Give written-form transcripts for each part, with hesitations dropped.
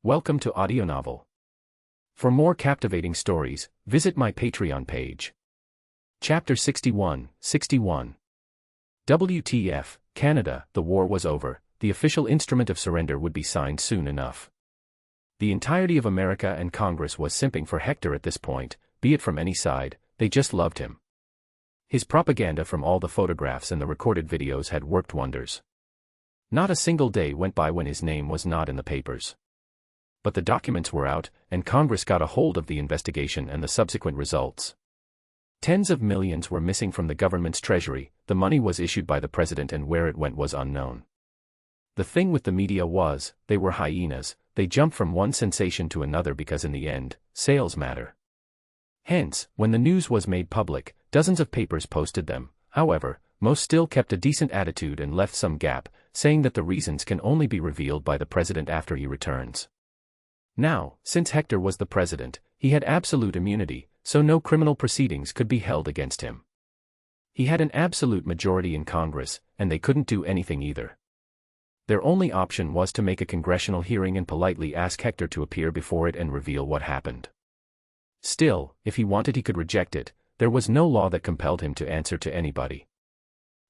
Welcome to Audio Novel. For more captivating stories, visit my Patreon page. Chapter 61, 61. WTF, Canada, the war was over, the official instrument of surrender would be signed soon enough. The entirety of America and Congress was simping for Hector at this point, be it from any side, they just loved him. His propaganda from all the photographs and the recorded videos had worked wonders. Not a single day went by when his name was not in the papers. But the documents were out, and Congress got a hold of the investigation and the subsequent results. Tens of millions were missing from the government's treasury, the money was issued by the president and where it went was unknown. The thing with the media was, they were hyenas, they jumped from one sensation to another because in the end, sales matter. Hence, when the news was made public, dozens of papers posted them. However, most still kept a decent attitude and left some gap, saying that the reasons can only be revealed by the president after he returns. Now, since Hector was the president, he had absolute immunity, so no criminal proceedings could be held against him. He had an absolute majority in Congress, and they couldn't do anything either. Their only option was to make a congressional hearing and politely ask Hector to appear before it and reveal what happened. Still, if he wanted he could reject it, there was no law that compelled him to answer to anybody.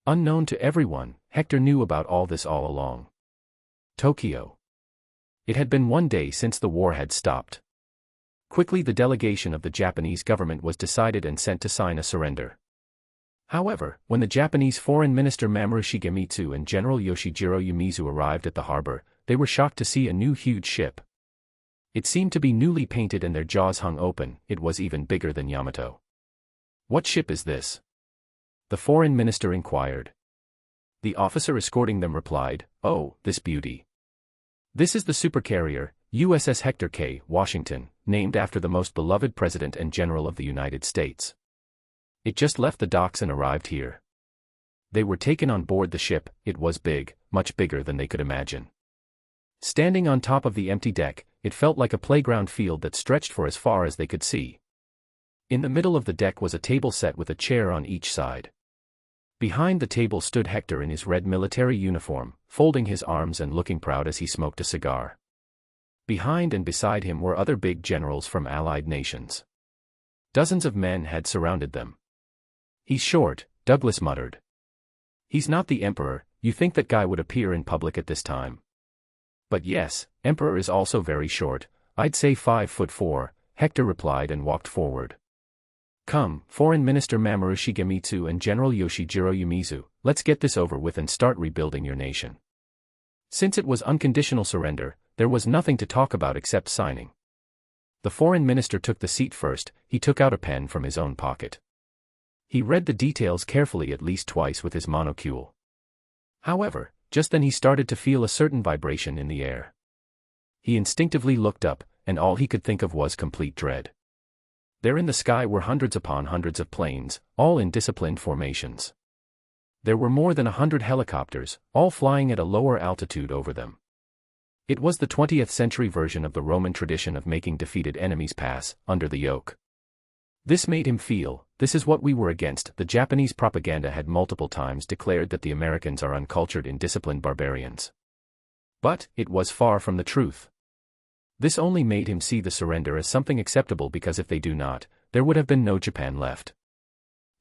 Unknown to everyone, Hector knew about all this all along. Tokyo. It had been one day since the war had stopped. Quickly the delegation of the Japanese government was decided and sent to sign a surrender. However, when the Japanese Foreign Minister Mamoru Shigemitsu and General Yoshijiro Umezu arrived at the harbor, they were shocked to see a new huge ship. It seemed to be newly painted and their jaws hung open, it was even bigger than Yamato. "What ship is this?" the foreign minister inquired. The officer escorting them replied, "Oh, this beauty. This is the supercarrier, USS Hector K. Washington, named after the most beloved President and General of the United States. It just left the docks and arrived here." They were taken on board the ship. It was big, much bigger than they could imagine. Standing on top of the empty deck, it felt like a playground field that stretched for as far as they could see. In the middle of the deck was a table set with a chair on each side. Behind the table stood Hector in his red military uniform, folding his arms and looking proud as he smoked a cigar. Behind and beside him were other big generals from allied nations. Dozens of men had surrounded them. "He's short," Douglas muttered. "He's not the emperor, you think that guy would appear in public at this time?" "But yes, emperor is also very short, I'd say 5'4", Hector replied and walked forward. "Come, Foreign Minister Mamoru Shigemitsu and General Yoshijiro Umezu, let's get this over with and start rebuilding your nation." Since it was unconditional surrender, there was nothing to talk about except signing. The foreign minister took the seat first. He took out a pen from his own pocket. He read the details carefully at least twice with his monocule. However, just then he started to feel a certain vibration in the air. He instinctively looked up, and all he could think of was complete dread. There in the sky were hundreds upon hundreds of planes, all in disciplined formations. There were more than 100 helicopters, all flying at a lower altitude over them. It was the 20th century version of the Roman tradition of making defeated enemies pass under the yoke. This made him feel, this is what we were against. The Japanese propaganda had multiple times declared that the Americans are uncultured, indisciplined barbarians. But it was far from the truth. This only made him see the surrender as something acceptable because if they do not, there would have been no Japan left.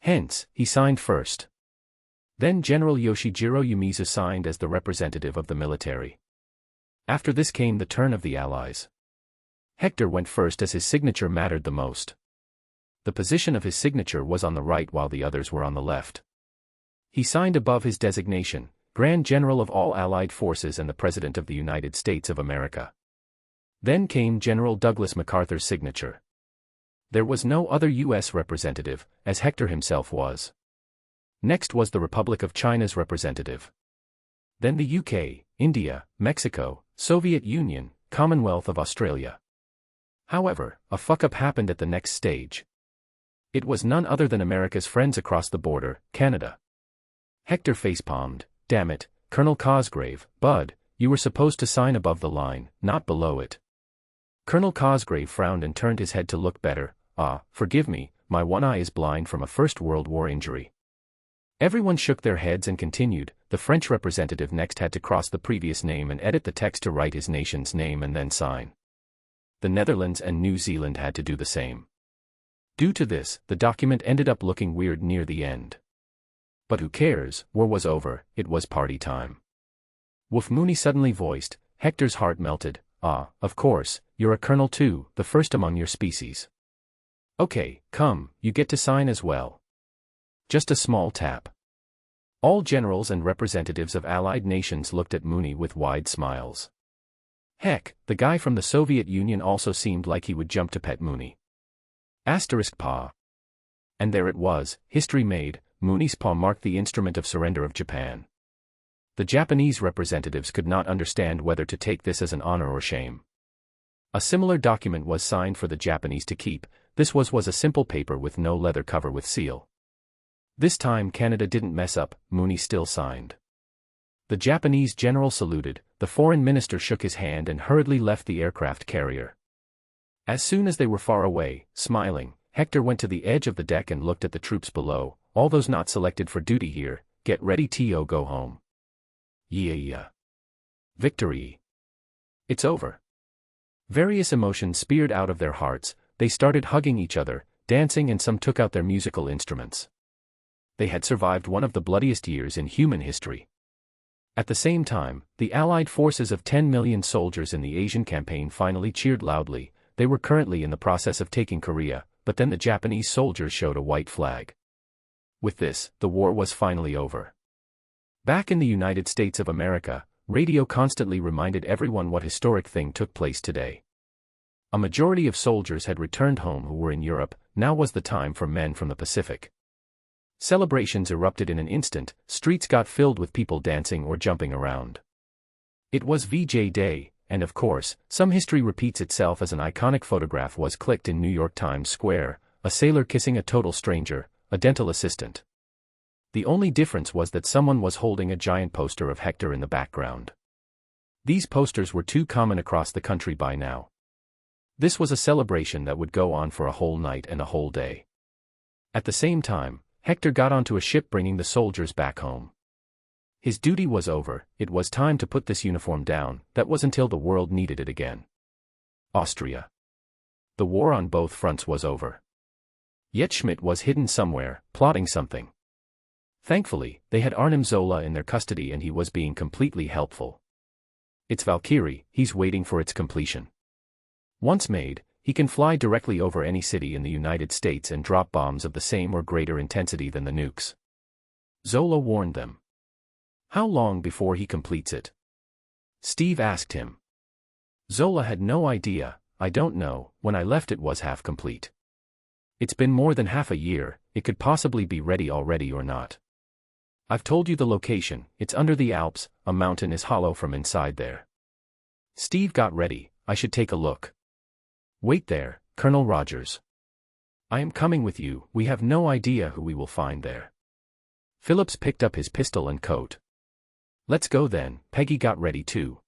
Hence, he signed first. Then General Yoshijiro Umezu signed as the representative of the military. After this came the turn of the allies. Hector went first as his signature mattered the most. The position of his signature was on the right while the others were on the left. He signed above his designation, Grand General of all Allied Forces and the President of the United States of America. Then came General Douglas MacArthur's signature. There was no other U.S. representative, as Hector himself was. Next was the Republic of China's representative. Then the UK, India, Mexico, Soviet Union, Commonwealth of Australia. However, a fuck-up happened at the next stage. It was none other than America's friends across the border, Canada. Hector facepalmed. "Damn it, Colonel Cosgrave, Bud, you were supposed to sign above the line, not below it." Colonel Cosgrave frowned and turned his head to look better. Forgive me, my one eye is blind from a First World War injury." Everyone shook their heads and continued. The French representative next had to cross the previous name and edit the text to write his nation's name and then sign. the Netherlands and New Zealand had to do the same. Due to this, the document ended up looking weird near the end. But who cares, war was over, it was party time. Wolf Mooney suddenly voiced. Hector's heart melted. Ah, of course, you're a colonel too, the first among your species. Okay, come, you get to sign as well. Just a small tap. All generals and representatives of allied nations looked at Mooney with wide smiles. Heck, the guy from the Soviet Union also seemed like he would jump to pet Mooney. Asterisk paw. And there it was, history made. Mooney's paw marked the instrument of surrender of Japan. The Japanese representatives could not understand whether to take this as an honor or shame. A similar document was signed for the Japanese to keep. This was a simple paper with no leather cover with seal. This time Canada didn't mess up, Mooney still signed. The Japanese general saluted, the foreign minister shook his hand and hurriedly left the aircraft carrier. As soon as they were far away, smiling, Hector went to the edge of the deck and looked at the troops below. All those not selected for duty here, get ready to go home. Yeah. Victory. It's over. Various emotions speared out of their hearts, they started hugging each other, dancing, and some took out their musical instruments. They had survived one of the bloodiest years in human history. At the same time, the Allied forces of 10 million soldiers in the Asian campaign finally cheered loudly. They were currently in the process of taking Korea, but then the Japanese soldiers showed a white flag. With this, the war was finally over. Back in the United States of America, radio constantly reminded everyone what historic thing took place today. A majority of soldiers had returned home who were in Europe. Now was the time for men from the Pacific. Celebrations erupted in an instant, streets got filled with people dancing or jumping around. It was VJ Day, and of course, some history repeats itself as an iconic photograph was clicked in New York Times Square, a sailor kissing a total stranger, a dental assistant. The only difference was that someone was holding a giant poster of Hector in the background. These posters were too common across the country by now. This was a celebration that would go on for a whole night and a whole day. At the same time, Hector got onto a ship bringing the soldiers back home. His duty was over, it was time to put this uniform down. That was until the world needed it again. Austria. The war on both fronts was over. Yet Schmidt was hidden somewhere, plotting something. Thankfully, they had Arnim Zola in their custody and he was being completely helpful. It's Valkyrie, he's waiting for its completion. Once made, he can fly directly over any city in the United States and drop bombs of the same or greater intensity than the nukes. Zola warned them. How long before he completes it? Steve asked him. Zola had no idea. I don't know, when I left it was half complete. It's been more than half a year, it could possibly be ready already or not. I've told you the location, it's under the Alps, a mountain is hollow from inside there. Steve got ready, I should take a look. Wait there, Colonel Rogers. I am coming with you, we have no idea who we will find there. Phillips picked up his pistol and coat. Let's go then, Peggy got ready too.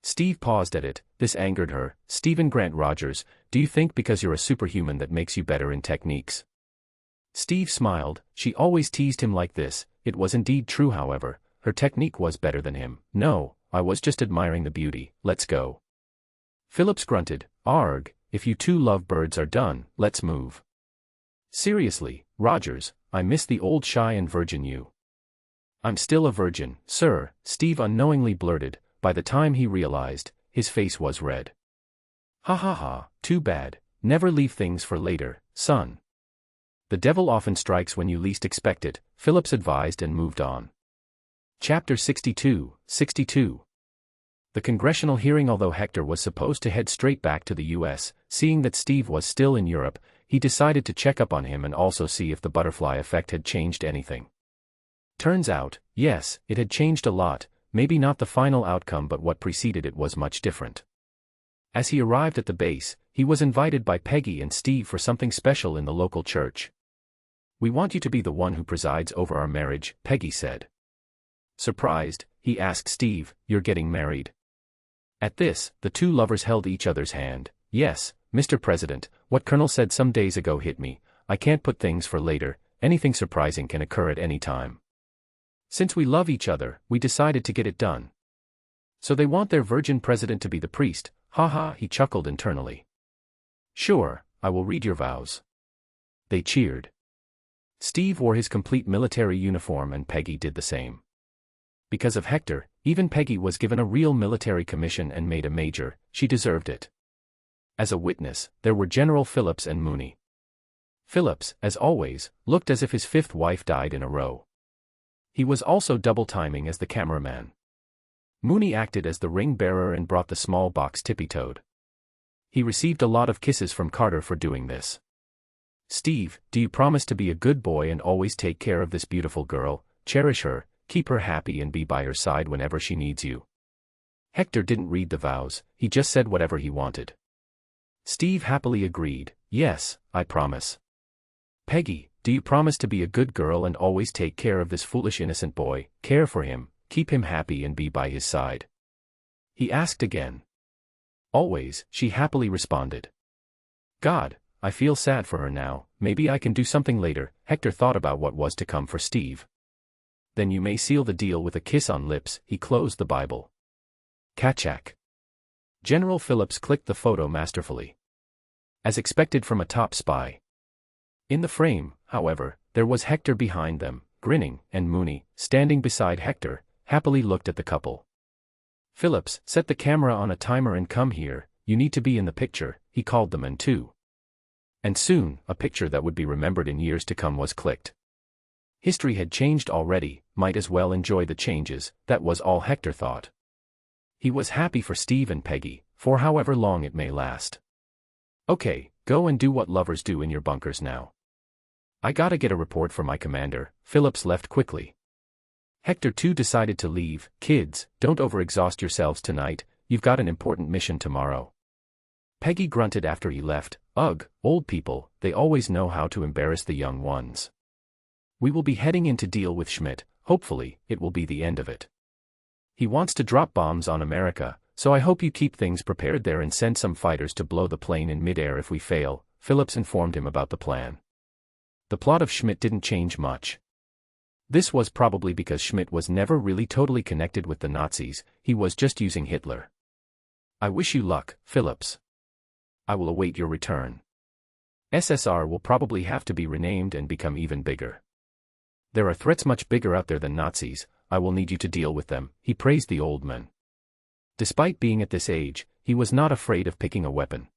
Steve paused at it, this angered her. Stephen Grant Rogers, do you think because you're a superhuman that makes you better in techniques? Steve smiled, she always teased him like this. It was indeed true however, her technique was better than him. No, I was just admiring the beauty, let's go. Phillips grunted, arg, if you two lovebirds are done, let's move. Seriously, Rogers, I miss the old shy and virgin you. I'm still a virgin, sir, Steve unknowingly blurted. By the time he realized, his face was red. Ha ha ha, too bad, never leave things for later, son. The devil often strikes when you least expect it, Phillips advised and moved on. Chapter 62. The congressional hearing. Although Hector was supposed to head straight back to the US, seeing that Steve was still in Europe, he decided to check up on him and also see if the butterfly effect had changed anything. Turns out, yes, it had changed a lot, maybe not the final outcome but what preceded it was much different. As he arrived at the base, he was invited by Peggy and Steve for something special in the local church. We want you to be the one who presides over our marriage, Peggy said. Surprised, he asked Steve, you're getting married? At this, the two lovers held each other's hand. Yes, Mr. President, what Colonel said some days ago hit me. I can't put things for later, anything surprising can occur at any time. Since we love each other, we decided to get it done. So they want their virgin president to be the priest, Ha, he chuckled internally. Sure, I will read your vows. They cheered. Steve wore his complete military uniform and Peggy did the same. Because of Hector, even Peggy was given a real military commission and made a major. She deserved it. As a witness, there were General Phillips and Mooney. Phillips, as always, looked as if his fifth wife died in a row. He was also double-timing as the cameraman. Mooney acted as the ring-bearer and brought the small box tippy-toed. He received a lot of kisses from Carter for doing this. Steve, do you promise to be a good boy and always take care of this beautiful girl, cherish her, keep her happy and be by her side whenever she needs you? Hector didn't read the vows, he just said whatever he wanted. Steve happily agreed, yes, I promise. Peggy, do you promise to be a good girl and always take care of this foolish innocent boy, care for him, keep him happy and be by his side? He asked again. Always, she happily responded. God, I feel sad for her now, maybe I can do something later. Hector thought about what was to come for Steve. Then you may seal the deal with a kiss on lips. He closed the Bible. Kachak. General Phillips clicked the photo masterfully. As expected from a top spy. In the frame, however, there was Hector behind them, grinning, and Mooney, standing beside Hector, happily looked at the couple. Phillips, set the camera on a timer and come here, you need to be in the picture, he called them and two. And soon, a picture that would be remembered in years to come was clicked. History had changed already, might as well enjoy the changes, that was all Hector thought. He was happy for Steve and Peggy, for however long it may last. Okay, go and do what lovers do in your bunkers now. I gotta get a report for my commander. Phillips left quickly. Hector too decided to leave. Kids, don't overexhaust yourselves tonight, you've got an important mission tomorrow. Peggy grunted after he left. Ugh, old people, they always know how to embarrass the young ones. We will be heading in to deal with Schmidt, hopefully, it will be the end of it. He wants to drop bombs on America, so I hope you keep things prepared there and send some fighters to blow the plane in midair if we fail. Phillips informed him about the plan. The plot of Schmidt didn't change much. This was probably because Schmidt was never really totally connected with the Nazis, he was just using Hitler. I wish you luck, Phillips. I will await your return. SSR will probably have to be renamed and become even bigger. There are threats much bigger out there than Nazis, I will need you to deal with them, he praised the old man. Despite being at this age, he was not afraid of picking a weapon.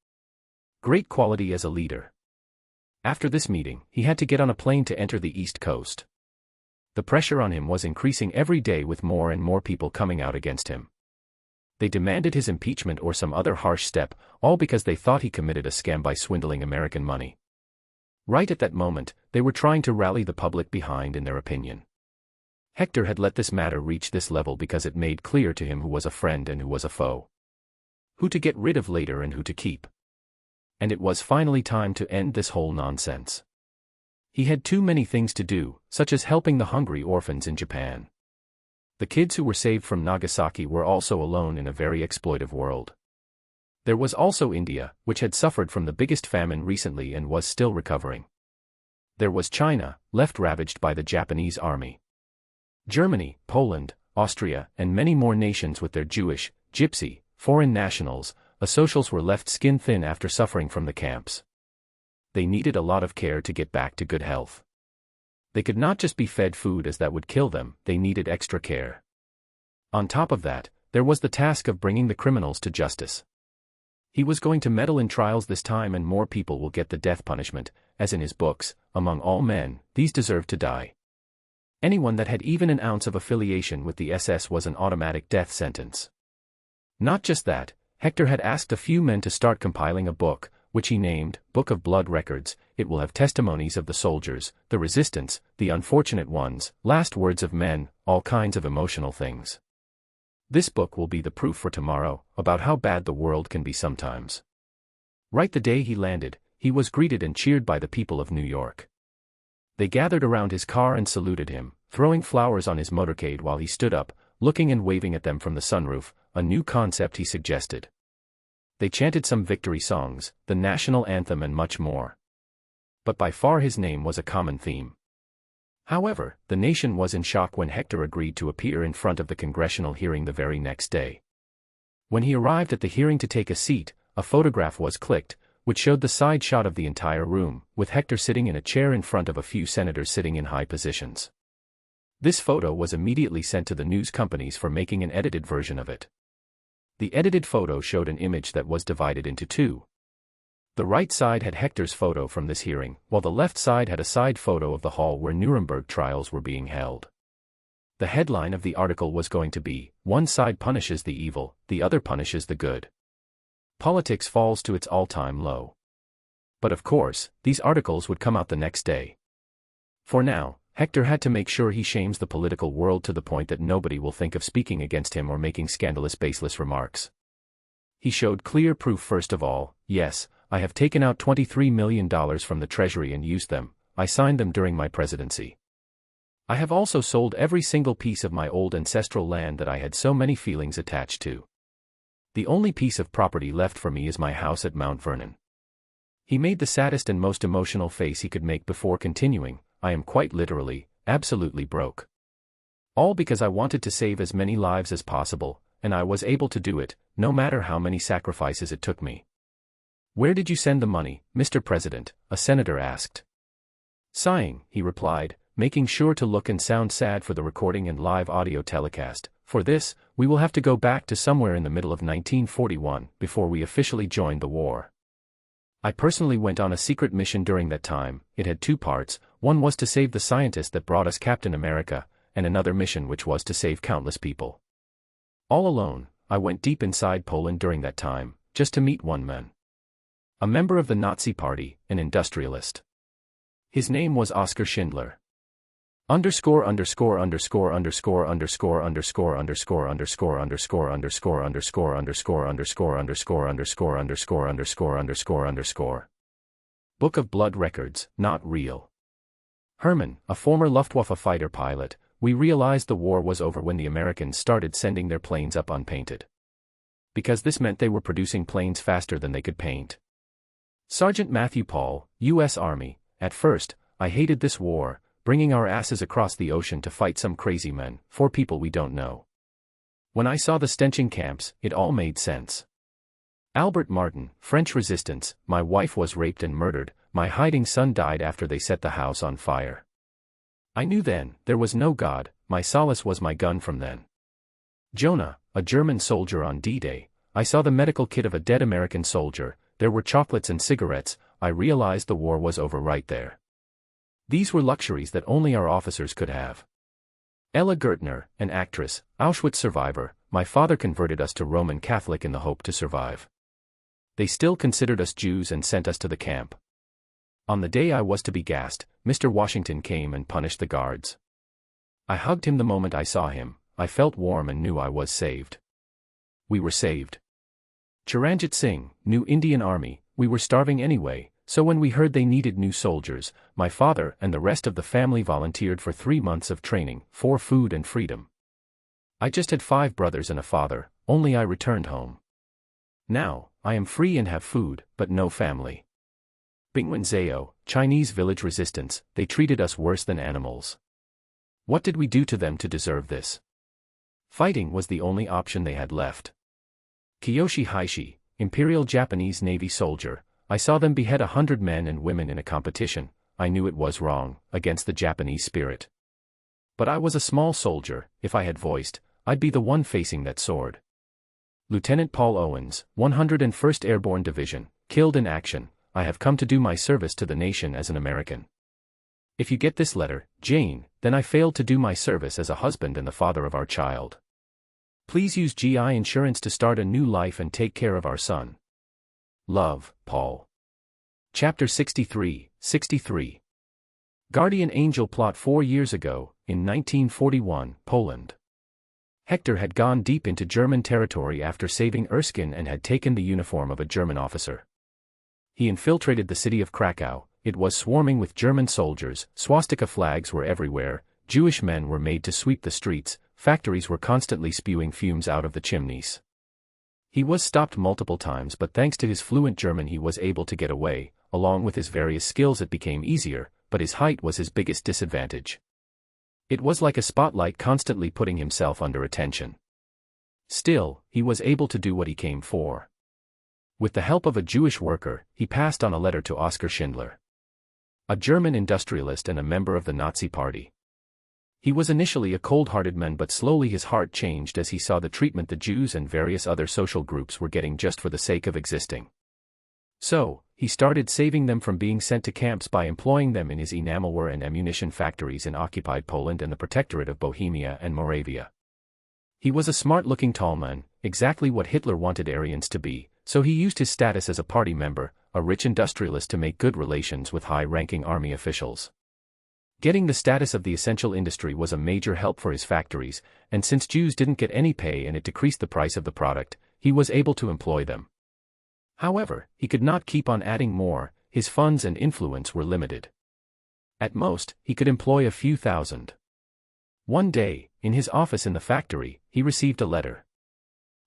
Great quality as a leader. After this meeting, he had to get on a plane to enter the East Coast. The pressure on him was increasing every day with more and more people coming out against him. They demanded his impeachment or some other harsh step, all because they thought he committed a scam by swindling American money. Right at that moment, they were trying to rally the public behind in their opinion. Hector had let this matter reach this level because it made clear to him who was a friend and who was a foe. Who to get rid of later and who to keep. And it was finally time to end this whole nonsense. He had too many things to do, such as helping the hungry orphans in Japan. The kids who were saved from Nagasaki were also alone in a very exploitive world. There was also India, which had suffered from the biggest famine recently and was still recovering. There was China, left ravaged by the Japanese army. Germany, Poland, Austria, and many more nations with their Jewish, Gypsy, foreign nationals, socials were left skin-thin after suffering from the camps. They needed a lot of care to get back to good health. They could not just be fed food as that would kill them, they needed extra care. On top of that, there was the task of bringing the criminals to justice. He was going to meddle in trials this time and more people will get the death punishment, as in his books, among all men, these deserved to die. Anyone that had even an ounce of affiliation with the SS was an automatic death sentence. Not just that, Hector had asked a few men to start compiling a book, which he named Book of Blood Records. It will have testimonies of the soldiers, the resistance, the unfortunate ones, last words of men, all kinds of emotional things. This book will be the proof for tomorrow, about how bad the world can be sometimes. Right the day he landed, he was greeted and cheered by the people of New York. They gathered around his car and saluted him, throwing flowers on his motorcade while he stood up, looking and waving at them from the sunroof, a new concept he suggested. They chanted some victory songs, the national anthem and much more. But by far his name was a common theme. However, the nation was in shock when Hector agreed to appear in front of the congressional hearing the very next day. When he arrived at the hearing to take a seat, a photograph was clicked, which showed the side shot of the entire room, with Hector sitting in a chair in front of a few senators sitting in high positions. This photo was immediately sent to the news companies for making an edited version of it. The edited photo showed an image that was divided into two. The right side had Hector's photo from this hearing, while the left side had a side photo of the hall where Nuremberg trials were being held. The headline of the article was going to be, "One side punishes the evil, the other punishes the good. Politics falls to its all-time low." But of course, these articles would come out the next day. For now, Hector had to make sure he shames the political world to the point that nobody will think of speaking against him or making scandalous baseless remarks. He showed clear proof first of all. "Yes, I have taken out $23 million from the treasury and used them. I signed them during my presidency. I have also sold every single piece of my old ancestral land that I had so many feelings attached to. The only piece of property left for me is my house at Mount Vernon." He made the saddest and most emotional face he could make before continuing, "I am quite literally, absolutely broke. All because I wanted to save as many lives as possible, and I was able to do it, no matter how many sacrifices it took me." "Where did you send the money, Mr. President?" a senator asked. Sighing, he replied, making sure to look and sound sad for the recording and live audio telecast. "For this, we will have to go back to somewhere in the middle of 1941, before we officially joined the war. I personally went on a secret mission during that time. It had two parts. One was to save the scientist that brought us Captain America, and another mission which was to save countless people. All alone, I went deep inside Poland during that time, just to meet one man. A member of the Nazi Party, an industrialist. His name was Oskar Schindler. Underscore underscore underscore underscore underscore underscore underscore underscore underscore underscore underscore underscore underscore underscore underscore underscore underscore underscore underscore. Book of Blood Records, not real. Herman, a former Luftwaffe fighter pilot, we realized the war was over when the Americans started sending their planes up unpainted. Because this meant they were producing planes faster than they could paint. Sergeant Matthew Paul, U.S. Army. At first, I hated this war, bringing our asses across the ocean to fight some crazy men, for people we don't know. When I saw the stenching camps, it all made sense. Albert Martin, French Resistance, my wife was raped and murdered, my hiding son died after they set the house on fire. I knew then, there was no God, my solace was my gun from then. Jonah, a German soldier on D-Day, I saw the medical kit of a dead American soldier, there were chocolates and cigarettes, I realized the war was over right there. These were luxuries that only our officers could have. Ella Gertner, an actress, Auschwitz survivor, my father converted us to Roman Catholic in the hope to survive. They still considered us Jews and sent us to the camp. On the day I was to be gassed, Mr. Washington came and punished the guards. I hugged him the moment I saw him, I felt warm and knew I was saved. We were saved. Chiranjit Singh, New Indian Army, we were starving anyway. So when we heard they needed new soldiers, my father and the rest of the family volunteered for 3 months of training, for food and freedom. I just had 5 brothers and a father, only I returned home. Now, I am free and have food, but no family. Bingwen Zhao, Chinese village resistance, they treated us worse than animals. What did we do to them to deserve this? Fighting was the only option they had left. Kiyoshi Haishi, Imperial Japanese Navy soldier, I saw them behead 100 men and women in a competition. I knew it was wrong, against the Japanese spirit. But I was a small soldier, if I had voiced, I'd be the one facing that sword. Lieutenant Paul Owens, 101st Airborne Division, killed in action. I have come to do my service to the nation as an American. If you get this letter, Jane, then I failed to do my service as a husband and the father of our child. Please use GI insurance to start a new life and take care of our son. Love, Paul. Chapter 63, 63. Guardian Angel plot 4 years ago, in 1941, Poland. Hector had gone deep into German territory after saving Erskine and had taken the uniform of a German officer. He infiltrated the city of Krakow. It was swarming with German soldiers, swastika flags were everywhere, Jewish men were made to sweep the streets, factories were constantly spewing fumes out of the chimneys. He was stopped multiple times, but thanks to his fluent German he was able to get away. Along with his various skills it became easier, but his height was his biggest disadvantage. It was like a spotlight constantly putting himself under attention. Still, he was able to do what he came for. With the help of a Jewish worker, he passed on a letter to Oskar Schindler, a German industrialist and a member of the Nazi Party. He was initially a cold-hearted man, but slowly his heart changed as he saw the treatment the Jews and various other social groups were getting just for the sake of existing. So, he started saving them from being sent to camps by employing them in his enamelware and ammunition factories in occupied Poland and the Protectorate of Bohemia and Moravia. He was a smart-looking tall man, exactly what Hitler wanted Aryans to be, so he used his status as a party member, a rich industrialist, to make good relations with high-ranking army officials. Getting the status of the essential industry was a major help for his factories, and since Jews didn't get any pay and it decreased the price of the product, he was able to employ them. However, he could not keep on adding more, his funds and influence were limited. At most, he could employ a few thousand. One day, in his office in the factory, he received a letter.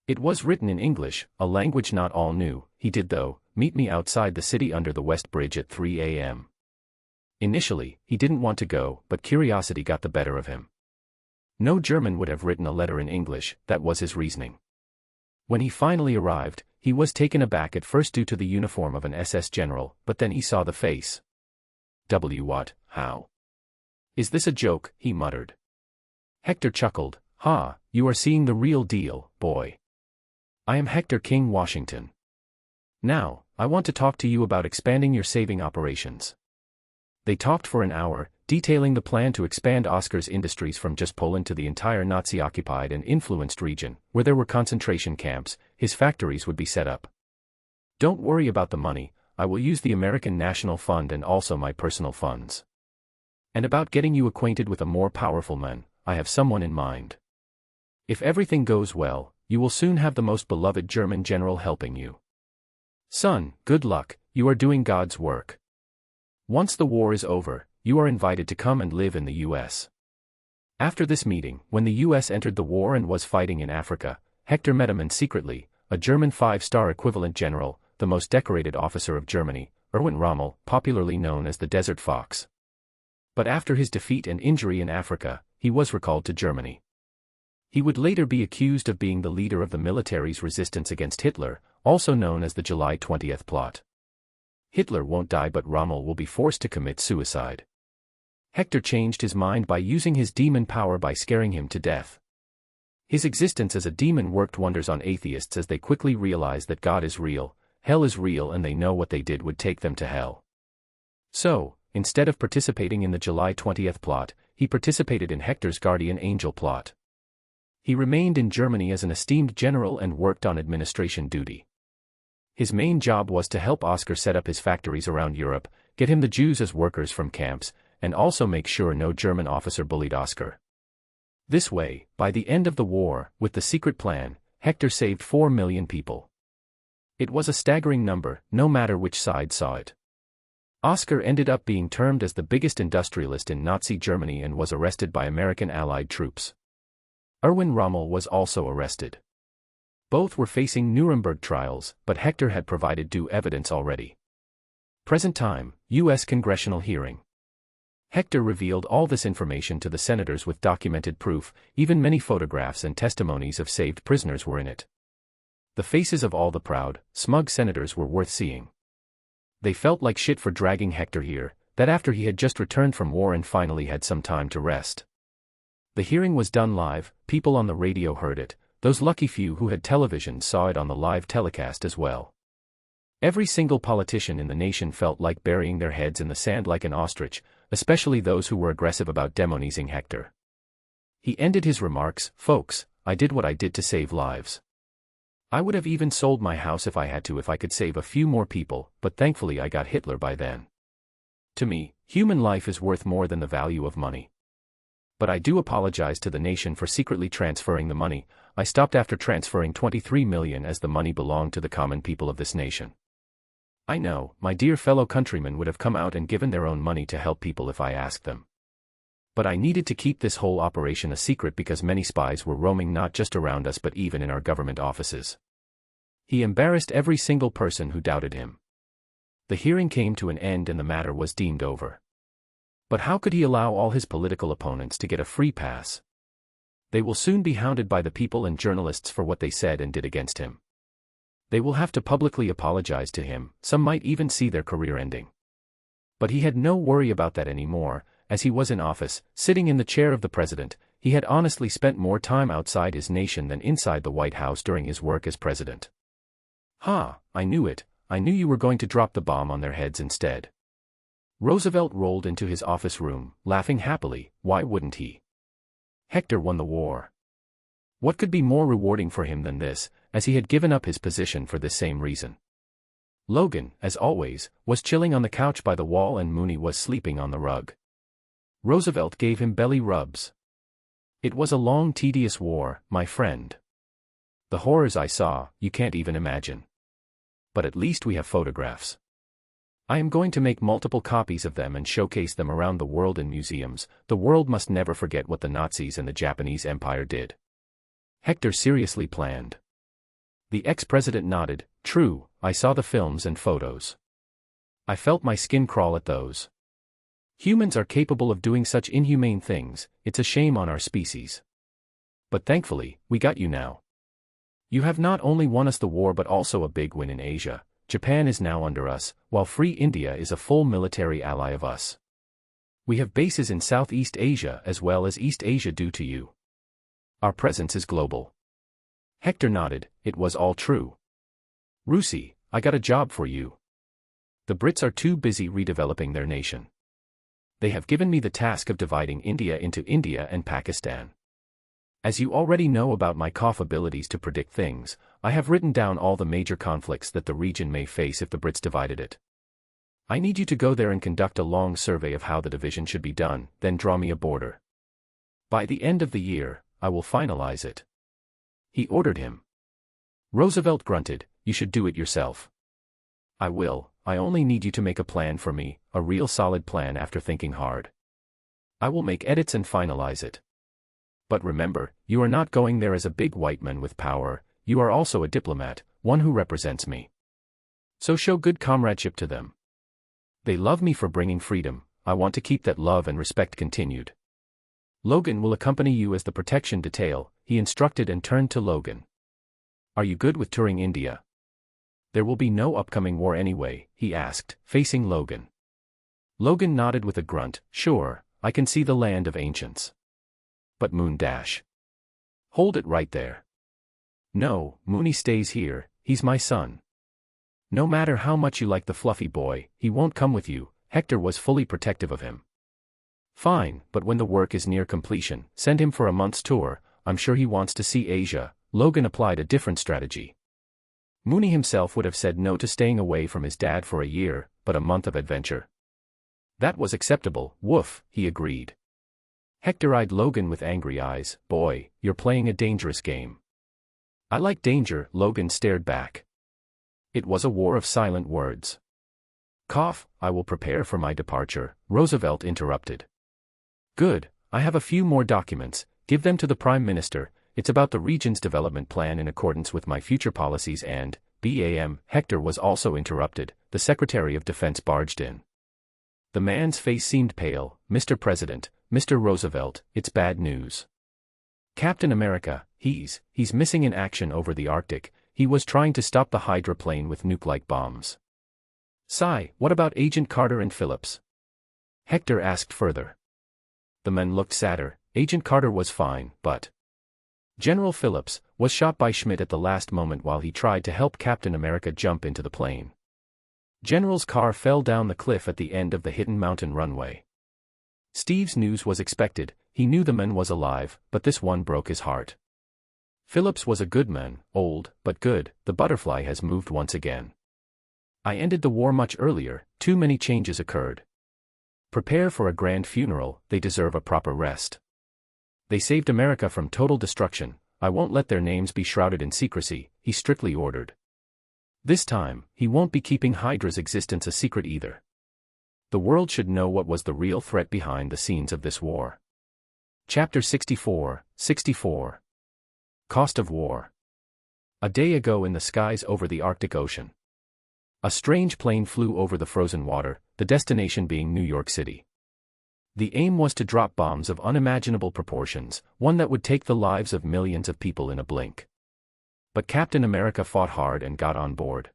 It was written in English, a language not all knew. He did though. Meet me outside the city under the West Bridge at 3 a.m. Initially, he didn't want to go, but curiosity got the better of him. No German would have written a letter in English, that was his reasoning. When he finally arrived, he was taken aback at first due to the uniform of an SS general, but then he saw the face. What? How? Is this a joke? He muttered. Hector chuckled. Ha, you are seeing the real deal, boy. I am Hector King, Washington. Now, I want to talk to you about expanding your saving operations. They talked for an hour, detailing the plan to expand Oskar's industries from just Poland to the entire Nazi-occupied and influenced region, where there were concentration camps. His factories would be set up. Don't worry about the money, I will use the American National Fund and also my personal funds. And about getting you acquainted with a more powerful man, I have someone in mind. If everything goes well, you will soon have the most beloved German general helping you. Son, good luck, you are doing God's work. Once the war is over, you are invited to come and live in the U.S. After this meeting, when the U.S. entered the war and was fighting in Africa, Hector met a man secretly, a German 5-star equivalent general, the most decorated officer of Germany, Erwin Rommel, popularly known as the Desert Fox. But after his defeat and injury in Africa, he was recalled to Germany. He would later be accused of being the leader of the military's resistance against Hitler, also known as the July 20th plot. Hitler won't die, but Rommel will be forced to commit suicide. Hector changed his mind by using his demon power by scaring him to death. His existence as a demon worked wonders on atheists as they quickly realized that God is real, hell is real, and they know what they did would take them to hell. So, instead of participating in the July 20th plot, he participated in Hector's guardian angel plot. He remained in Germany as an esteemed general and worked on administration duty. His main job was to help Oskar set up his factories around Europe, get him the Jews as workers from camps, and also make sure no German officer bullied Oskar. This way, by the end of the war, with the secret plan, Hector saved 4 million people. It was a staggering number, no matter which side saw it. Oskar ended up being termed as the biggest industrialist in Nazi Germany and was arrested by American Allied troops. Erwin Rommel was also arrested. Both were facing Nuremberg trials, but Hector had provided due evidence already. Present time, U.S. congressional hearing. Hector revealed all this information to the senators with documented proof, even many photographs and testimonies of saved prisoners were in it. The faces of all the proud, smug senators were worth seeing. They felt like shit for dragging Hector here, that after he had just returned from war and finally had some time to rest. The hearing was done live, people on the radio heard it, those lucky few who had television saw it on the live telecast as well. Every single politician in the nation felt like burying their heads in the sand like an ostrich, especially those who were aggressive about demonizing Hector. He ended his remarks, "Folks, I did what I did to save lives. I would have even sold my house if I had to if I could save a few more people, but thankfully I got Hitler by then. To me, human life is worth more than the value of money. But I do apologize to the nation for secretly transferring the money. I stopped after transferring 23 million as the money belonged to the common people of this nation. I know, my dear fellow countrymen would have come out and given their own money to help people if I asked them. But I needed to keep this whole operation a secret because many spies were roaming not just around us but even in our government offices." He embarrassed every single person who doubted him. The hearing came to an end and the matter was deemed over. But how could he allow all his political opponents to get a free pass? They will soon be hounded by the people and journalists for what they said and did against him. They will have to publicly apologize to him, some might even see their career ending. But he had no worry about that anymore. As he was in office, sitting in the chair of the president, he had honestly spent more time outside his nation than inside the White House during his work as president. "Ha, I knew it, I knew you were going to drop the bomb on their heads instead." Roosevelt rolled into his office room, laughing happily. Why wouldn't he? Hector won the war. What could be more rewarding for him than this, as he had given up his position for this same reason? Logan, as always, was chilling on the couch by the wall and Mooney was sleeping on the rug. Roosevelt gave him belly rubs. "It was a long, tedious war, my friend. The horrors I saw, you can't even imagine. But at least we have photographs. I am going to make multiple copies of them and showcase them around the world in museums. The world must never forget what the Nazis and the Japanese Empire did." Hector seriously planned. The ex-president nodded. "True, I saw the films and photos. I felt my skin crawl at those. Humans are capable of doing such inhumane things, it's a shame on our species. But thankfully, we got you now. You have not only won us the war but also a big win in Asia. Japan is now under us, while Free India is a full military ally of us. We have bases in Southeast Asia as well as East Asia due to you. Our presence is global." Hector nodded. It was all true. "Rusi, I got a job for you. The Brits are too busy redeveloping their nation. They have given me the task of dividing India into India and Pakistan. As you already know about my cough abilities to predict things, I have written down all the major conflicts that the region may face if the Brits divided it. I need you to go there and conduct a long survey of how the division should be done, then draw me a border. By the end of the year, I will finalize it." He ordered him. Roosevelt grunted. "You should do it yourself." "I will, I only need you to make a plan for me, a real solid plan after thinking hard. I will make edits and finalize it. But remember, you are not going there as a big white man with power, you are also a diplomat, one who represents me. So show good comradeship to them. They love me for bringing freedom, I want to keep that love and respect continued. Logan will accompany you as the protection detail," he instructed and turned to Logan. "Are you good with touring India? There will be no upcoming war anyway," he asked, facing Logan. Logan nodded with a grunt. "Sure, I can see the land of ancients. But Moon Dash. Hold it right there. No, Mooney stays here, he's my son. No matter how much you like the fluffy boy, he won't come with you." Hector was fully protective of him. "Fine, but when the work is near completion, send him for a month's tour, I'm sure he wants to see Asia." Logan applied a different strategy. Mooney himself would have said no to staying away from his dad for a year, but a month of adventure. That was acceptable. "Woof," he agreed. Hector eyed Logan with angry eyes. "Boy, you're playing a dangerous game." "I like danger," Logan stared back. It was a war of silent words. "Cough, I will prepare for my departure," Roosevelt interrupted. "Good, I have a few more documents, give them to the Prime Minister, it's about the region's development plan in accordance with my future policies and, BAM." Hector was also interrupted, the Secretary of Defense barged in. The man's face seemed pale. "Mr. President, Mr. Roosevelt, it's bad news. Captain America, he's missing in action over the Arctic, he was trying to stop the Hydra plane with nuke-like bombs." "Sigh, what about Agent Carter and Phillips?" Hector asked further. The men looked sadder. Agent Carter was fine, but General Phillips was shot by Schmidt at the last moment while he tried to help Captain America jump into the plane. General's car fell down the cliff at the end of the Hidden Mountain runway. Steve's news was expected, he knew the man was alive, but this one broke his heart. Phillips was a good man, old, but good. The butterfly has moved once again. I ended the war much earlier, too many changes occurred. Prepare for a grand funeral, they deserve a proper rest. They saved America from total destruction, I won't let their names be shrouded in secrecy, he strictly ordered. This time, he won't be keeping Hydra's existence a secret either. The world should know what was the real threat behind the scenes of this war. Chapter 64, 64. Cost of War. A day ago in the skies over the Arctic Ocean. A strange plane flew over the frozen water, the destination being New York City. The aim was to drop bombs of unimaginable proportions, one that would take the lives of millions of people in a blink. But Captain America fought hard and got on board.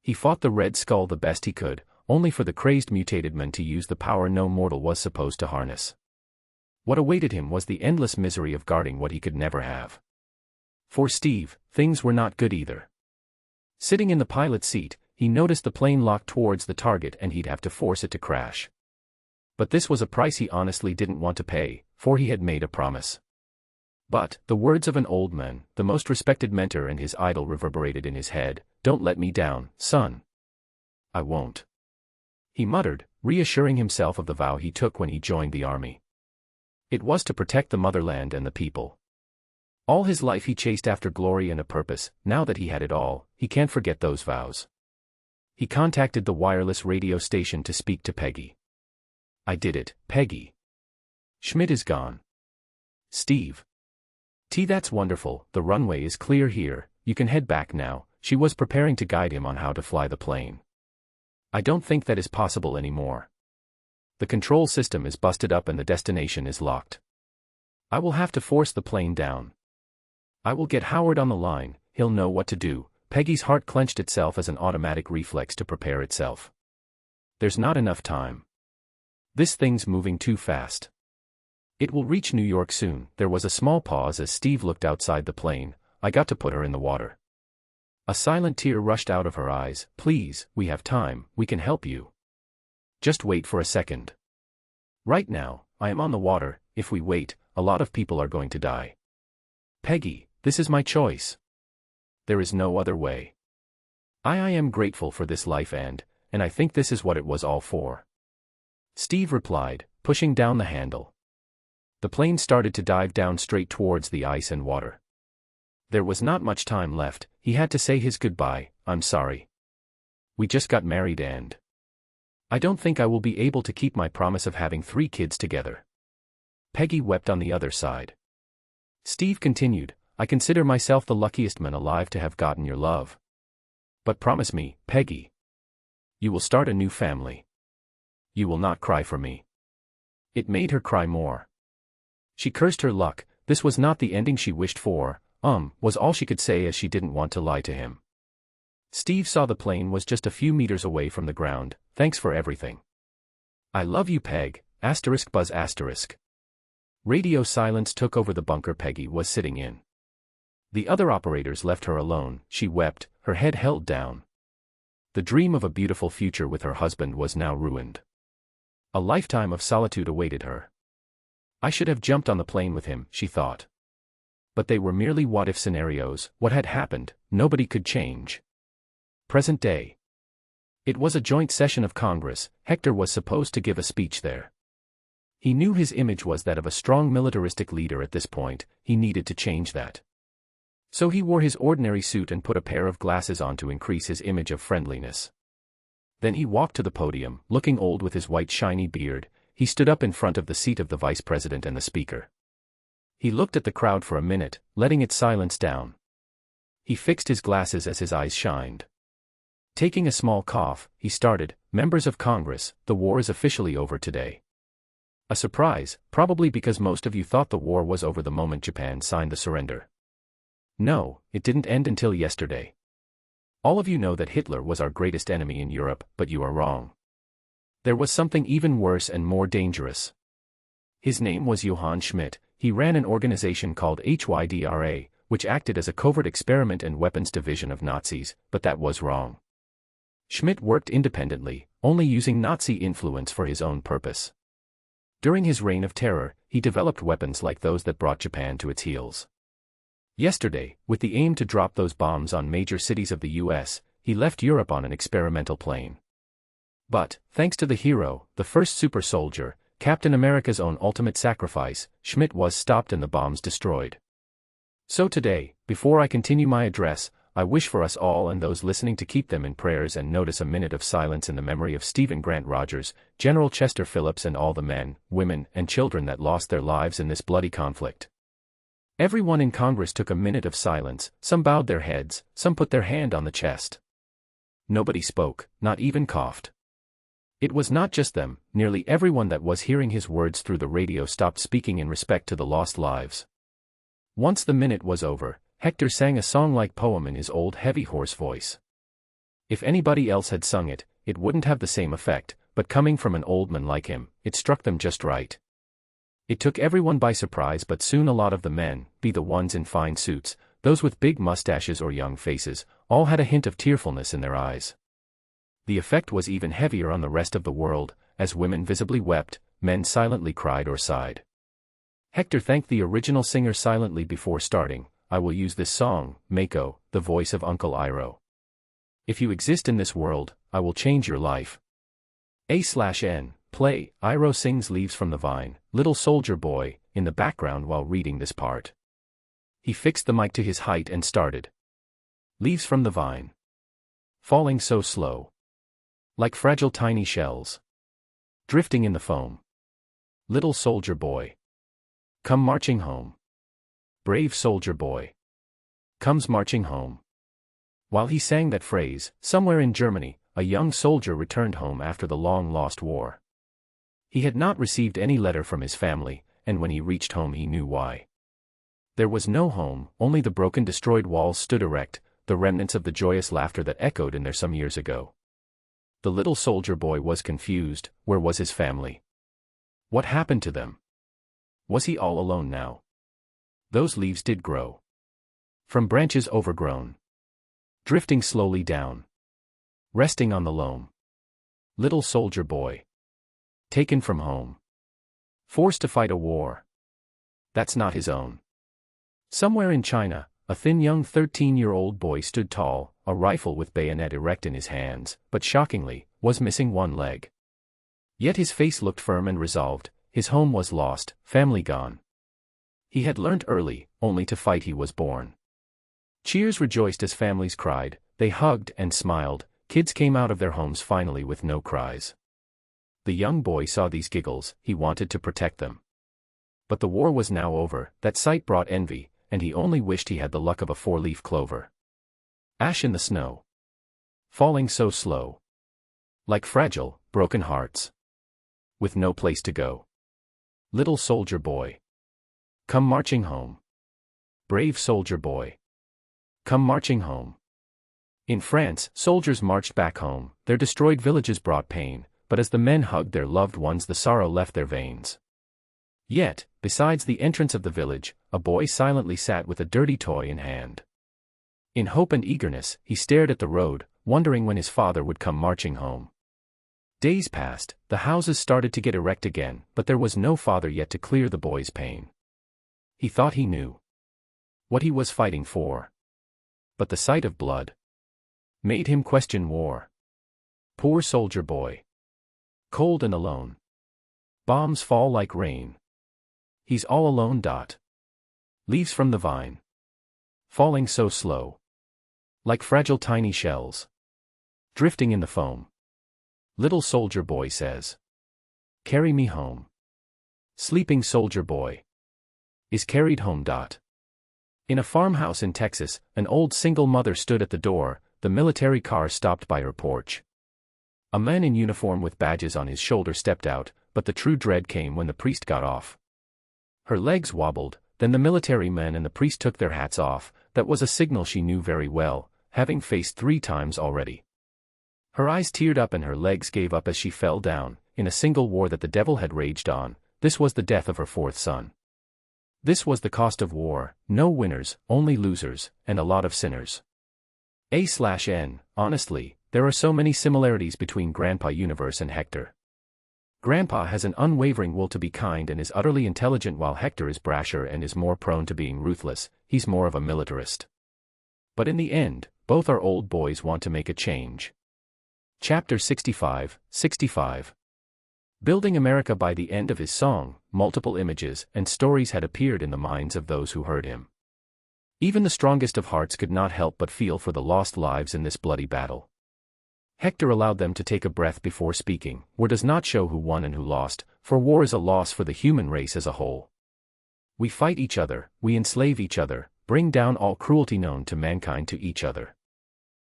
He fought the Red Skull the best he could, only for the crazed mutated man to use the power no mortal was supposed to harness. What awaited him was the endless misery of guarding what he could never have. For Steve, things were not good either. Sitting in the pilot's seat, he noticed the plane lock towards the target and he'd have to force it to crash. But this was a price he honestly didn't want to pay, for he had made a promise. But, the words of an old man, the most respected mentor and his idol reverberated in his head, "Don't let me down, son. I won't." He muttered, reassuring himself of the vow he took when he joined the army. It was to protect the motherland and the people. All his life he chased after glory and a purpose. Now that he had it all, he can't forget those vows. He contacted the wireless radio station to speak to Peggy. "I did it, Peggy. Schmidt is gone." "Steve. That's wonderful, the runway is clear here, you can head back now." She was preparing to guide him on how to fly the plane. "I don't think that is possible anymore. The control system is busted up and the destination is locked. I will have to force the plane down. I will get Howard on the line, he'll know what to do." Peggy's heart clenched itself as an automatic reflex to prepare itself. "There's not enough time. This thing's moving too fast. It will reach New York soon." There was a small pause as Steve looked outside the plane. "I got to put her in the water." A silent tear rushed out of her eyes. "Please, we have time, we can help you. Just wait for a second. Right now, I am on the water. If we wait, a lot of people are going to die. Peggy, this is my choice. There is no other way. I am grateful for this life and I think this is what it was all for." Steve replied, pushing down the handle. The plane started to dive down straight towards the ice and water. There was not much time left. He had to say his goodbye. "I'm sorry. We just got married and I don't think I will be able to keep my promise of having 3 kids together." Peggy wept on the other side. Steve continued, "I consider myself the luckiest man alive to have gotten your love. But promise me, Peggy, you will start a new family. You will not cry for me." It made her cry more. She cursed her luck. This was not the ending she wished for, was all she could say as she didn't want to lie to him. Steve saw the plane was just a few meters away from the ground. "Thanks for everything. I love you, Peg, *buzz*. Radio silence took over the bunker Peggy was sitting in. The other operators left her alone. She wept, her head held down. The dream of a beautiful future with her husband was now ruined. A lifetime of solitude awaited her. "I should have jumped on the plane with him," she thought. But they were merely what-if scenarios. What had happened, nobody could change. Present day. It was a joint session of Congress. Hector was supposed to give a speech there. He knew his image was that of a strong militaristic leader at this point. He needed to change that. So he wore his ordinary suit and put a pair of glasses on to increase his image of friendliness. Then he walked to the podium, looking old with his white shiny beard. He stood up in front of the seat of the vice president and the speaker. He looked at the crowd for a minute, letting it silence down. He fixed his glasses as his eyes shined. Taking a small cough, he started, "Members of Congress, the war is officially over today." A surprise, probably because most of you thought the war was over the moment Japan signed the surrender. No, it didn't end until yesterday. All of you know that Hitler was our greatest enemy in Europe, but you are wrong. There was something even worse and more dangerous. His name was Johann Schmidt. He ran an organization called HYDRA, which acted as a covert experiment and weapons division of Nazis, but that was wrong. Schmidt worked independently, only using Nazi influence for his own purpose. During his reign of terror, he developed weapons like those that brought Japan to its heels. Yesterday, with the aim to drop those bombs on major cities of the US, he left Europe on an experimental plane. But, thanks to the hero, the first super soldier, Captain America's own ultimate sacrifice, Schmidt was stopped and the bombs destroyed. So today, before I continue my address, I wish for us all and those listening to keep them in prayers and notice a minute of silence in the memory of Stephen Grant Rogers, General Chester Phillips and all the men, women, and children that lost their lives in this bloody conflict. Everyone in Congress took a minute of silence. Some bowed their heads, some put their hand on the chest. Nobody spoke, not even coughed. It was not just them, nearly everyone that was hearing his words through the radio stopped speaking in respect to the lost lives. Once the minute was over, Hector sang a song-like poem in his old heavy hoarse voice. If anybody else had sung it, it wouldn't have the same effect, but coming from an old man like him, it struck them just right. It took everyone by surprise, but soon a lot of the men, be the ones in fine suits, those with big mustaches or young faces, all had a hint of tearfulness in their eyes. The effect was even heavier on the rest of the world, as women visibly wept, men silently cried or sighed. Hector thanked the original singer silently before starting. I will use this song, Mako, the voice of Uncle Iroh. If you exist in this world, I will change your life. A/N, play, Iroh sings Leaves from the Vine, Little Soldier Boy, in the background while reading this part. He fixed the mic to his height and started. Leaves from the vine. Falling so slow. Like fragile tiny shells. Drifting in the foam. Little soldier boy. Come marching home. Brave soldier boy. Comes marching home. While he sang that phrase, somewhere in Germany, a young soldier returned home after the long-lost war. He had not received any letter from his family, and when he reached home he knew why. There was no home, only the broken destroyed walls stood erect, the remnants of the joyous laughter that echoed in there some years ago. The little soldier boy was confused. Where was his family? What happened to them? Was he all alone now? Those leaves did grow. From branches overgrown. Drifting slowly down. Resting on the loam. Little soldier boy. Taken from home. Forced to fight a war. That's not his own. Somewhere in China, a thin young 13-year-old boy stood tall, a rifle with bayonet erect in his hands, but shockingly, was missing one leg. Yet his face looked firm and resolved. His home was lost, family gone. He had learnt early, only to fight he was born. Cheers rejoiced as families cried, they hugged and smiled, kids came out of their homes finally with no cries. The young boy saw these giggles, he wanted to protect them. But the war was now over, that sight brought envy, and he only wished he had the luck of a four-leaf clover. Ash in the snow. Falling so slow. Like fragile, broken hearts. With no place to go. Little soldier boy. Come marching home. Brave soldier boy. Come marching home. In France, soldiers marched back home, their destroyed villages brought pain, but as the men hugged their loved ones the sorrow left their veins. Yet, besides the entrance of the village, a boy silently sat with a dirty toy in hand. In hope and eagerness, he stared at the road, wondering when his father would come marching home. Days passed, the houses started to get erect again, but there was no father yet to clear the boy's pain. He thought he knew what he was fighting for. But the sight of blood made him question war. Poor soldier boy. Cold and alone. Bombs fall like rain. He's all alone. Leaves from the vine. Falling so slow. Like fragile tiny shells. Drifting in the foam. Little soldier boy says. Carry me home. Sleeping soldier boy. Is carried home. In a farmhouse in Texas, an old single mother stood at the door, the military car stopped by her porch. A man in uniform with badges on his shoulder stepped out, but the true dread came when the priest got off. Her legs wobbled, then the military man and the priest took their hats off. That was a signal she knew very well, having faced 3 times already. Her eyes teared up and her legs gave up as she fell down. In a single war that the devil had raged on, this was the death of her 4th son. This was the cost of war, no winners, only losers, and a lot of sinners. A/N, honestly, there are so many similarities between Grandpa Universe and Hector. Grandpa has an unwavering will to be kind and is utterly intelligent, while Hector is brasher and is more prone to being ruthless. He's more of a militarist. But in the end, both our old boys want to make a change. Chapter 65. Building America. By the end of his song, multiple images and stories had appeared in the minds of those who heard him. Even the strongest of hearts could not help but feel for the lost lives in this bloody battle. Hector allowed them to take a breath before speaking. War does not show who won and who lost, for war is a loss for the human race as a whole. We fight each other, we enslave each other, bring down all cruelty known to mankind to each other.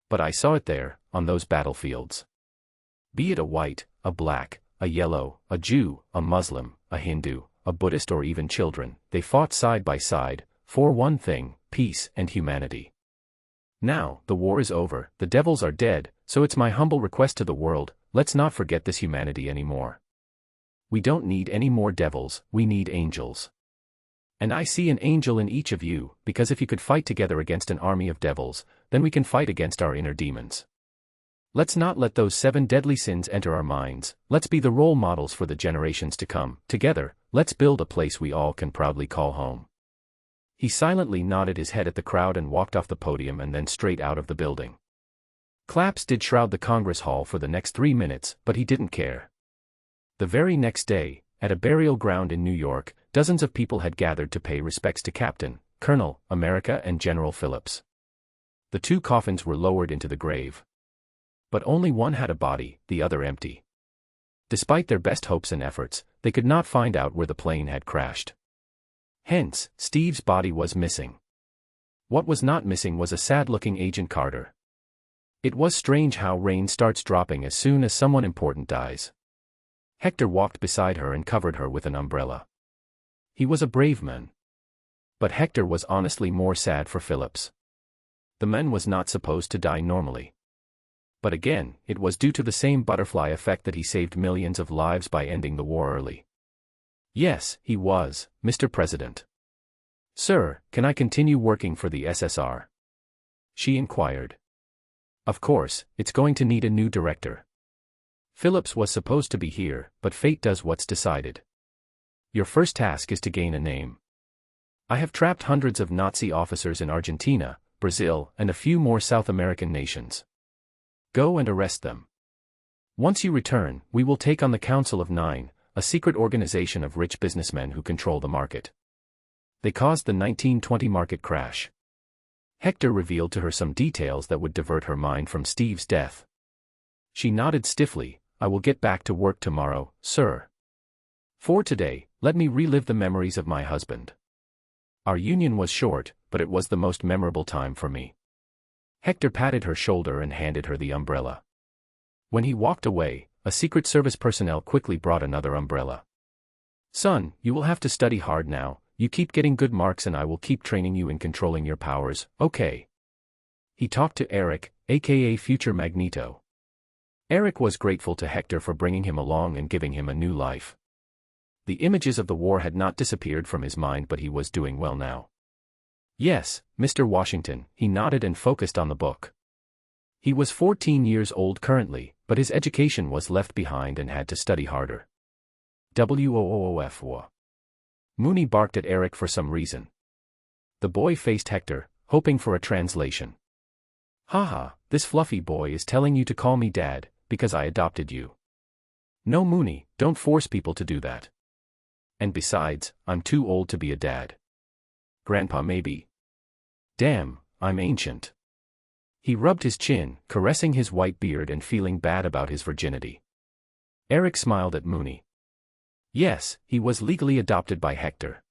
But I saw it there, on those battlefields. Be it a white, a black, a yellow, a Jew, a Muslim, a Hindu, a Buddhist or even children, they fought side by side, for one thing, peace and humanity. Now, the war is over, the devils are dead, so it's my humble request to the world, let's not forget this humanity anymore. We don't need any more devils, we need angels. And I see an angel in each of you, because if you could fight together against an army of devils, then we can fight against our inner demons. Let's not let those 7 deadly sins enter our minds, let's be the role models for the generations to come, together, let's build a place we all can proudly call home. He silently nodded his head at the crowd and walked off the podium and then straight out of the building. Claps did shroud the Congress Hall for the next 3 minutes, but he didn't care. The very next day, at a burial ground in New York, dozens of people had gathered to pay respects to Captain, Colonel, America and General Phillips. The 2 coffins were lowered into the grave. But only one had a body, the other empty. Despite their best hopes and efforts, they could not find out where the plane had crashed. Hence, Steve's body was missing. What was not missing was a sad-looking Agent Carter. It was strange how rain starts dropping as soon as someone important dies. Hector walked beside her and covered her with an umbrella. He was a brave man. But Hector was honestly more sad for Phillips. The man was not supposed to die normally. But again, it was due to the same butterfly effect that he saved millions of lives by ending the war early. Yes, he was, Mr. President. Sir, can I continue working for the SSR? She inquired. Of course, it's going to need a new director. Phillips was supposed to be here, but fate does what's decided. Your first task is to gain a name. I have trapped hundreds of Nazi officers in Argentina, Brazil, and a few more South American nations. Go and arrest them. Once you return, we will take on the Council of Nine, a secret organization of rich businessmen who control the market. They caused the 1920 market crash. Hector revealed to her some details that would divert her mind from Steve's death. She nodded stiffly. I will get back to work tomorrow, sir. For today, let me relive the memories of my husband. Our union was short, but it was the most memorable time for me. Hector patted her shoulder and handed her the umbrella. When he walked away, a Secret Service personnel quickly brought another umbrella. Son, you will have to study hard now, you keep getting good marks and I will keep training you in controlling your powers, okay? He talked to Eric, aka Future Magneto. Eric was grateful to Hector for bringing him along and giving him a new life. The images of the war had not disappeared from his mind, but he was doing well now. Yes, Mr. Washington, he nodded and focused on the book. He was 14 years old currently, but his education was left behind and had to study harder. WOOOF. Mooney barked at Eric for some reason. The boy faced Hector, hoping for a translation. Haha, this fluffy boy is telling you to call me Dad, because I adopted you. No, Mooney, don't force people to do that. And besides, I'm too old to be a dad. Grandpa maybe. Damn, I'm ancient. He rubbed his chin, caressing his white beard and feeling bad about his virginity. Eric smiled at Mooney. Yes, he was legally adopted by Hector.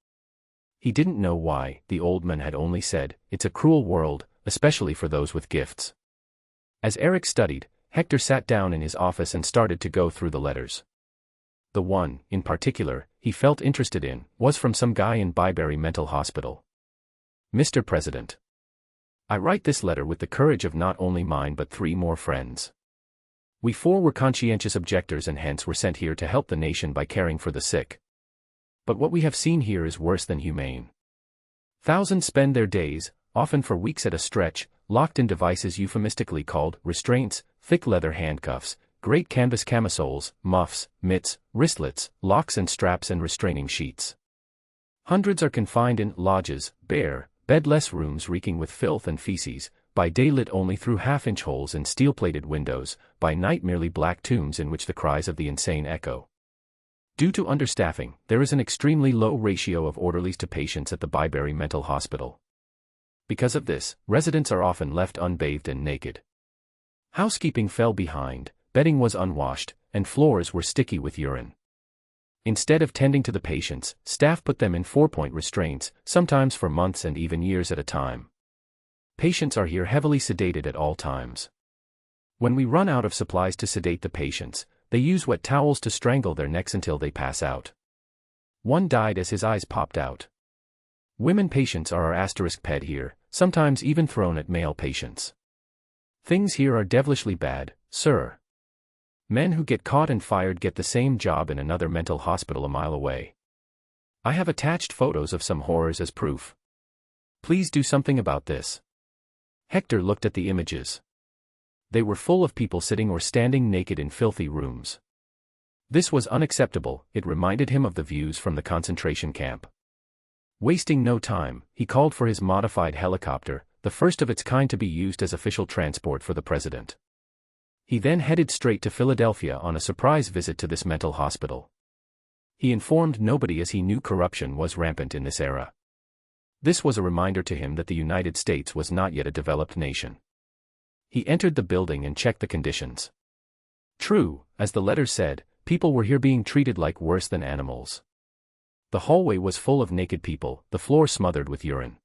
He didn't know why, the old man had only said, it's a cruel world, especially for those with gifts. As Eric studied, Hector sat down in his office and started to go through the letters. The one, in particular, he felt interested in, was from some guy in Byberry Mental Hospital. Mr. President. I write this letter with the courage of not only mine but 3 more friends. We 4 were conscientious objectors and hence were sent here to help the nation by caring for the sick. But what we have seen here is worse than humane. Thousands spend their days, often for weeks at a stretch, locked in devices euphemistically called restraints, thick leather handcuffs, great canvas camisoles, muffs, mitts, wristlets, locks and straps and restraining sheets. Hundreds are confined in lodges, bare, bedless rooms reeking with filth and feces, by day lit only through half-inch holes in steel-plated windows, by night merely black tombs in which the cries of the insane echo. Due to understaffing, there is an extremely low ratio of orderlies to patients at the Byberry Mental Hospital. Because of this, residents are often left unbathed and naked. Housekeeping fell behind, bedding was unwashed, and floors were sticky with urine. Instead of tending to the patients, staff put them in 4-point restraints, sometimes for months and even years at a time. Patients are here heavily sedated at all times. When we run out of supplies to sedate the patients, they use wet towels to strangle their necks until they pass out. One died as his eyes popped out. Women patients are our asterisk pet here, sometimes even thrown at male patients. Things here are devilishly bad, sir. Men who get caught and fired get the same job in another mental hospital a mile away. I have attached photos of some horrors as proof. Please do something about this. Hector looked at the images. They were full of people sitting or standing naked in filthy rooms. This was unacceptable, it reminded him of the views from the concentration camp. Wasting no time, he called for his modified helicopter, the first of its kind to be used as official transport for the president. He then headed straight to Philadelphia on a surprise visit to this mental hospital. He informed nobody as he knew corruption was rampant in this era. This was a reminder to him that the United States was not yet a developed nation. He entered the building and checked the conditions. True, as the letter said, people were here being treated like worse than animals. The hallway was full of naked people, the floor smothered with urine.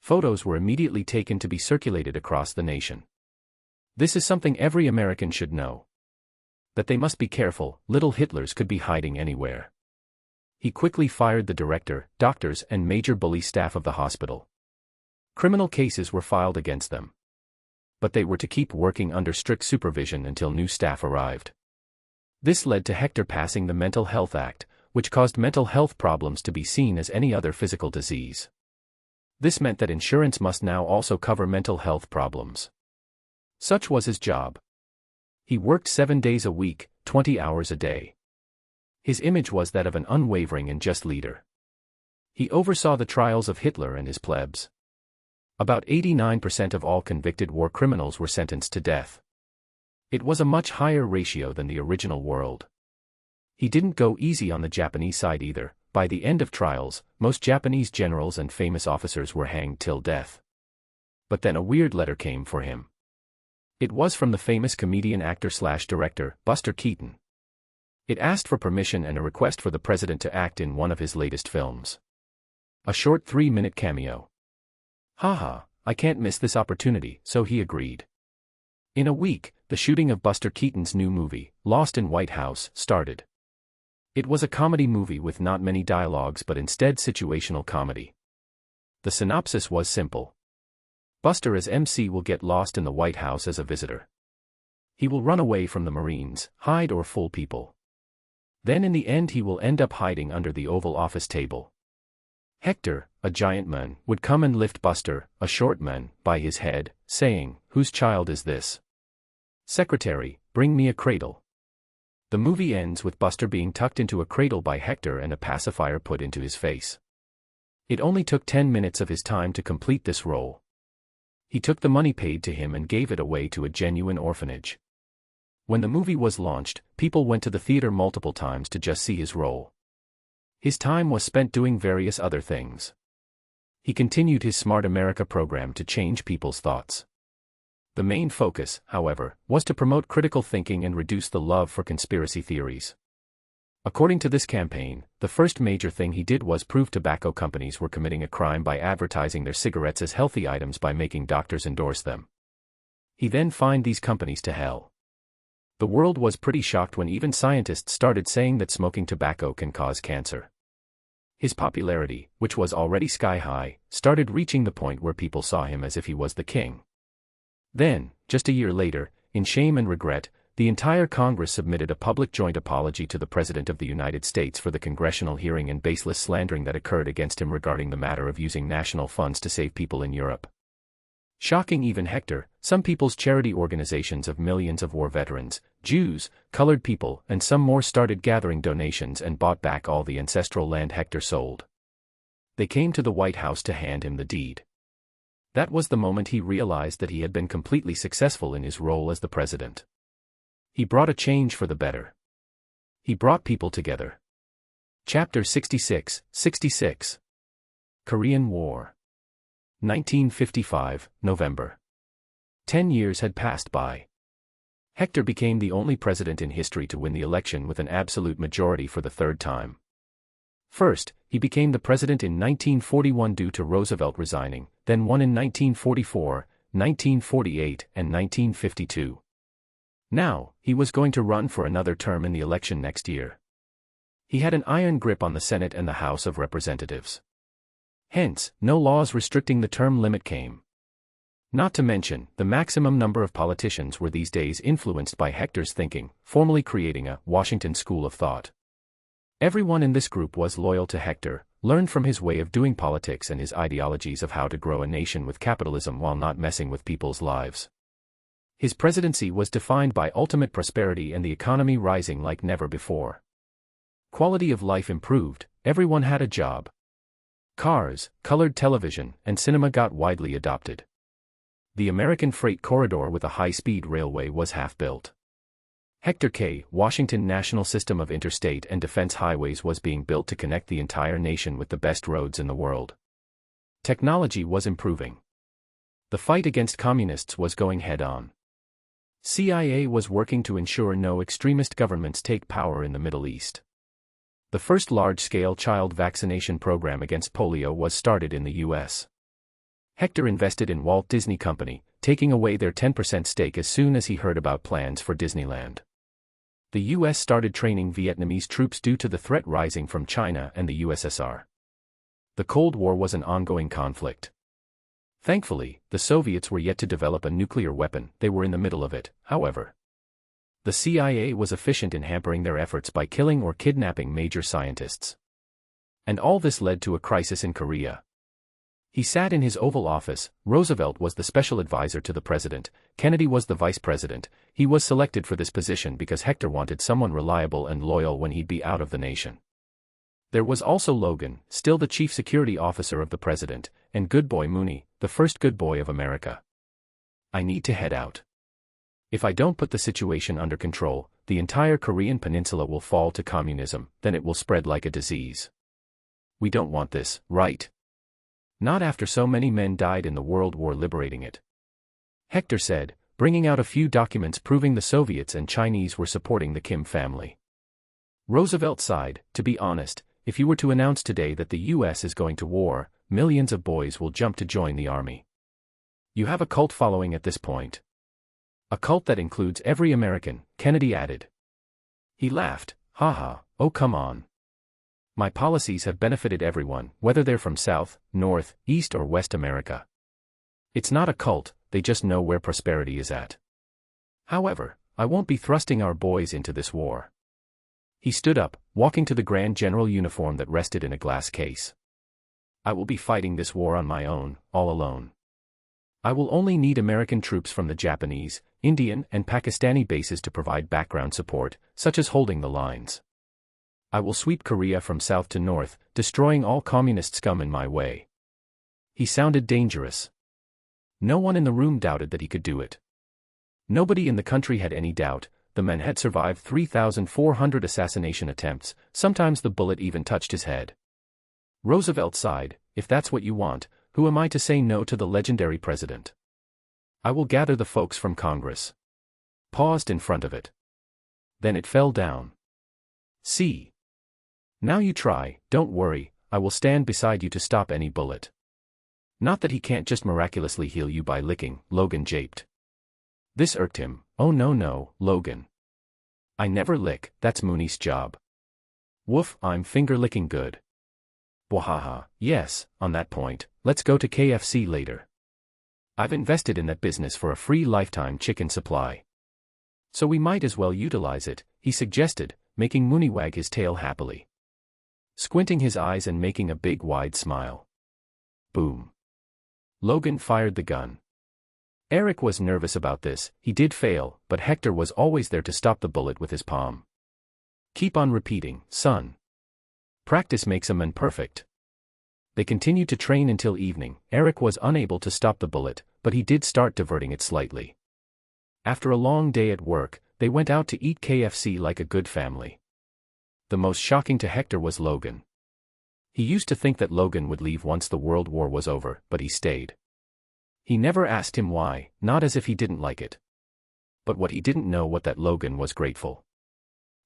Photos were immediately taken to be circulated across the nation. This is something every American should know. That they must be careful, little Hitlers could be hiding anywhere. He quickly fired the director, doctors, and major bully staff of the hospital. Criminal cases were filed against them. But they were to keep working under strict supervision until new staff arrived. This led to Hector passing the Mental Health Act, which caused mental health problems to be seen as any other physical disease. This meant that insurance must now also cover mental health problems. Such was his job. He worked 7 days a week, 20 hours a day. His image was that of an unwavering and just leader. He oversaw the trials of Hitler and his plebs. About 89% of all convicted war criminals were sentenced to death. It was a much higher ratio than the original world. He didn't go easy on the Japanese side either. By the end of trials, most Japanese generals and famous officers were hanged till death. But then a weird letter came for him. It was from the famous comedian actor/director, Buster Keaton. It asked for permission and a request for the president to act in one of his latest films. A short 3-minute cameo. Haha, I can't miss this opportunity, so he agreed. In a week, the shooting of Buster Keaton's new movie, Lost in White House, started. It was a comedy movie with not many dialogues but instead situational comedy. The synopsis was simple. Buster as MC will get lost in the White House as a visitor. He will run away from the Marines, hide or fool people. Then in the end he will end up hiding under the Oval Office table. Hector, a giant man, would come and lift Buster, a short man, by his head, saying, "Whose child is this? Secretary, bring me a cradle." The movie ends with Buster being tucked into a cradle by Hector and a pacifier put into his face. It only took 10 minutes of his time to complete this role. He took the money paid to him and gave it away to a genuine orphanage. When the movie was launched, people went to the theater multiple times to just see his role. His time was spent doing various other things. He continued his Smart America program to change people's thoughts. The main focus, however, was to promote critical thinking and reduce the love for conspiracy theories. According to this campaign, the first major thing he did was prove tobacco companies were committing a crime by advertising their cigarettes as healthy items by making doctors endorse them. He then fined these companies to hell. The world was pretty shocked when even scientists started saying that smoking tobacco can cause cancer. His popularity, which was already sky high, started reaching the point where people saw him as if he was the king. Then, just a year later, in shame and regret, the entire Congress submitted a public joint apology to the President of the United States for the congressional hearing and baseless slandering that occurred against him regarding the matter of using national funds to save people in Europe. Shocking even Hector, some people's charity organizations of millions of war veterans, Jews, colored people, and some more started gathering donations and bought back all the ancestral land Hector sold. They came to the White House to hand him the deed. That was the moment he realized that he had been completely successful in his role as the president. He brought a change for the better. He brought people together. Chapter 66. Korean War. 1955, November. 10 years had passed by. Hector became the only president in history to win the election with an absolute majority for the third time. First, he became the president in 1941 due to Roosevelt resigning, then won in 1944, 1948, and 1952. Now, he was going to run for another term in the election next year. He had an iron grip on the Senate and the House of Representatives. Hence, no laws restricting the term limit came. Not to mention, the maximum number of politicians were these days influenced by Hector's thinking, formally creating a Washington school of thought. Everyone in this group was loyal to Hector, learned from his way of doing politics and his ideologies of how to grow a nation with capitalism while not messing with people's lives. His presidency was defined by ultimate prosperity and the economy rising like never before. Quality of life improved, everyone had a job. Cars, colored television, and cinema got widely adopted. The American freight corridor with a high-speed railway was half built. Hector K. Washington National System of Interstate and Defense Highways was being built to connect the entire nation with the best roads in the world. Technology was improving. The fight against communists was going head-on. CIA was working to ensure no extremist governments take power in the Middle East. The first large-scale child vaccination program against polio was started in the U.S. Hector invested in Walt Disney Company, taking away their 10% stake as soon as he heard about plans for Disneyland. The U.S. started training Vietnamese troops due to the threat rising from China and the USSR. The Cold War was an ongoing conflict. Thankfully, the Soviets were yet to develop a nuclear weapon. They were in the middle of it, however. The CIA was efficient in hampering their efforts by killing or kidnapping major scientists. And all this led to a crisis in Korea. He sat in his Oval Office. Roosevelt was the special advisor to the president, Kennedy was the vice president. He was selected for this position because Hector wanted someone reliable and loyal when he'd be out of the nation. There was also Logan, still the chief security officer of the president, and Good Boy Mooney, the first good boy of America. I need to head out. If I don't put the situation under control, the entire Korean peninsula will fall to communism, then it will spread like a disease. We don't want this, right? Not after so many men died in the World War liberating it. Hector said, bringing out a few documents proving the Soviets and Chinese were supporting the Kim family. Roosevelt sighed, to be honest, if you were to announce today that the U.S. is going to war, millions of boys will jump to join the army. You have a cult following at this point. A cult that includes every American, Kennedy added. He laughed, haha, oh come on. My policies have benefited everyone, whether they're from South, North, East or West America. It's not a cult, they just know where prosperity is at. However, I won't be thrusting our boys into this war. He stood up, walking to the Grand General uniform that rested in a glass case. I will be fighting this war on my own, all alone. I will only need American troops from the Japanese, Indian and Pakistani bases to provide background support, such as holding the lines. I will sweep Korea from south to north, destroying all communist scum in my way. He sounded dangerous. No one in the room doubted that he could do it. Nobody in the country had any doubt. The man had survived 3,400 assassination attempts, sometimes the bullet even touched his head. Roosevelt sighed, if that's what you want, who am I to say no to the legendary president? I will gather the folks from Congress. Paused in front of it. Then it fell down. See. Now you try, don't worry, I will stand beside you to stop any bullet. Not that he can't just miraculously heal you by licking, Logan japed. This irked him, oh no, Logan. I never lick, that's Mooney's job. Woof, I'm finger-licking good. Wahaha, yes, on that point, let's go to KFC later. I've invested in that business for a free lifetime chicken supply. So we might as well utilize it, he suggested, making Mooney wag his tail happily. Squinting his eyes and making a big wide smile. Boom. Logan fired the gun. Eric was nervous about this, he did fail, but Hector was always there to stop the bullet with his palm. Keep on repeating, son. Practice makes a man perfect. They continued to train until evening. Eric was unable to stop the bullet, but he did start diverting it slightly. After a long day at work, they went out to eat KFC like a good family. The most shocking to Hector was Logan. He used to think that Logan would leave once the World War was over, but he stayed. He never asked him why, not as if he didn't like it. But what he didn't know was that Logan was grateful.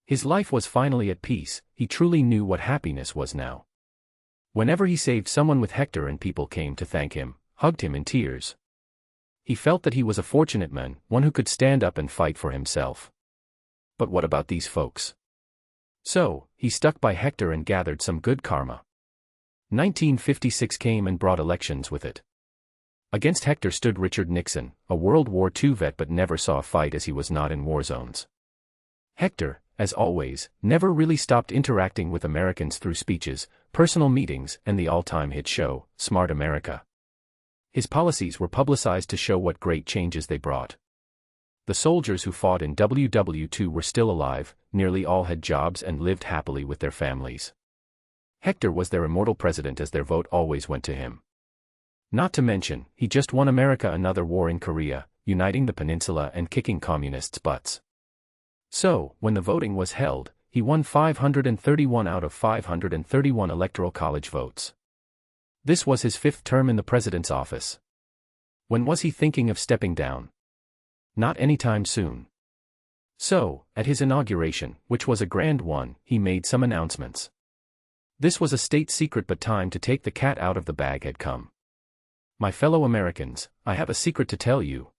His life was finally at peace, he truly knew what happiness was now. Whenever he saved someone with Hector and people came to thank him, hugged him in tears. He felt that he was a fortunate man, one who could stand up and fight for himself. But what about these folks? So, he stuck by Hector and gathered some good karma. 1956 came and brought elections with it. Against Hector stood Richard Nixon, a World War II vet but never saw a fight as he was not in war zones. Hector, as always, never really stopped interacting with Americans through speeches, personal meetings, and the all-time hit show, Smart America. His policies were publicized to show what great changes they brought. The soldiers who fought in WW2 were still alive, nearly all had jobs and lived happily with their families. Hector was their immortal president as their vote always went to him. Not to mention, he just won America another war in Korea, uniting the peninsula and kicking communists' butts. So, when the voting was held, he won 531 out of 531 electoral college votes. This was his 5th term in the president's office. When was he thinking of stepping down? Not anytime soon. So, at his inauguration, which was a grand one, he made some announcements. This was a state secret, but time to take the cat out of the bag had come. My fellow Americans, I have a secret to tell you.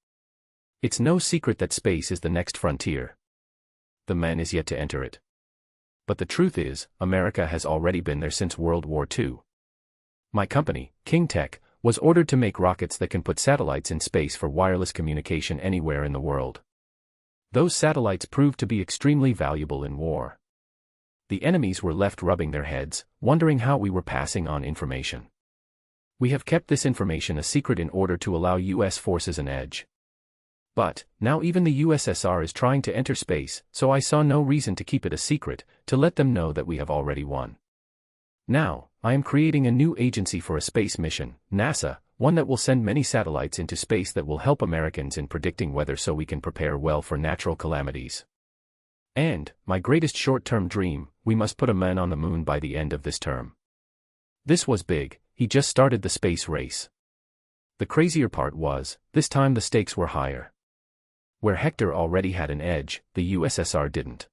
It's no secret that space is the next frontier. The man is yet to enter it. But the truth is, America has already been there since World War II. My company, King Tech, was ordered to make rockets that can put satellites in space for wireless communication anywhere in the world. Those satellites proved to be extremely valuable in war. The enemies were left rubbing their heads, wondering how we were passing on information. We have kept this information a secret in order to allow U.S. forces an edge. But, now even the USSR is trying to enter space, so I saw no reason to keep it a secret, to let them know that we have already won. Now, I am creating a new agency for a space mission, NASA, one that will send many satellites into space that will help Americans in predicting weather so we can prepare well for natural calamities. And, my greatest short-term dream, we must put a man on the moon by the end of this term. This was big, he just started the space race. The crazier part was, this time the stakes were higher. Where Hector already had an edge, the USSR didn't.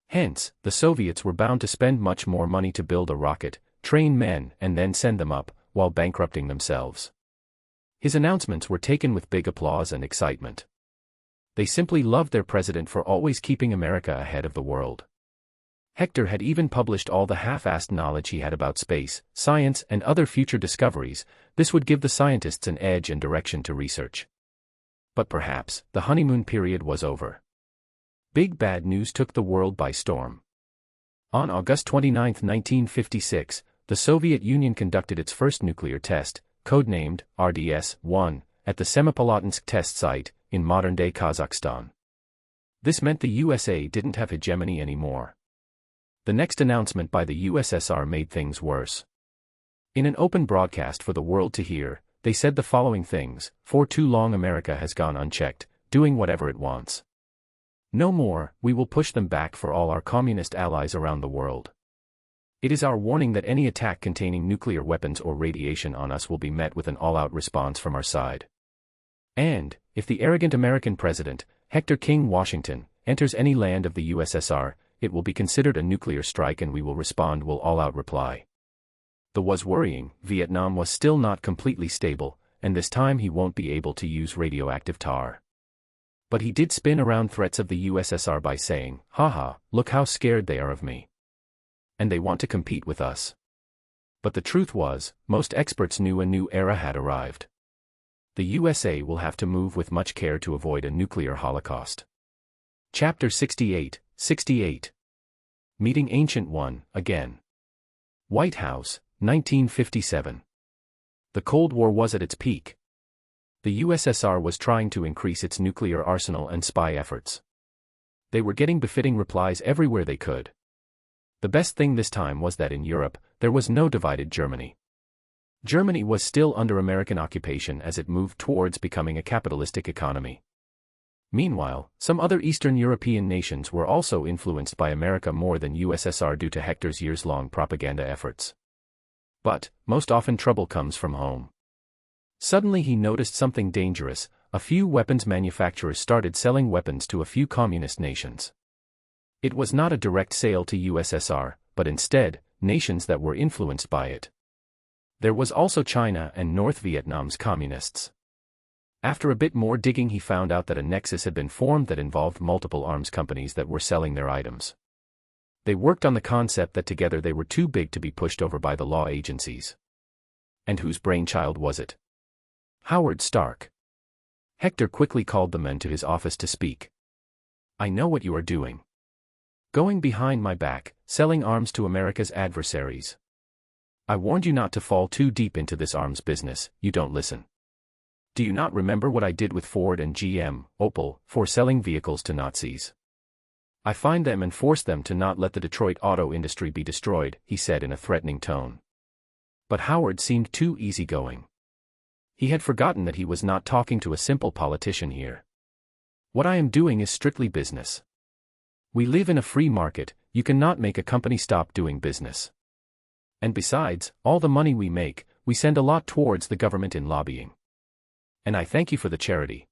Hence, the Soviets were bound to spend much more money to build a rocket, train men, and then send them up, while bankrupting themselves. His announcements were taken with big applause and excitement. They simply loved their president for always keeping America ahead of the world. Hector had even published all the half-assed knowledge he had about space, science, and other future discoveries. This would give the scientists an edge and direction to research. But perhaps, the honeymoon period was over. Big bad news took the world by storm. On August 29, 1956, the Soviet Union conducted its first nuclear test, codenamed RDS-1, at the Semipalatinsk test site, in modern-day Kazakhstan. This meant the USA didn't have hegemony anymore. The next announcement by the USSR made things worse. In an open broadcast for the world to hear, they said the following things: for too long America has gone unchecked, doing whatever it wants. No more, we will push them back for all our communist allies around the world. It is our warning that any attack containing nuclear weapons or radiation on us will be met with an all-out response from our side. And, if the arrogant American president, Hector King Washington, enters any land of the USSR, it will be considered a nuclear strike and we will respond with all-out reply. The was worrying, Vietnam was still not completely stable, and this time he won't be able to use radioactive tar. But he did spin around threats of the USSR by saying, haha, look how scared they are of me. And they want to compete with us. But the truth was, most experts knew a new era had arrived. The USA will have to move with much care to avoid a nuclear holocaust. Chapter 68, 68. Meeting Ancient One, again. White House, 1957. The Cold War was at its peak. The USSR was trying to increase its nuclear arsenal and spy efforts. They were getting befitting replies everywhere they could. The best thing this time was that in Europe, there was no divided Germany. Germany was still under American occupation as it moved towards becoming a capitalistic economy. Meanwhile, some other Eastern European nations were also influenced by America more than USSR due to Hector's years-long propaganda efforts. But, most often trouble comes from home. Suddenly he noticed something dangerous: a few weapons manufacturers started selling weapons to a few communist nations. It was not a direct sale to USSR, but instead, nations that were influenced by it. There was also China and North Vietnam's communists. After a bit more digging, he found out that a nexus had been formed that involved multiple arms companies that were selling their items. They worked on the concept that together they were too big to be pushed over by the law agencies. And whose brainchild was it? Howard Stark. Hector quickly called the men to his office to speak. I know what you are doing. Going behind my back, selling arms to America's adversaries. I warned you not to fall too deep into this arms business, you don't listen. Do you not remember what I did with Ford and GM, Opel, for selling vehicles to Nazis? I fined them and forced them to not let the Detroit auto industry be destroyed, he said in a threatening tone. But Howard seemed too easygoing. He had forgotten that he was not talking to a simple politician here. What I am doing is strictly business. We live in a free market, you cannot make a company stop doing business. And besides, all the money we make, we send a lot towards the government in lobbying. And I thank you for the charity.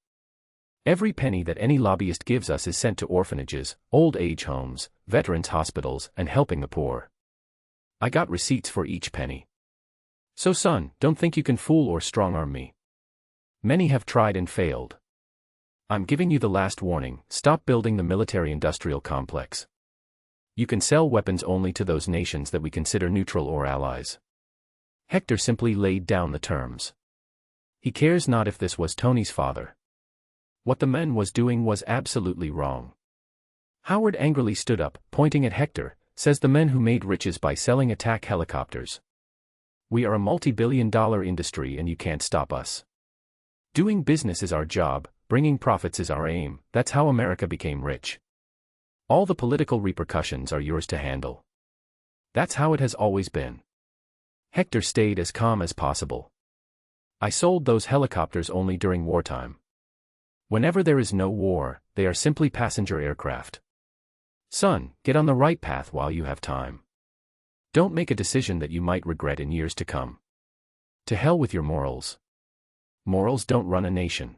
Every penny that any lobbyist gives us is sent to orphanages, old age homes, veterans' hospitals, and helping the poor. I got receipts for each penny. So son, don't think you can fool or strong-arm me. Many have tried and failed. I'm giving you the last warning, stop building the military-industrial complex. You can sell weapons only to those nations that we consider neutral or allies. Hector simply laid down the terms. He cares not if this was Tony's father. What the man was doing was absolutely wrong. Howard angrily stood up, pointing at Hector, says the men who made riches by selling attack helicopters. We are a multi-billion-dollar industry and you can't stop us. Doing business is our job, bringing profits is our aim, that's how America became rich. All the political repercussions are yours to handle. That's how it has always been. Hector stayed as calm as possible. I sold those helicopters only during wartime. Whenever there is no war, they are simply passenger aircraft. Son, get on the right path while you have time. Don't make a decision that you might regret in years to come. To hell with your morals. Morals don't run a nation.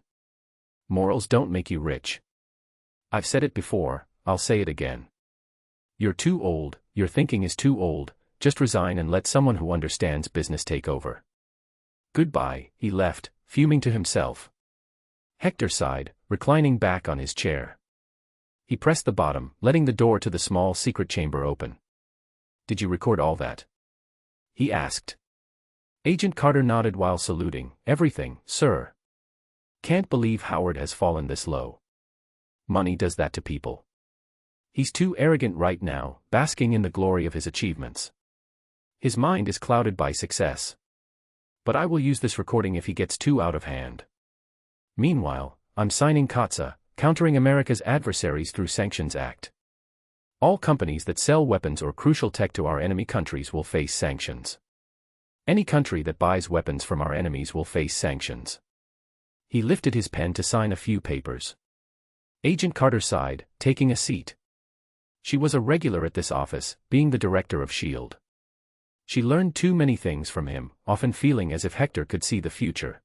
Morals don't make you rich. I've said it before, I'll say it again. You're too old, your thinking is too old, just resign and let someone who understands business take over. Goodbye, he left, fuming to himself. Hector sighed, reclining back on his chair. He pressed the bottom, letting the door to the small secret chamber open. Did you record all that? He asked. Agent Carter nodded while saluting. Everything, sir. Can't believe Howard has fallen this low. Money does that to people. He's too arrogant right now, basking in the glory of his achievements. His mind is clouded by success. But I will use this recording if he gets too out of hand. Meanwhile, I'm signing COTSA, Countering America's Adversaries Through Sanctions Act. All companies that sell weapons or crucial tech to our enemy countries will face sanctions. Any country that buys weapons from our enemies will face sanctions. He lifted his pen to sign a few papers. Agent Carter sighed, taking a seat. She was a regular at this office, being the director of S.H.I.E.L.D. She learned too many things from him, often feeling as if Hector could see the future.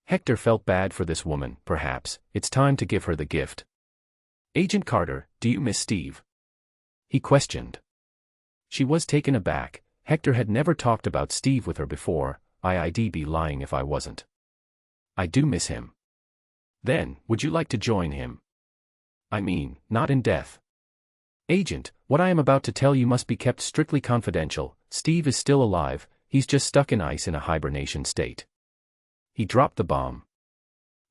Hector felt bad for this woman, perhaps, it's time to give her the gift. Agent Carter, do you miss Steve? He questioned. She was taken aback. Hector had never talked about Steve with her before. I'd be lying if I wasn't. I do miss him. Then, would you like to join him? I mean, not in death. Agent, what I am about to tell you must be kept strictly confidential. Steve is still alive, he's just stuck in ice in a hibernation state. He dropped the bomb.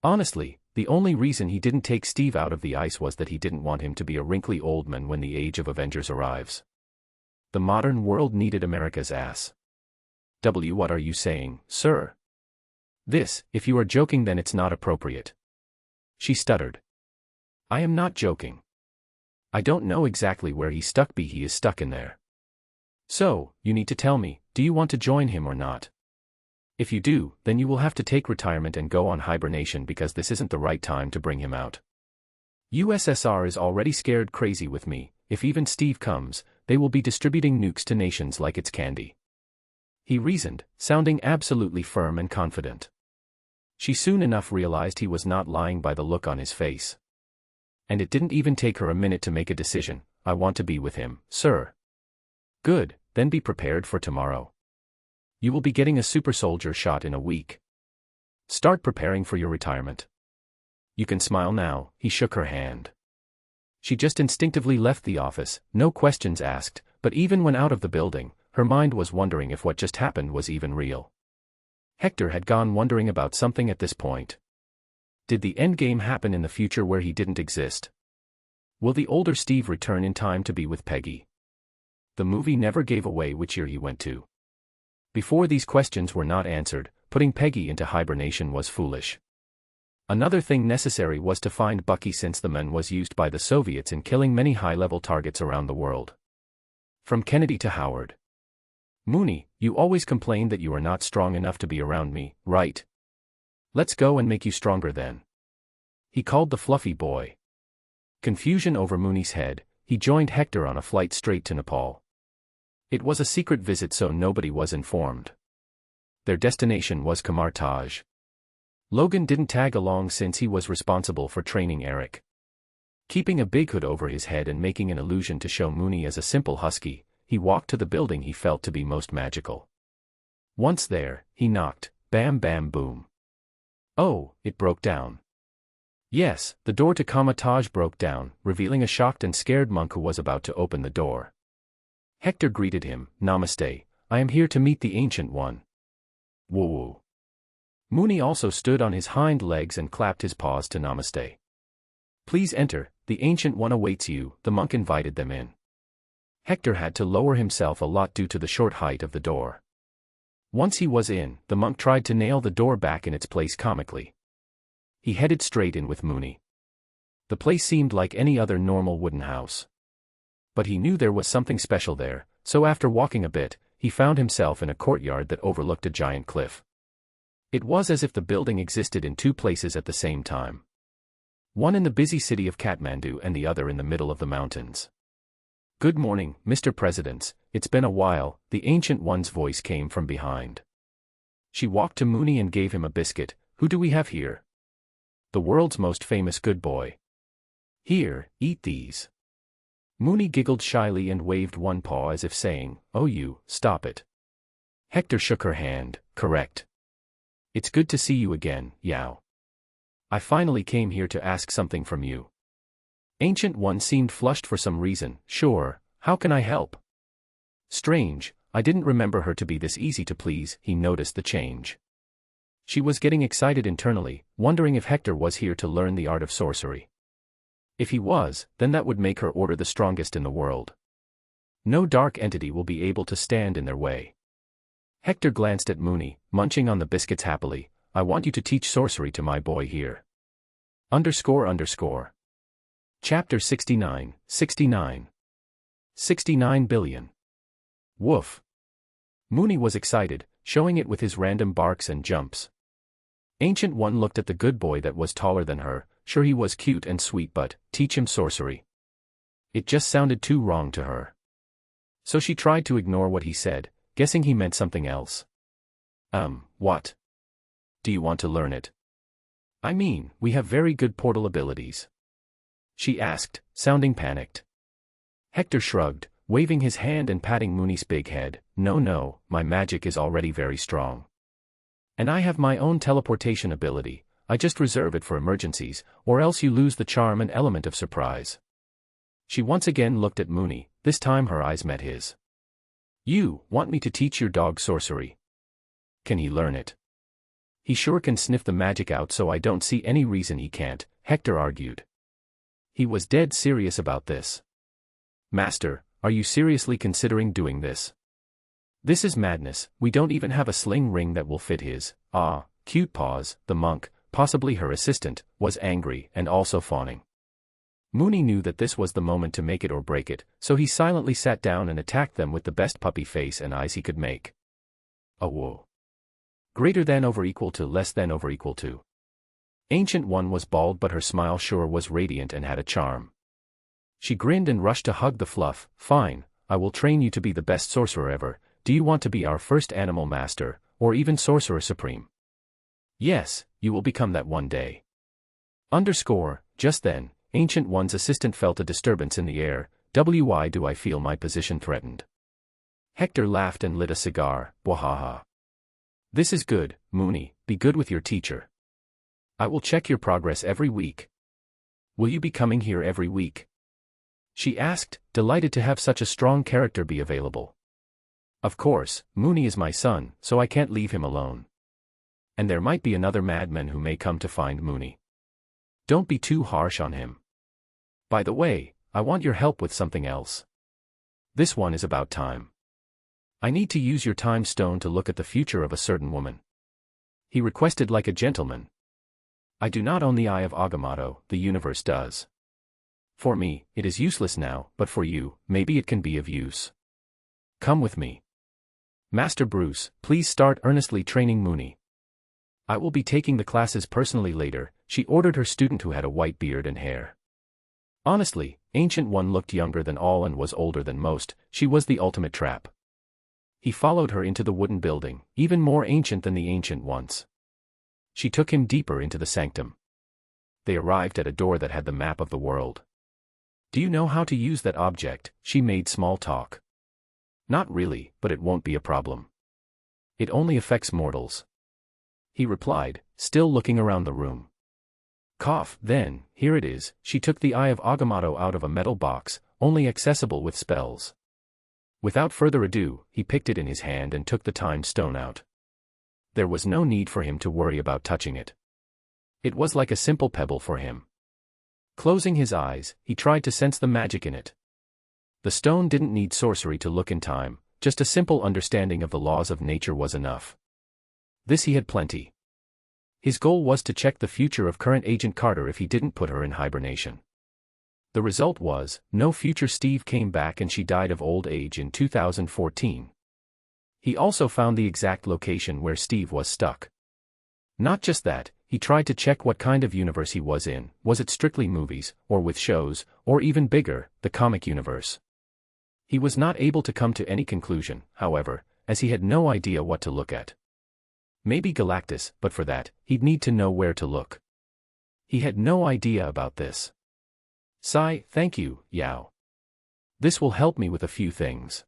Honestly, the only reason he didn't take Steve out of the ice was that he didn't want him to be a wrinkly old man when the age of Avengers arrives. The modern world needed America's ass. What are you saying, sir? This, if you are joking then it's not appropriate. She stuttered. I am not joking. I don't know exactly where he's stuck, but he is stuck in there. So, you need to tell me, do you want to join him or not? If you do, then you will have to take retirement and go on hibernation because this isn't the right time to bring him out. USSR is already scared crazy with me. If even Steve comes, they will be distributing nukes to nations like it's candy. He reasoned, sounding absolutely firm and confident. She soon enough realized he was not lying by the look on his face. And it didn't even take her a minute to make a decision. I want to be with him, sir. Good, then be prepared for tomorrow. You will be getting a super soldier shot in a week. Start preparing for your retirement. You can smile now. He shook her hand. She just instinctively left the office, no questions asked, but even when out of the building, her mind was wondering if what just happened was even real. Hector had gone wondering about something at this point. Did the endgame happen in the future where he didn't exist? Will the older Steve return in time to be with Peggy? The movie never gave away which year he went to. Before these questions were not answered, putting Peggy into hibernation was foolish. Another thing necessary was to find Bucky, since the man was used by the Soviets in killing many high-level targets around the world. From Kennedy to Howard. Mooney, you always complain that you are not strong enough to be around me, right? Let's go and make you stronger then. He called the fluffy boy. Confusion over Mooney's head, he joined Hector on a flight straight to Nepal. It was a secret visit, so nobody was informed. Their destination was Kamartaj. Logan didn't tag along since he was responsible for training Eric. Keeping a big hood over his head and making an illusion to show Mooney as a simple husky, he walked to the building he felt to be most magical. Once there, he knocked, bam bam boom. Oh, it broke down. Yes, the door to Kamartaj broke down, revealing a shocked and scared monk who was about to open the door. Hector greeted him, Namaste, I am here to meet the Ancient One. Woo-woo. Mooney also stood on his hind legs and clapped his paws to Namaste. Please enter, the Ancient One awaits you, the monk invited them in. Hector had to lower himself a lot due to the short height of the door. Once he was in, the monk tried to nail the door back in its place comically. He headed straight in with Mooney. The place seemed like any other normal wooden house. But he knew there was something special there, so after walking a bit, he found himself in a courtyard that overlooked a giant cliff. It was as if the building existed in two places at the same time. One in the busy city of Kathmandu and the other in the middle of the mountains. Good morning, Mr. President, it's been a while, the Ancient One's voice came from behind. She walked to Mooney and gave him a biscuit. Who do we have here? The world's most famous good boy. Here, eat these. Mooney giggled shyly and waved one paw as if saying, oh you, stop it. Hector shook her hand, correct. It's good to see you again, Yao. I finally came here to ask something from you. Ancient One seemed flushed for some reason. Sure, how can I help? Strange, I didn't remember her to be this easy to please. He noticed the change. She was getting excited internally, wondering if Hector was here to learn the art of sorcery. If he was, then that would make her order the strongest in the world. No dark entity will be able to stand in their way. Hector glanced at Mooney, munching on the biscuits happily. I want you to teach sorcery to my boy here. __. Chapter 69, 69. 69 billion. Woof. Mooney was excited, showing it with his random barks and jumps. Ancient One looked at the good boy that was taller than her, sure he was cute and sweet, but teach him sorcery. It just sounded too wrong to her. So she tried to ignore what he said, guessing he meant something else. What? Do you want to learn it? I mean, we have very good portal abilities. She asked, sounding panicked. Hector shrugged, waving his hand and patting Mooney's big head. No, my magic is already very strong. And I have my own teleportation ability, I just reserve it for emergencies, or else you lose the charm and element of surprise. She once again looked at Mooney, this time her eyes met his. You want me to teach your dog sorcery? Can he learn it? He sure can sniff the magic out, so I don't see any reason he can't, Hector argued. He was dead serious about this. Master, are you seriously considering doing this? This is madness, we don't even have a sling ring that will fit his, cute paws. The monk, possibly her assistant, was angry and also fawning. Mooney knew that this was the moment to make it or break it, so he silently sat down and attacked them with the best puppy face and eyes he could make. A whoa. Greater than over equal to less than over equal to. Ancient One was bald, but her smile sure was radiant and had a charm. She grinned and rushed to hug the fluff. Fine, I will train you to be the best sorcerer ever. Do you want to be our first animal master, or even sorcerer supreme? Yes, you will become that one day. Just then, Ancient One's assistant felt a disturbance in the air. Why do I feel my position threatened? Hector laughed and lit a cigar. Wahaha. This is good, Mooney, be good with your teacher. I will check your progress every week. Will you be coming here every week? She asked, delighted to have such a strong character be available. Of course, Mooney is my son, so I can't leave him alone. And there might be another madman who may come to find Mooney. Don't be too harsh on him. By the way, I want your help with something else. This one is about time. I need to use your time stone to look at the future of a certain woman. He requested like a gentleman. I do not own the Eye of Agamotto, the universe does. For me, it is useless now, but for you, maybe it can be of use. Come with me. Master Bruce, please start earnestly training Mooney. I will be taking the classes personally later, she ordered her student who had a white beard and hair. Honestly, Ancient One looked younger than all and was older than most, she was the ultimate trap. He followed her into the wooden building, even more ancient than the Ancient Ones. She took him deeper into the sanctum. They arrived at a door that had the map of the world. Do you know how to use that object? She made small talk. Not really, but it won't be a problem. It only affects mortals. He replied, still looking around the room. Cough, then, here it is. She took the Eye of Agamotto out of a metal box, only accessible with spells. Without further ado, he picked it in his hand and took the time stone out. There was no need for him to worry about touching it. It was like a simple pebble for him. Closing his eyes, he tried to sense the magic in it. The stone didn't need sorcery to look in time, just a simple understanding of the laws of nature was enough. This he had plenty. His goal was to check the future of current Agent Carter if he didn't put her in hibernation. The result was, no future Steve came back and she died of old age in 2014. He also found the exact location where Steve was stuck. Not just that, he tried to check what kind of universe he was in, was it strictly movies, or with shows, or even bigger, the comic universe. He was not able to come to any conclusion, however, as he had no idea what to look at. Maybe Galactus, but for that, he'd need to know where to look. He had no idea about this. Sigh, thank you, Yao. This will help me with a few things.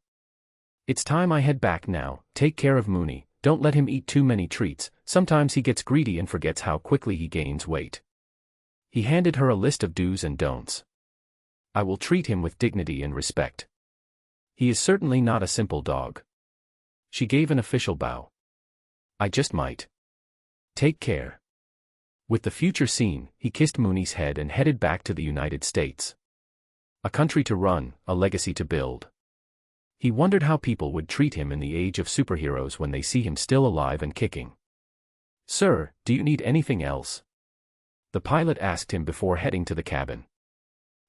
It's time I head back now. Take care of Mooney, don't let him eat too many treats, sometimes he gets greedy and forgets how quickly he gains weight. He handed her a list of do's and don'ts. I will treat him with dignity and respect. He is certainly not a simple dog. She gave an official bow. I just might. Take care. With the future scene, he kissed Mooney's head and headed back to the United States. A country to run, a legacy to build. He wondered how people would treat him in the age of superheroes when they see him still alive and kicking. Sir, do you need anything else? The pilot asked him before heading to the cabin.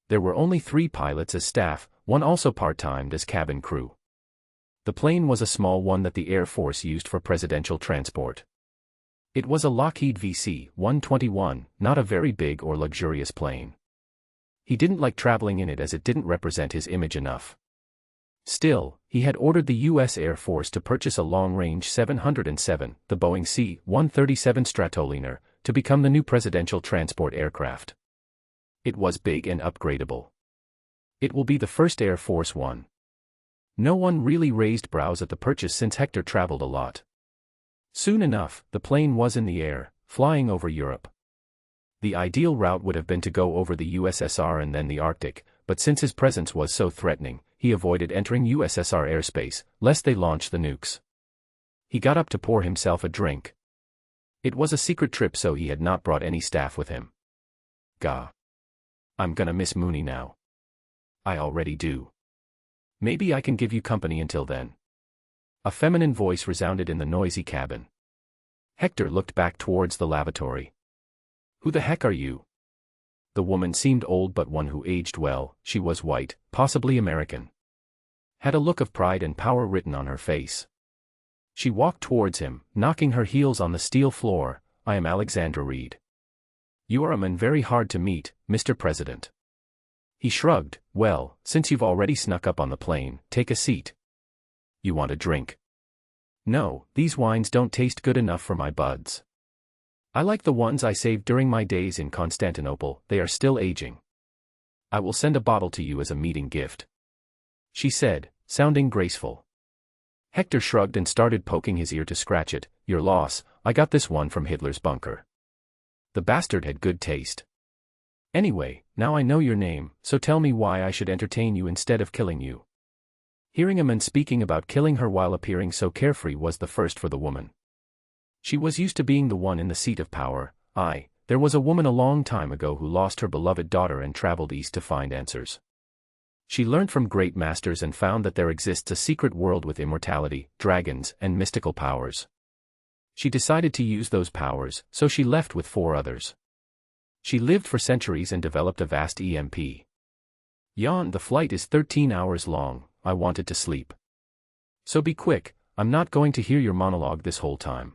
There were only 3 pilots as staff, one also part-timed as cabin crew. The plane was a small one that the Air Force used for presidential transport. It was a Lockheed VC-121, not a very big or luxurious plane. He didn't like traveling in it as it didn't represent his image enough. Still, he had ordered the U.S. Air Force to purchase a long-range 707, the Boeing C-137 Stratoliner, to become the new presidential transport aircraft. It was big and upgradable. It will be the first Air Force One. No one really raised brows at the purchase since Hector traveled a lot. Soon enough, the plane was in the air, flying over Europe. The ideal route would have been to go over the USSR and then the Arctic, but since his presence was so threatening, he avoided entering USSR airspace, lest they launch the nukes. He got up to pour himself a drink. It was a secret trip, so he had not brought any staff with him. Gah. I'm gonna miss Mooney now. I already do. Maybe I can give you company until then. A feminine voice resounded in the noisy cabin. Hector looked back towards the lavatory. Who the heck are you? The woman seemed old but one who aged well. She was white, possibly American. Had a look of pride and power written on her face. She walked towards him, knocking her heels on the steel floor. I am Alexandra Reed. You are a man very hard to meet, Mr. President. He shrugged. Well, since you've already snuck up on the plane, take a seat. You want a drink? No, these wines don't taste good enough for my buds. I like the ones I saved during my days in Constantinople, they are still aging. I will send a bottle to you as a meeting gift. She said, sounding graceful. Hector shrugged and started poking his ear to scratch it. Your loss, I got this one from Hitler's bunker. The bastard had good taste. Anyway, now I know your name, so tell me why I should entertain you instead of killing you. Hearing a man speaking about killing her while appearing so carefree was the first for the woman. She was used to being the one in the seat of power. There was a woman a long time ago who lost her beloved daughter and traveled east to find answers. She learned from great masters and found that there exists a secret world with immortality, dragons, and mystical powers. She decided to use those powers, so she left with 4 others. She lived for centuries and developed a vast EMP. Yawn, the flight is 13 hours long, I wanted to sleep. So be quick, I'm not going to hear your monologue this whole time.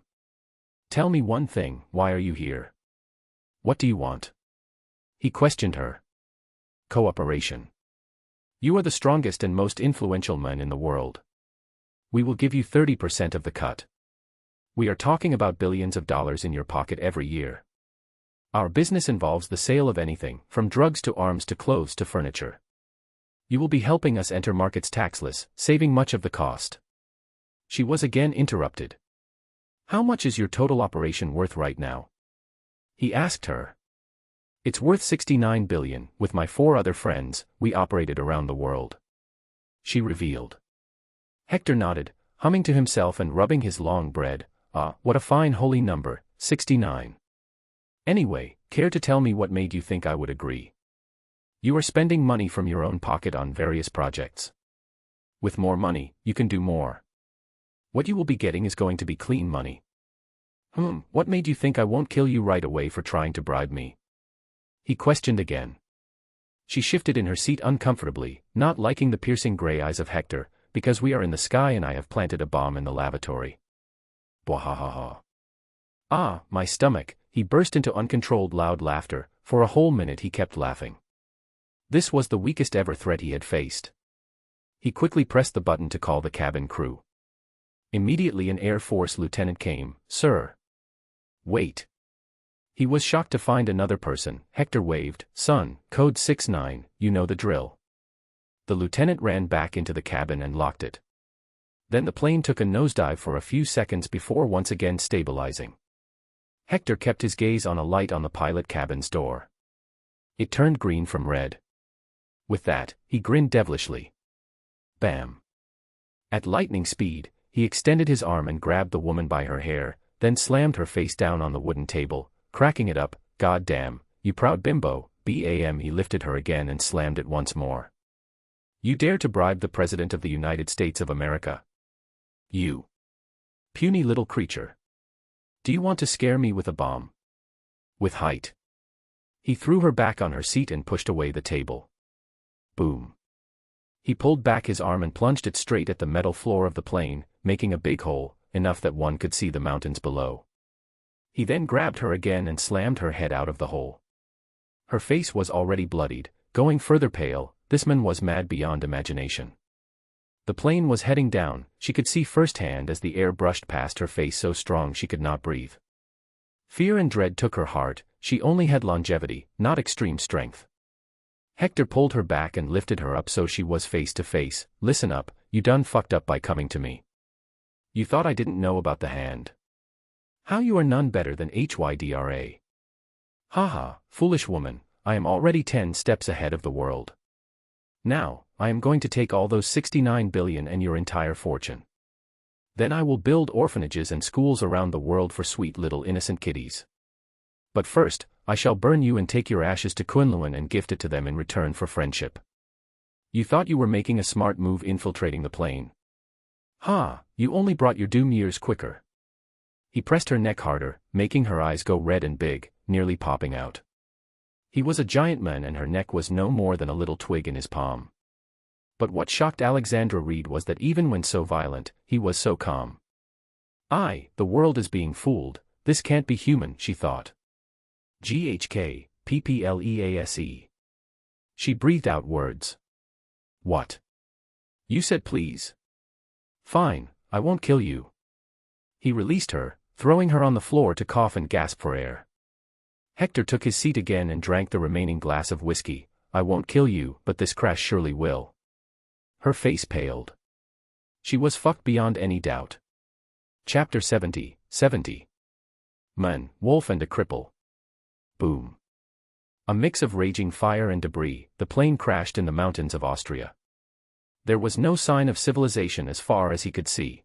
Tell me one thing, why are you here? What do you want? He questioned her. Cooperation. You are the strongest and most influential man in the world. We will give you 30% of the cut. We are talking about billions of dollars in your pocket every year. Our business involves the sale of anything, from drugs to arms to clothes to furniture. You will be helping us enter markets taxless, saving much of the cost. She was again interrupted. How much is your total operation worth right now? He asked her. It's worth 69 billion, with my 4 other friends, we operated around the world. She revealed. Hector nodded, humming to himself and rubbing his long bread. What a fine holy number, 69. Anyway, care to tell me what made you think I would agree? You are spending money from your own pocket on various projects. With more money, you can do more. What you will be getting is going to be clean money. What made you think I won't kill you right away for trying to bribe me? He questioned again. She shifted in her seat uncomfortably, not liking the piercing gray eyes of Hector, because we are in the sky and I have planted a bomb in the lavatory. Bwahahaha. My stomach, he burst into uncontrolled loud laughter. For a whole minute he kept laughing. This was the weakest ever threat he had faced. He quickly pressed the button to call the cabin crew. Immediately an Air Force lieutenant came. Sir. Wait. He was shocked to find another person. Hector waved. Son, code 69, you know the drill. The lieutenant ran back into the cabin and locked it. Then the plane took a nosedive for a few seconds before once again stabilizing. Hector kept his gaze on a light on the pilot cabin's door. It turned green from red. With that, he grinned devilishly. Bam. At lightning speed, he extended his arm and grabbed the woman by her hair, then slammed her face down on the wooden table, cracking it up. God damn, you proud bimbo, bam. He lifted her again and slammed it once more. You dare to bribe the President of the United States of America? You puny little creature. Do you want to scare me with a bomb? With height. He threw her back on her seat and pushed away the table. Boom. He pulled back his arm and plunged it straight at the metal floor of the plane, making a big hole, enough that one could see the mountains below. He then grabbed her again and slammed her head out of the hole. Her face was already bloodied, going further pale. This man was mad beyond imagination. The plane was heading down. She could see firsthand as the air brushed past her face so strong she could not breathe. Fear and dread took her heart. She only had longevity, not extreme strength. Hector pulled her back and lifted her up so she was face to face. Listen up, you done fucked up by coming to me. You thought I didn't know about the hand. How you are none better than Hydra. Haha, foolish woman, I am already 10 steps ahead of the world. Now, I am going to take all those 69 billion and your entire fortune. Then I will build orphanages and schools around the world for sweet little innocent kiddies. But first, I shall burn you and take your ashes to Kunlun and gift it to them in return for friendship. You thought you were making a smart move infiltrating the plane. You only brought your doom years quicker. He pressed her neck harder, making her eyes go red and big, nearly popping out. He was a giant man and her neck was no more than a little twig in his palm. But what shocked Alexandra Reed was that even when so violent, he was so calm. The world is being fooled, this can't be human, she thought. GHK, PPLEASE. She breathed out words. What? You said please. Fine, I won't kill you. He released her, throwing her on the floor to cough and gasp for air. Hector took his seat again and drank the remaining glass of whiskey. I won't kill you, but this crash surely will. Her face paled. She was fucked beyond any doubt. Chapter 70. Man, wolf and a cripple. Boom. A mix of raging fire and debris, the plane crashed in the mountains of Austria. There was no sign of civilization as far as he could see.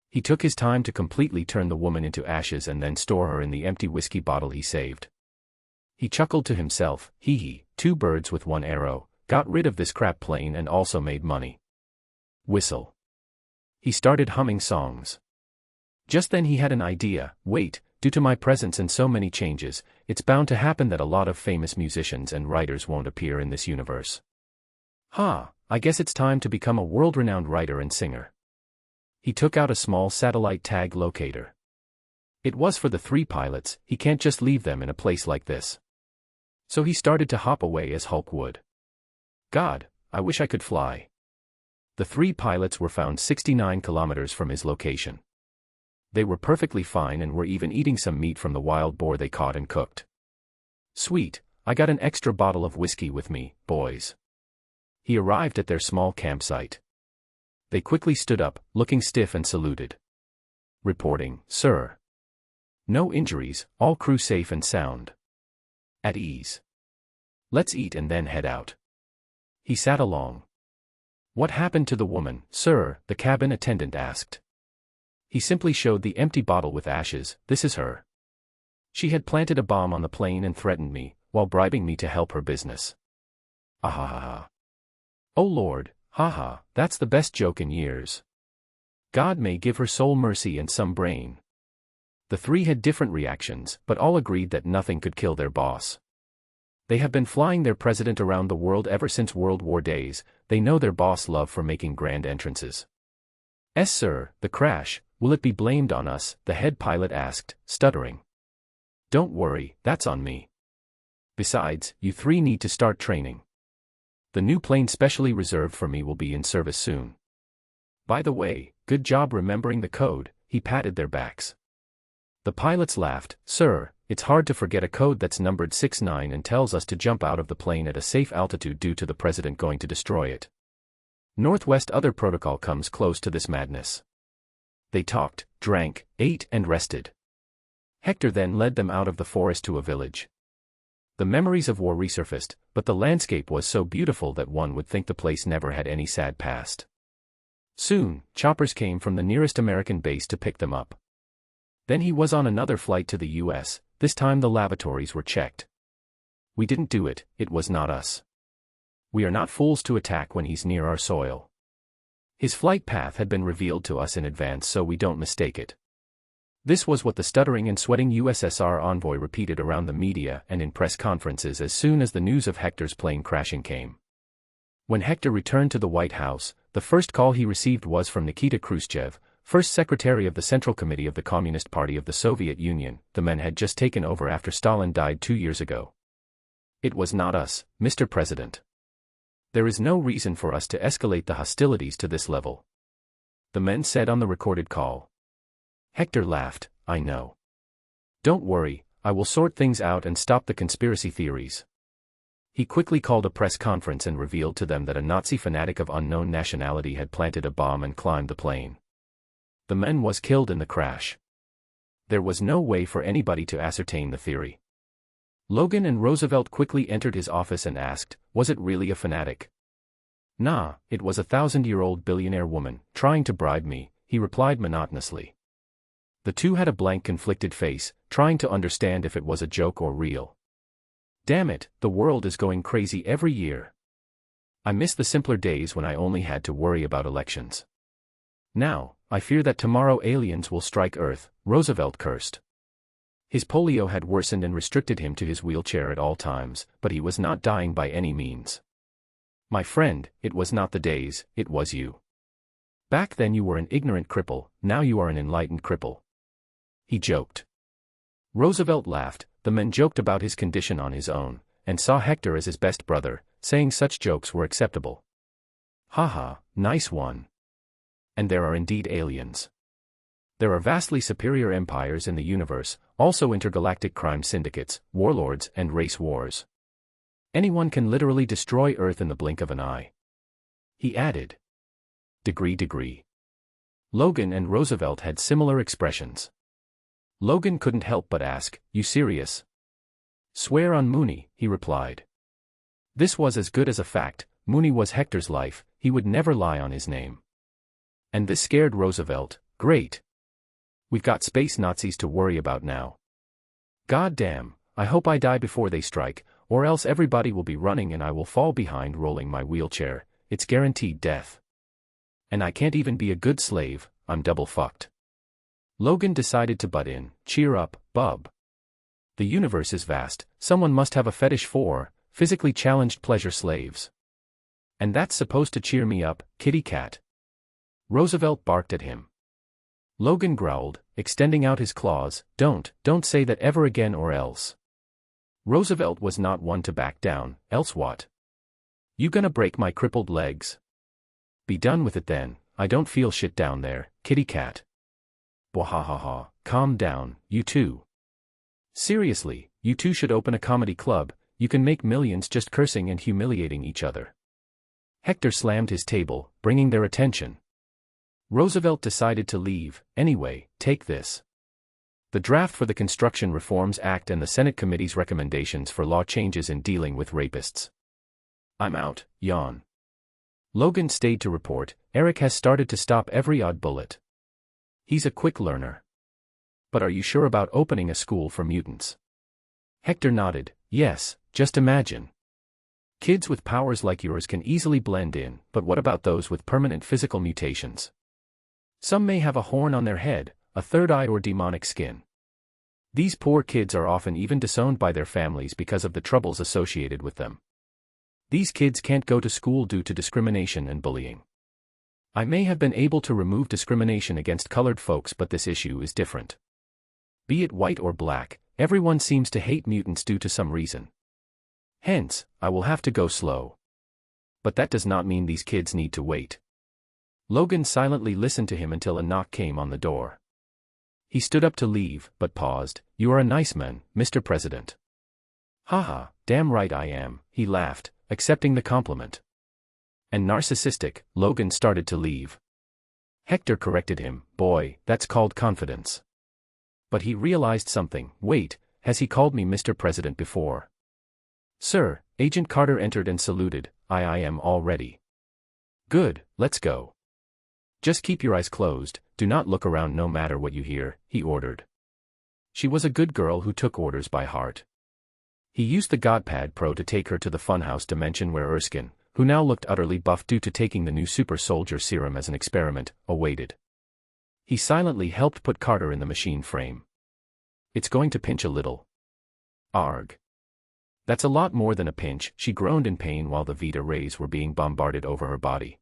He took his time to completely turn the woman into ashes and then store her in the empty whiskey bottle he saved. He chuckled to himself, hee hee, 2 birds with 1 arrow, got rid of this crap plane and also made money. Whistle. He started humming songs. Just then he had an idea, wait, due to my presence and so many changes, it's bound to happen that a lot of famous musicians and writers won't appear in this universe. I guess it's time to become a world-renowned writer and singer. He took out a small satellite tag locator. It was for the 3 pilots, he can't just leave them in a place like this. So he started to hop away as Hulk would. God, I wish I could fly. The 3 pilots were found 69 kilometers from his location. They were perfectly fine and were even eating some meat from the wild boar they caught and cooked. Sweet, I got an extra bottle of whiskey with me, boys. He arrived at their small campsite. They quickly stood up, looking stiff and saluted. Reporting, sir. No injuries, all crew safe and sound. At ease. Let's eat and then head out. He sat along. What happened to the woman, sir? The cabin attendant asked. He simply showed the empty bottle with ashes. This is her. She had planted a bomb on the plane and threatened me, while bribing me to help her business. Ahaha. Oh Lord, haha, that's the best joke in years. God may give her soul mercy and some brain. The 3 had different reactions, but all agreed that nothing could kill their boss. They have been flying their president around the world ever since World War days. They know their boss' love for making grand entrances. Sir, the crash, will it be blamed on us? The head pilot asked, stuttering. Don't worry, that's on me. Besides, you 3 need to start training. The new plane specially reserved for me will be in service soon. By the way, good job remembering the code. He patted their backs. The pilots laughed. Sir, it's hard to forget a code that's numbered 69 and tells us to jump out of the plane at a safe altitude due to the president going to destroy it. Northwest other protocol comes close to this madness. They talked, drank, ate and rested. Hector then led them out of the forest to a village. The memories of war resurfaced, but the landscape was so beautiful that one would think the place never had any sad past. Soon, choppers came from the nearest American base to pick them up. Then he was on another flight to the US, this time the lavatories were checked. We didn't do it, it was not us. We are not fools to attack when he's near our soil. His flight path had been revealed to us in advance so we don't mistake it. This was what the stuttering and sweating USSR envoy repeated around the media and in press conferences as soon as the news of Hector's plane crashing came. When Hector returned to the White House, the first call he received was from Nikita Khrushchev, first secretary of the Central Committee of the Communist Party of the Soviet Union. The men had just taken over after Stalin died 2 years ago. It was not us, Mr. President. There is no reason for us to escalate the hostilities to this level. The men said on the recorded call. Hector laughed, I know. Don't worry, I will sort things out and stop the conspiracy theories. He quickly called a press conference and revealed to them that a Nazi fanatic of unknown nationality had planted a bomb and climbed the plane. The man was killed in the crash. There was no way for anybody to ascertain the theory. Logan and Roosevelt quickly entered his office and asked, was it really a fanatic? Nah, it was a 1,000-year-old billionaire woman, trying to bribe me, he replied monotonously. The 2 had a blank conflicted face, trying to understand if it was a joke or real. Damn it, the world is going crazy every year. I miss the simpler days when I only had to worry about elections. Now, I fear that tomorrow aliens will strike Earth, Roosevelt cursed. His polio had worsened and restricted him to his wheelchair at all times, but he was not dying by any means. My friend, it was not the days, it was you. Back then you were an ignorant cripple, now you are an enlightened cripple. He joked. Roosevelt laughed. The men joked about his condition on his own, and saw Hector as his best brother, saying such jokes were acceptable. Haha, nice one. And there are indeed aliens. There are vastly superior empires in the universe, also intergalactic crime syndicates, warlords and race wars. Anyone can literally destroy Earth in the blink of an eye. He added. Degree. Logan and Roosevelt had similar expressions. Logan couldn't help but ask, "You serious?" "Swear on Mooney," he replied. This was as good as a fact. Mooney was Hector's life, he would never lie on his name. And this scared Roosevelt. Great. We've got space Nazis to worry about now. God damn, I hope I die before they strike, or else everybody will be running and I will fall behind rolling my wheelchair. It's guaranteed death. And I can't even be a good slave, I'm double fucked. Logan decided to butt in. Cheer up, bub. The universe is vast, someone must have a fetish for physically challenged pleasure slaves. And that's supposed to cheer me up, kitty cat. Roosevelt barked at him. Logan growled, extending out his claws, Don't say that ever again or else. Roosevelt was not one to back down, else what? You gonna break my crippled legs? Be done with it then, I don't feel shit down there, kitty cat. Bwahahaha, calm down, you two. Seriously, you two should open a comedy club, you can make millions just cursing and humiliating each other. Hector slammed his table, bringing their attention. Roosevelt decided to leave. Anyway, take this. The draft for the Construction Reforms Act and the Senate Committee's recommendations for law changes in dealing with rapists. I'm out, yawn. Logan stayed to report, Eric has started to stop every odd bullet. He's a quick learner. But are you sure about opening a school for mutants? Hector nodded, yes, just imagine. Kids with powers like yours can easily blend in, but what about those with permanent physical mutations? Some may have a horn on their head, a third eye or demonic skin. These poor kids are often even disowned by their families because of the troubles associated with them. These kids can't go to school due to discrimination and bullying. I may have been able to remove discrimination against colored folks, but this issue is different. Be it white or black, everyone seems to hate mutants due to some reason. Hence, I will have to go slow. But that does not mean these kids need to wait. Logan silently listened to him until a knock came on the door. He stood up to leave, but paused. You are a nice man, Mr. President. Haha, damn right I am, he laughed, accepting the compliment. And narcissistic, Logan started to leave. Hector corrected him, boy, that's called confidence. But he realized something, wait, has he called me Mr. President before? Sir, Agent Carter entered and saluted, I am all ready. Good, let's go. Just keep your eyes closed, do not look around no matter what you hear, he ordered. She was a good girl who took orders by heart. He used the Godpad Pro to take her to the funhouse dimension where Erskine, who now looked utterly buffed due to taking the new super soldier serum as an experiment, awaited. He silently helped put Carter in the machine frame. It's going to pinch a little. Arg. That's a lot more than a pinch, she groaned in pain while the Vita rays were being bombarded over her body.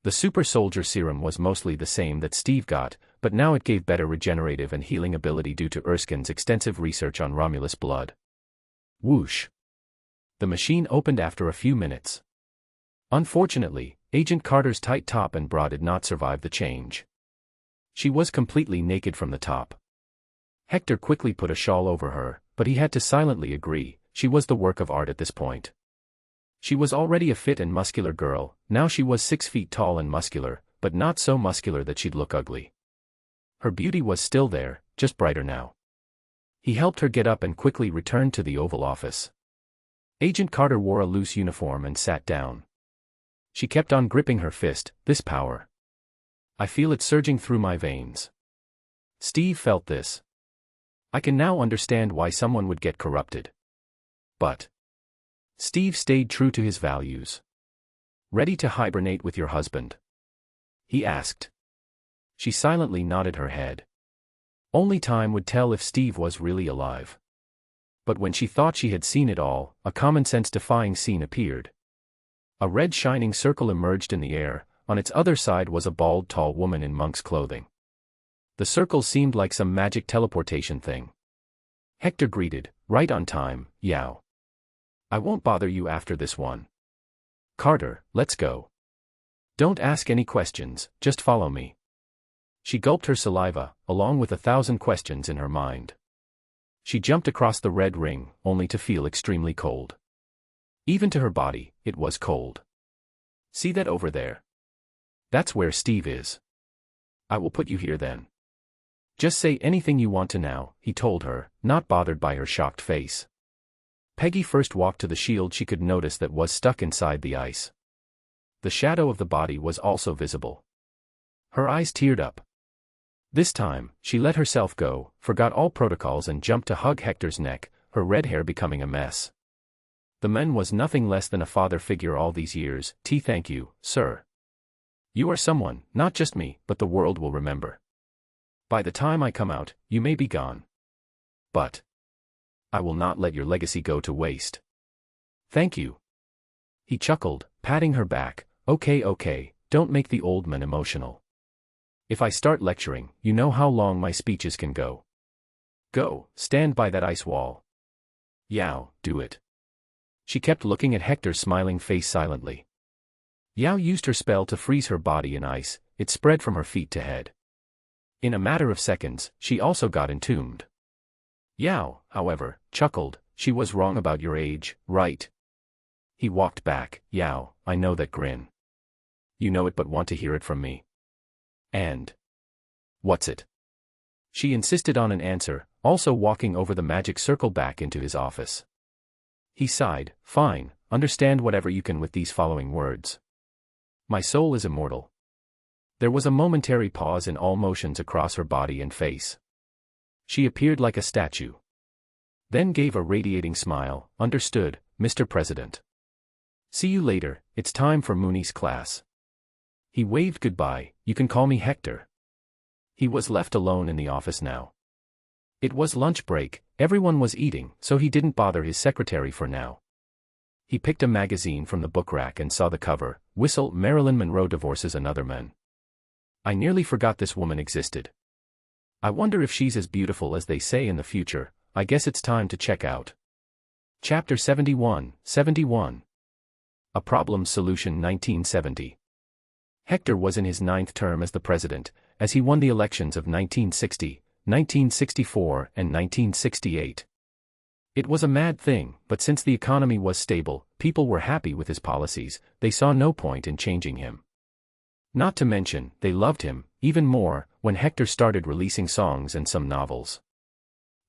The super soldier serum was mostly the same that Steve got, but now it gave better regenerative and healing ability due to Erskine's extensive research on Romulus blood. Whoosh. The machine opened after a few minutes. Unfortunately, Agent Carter's tight top and bra did not survive the change. She was completely naked from the top. Hector quickly put a shawl over her, but he had to silently agree, she was the work of art at this point. She was already a fit and muscular girl, now she was 6 feet tall and muscular, but not so muscular that she'd look ugly. Her beauty was still there, just brighter now. He helped her get up and quickly returned to the Oval Office. Agent Carter wore a loose uniform and sat down. She kept on gripping her fist, this power. I feel it surging through my veins. Steve felt this. I can now understand why someone would get corrupted. But Steve stayed true to his values. Ready to hibernate with your husband? He asked. She silently nodded her head. Only time would tell if Steve was really alive. But when she thought she had seen it all, a common-sense-defying scene appeared. A red shining circle emerged in the air, on its other side was a bald tall woman in monk's clothing. The circle seemed like some magic teleportation thing. Hector greeted, right on time, yow. I won't bother you after this one. Carter, let's go. Don't ask any questions, just follow me. She gulped her saliva, along with 1,000 questions in her mind. She jumped across the red ring, only to feel extremely cold. Even to her body, it was cold. See that over there? That's where Steve is. I will put you here then. Just say anything you want to now, he told her, not bothered by her shocked face. Peggy first walked to the shield she could notice that was stuck inside the ice. The shadow of the body was also visible. Her eyes teared up. This time, she let herself go, forgot all protocols and jumped to hug Hector's neck, her red hair becoming a mess. The man was nothing less than a father figure all these years. Thank you, sir. You are someone, not just me, but the world will remember. By the time I come out, you may be gone. But I will not let your legacy go to waste. Thank you. He chuckled, patting her back. Okay, don't make the old man emotional. If I start lecturing, you know how long my speeches can go. Go, stand by that ice wall. Yao, do it. She kept looking at Hector's smiling face silently. Yao used her spell to freeze her body in ice. It spread from her feet to head. In a matter of seconds, she also got entombed. Yao, however, chuckled. She was wrong about your age, right? He walked back. Yao, I know that grin. You know it but want to hear it from me. And what's it? She insisted on an answer, also walking over the magic circle back into his office. He sighed. Fine, understand whatever you can with these following words. My soul is immortal. There was a momentary pause in all motions across her body and face. She appeared like a statue. Then gave a radiating smile. Understood, Mr. President. See you later, it's time for Mooney's class. He waved goodbye. You can call me Hector. He was left alone in the office now. It was lunch break, everyone was eating, so he didn't bother his secretary for now. He picked a magazine from the book rack and saw the cover. Whistle, Marilyn Monroe divorces another man. I nearly forgot this woman existed. I wonder if she's as beautiful as they say in the future. I guess it's time to check out. Chapter 71. A Problem Solution 1970. Hector was in his 9th term as the president, as he won the elections of 1960, 1964 and 1968. It was a mad thing, but since the economy was stable, people were happy with his policies, they saw no point in changing him. Not to mention, they loved him, even more, when Hector started releasing songs and some novels.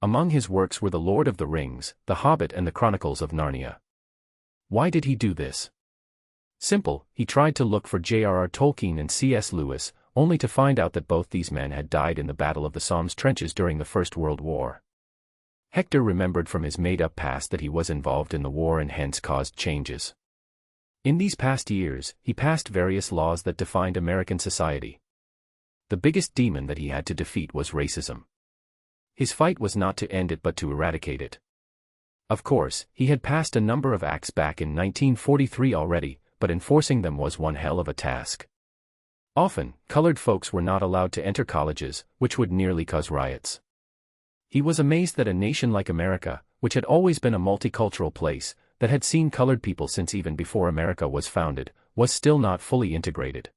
Among his works were The Lord of the Rings, The Hobbit and The Chronicles of Narnia. Why did he do this? Simple, he tried to look for J.R.R. Tolkien and C.S. Lewis, only to find out that both these men had died in the Battle of the Somme trenches during the First World War. Hector remembered from his made-up past that he was involved in the war and hence caused changes. In these past years, he passed various laws that defined American society. The biggest demon that he had to defeat was racism. His fight was not to end it but to eradicate it. Of course, he had passed a number of acts back in 1943 already, but enforcing them was one hell of a task. Often, colored folks were not allowed to enter colleges, which would nearly cause riots. He was amazed that a nation like America, which had always been a multicultural place, that had seen colored people since even before America was founded, was still not fully integrated.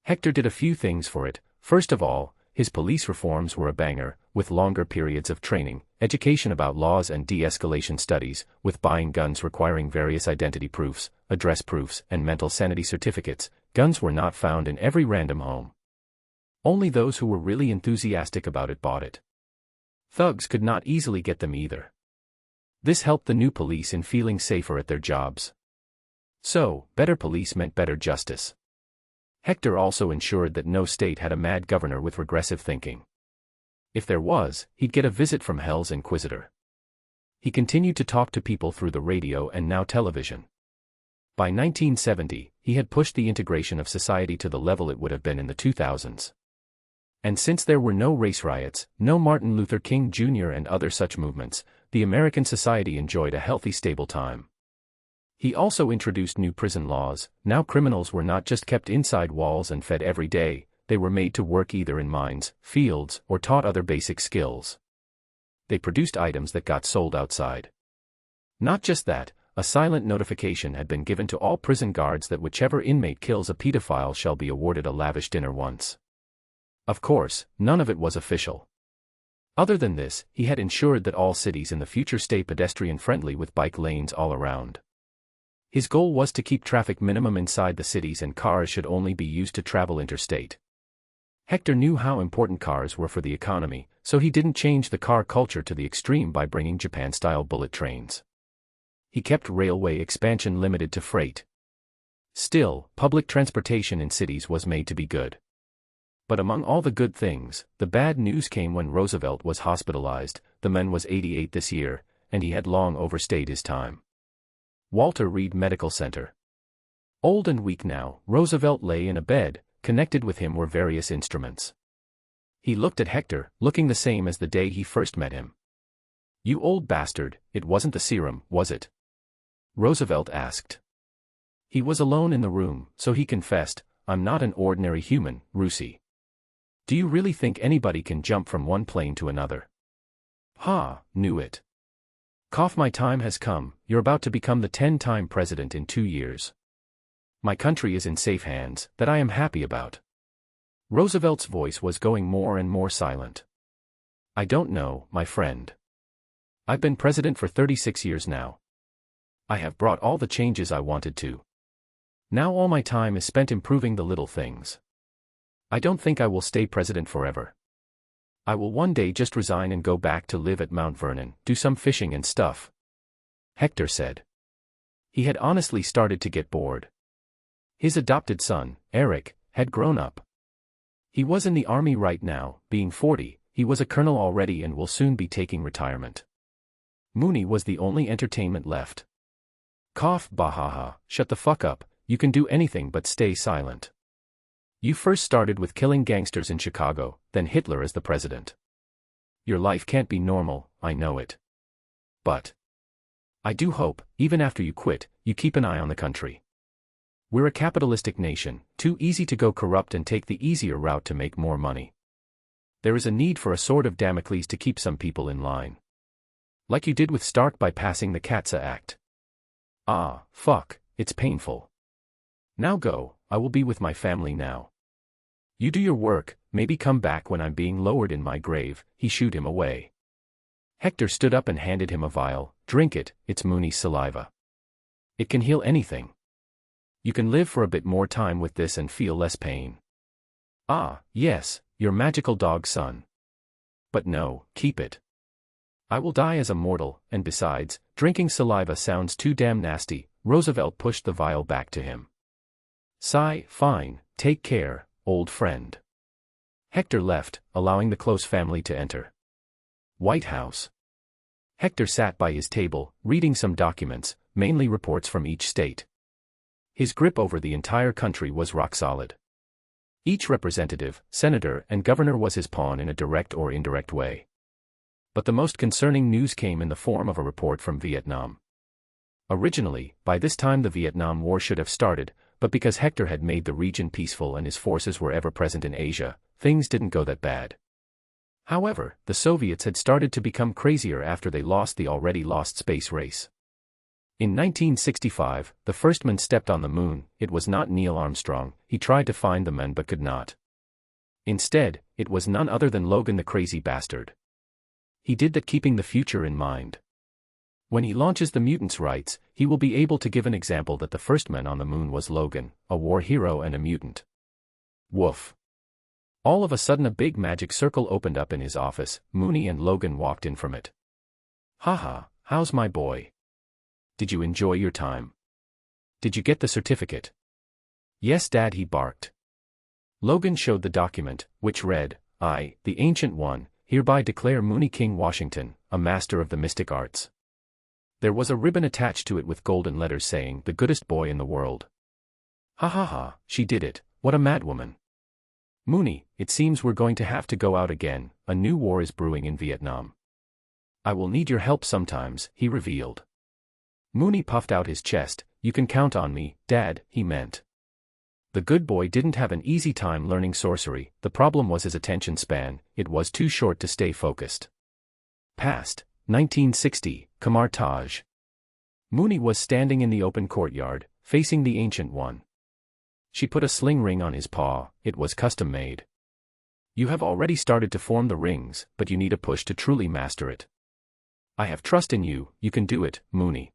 Hector did a few things for it. First of all, his police reforms were a banger, with longer periods of training, education about laws and de-escalation studies, with buying guns requiring various identity proofs, address proofs, and mental sanity certificates. Guns were not found in every random home. Only those who were really enthusiastic about it bought it. Thugs could not easily get them either. This helped the new police in feeling safer at their jobs. So, better police meant better justice. Hector also ensured that no state had a mad governor with regressive thinking. If there was, he'd get a visit from Hell's Inquisitor. He continued to talk to people through the radio and now television. By 1970, he had pushed the integration of society to the level it would have been in the 2000s. And since there were no race riots, no Martin Luther King Jr. and other such movements, the American society enjoyed a healthy, stable time. He also introduced new prison laws. Now criminals were not just kept inside walls and fed every day, they were made to work either in mines, fields, or taught other basic skills. They produced items that got sold outside. Not just that, a silent notification had been given to all prison guards that whichever inmate kills a pedophile shall be awarded a lavish dinner once. Of course, none of it was official. Other than this, he had ensured that all cities in the future stay pedestrian-friendly with bike lanes all around. His goal was to keep traffic minimum inside the cities and cars should only be used to travel interstate. Hector knew how important cars were for the economy, so he didn't change the car culture to the extreme by bringing Japan-style bullet trains. He kept railway expansion limited to freight. Still, public transportation in cities was made to be good. But among all the good things, the bad news came when Roosevelt was hospitalized. The man was 88 this year, and he had long overstayed his time. Walter Reed Medical Center. Old and weak now, Roosevelt lay in a bed. Connected with him were various instruments. He looked at Hector, looking the same as the day he first met him. "You old bastard, it wasn't the serum, was it?" Roosevelt asked. He was alone in the room, so he confessed, "I'm not an ordinary human, Russie. Do you really think anybody can jump from one plane to another?" "Ha, knew it. Cough, my time has come. You're about to become the 10-time president in 2 years. My country is in safe hands, that I am happy about." Roosevelt's voice was going more and more silent. "I don't know, my friend. I've been president for 36 years now. I have brought all the changes I wanted to. Now all my time is spent improving the little things. I don't think I will stay president forever. I will one day just resign and go back to live at Mount Vernon, do some fishing and stuff," Hector said. He had honestly started to get bored. His adopted son, Eric, had grown up. He was in the army right now, being 40, he was a colonel already and will soon be taking retirement. Mooney was the only entertainment left. "Cough, bahaha, shut the fuck up, you can do anything but stay silent. You first started with killing gangsters in Chicago, then Hitler as the president. Your life can't be normal, I know it. But I do hope, even after you quit, you keep an eye on the country. We're a capitalistic nation, too easy to go corrupt and take the easier route to make more money. There is a need for a sword of Damocles to keep some people in line. Like you did with Stark by passing the CATSA Act. Ah, fuck, it's painful. Now go, I will be with my family now. You do your work, maybe come back when I'm being lowered in my grave." He shooed him away. Hector stood up and handed him a vial. "Drink it, it's Mooney's saliva. It can heal anything. You can live for a bit more time with this and feel less pain." "Ah, yes, your magical dog son. But no, keep it. I will die as a mortal, and besides, drinking saliva sounds too damn nasty." Roosevelt pushed the vial back to him. "Sigh, fine, take care, old friend." Hector left, allowing the close family to enter. White House. Hector sat by his table, reading some documents, mainly reports from each state. His grip over the entire country was rock solid. Each representative, senator, and governor was his pawn in a direct or indirect way. But the most concerning news came in the form of a report from Vietnam. Originally, by this time the Vietnam War should have started, but because Hector had made the region peaceful and his forces were ever present in Asia, things didn't go that bad. However, the Soviets had started to become crazier after they lost the already lost space race. In 1965, the first man stepped on the moon. It was not Neil Armstrong. He tried to find the man but could not. Instead, it was none other than Logan the crazy bastard. He did that keeping the future in mind. When he launches the mutants' rights, he will be able to give an example that the first man on the moon was Logan, a war hero and a mutant. Woof. All of a sudden a big magic circle opened up in his office. Mooney and Logan walked in from it. "Haha, how's my boy? Did you enjoy your time? Did you get the certificate?" "Yes, Dad," he barked. Logan showed the document, which read, "I, the Ancient One, hereby declare Mooney King Washington, a master of the mystic arts." There was a ribbon attached to it with golden letters saying, "The goodest boy in the world." "Ha ha ha, she did it, what a madwoman." "Mooney, it seems we're going to have to go out again, a new war is brewing in Vietnam. I will need your help sometimes," he revealed. Mooney puffed out his chest. "You can count on me, Dad," he meant. The good boy didn't have an easy time learning sorcery. The problem was his attention span. It was too short to stay focused. Past 1960, Kamar Taj. Mooney was standing in the open courtyard, facing the Ancient One. She put a sling ring on his paw. It was custom-made. "You have already started to form the rings, but you need a push to truly master it. I have trust in you, you can do it, Mooney."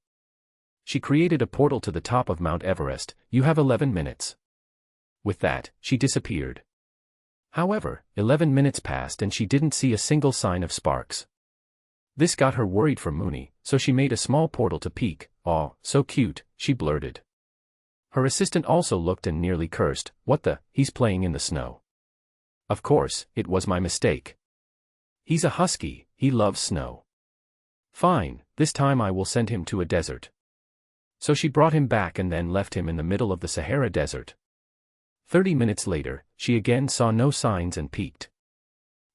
She created a portal to the top of Mount Everest. "You have 11 minutes. With that, she disappeared. However, 11 minutes passed and she didn't see a single sign of sparks. This got her worried for Mooney, so she made a small portal to peek. "Aw, so cute," she blurted. Her assistant also looked and nearly cursed. "What the, he's playing in the snow." "Of course, it was my mistake. He's a husky, he loves snow." "Fine, this time I will send him to a desert." So she brought him back and then left him in the middle of the Sahara Desert. 30 minutes later, she again saw no signs and peeked.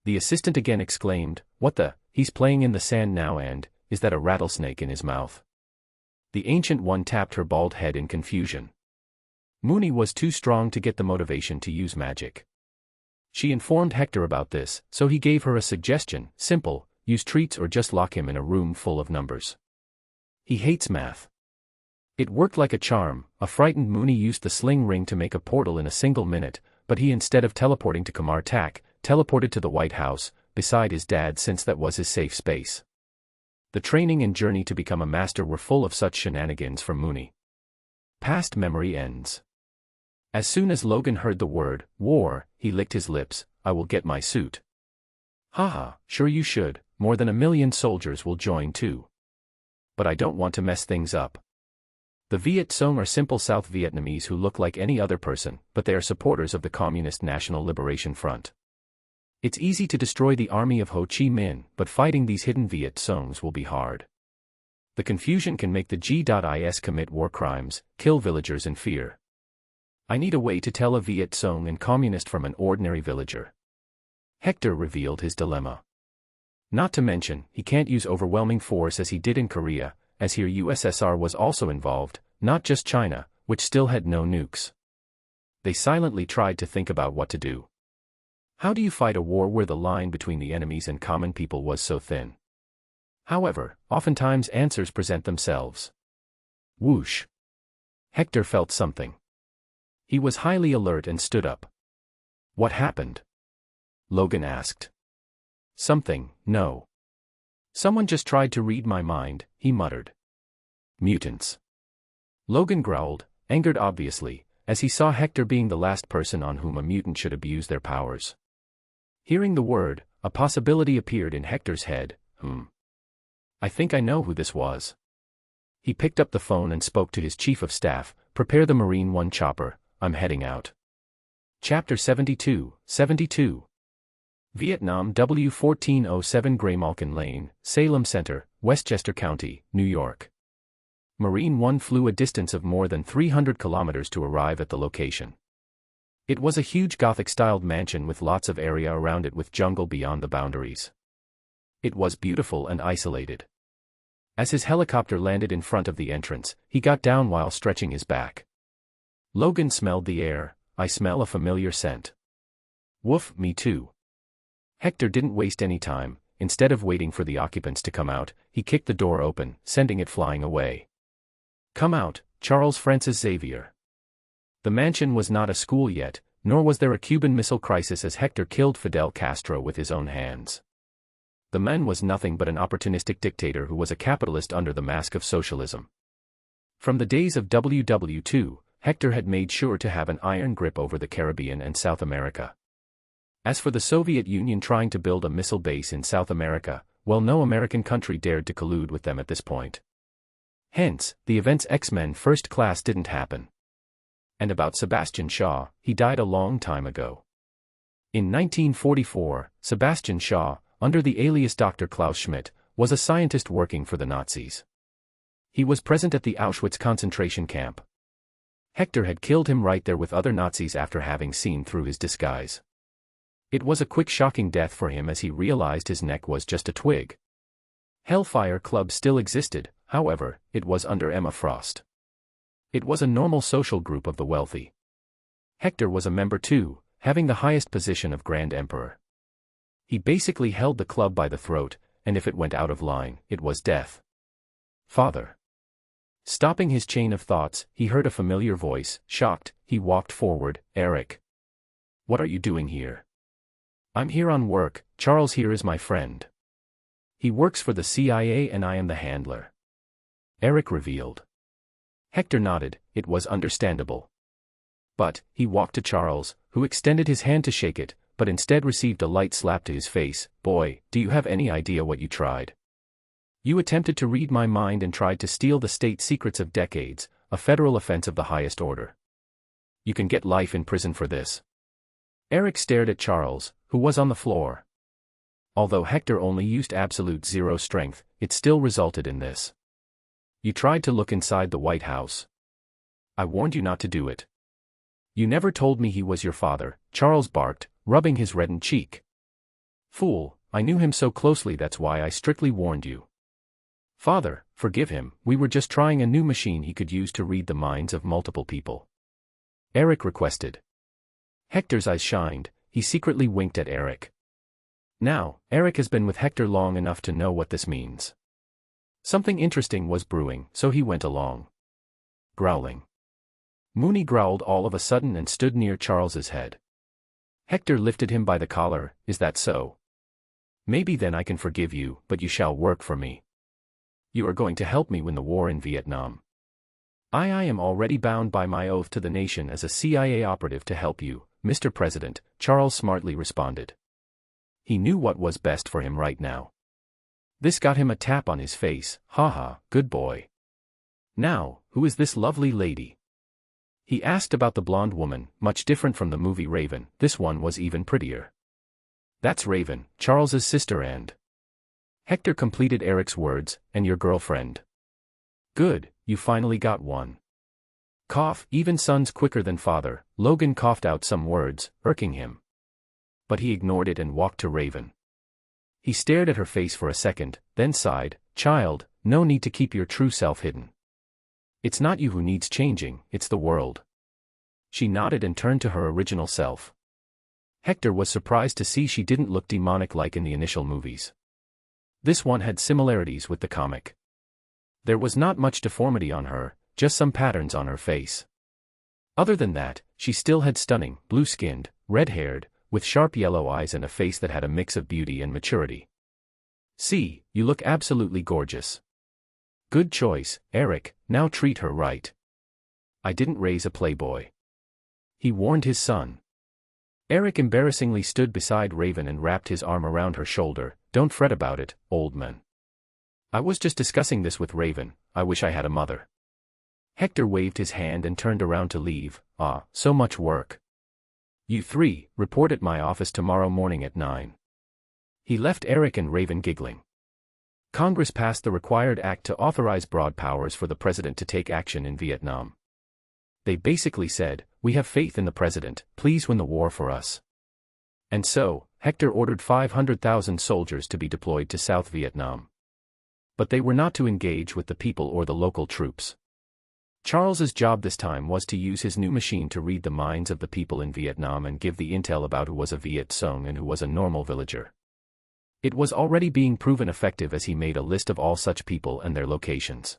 The assistant again exclaimed, "What the, he's playing in the sand now and, is that a rattlesnake in his mouth?" The Ancient One tapped her bald head in confusion. Mooney was too strong to get the motivation to use magic. She informed Hector about this, so he gave her a suggestion: simple, use treats or just lock him in a room full of numbers. He hates math. It worked like a charm. A frightened Mooney used the sling ring to make a portal in a single minute, but he, instead of teleporting to Kamar Tak, teleported to the White House, beside his dad, since that was his safe space. The training and journey to become a master were full of such shenanigans for Mooney. Past memory ends. As soon as Logan heard the word war, he licked his lips. "I will get my suit." "Haha, sure you should, more than 1,000,000 soldiers will join too. But I don't want to mess things up." The Viet Cong are simple South Vietnamese who look like any other person, but they are supporters of the Communist National Liberation Front. It's easy to destroy the army of Ho Chi Minh, but fighting these hidden Viet Congs will be hard. The confusion can make the G.IS commit war crimes, kill villagers in fear. I need a way to tell a Viet Cong and communist from an ordinary villager. Hector revealed his dilemma. Not to mention, he can't use overwhelming force as he did in Korea, as here USSR was also involved, not just China, which still had no nukes. They silently tried to think about what to do. How do you fight a war where the line between the enemies and common people was so thin? However, oftentimes answers present themselves. Whoosh! Hector felt something. He was highly alert and stood up. "What happened?" Logan asked. "Something, no. Someone just tried to read my mind," he muttered. "Mutants." Logan growled, angered obviously, as he saw Hector being the last person on whom a mutant should abuse their powers. Hearing the word, a possibility appeared in Hector's head. I think I know who this was." He picked up the phone and spoke to his chief of staff. "Prepare the Marine One chopper, I'm heading out." Chapter 72. Vietnam W1407 Graymalkin Lane, Salem Center, Westchester County, New York. Marine One flew a distance of more than 300 kilometers to arrive at the location. It was a huge Gothic-styled mansion with lots of area around it with jungle beyond the boundaries. It was beautiful and isolated. As his helicopter landed in front of the entrance, he got down while stretching his back. Logan smelled the air. "I smell a familiar scent." "Woof, me too." Hector didn't waste any time. Instead of waiting for the occupants to come out, he kicked the door open, sending it flying away. "Come out, Charles Francis Xavier." The mansion was not a school yet, nor was there a Cuban Missile Crisis, as Hector killed Fidel Castro with his own hands. The man was nothing but an opportunistic dictator who was a capitalist under the mask of socialism. From the days of WW2, Hector had made sure to have an iron grip over the Caribbean and South America. As for the Soviet Union trying to build a missile base in South America, well, no American country dared to collude with them at this point. Hence, the events X-Men First Class didn't happen. And about Sebastian Shaw, he died a long time ago. In 1944, Sebastian Shaw, under the alias Dr. Klaus Schmidt, was a scientist working for the Nazis. He was present at the Auschwitz concentration camp. Hector had killed him right there with other Nazis after having seen through his disguise. It was a quick, shocking death for him as he realized his neck was just a twig. Hellfire Club still existed, however, it was under Emma Frost. It was a normal social group of the wealthy. Hector was a member too, having the highest position of Grand Emperor. He basically held the club by the throat, and if it went out of line, it was death. "Father." Stopping his chain of thoughts, he heard a familiar voice. Shocked, he walked forward. "Eric. What are you doing here?" "I'm here on work. Charles here is my friend. He works for the CIA and I am the handler," Eric revealed. Hector nodded. It was understandable. But he walked to Charles, who extended his hand to shake it, but instead received a light slap to his face. Boy, do you have any idea what you tried? You attempted to read my mind and tried to steal the state secrets of decades, a federal offense of the highest order. You can get life in prison for this. Eric stared at Charles, who was on the floor. Although Hector only used absolute zero strength, it still resulted in this. You tried to look inside the White House. I warned you not to do it. You never told me he was your father, Charles barked, rubbing his reddened cheek. Fool, I knew him so closely, that's why I strictly warned you. Father, forgive him, we were just trying a new machine he could use to read the minds of multiple people. Eric requested. Hector's eyes shined, he secretly winked at Eric. Now, Eric has been with Hector long enough to know what this means. Something interesting was brewing, so he went along. Growling. Mooney growled all of a sudden and stood near Charles's head. Hector lifted him by the collar. Is that so? Maybe then I can forgive you, but you shall work for me. You are going to help me win the war in Vietnam. I am already bound by my oath to the nation as a CIA operative to help you, Mr. President, Charles smartly responded. He knew what was best for him right now. This got him a tap on his face. Haha, good boy. Now, who is this lovely lady? He asked about the blonde woman, much different from the movie Raven. This one was even prettier. That's Raven, Charles's sister, and Hector completed Eric's words, and your girlfriend. Good, you finally got one. Cough, even son's quicker than father. Logan coughed out some words, irking him. But he ignored it and walked to Raven. He stared at her face for a second, then sighed. Child, no need to keep your true self hidden. It's not you who needs changing, it's the world. She nodded and turned to her original self. Hector was surprised to see she didn't look demonic like in the initial movies. This one had similarities with the comic. There was not much deformity on her, just some patterns on her face. Other than that, she still had stunning, blue-skinned, red-haired, with sharp yellow eyes and a face that had a mix of beauty and maturity. See, you look absolutely gorgeous. Good choice, Eric, now treat her right. I didn't raise a playboy. He warned his son. Eric embarrassingly stood beside Raven and wrapped his arm around her shoulder. Don't fret about it, old man. I was just discussing this with Raven. I wish I had a mother. Hector waved his hand and turned around to leave. Ah, so much work. You three, report at my office tomorrow morning at 9. He left Eric and Raven giggling. Congress passed the required act to authorize broad powers for the president to take action in Vietnam. They basically said, we have faith in the president, please win the war for us. And so, Hector ordered 500,000 soldiers to be deployed to South Vietnam. But they were not to engage with the people or the local troops. Charles's job this time was to use his new machine to read the minds of the people in Vietnam and give the intel about who was a Viet Cong and who was a normal villager. It was already being proven effective as he made a list of all such people and their locations.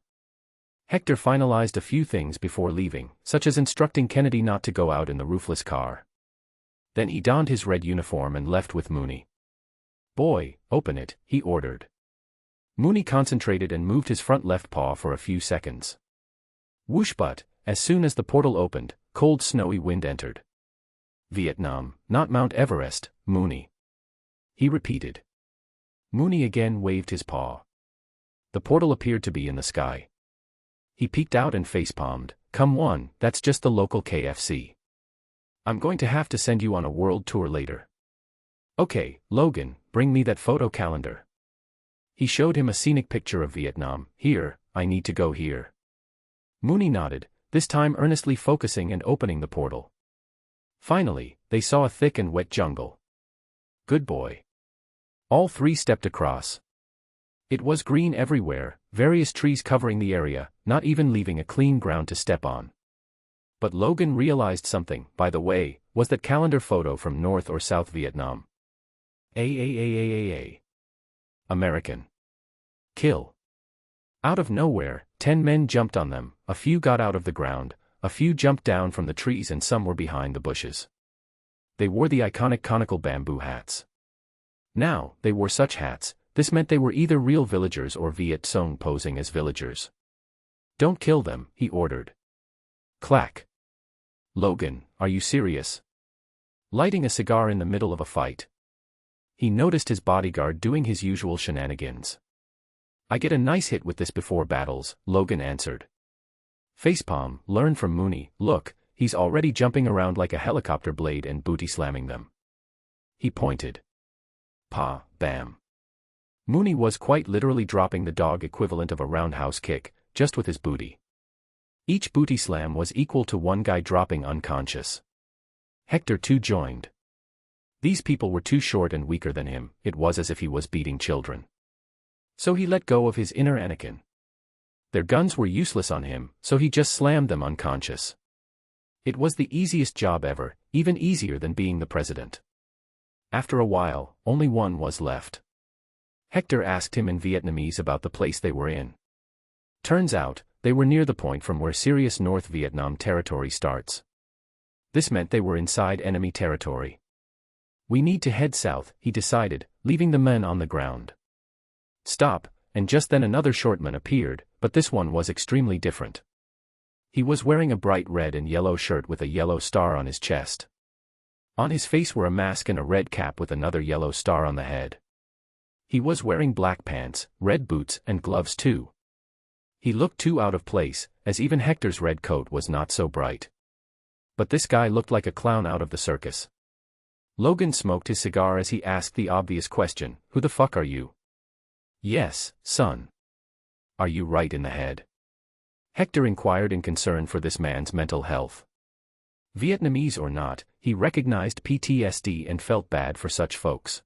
Hector finalized a few things before leaving, such as instructing Kennedy not to go out in the roofless car. Then he donned his red uniform and left with Mooney. Boy, open it, he ordered. Mooney concentrated and moved his front left paw for a few seconds. Whoosh, but, as soon as the portal opened, cold snowy wind entered. Vietnam, not Mount Everest, Mooney. He repeated. Mooney again waved his paw. The portal appeared to be in the sky. He peeked out and facepalmed. Come on, that's just the local KFC. I'm going to have to send you on a world tour later. Okay, Logan, bring me that photo calendar. He showed him a scenic picture of Vietnam. Here, I need to go here. Mooney nodded, this time earnestly focusing and opening the portal. Finally, they saw a thick and wet jungle. Good boy. All three stepped across. It was green everywhere, various trees covering the area, not even leaving a clean ground to step on. But Logan realized something, by the way, was that calendar photo from North or South Vietnam. American. Kill. Out of nowhere, 10 men jumped on them, a few got out of the ground, a few jumped down from the trees and some were behind the bushes. They wore the iconic conical bamboo hats. Now, they wore such hats, this meant they were either real villagers or Viet Cong posing as villagers. Don't kill them, he ordered. Clack. Logan, are you serious? lighting a cigar in the middle of a fight. He noticed his bodyguard doing his usual shenanigans. I get a nice hit with this before battles, Logan answered. Facepalm, learn from Mooney, look, he's already jumping around like a helicopter blade and booty slamming them. He pointed. Pa, bam. Mooney was quite literally dropping the dog equivalent of a roundhouse kick, just with his booty. Each booty slam was equal to one guy dropping unconscious. Hector too joined. These people were too short and weaker than him, it was as if he was beating children. So he let go of his inner Anakin. Their guns were useless on him, so he just slammed them unconscious. It was the easiest job ever, even easier than being the president. After a while, only one was left. Hector asked him in Vietnamese about the place they were in. Turns out, they were near the point from where serious North Vietnam territory starts. This meant they were inside enemy territory. We need to head south, he decided, leaving the men on the ground. Stop, and just then another shortman appeared, but this one was extremely different. He was wearing a bright red and yellow shirt with a yellow star on his chest. On his face were a mask and a red cap with another yellow star on the head. He was wearing black pants, red boots, and gloves too. He looked too out of place, as even Hector's red coat was not so bright. But this guy looked like a clown out of the circus. Logan smoked his cigar as he asked the obvious question, who the fuck are you? Yes, son. Are you right in the head? Hector inquired in concern for this man's mental health. Vietnamese or not, he recognized PTSD and felt bad for such folks.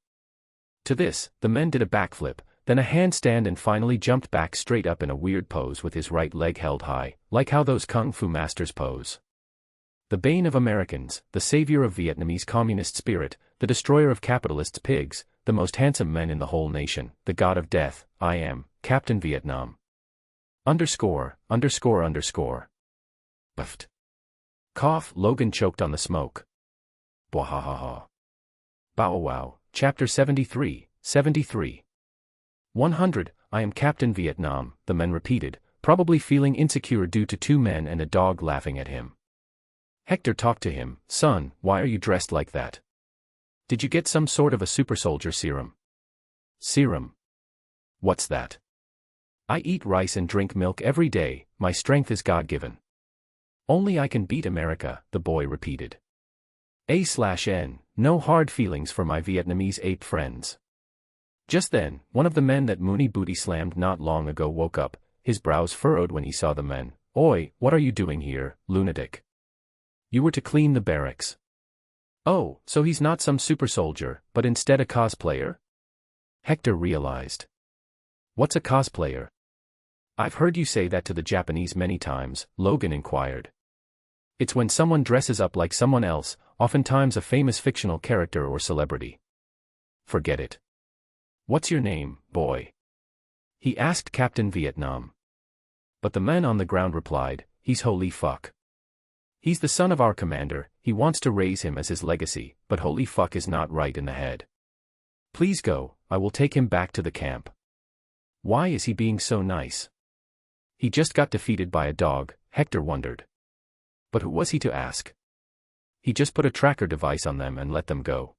To this, the men did a backflip, then a handstand and finally jumped back straight up in a weird pose with his right leg held high, like how those kung fu masters pose. The bane of Americans, the savior of Vietnamese communist spirit, the destroyer of capitalists' pigs, the most handsome men in the whole nation, the god of death, I am, Captain Vietnam. Underscore. Buffed. Cough, Logan choked on the smoke. Bwahahaha. Bow wow, Chapter 73, 100, I am Captain Vietnam, the men repeated, probably feeling insecure due to two men and a dog laughing at him. Hector talked to him, son, why are you dressed like that? Did you get some sort of a super soldier serum? Serum? What's that? I eat rice and drink milk every day, my strength is God-given. Only I can beat America, the boy repeated. A/N, no hard feelings for my Vietnamese ape friends. Just then, one of the men that Mooney booty slammed not long ago woke up, his brows furrowed when he saw the men. Oi, what are you doing here, lunatic? You were to clean the barracks. Oh, so he's not some super soldier, but instead a cosplayer? Hector realized. What's a cosplayer? I've heard you say that to the Japanese many times, Logan inquired. It's when someone dresses up like someone else, oftentimes a famous fictional character or celebrity. Forget it. What's your name, boy? He asked Captain Vietnam. But the men on the ground replied, he's holy fuck. He's the son of our commander, he wants to raise him as his legacy, but holy fuck is not right in the head. Please go, I will take him back to the camp. Why is he being so nice? He just got defeated by a dog, Hector wondered. But who was he to ask? He just put a tracker device on them and let them go.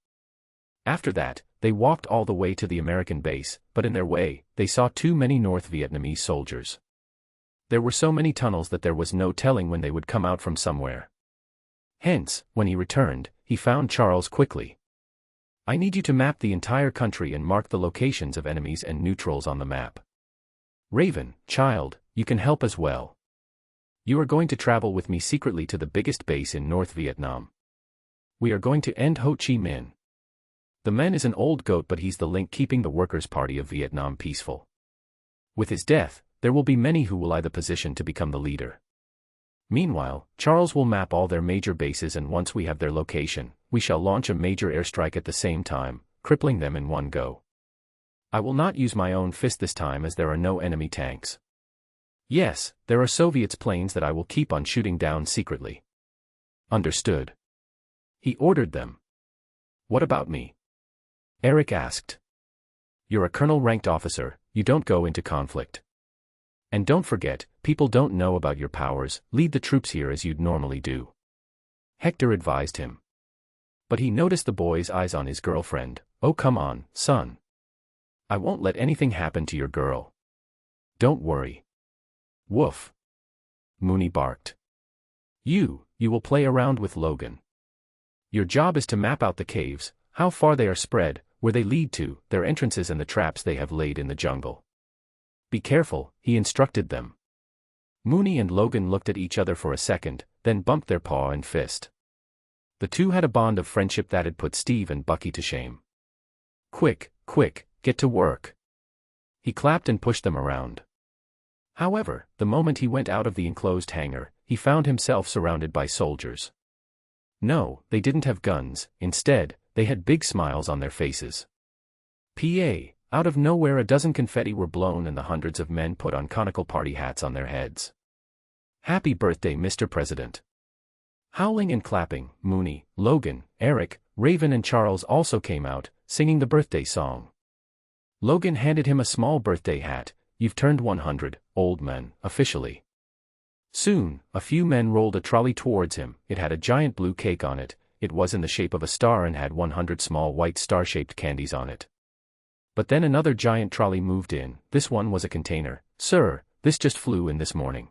After that, they walked all the way to the American base, but in their way, they saw too many North Vietnamese soldiers. There were so many tunnels that there was no telling when they would come out from somewhere. Hence, when he returned, he found Charles quickly. I need you to map the entire country and mark the locations of enemies and neutrals on the map. Raven, child, you can help as well. You are going to travel with me secretly to the biggest base in North Vietnam. We are going to end Ho Chi Minh. The man is an old goat, but he's the link keeping the Workers' Party of Vietnam peaceful. With his death, there will be many who will eye the position to become the leader. Meanwhile, Charles will map all their major bases, and once we have their location, we shall launch a major airstrike at the same time, crippling them in one go. I will not use my own fist this time as there are no enemy tanks. Yes, there are Soviets planes that I will keep on shooting down secretly. Understood. He ordered them. What about me? Eric asked. You're a colonel-ranked officer, you don't go into conflict. And don't forget, people don't know about your powers, lead the troops here as you'd normally do. Hector advised him. But he noticed the boy's eyes on his girlfriend. "Oh, come on, son. I won't let anything happen to your girl. Don't worry." "Woof," Mooney barked. You will play around with Logan. Your job is to map out the caves, how far they are spread, where they lead to, their entrances and the traps they have laid in the jungle. Be careful," he instructed them. Mooney and Logan looked at each other for a second, then bumped their paw and fist. The two had a bond of friendship that had put Steve and Bucky to shame. Quick, get to work." He clapped and pushed them around. However, the moment he went out of the enclosed hangar, he found himself surrounded by soldiers. No, they didn't have guns. Instead, they had big smiles on their faces. Out of nowhere a dozen confetti were blown and the hundreds of men put on conical party hats on their heads. "Happy birthday, Mr. President." Howling and clapping, Mooney, Logan, Eric, Raven and Charles also came out, singing the birthday song. Logan handed him a small birthday hat. "You've turned 100, old man, officially." Soon, a few men rolled a trolley towards him. It had a giant blue cake on it. It was in the shape of a star and had 100 small white star-shaped candies on it. But then another giant trolley moved in. This one was a container. "Sir, this just flew in this morning.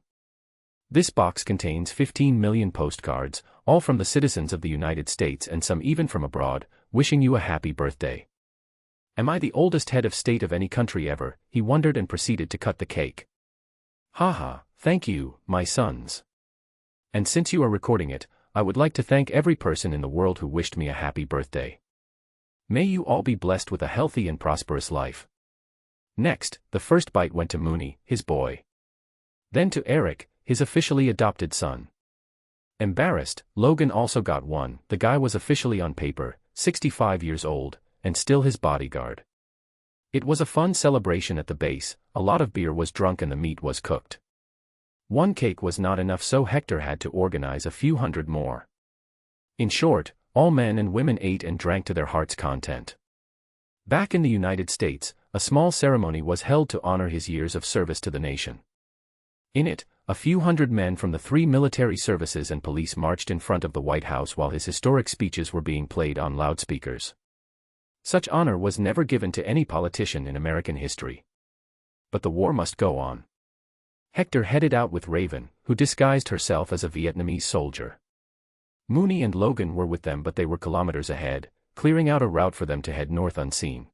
This box contains 15 million postcards, all from the citizens of the United States and some even from abroad, wishing you a happy birthday." Am I the oldest head of state of any country ever? He wondered and proceeded to cut the cake. Haha, thank you, my sons. And since you are recording it, I would like to thank every person in the world who wished me a happy birthday. May you all be blessed with a healthy and prosperous life. Next, the first bite went to Mooney, his boy. Then to Eric, his officially adopted son. Embarrassed, Logan also got one. The guy was officially on paper, 65 years old, and still his bodyguard. It was a fun celebration at the base. A lot of beer was drunk and the meat was cooked. One cake was not enough, so Hector had to organize a few hundred more. In short, all men and women ate and drank to their heart's content. Back in the United States, a small ceremony was held to honor his years of service to the nation. In it, a few hundred men from the 3 military services and police marched in front of the White House while his historic speeches were being played on loudspeakers. Such honor was never given to any politician in American history. But the war must go on. Hector headed out with Raven, who disguised herself as a Vietnamese soldier. Mooney and Logan were with them, but they were kilometers ahead, clearing out a route for them to head north unseen.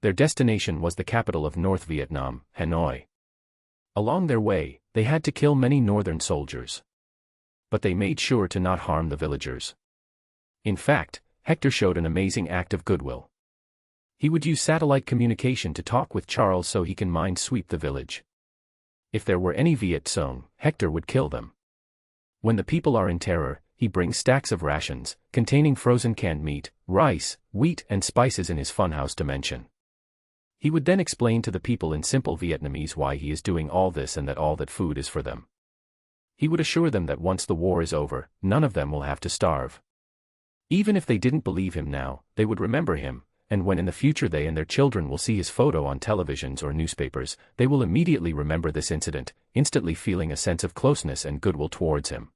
Their destination was the capital of North Vietnam, Hanoi. Along their way, they had to kill many northern soldiers. But they made sure to not harm the villagers. In fact, Hector showed an amazing act of goodwill. He would use satellite communication to talk with Charles so he can mind sweep the village. If there were any Viet Cong, Hector would kill them. When the people are in terror, he brings stacks of rations, containing frozen canned meat, rice, wheat and spices in his funhouse dimension. He would then explain to the people in simple Vietnamese why he is doing all this and that all that food is for them. He would assure them that once the war is over, none of them will have to starve. Even if they didn't believe him now, they would remember him, and when in the future they and their children will see his photo on televisions or newspapers, they will immediately remember this incident, instantly feeling a sense of closeness and goodwill towards him.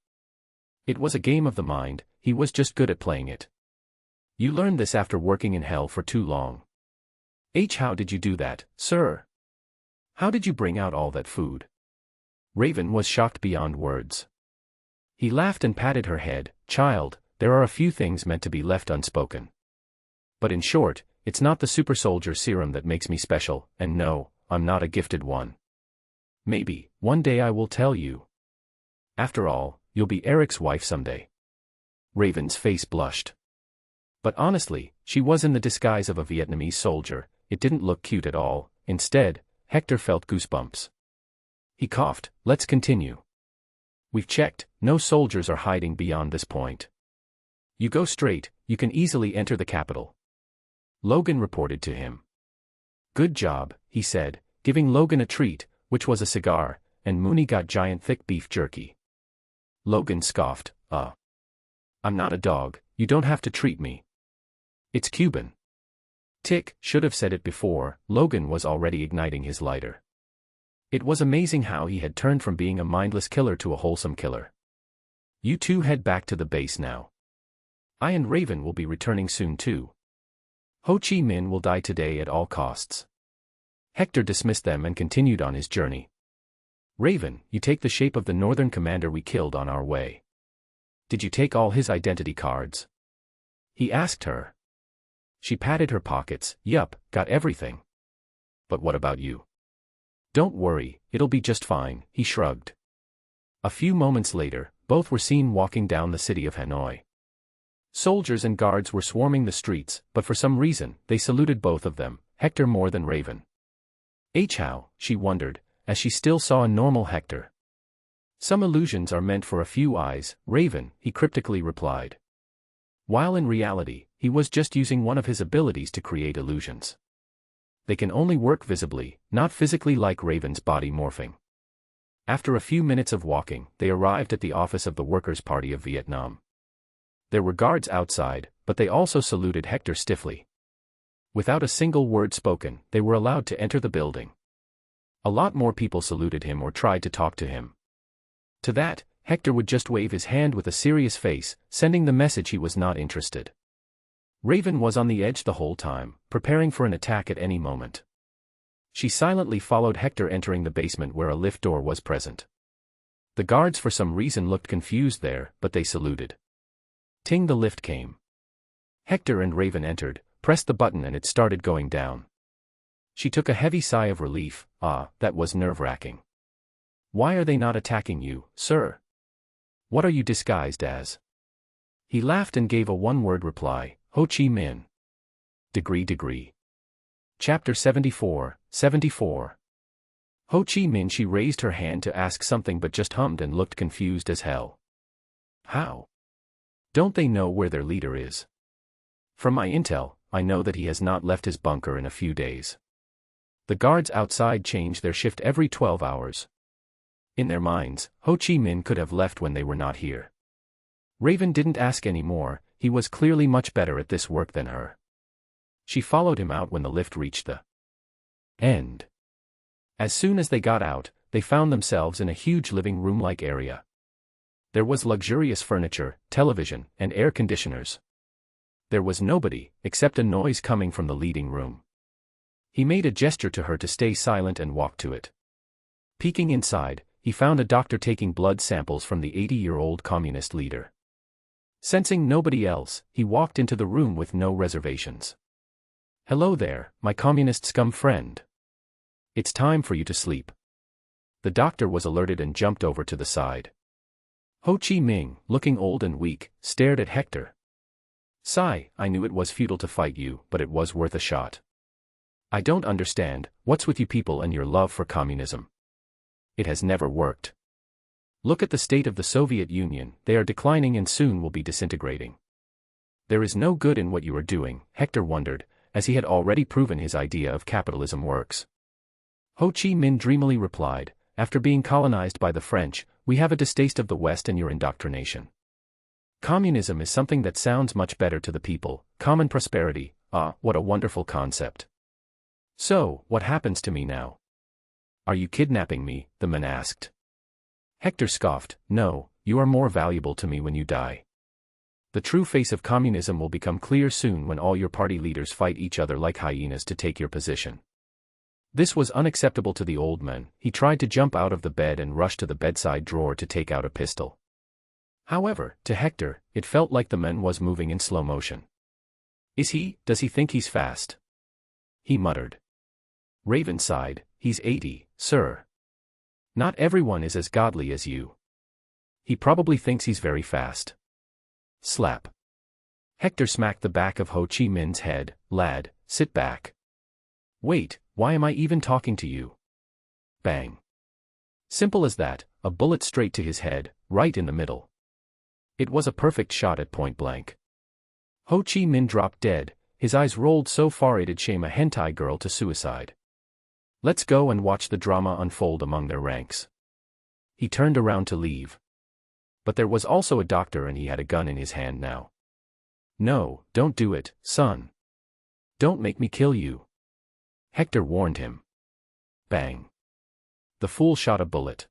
It was a game of the mind, he was just good at playing it. You learned this after working in hell for too long. How did you do that, sir? How did you bring out all that food? Raven was shocked beyond words. He laughed and patted her head. Child, there are a few things meant to be left unspoken. But in short, it's not the super soldier serum that makes me special, and no, I'm not a gifted one. Maybe, one day I will tell you. After all, you'll be Eric's wife someday. Raven's face blushed. But honestly, she was in the disguise of a Vietnamese soldier. It didn't look cute at all. Instead, Hector felt goosebumps. He coughed. Let's continue. We've checked, no soldiers are hiding beyond this point. You go straight, you can easily enter the capital. Logan reported to him. Good job, he said, giving Logan a treat, which was a cigar, and Mooney got giant thick beef jerky. Logan scoffed, I'm not a dog, you don't have to treat me. It's Cuban. Tick, should have said it before. Logan was already igniting his lighter. It was amazing how he had turned from being a mindless killer to a wholesome killer. You two head back to the base now. I and Raven will be returning soon too. Ho Chi Minh will die today at all costs. Hector dismissed them and continued on his journey. Raven, you take the shape of the northern commander we killed on our way. Did you take all his identity cards? He asked her. She patted her pockets. Yup, got everything. But what about you? Don't worry, it'll be just fine, he shrugged. A few moments later, both were seen walking down the city of Hanoi. Soldiers and guards were swarming the streets, but for some reason, they saluted both of them, Hector more than Raven. How, she wondered, as she still saw a normal Hector. Some illusions are meant for a few eyes, Raven, he cryptically replied. While in reality, he was just using one of his abilities to create illusions. They can only work visibly, not physically like Raven's body morphing. After a few minutes of walking, they arrived at the office of the Workers' Party of Vietnam. There were guards outside, but they also saluted Hector stiffly. Without a single word spoken, they were allowed to enter the building. A lot more people saluted him or tried to talk to him. To that, Hector would just wave his hand with a serious face, sending the message he was not interested. Raven was on the edge the whole time, preparing for an attack at any moment. She silently followed Hector entering the basement where a lift door was present. The guards for some reason looked confused there, but they saluted. Ting, the lift came. Hector and Raven entered, pressed the button and it started going down. She took a heavy sigh of relief. That was nerve-wracking. Why are they not attacking you, sir? What are you disguised as? He laughed and gave a one-word reply, Ho Chi Minh. Degree. Chapter 74. Ho Chi Minh. She raised her hand to ask something but just hummed and looked confused as hell. How? Don't they know where their leader is? From my intel, I know that he has not left his bunker in a few days. The guards outside change their shift every 12 hours. In their minds, Ho Chi Minh could have left when they were not here. Raven didn't ask any more, he was clearly much better at this work than her. She followed him out when the lift reached the end. As soon as they got out, they found themselves in a huge living room-like area. There was luxurious furniture, television, and air conditioners. There was nobody, except a noise coming from the leading room. He made a gesture to her to stay silent and walked to it. Peeking inside, he found a doctor taking blood samples from the 80-year-old communist leader. Sensing nobody else, he walked into the room with no reservations. Hello there, my communist scum friend. It's time for you to sleep. The doctor was alerted and jumped over to the side. Ho Chi Minh, looking old and weak, stared at Hector. Sigh, I knew it was futile to fight you, but it was worth a shot. I don't understand, what's with you people and your love for communism? It has never worked. Look at the state of the Soviet Union, they are declining and soon will be disintegrating. There is no good in what you are doing, Hector wondered, as he had already proven his idea of capitalism works. Ho Chi Minh dreamily replied, after being colonized by the French, we have a distaste of the West and your indoctrination. Communism is something that sounds much better to the people, common prosperity, what a wonderful concept. So, what happens to me now? Are you kidnapping me? The man asked. Hector scoffed, no, you are more valuable to me when you die. The true face of communism will become clear soon when all your party leaders fight each other like hyenas to take your position. This was unacceptable to the old man. He tried to jump out of the bed and rush to the bedside drawer to take out a pistol. However, to Hector, it felt like the man was moving in slow motion. Does he think he's fast? He muttered. Raven sighed, he's 80, sir. Not everyone is as godly as you. He probably thinks he's very fast. Slap. Hector smacked the back of Ho Chi Minh's head. Lad, sit back. Wait, why am I even talking to you? Bang. Simple as that, a bullet straight to his head, right in the middle. It was a perfect shot at point blank. Ho Chi Minh dropped dead, his eyes rolled so far it'd shame a hentai girl to suicide. Let's go and watch the drama unfold among their ranks. He turned around to leave. But there was also a doctor and he had a gun in his hand now. No, don't do it, son. Don't make me kill you. Hector warned him. Bang. The fool shot a bullet.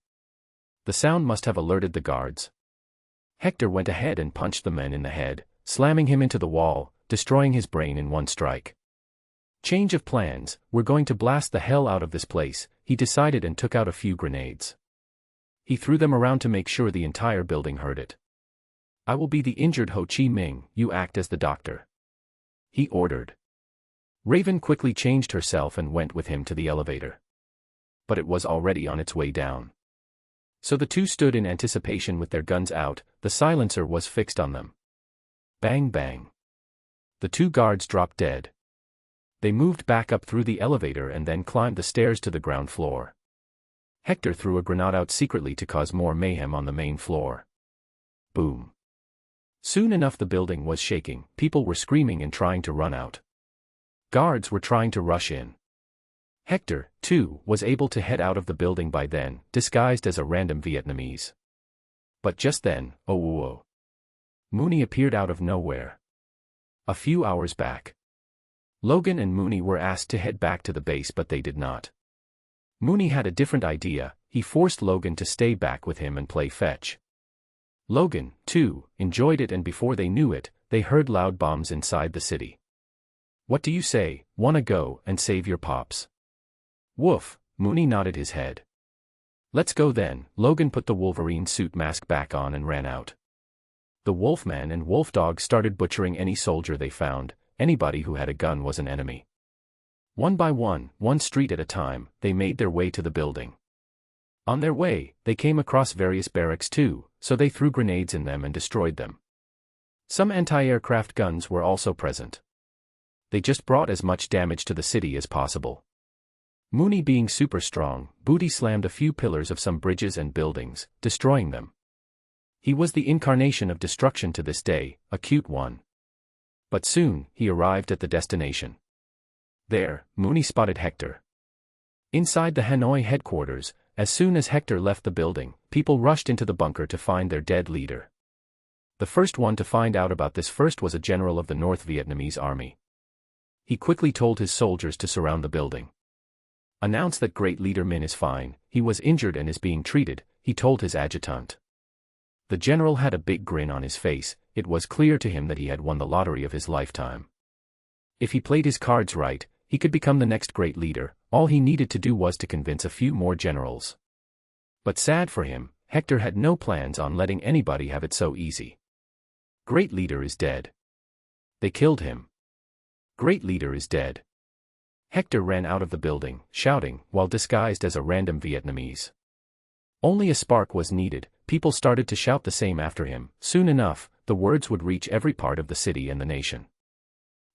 The sound must have alerted the guards. Hector went ahead and punched the man in the head, slamming him into the wall, destroying his brain in one strike. Change of plans, we're going to blast the hell out of this place, he decided and took out a few grenades. He threw them around to make sure the entire building heard it. I will be the injured Ho Chi Minh, you act as the doctor, he ordered. Raven quickly changed herself and went with him to the elevator. But it was already on its way down. So the two stood in anticipation with their guns out, the silencer was fixed on them. Bang bang. The two guards dropped dead. They moved back up through the elevator and then climbed the stairs to the ground floor. Hector threw a grenade out secretly to cause more mayhem on the main floor. Boom. Soon enough the building was shaking, people were screaming and trying to run out. Guards were trying to rush in. Hector, too, was able to head out of the building by then, disguised as a random Vietnamese. But just then, oh. Mooney appeared out of nowhere. A few hours back. Logan and Mooney were asked to head back to the base but they did not. Mooney had a different idea, he forced Logan to stay back with him and play fetch. Logan, too, enjoyed it and before they knew it, they heard loud bombs inside the city. What do you say, wanna go and save your pops? Woof, Mooney nodded his head. Let's go then, Logan put the Wolverine suit mask back on and ran out. The Wolfman and Wolfdog started butchering any soldier they found, anybody who had a gun was an enemy. One by one street at a time, they made their way to the building. On their way, they came across various barracks too, so they threw grenades in them and destroyed them. Some anti-aircraft guns were also present. They just brought as much damage to the city as possible. Mooney being super strong, Booty slammed a few pillars of some bridges and buildings, destroying them. He was the incarnation of destruction to this day, a cute one. But soon, he arrived at the destination. There, Mooney spotted Hector. Inside the Hanoi headquarters, as soon as Hector left the building, people rushed into the bunker to find their dead leader. The first one to find out about this first was a general of the North Vietnamese army. He quickly told his soldiers to surround the building. Announce that great leader Min is fine, he was injured and is being treated, he told his adjutant. The general had a big grin on his face, it was clear to him that he had won the lottery of his lifetime. If he played his cards right, he could become the next great leader, all he needed to do was to convince a few more generals. But sad for him, Hector had no plans on letting anybody have it so easy. Great leader is dead. They killed him. Great leader is dead. Hector ran out of the building, shouting, while disguised as a random Vietnamese. Only a spark was needed, people started to shout the same after him, soon enough, the words would reach every part of the city and the nation.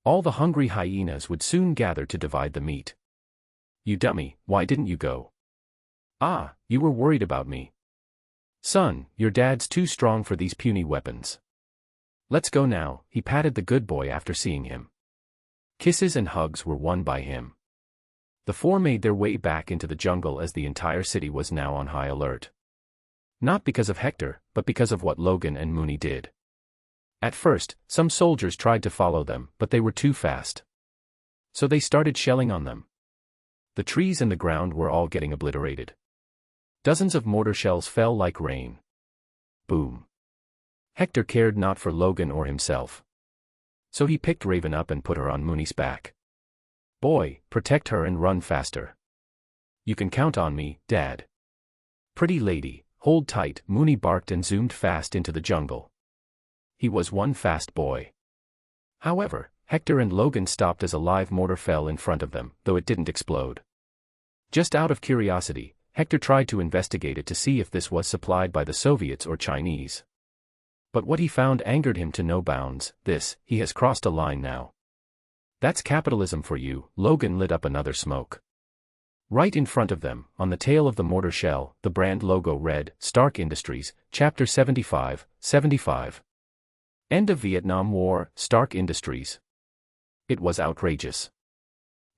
All the hungry hyenas would soon gather to divide the meat. You dummy, why didn't you go? Ah, you were worried about me. Son, your dad's too strong for these puny weapons. Let's go now, he patted the good boy after seeing him. Kisses and hugs were won by him. The four made their way back into the jungle as the entire city was now on high alert. Not because of Hector, but because of what Logan and Mooney did. At first, some soldiers tried to follow them, but they were too fast. So they started shelling on them. The trees and the ground were all getting obliterated. Dozens of mortar shells fell like rain. Boom. Hector cared not for Logan or himself. So he picked Raven up and put her on Mooney's back. Boy, protect her and run faster. You can count on me, Dad. Pretty lady, hold tight, Mooney barked and zoomed fast into the jungle. He was one fast boy. However, Hector and Logan stopped as a live mortar fell in front of them, though it didn't explode. Just out of curiosity, Hector tried to investigate it to see if this was supplied by the Soviets or Chinese. But what he found angered him to no bounds, he has crossed a line now. That's capitalism for you, Logan lit up another smoke. Right in front of them, on the tail of the mortar shell, the brand logo read, Stark Industries, Chapter 75, 75. End of Vietnam War, Stark Industries. It was outrageous.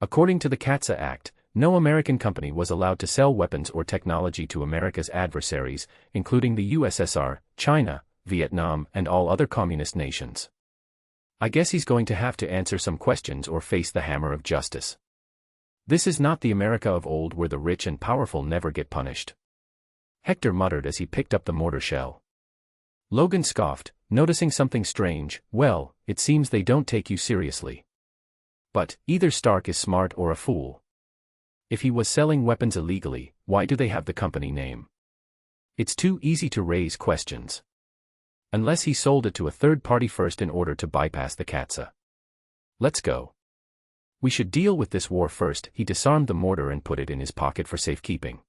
According to the CATSA Act, no American company was allowed to sell weapons or technology to America's adversaries, including the USSR, China, Vietnam, and all other communist nations. I guess he's going to have to answer some questions or face the hammer of justice. This is not the America of old where the rich and powerful never get punished. Hector muttered as he picked up the mortar shell. Logan scoffed, noticing something strange. Well, it seems they don't take you seriously. But, either Stark is smart or a fool. If he was selling weapons illegally, why do they have the company name? It's too easy to raise questions. Unless he sold it to a third party first in order to bypass the CATSA. Let's go. We should deal with this war first. He disarmed the mortar and put it in his pocket for safekeeping.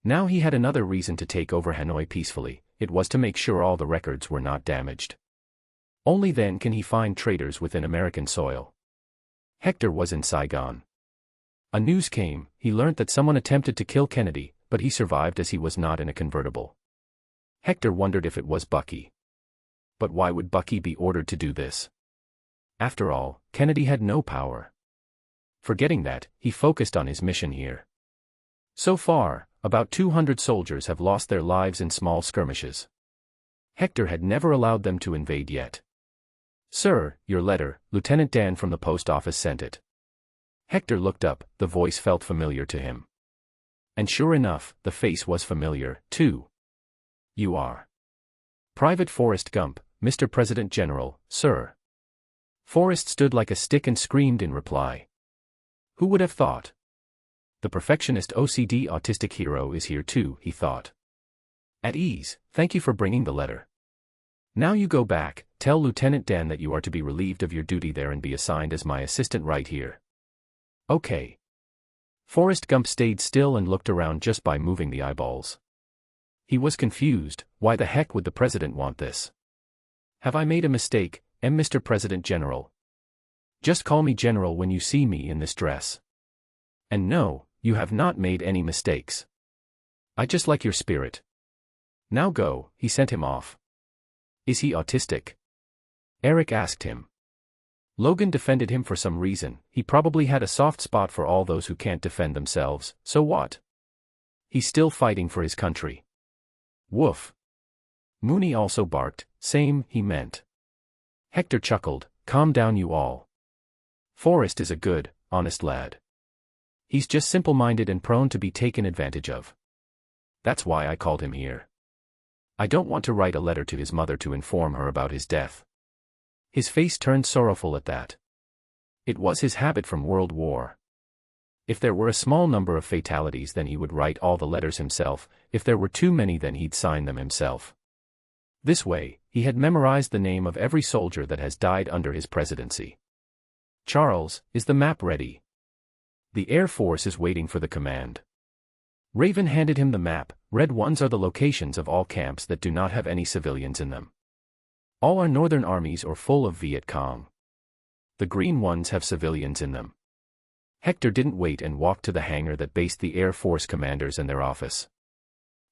Now he had another reason to take over Hanoi peacefully. It was to make sure all the records were not damaged. Only then can he find traitors within American soil. Hector was in Saigon. A news came. He learnt that someone attempted to kill Kennedy, but he survived as he was not in a convertible. Hector wondered if it was Bucky. But why would Bucky be ordered to do this? After all, Kennedy had no power. Forgetting that, he focused on his mission here. So far, about 200 soldiers have lost their lives in small skirmishes. Hector had never allowed them to invade yet. "Sir, your letter," Lieutenant Dan from the post office sent it. Hector looked up, the voice felt familiar to him. And sure enough, the face was familiar, too. "You are Private Forrest Gump, Mr. President General, sir." Forrest stood like a stick and screamed in reply. Who would have thought? The perfectionist OCD autistic hero is here too, he thought. At ease, thank you for bringing the letter. Now you go back, tell Lieutenant Dan that you are to be relieved of your duty there and be assigned as my assistant right here. Okay. Forrest Gump stayed still and looked around just by moving the eyeballs. He was confused. Why the heck would the president want this? Have I made a mistake, Mr. President General? Just call me General when you see me in this dress. And no, you have not made any mistakes. I just like your spirit. Now go, he sent him off. Is he autistic? Eric asked him. Logan defended him for some reason. He probably had a soft spot for all those who can't defend themselves, so what? He's still fighting for his country. Woof. Mooney also barked, same, he meant. Hector chuckled, calm down you all. Forrest is a good, honest lad. He's just simple-minded and prone to be taken advantage of. That's why I called him here. I don't want to write a letter to his mother to inform her about his death. His face turned sorrowful at that. It was his habit from World War. If there were a small number of fatalities, then he would write all the letters himself. If there were too many, then he'd sign them himself. This way, he had memorized the name of every soldier that has died under his presidency. Charles, is the map ready? The Air Force is waiting for the command. Raven handed him the map. Red ones are the locations of all camps that do not have any civilians in them. All are northern armies or full of Viet Cong. The green ones have civilians in them. Hector didn't wait and walked to the hangar that based the Air Force commanders and their office.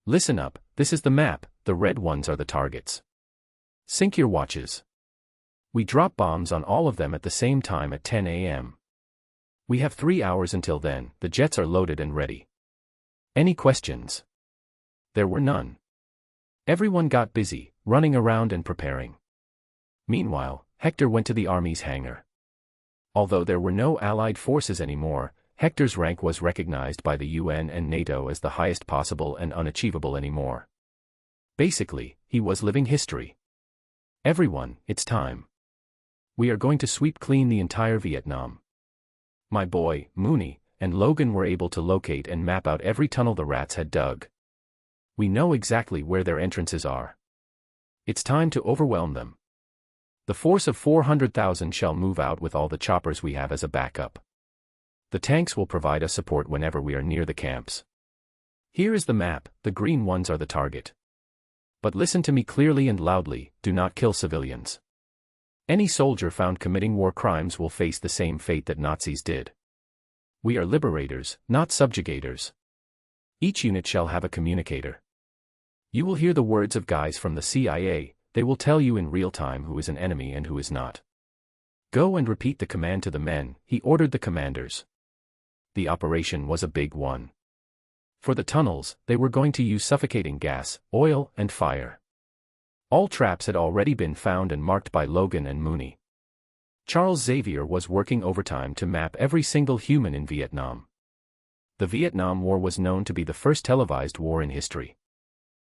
Listen up, this is the map, the red ones are the targets. Sync your watches. We drop bombs on all of them at the same time at 10 a.m. We have 3 hours until then. The jets are loaded and ready. Any questions? There were none. Everyone got busy, running around and preparing. Meanwhile, Hector went to the army's hangar. Although there were no Allied forces anymore, Hector's rank was recognized by the UN and NATO as the highest possible and unachievable anymore. Basically, he was living history. Everyone, it's time. We are going to sweep clean the entire Vietnam. My boy, Mooney, and Logan were able to locate and map out every tunnel the rats had dug. We know exactly where their entrances are. It's time to overwhelm them. The force of 400,000 shall move out with all the choppers we have as a backup. The tanks will provide us support whenever we are near the camps. Here is the map, the green ones are the target. But listen to me clearly and loudly, do not kill civilians. Any soldier found committing war crimes will face the same fate that Nazis did. We are liberators, not subjugators. Each unit shall have a communicator. You will hear the words of guys from the CIA, they will tell you in real time who is an enemy and who is not. Go and repeat the command to the men, he ordered the commanders. The operation was a big one. For the tunnels, they were going to use suffocating gas, oil, and fire. All traps had already been found and marked by Logan and Mooney. Charles Xavier was working overtime to map every single human in Vietnam. The Vietnam War was known to be the first televised war in history.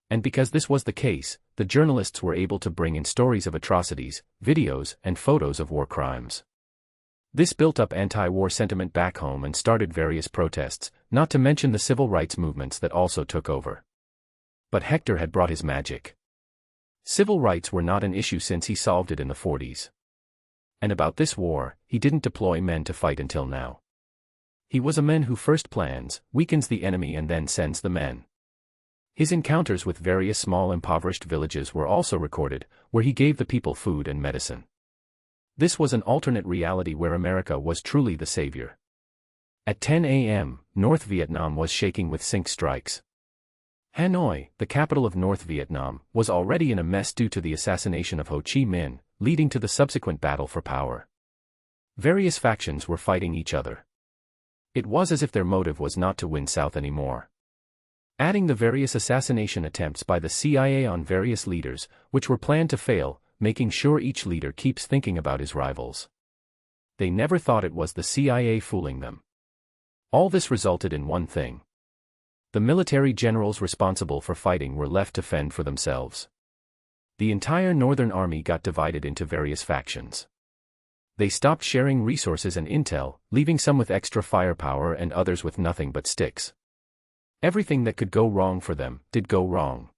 And because this was the case, the journalists were able to bring in stories of atrocities, videos, and photos of war crimes. This built up anti-war sentiment back home and started various protests, not to mention the civil rights movements that also took over. But Hector had brought his magic. Civil rights were not an issue since he solved it in the 40s. And about this war, he didn't deploy men to fight until now. He was a man who first plans, weakens the enemy and then sends the men. His encounters with various small impoverished villages were also recorded, where he gave the people food and medicine. This was an alternate reality where America was truly the savior. At 10 a.m., North Vietnam was shaking with sink strikes. Hanoi, the capital of North Vietnam, was already in a mess due to the assassination of Ho Chi Minh, leading to the subsequent battle for power. Various factions were fighting each other. It was as if their motive was not to win South anymore. Adding the various assassination attempts by the CIA on various leaders, which were planned to fail, making sure each leader keeps thinking about his rivals. They never thought it was the CIA fooling them. All this resulted in one thing. The military generals responsible for fighting were left to fend for themselves. The entire Northern Army got divided into various factions. They stopped sharing resources and intel, leaving some with extra firepower and others with nothing but sticks. Everything that could go wrong for them did go wrong.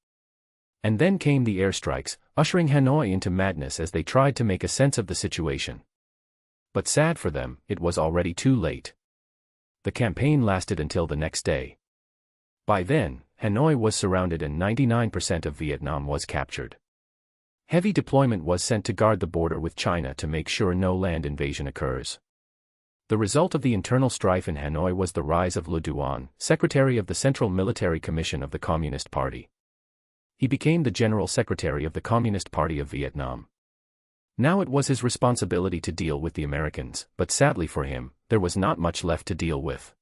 And then came the airstrikes, ushering Hanoi into madness as they tried to make a sense of the situation. But sad for them, it was already too late. The campaign lasted until the next day. By then, Hanoi was surrounded and 99% of Vietnam was captured. Heavy deployment was sent to guard the border with China to make sure no land invasion occurs. The result of the internal strife in Hanoi was the rise of Le Duan, secretary of the Central Military Commission of the Communist Party. He became the General Secretary of the Communist Party of Vietnam. Now it was his responsibility to deal with the Americans, but sadly for him, there was not much left to deal with.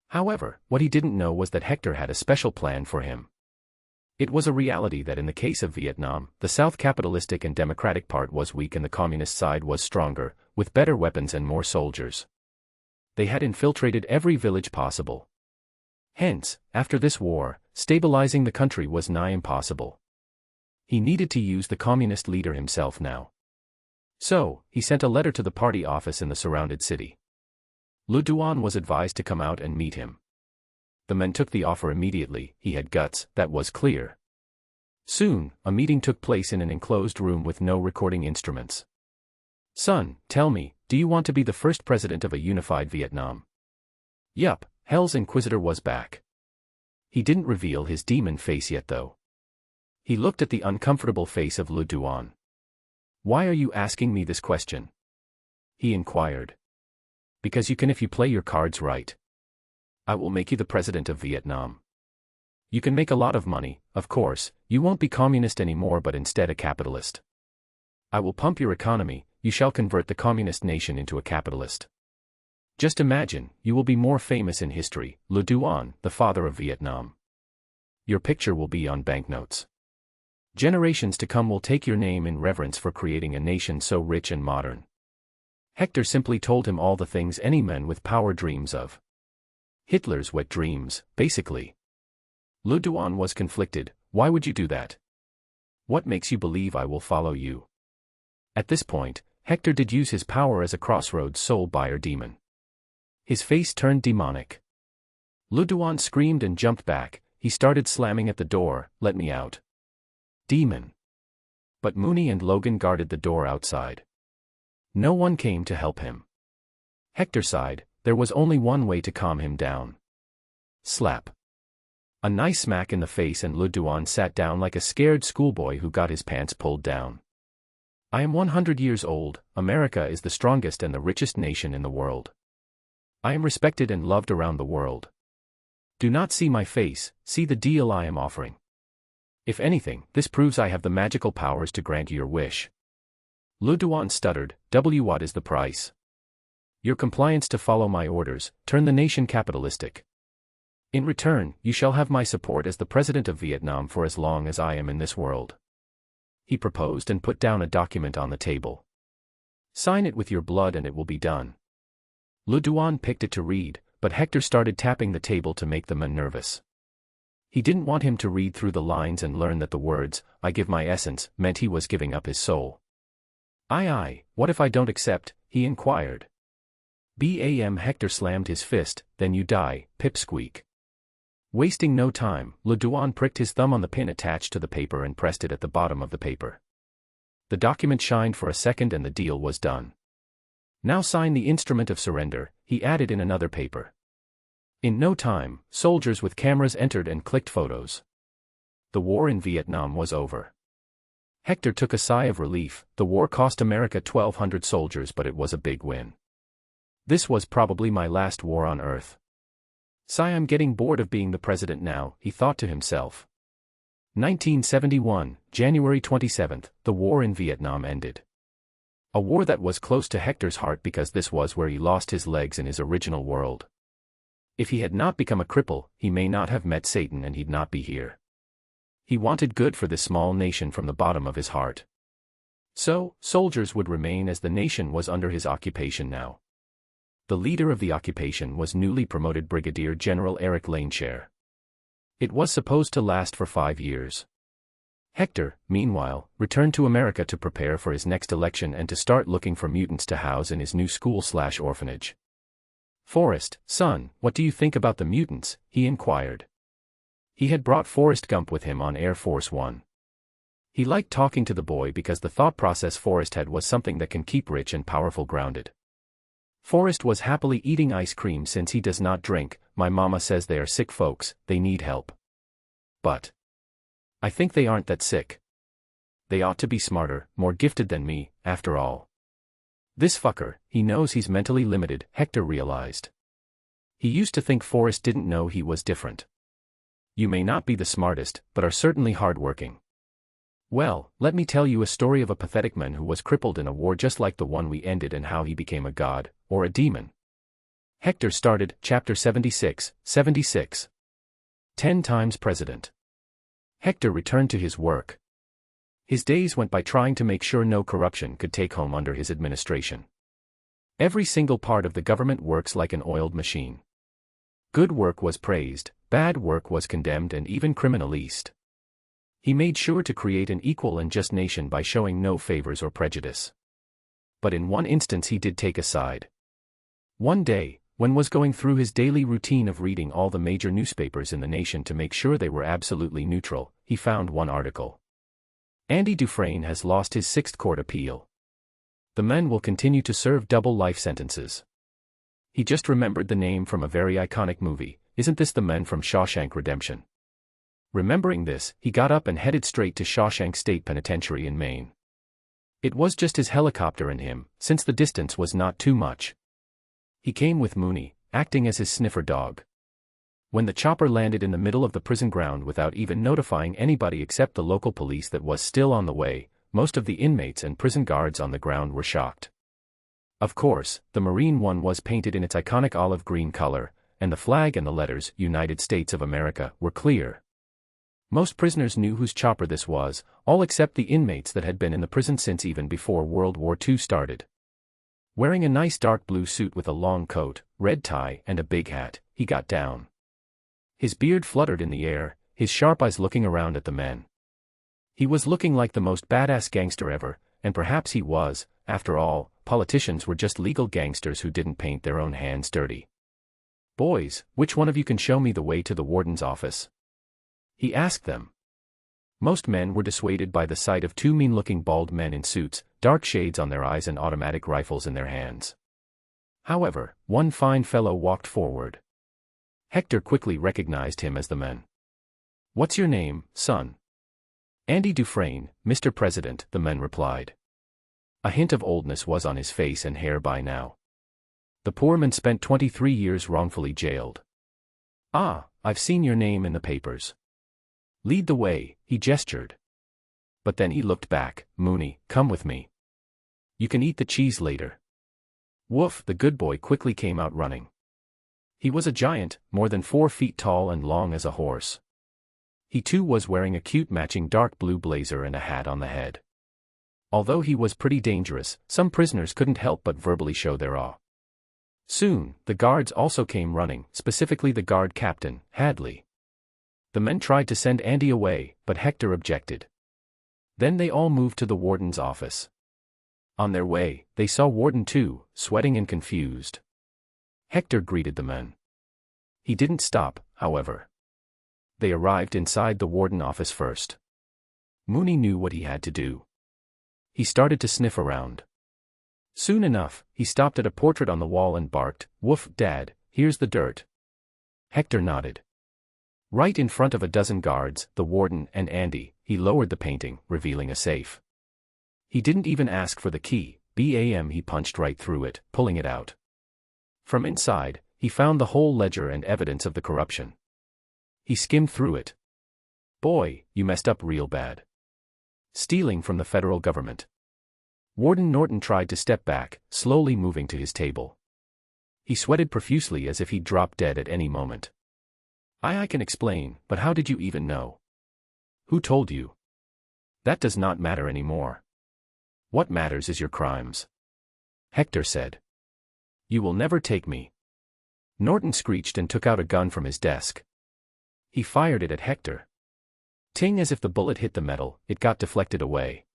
However, what he didn't know was that Hector had a special plan for him. It was a reality that in the case of Vietnam, the South capitalistic and democratic part was weak and the communist side was stronger, with better weapons and more soldiers. They had infiltrated every village possible. Hence, after this war, stabilizing the country was nigh impossible. He needed to use the communist leader himself now. So, he sent a letter to the party office in the surrounded city. Le Duan was advised to come out and meet him. The men took the offer immediately. He had guts, that was clear. Soon, a meeting took place in an enclosed room with no recording instruments. "Son, tell me, do you want to be the first president of a unified Vietnam?" Yup, Hell's Inquisitor was back. He didn't reveal his demon face yet though. He looked at the uncomfortable face of Le Duan. "Why are you asking me this question?" he inquired. "Because you can if you play your cards right. I will make you the president of Vietnam. You can make a lot of money, of course, you won't be communist anymore but instead a capitalist. I will pump your economy, you shall convert the communist nation into a capitalist. Just imagine, you will be more famous in history, Le Duan, the father of Vietnam. Your picture will be on banknotes. Generations to come will take your name in reverence for creating a nation so rich and modern." Hector simply told him all the things any man with power dreams of. Hitler's wet dreams, basically. Le Duan was conflicted. "Why would you do that? What makes you believe I will follow you?" At this point, Hector did use his power as a crossroads soul buyer demon. His face turned demonic. Le Duan screamed and jumped back. He started slamming at the door. "Let me out, demon." But Mooney and Logan guarded the door outside. No one came to help him. Hector sighed. There was only one way to calm him down. Slap. A nice smack in the face and Le Duan sat down like a scared schoolboy who got his pants pulled down. "I am 100 years old, America is the strongest and the richest nation in the world. I am respected and loved around the world. Do not see my face, see the deal I am offering. If anything, this proves I have the magical powers to grant you your wish." Le Duan stuttered. What is the price?" "Your compliance to follow my orders, turn the nation capitalistic. In return, you shall have my support as the president of Vietnam for as long as I am in this world." He proposed and put down a document on the table. "Sign it with your blood and it will be done." Le Duan picked it to read, but Hector started tapping the table to make the man nervous. He didn't want him to read through the lines and learn that the words, "I give my essence," meant he was giving up his soul. Aye, what if I don't accept?" he inquired. Bam! Hector slammed his fist. "Then you die, pipsqueak." Wasting no time, Le Duan pricked his thumb on the pin attached to the paper and pressed it at the bottom of the paper. The document shined for a second and the deal was done. "Now sign the instrument of surrender," he added in another paper. In no time, soldiers with cameras entered and clicked photos. The war in Vietnam was over. Hector took a sigh of relief. The war cost America 1,200 soldiers, but it was a big win. This was probably my last war on Earth. Sigh, I'm getting bored of being the president now, he thought to himself. 1971, January 27th, the war in Vietnam ended. A war that was close to Hector's heart because this was where he lost his legs in his original world. If he had not become a cripple, he may not have met Satan and he'd not be here. He wanted good for this small nation from the bottom of his heart. So, soldiers would remain as the nation was under his occupation now. The leader of the occupation was newly promoted Brigadier General Eric Laneshare. It was supposed to last for 5 years. Hector, meanwhile, returned to America to prepare for his next election and to start looking for mutants to house in his new school/orphanage. "Forrest, son, what do you think about the mutants?" he inquired. He had brought Forrest Gump with him on Air Force One. He liked talking to the boy because the thought process Forrest had was something that can keep rich and powerful grounded. Forrest was happily eating ice cream since he does not drink. "My mama says they are sick folks, they need help. But I think they aren't that sick. They ought to be smarter, more gifted than me, after all. This fucker, he knows he's mentally limited," Hector realized. He used to think Forrest didn't know he was different. "You may not be the smartest, but are certainly hardworking. Well, let me tell you a story of a pathetic man who was crippled in a war just like the one we ended and how he became a god, or a demon." Hector started, Chapter 76, 76. 10 times President. Hector returned to his work. His days went by trying to make sure no corruption could take home under his administration. Every single part of the government works like an oiled machine. Good work was praised, bad work was condemned and even criminalized. He made sure to create an equal and just nation by showing no favors or prejudice. But in one instance he did take a side. One day, when was going through his daily routine of reading all the major newspapers in the nation to make sure they were absolutely neutral, he found one article. "Andy Dufresne has lost his 6th court appeal. The men will continue to serve double life sentences." He just remembered the name from a very iconic movie. Isn't this the men from Shawshank Redemption? Remembering this, he got up and headed straight to Shawshank State Penitentiary in Maine. It was just his helicopter and him, since the distance was not too much. He came with Mooney, acting as his sniffer dog. When the chopper landed in the middle of the prison ground without even notifying anybody except the local police that was still on the way, most of the inmates and prison guards on the ground were shocked. Of course, the Marine One was painted in its iconic olive green color, and the flag and the letters, United States of America, were clear. Most prisoners knew whose chopper this was, all except the inmates that had been in the prison since even before World War II started. Wearing a nice dark blue suit with a long coat, red tie, and a big hat, he got down. His beard fluttered in the air, his sharp eyes looking around at the men. He was looking like the most badass gangster ever, and perhaps he was. After all, politicians were just legal gangsters who didn't paint their own hands dirty. "Boys, which one of you can show me the way to the warden's office?" he asked them. Most men were dissuaded by the sight of 2 mean-looking bald men in suits, dark shades on their eyes and automatic rifles in their hands. However, one fine fellow walked forward. Hector quickly recognized him as the man. "What's your name, son?" "Andy Dufresne, Mr. President," the man replied. A hint of oldness was on his face and hair by now. The poor man spent 23 years wrongfully jailed. "Ah, I've seen your name in the papers. Lead the way," he gestured. But then he looked back. "Mooney, come with me. You can eat the cheese later." Woof! The good boy quickly came out running. He was a giant, more than 4 feet tall and long as a horse. He too was wearing a cute matching dark blue blazer and a hat on the head. Although he was pretty dangerous, some prisoners couldn't help but verbally show their awe. Soon, the guards also came running, specifically the guard captain, Hadley. The men tried to send Andy away, but Hector objected. Then they all moved to the warden's office. On their way, they saw Warden 2, sweating and confused. Hector greeted the men. He didn't stop, however. They arrived inside the warden office first. Mooney knew what he had to do. He started to sniff around. Soon enough, he stopped at a portrait on the wall and barked, "Woof, Dad, here's the dirt." Hector nodded. Right in front of a dozen guards, the warden and Andy, he lowered the painting, revealing a safe. He didn't even ask for the key, bam, he punched right through it, pulling it out. From inside, he found the whole ledger and evidence of the corruption. He skimmed through it. Boy, you messed up real bad. Stealing from the federal government. Warden Norton tried to step back, slowly moving to his table. He sweated profusely as if he'd drop dead at any moment. I can explain, but how did you even know? Who told you? That does not matter anymore. What matters is your crimes. Hector said. You will never take me. Norton screeched and took out a gun from his desk. He fired it at Hector. Ting, as if the bullet hit the metal, it got deflected away.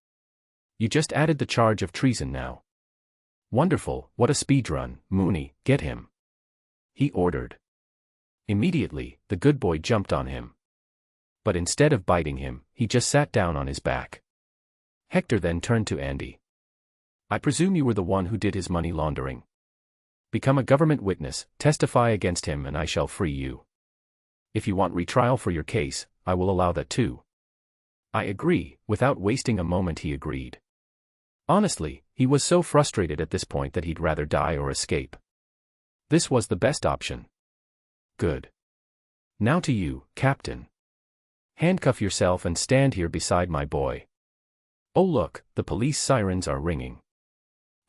You just added the charge of treason now. Wonderful, what a speedrun, Mooney, get him. He ordered. Immediately, the good boy jumped on him. But instead of biting him, he just sat down on his back. Hector then turned to Andy. I presume you were the one who did his money laundering. Become a government witness, testify against him, and I shall free you. If you want retrial for your case, I will allow that too. I agree. Without wasting a moment, he agreed. Honestly, he was so frustrated at this point that he'd rather die or escape. This was the best option. Good. Now to you, Captain. Handcuff yourself and stand here beside my boy. Oh look, the police sirens are ringing.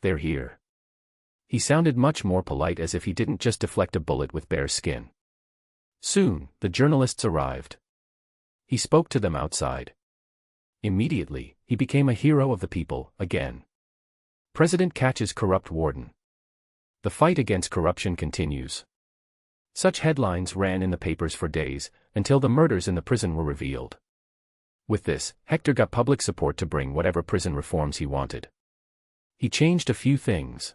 They're here. He sounded much more polite, as if he didn't just deflect a bullet with bare skin. Soon, the journalists arrived. He spoke to them outside. Immediately, he became a hero of the people, again. President catches corrupt warden. The fight against corruption continues. Such headlines ran in the papers for days, until the murders in the prison were revealed. With this, Hector got public support to bring whatever prison reforms he wanted. He changed a few things.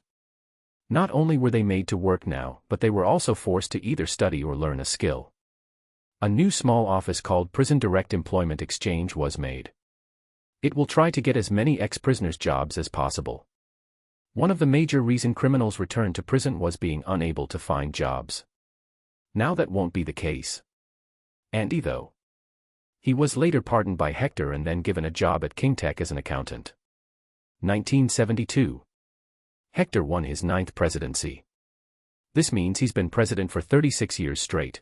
Not only were they made to work now, but they were also forced to either study or learn a skill. A new small office called Prison Direct Employment Exchange was made. It will try to get as many ex-prisoners jobs as possible. One of the major reasons criminals returned to prison was being unable to find jobs. Now that won't be the case. Andy, though. He was later pardoned by Hector and then given a job at King Tech as an accountant. 1972. Hector won his 9th presidency. This means he's been president for 36 years straight.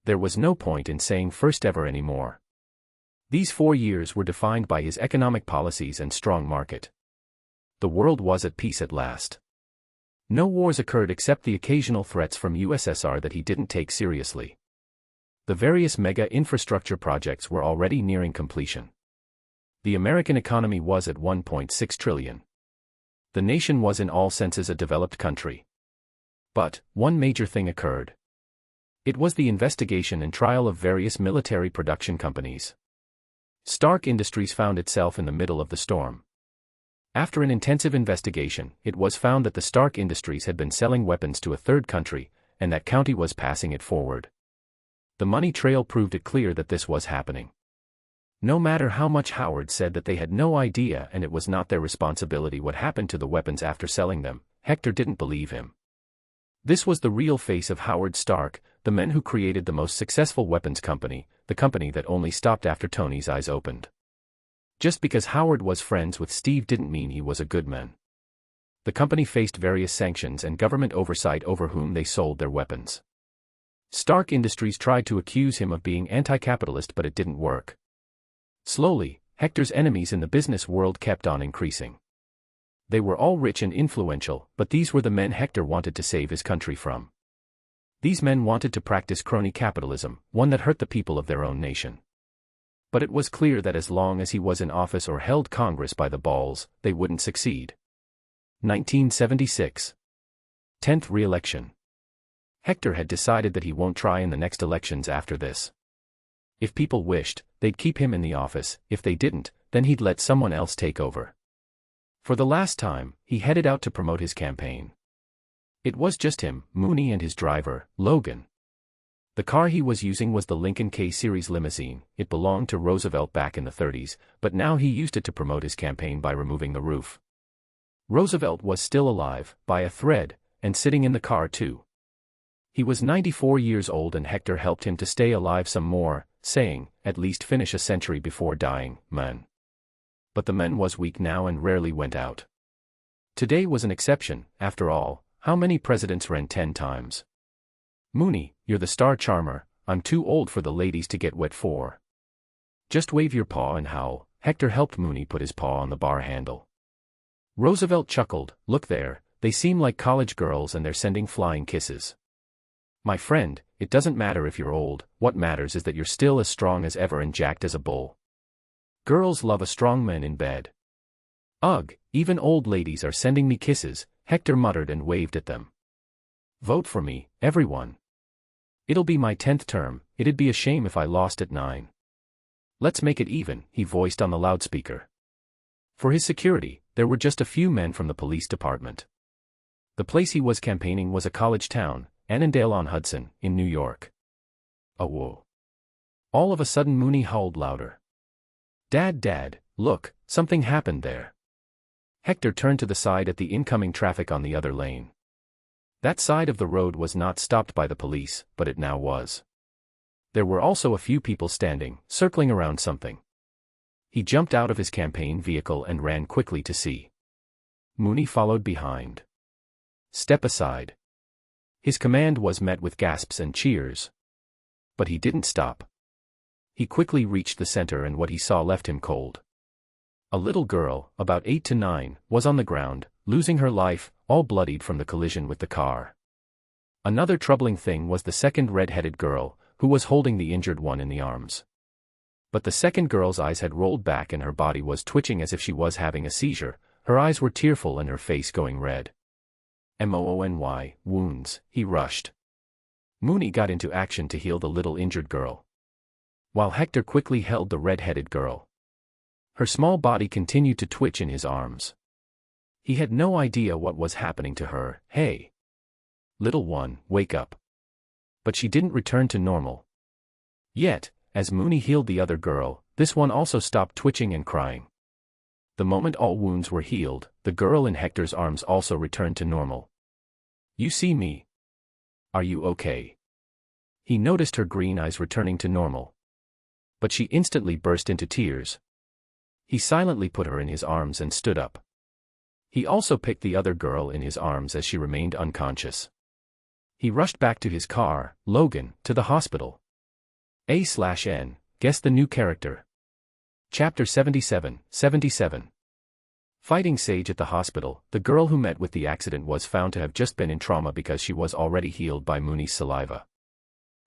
There was no point in saying first ever anymore. These 4 years were defined by his economic policies and strong market. The world was at peace at last. No wars occurred except the occasional threats from USSR that he didn't take seriously. The various mega infrastructure projects were already nearing completion. The American economy was at $1.6 trillion. The nation was in all senses a developed country. But, one major thing occurred. It was the investigation and trial of various military production companies. Stark Industries found itself in the middle of the storm. After an intensive investigation, it was found that the Stark Industries had been selling weapons to a third country, and that country was passing it forward. The money trail proved it clear that this was happening. No matter how much Howard said that they had no idea and it was not their responsibility what happened to the weapons after selling them, Hector didn't believe him. This was the real face of Howard Stark, the men who created the most successful weapons company, the company that only stopped after Tony's eyes opened. Just because Howard was friends with Steve didn't mean he was a good man. The company faced various sanctions and government oversight over whom they sold their weapons. Stark Industries tried to accuse him of being anti-capitalist, but it didn't work. Slowly, Hector's enemies in the business world kept on increasing. They were all rich and influential, but these were the men Hector wanted to save his country from. These men wanted to practice crony capitalism, one that hurt the people of their own nation. But it was clear that as long as he was in office or held Congress by the balls, they wouldn't succeed. 1976. 10th re-election. Hector had decided that he won't try in the next elections after this. If people wished, they'd keep him in the office. If they didn't, then he'd let someone else take over. For the last time, he headed out to promote his campaign. It was just him, Mooney, and his driver, Logan. The car he was using was the Lincoln K-Series limousine. It belonged to Roosevelt back in the 30s, but now he used it to promote his campaign by removing the roof. Roosevelt was still alive, by a thread, and sitting in the car too. He was 94 years old, and Hector helped him to stay alive some more, saying, "At least finish a century before dying, man." But the man was weak now and rarely went out. Today was an exception. After all, how many presidents ran 10 times? "Mooney, you're the star charmer. I'm too old for the ladies to get wet for. Just wave your paw and howl." Hector helped Mooney put his paw on the bar handle. Roosevelt chuckled. "Look there, they seem like college girls and they're sending flying kisses." "My friend, it doesn't matter if you're old, what matters is that you're still as strong as ever and jacked as a bull. Girls love a strong man in bed." "Ugh, even old ladies are sending me kisses," Hector muttered and waved at them. "Vote for me, everyone. It'll be my 10th term. It'd be a shame if I lost at 9. Let's make it even," he voiced on the loudspeaker. For his security, there were just a few men from the police department. The place he was campaigning was a college town, Annandale-on-Hudson, in New York. Oh whoa. All of a sudden Mooney howled louder. Dad, look, something happened there." Hector turned to the side at the incoming traffic on the other lane. That side of the road was not stopped by the police, but it now was. There were also a few people standing, circling around something. He jumped out of his campaign vehicle and ran quickly to see. Mooney followed behind. "Step aside." His command was met with gasps and cheers. But he didn't stop. He quickly reached the center, and what he saw left him cold. A little girl, about 8 to 9, was on the ground, losing her life, all bloodied from the collision with the car. Another troubling thing was the second red-headed girl, who was holding the injured one in the arms. But the second girl's eyes had rolled back and her body was twitching as if she was having a seizure. Her eyes were tearful and her face going red. "Moony, wounds," he rushed. Mooney got into action to heal the little injured girl, while Hector quickly held the red-headed girl. Her small body continued to twitch in his arms. He had no idea what was happening to her. "Hey, little one, wake up." But she didn't return to normal. Yet, as Mooney healed the other girl, this one also stopped twitching and crying. The moment all wounds were healed, the girl in Hector's arms also returned to normal. "You see me? Are you okay?" He noticed her green eyes returning to normal. But she instantly burst into tears. He silently put her in his arms and stood up. He also picked the other girl in his arms as she remained unconscious. He rushed back to his car, Logan, to the hospital. A/N, guess the new character. Chapter 77. Fighting Sage at the hospital. The girl who met with the accident was found to have just been in trauma because she was already healed by Mooney's saliva.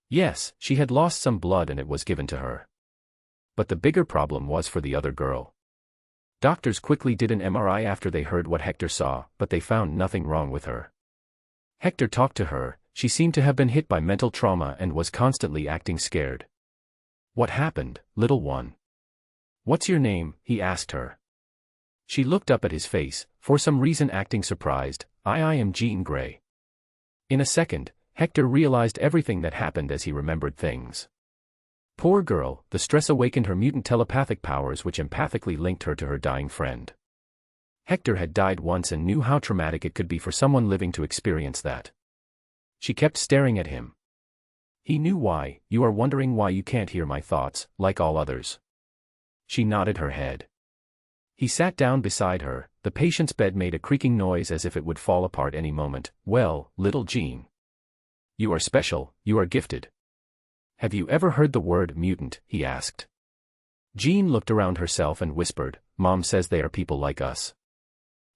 Yes, she had lost some blood and it was given to her. But the bigger problem was for the other girl. Doctors quickly did an MRI after they heard what Hector saw, but they found nothing wrong with her. Hector talked to her. She seemed to have been hit by mental trauma and was constantly acting scared. "What happened, little one? What's your name?" he asked her. She looked up at his face, for some reason acting surprised. I am Jean Grey." In a second, Hector realized everything that happened as he remembered things. Poor girl, the stress awakened her mutant telepathic powers which empathically linked her to her dying friend. Hector had died once and knew how traumatic it could be for someone living to experience that. She kept staring at him. He knew why. "You are wondering why you can't hear my thoughts, like all others." She nodded her head. He sat down beside her. The patient's bed made a creaking noise as if it would fall apart any moment. "Well, little Jean. You are special, you are gifted. Have you ever heard the word mutant?" he asked. Jean looked around herself and whispered, "Mom says they are people like us.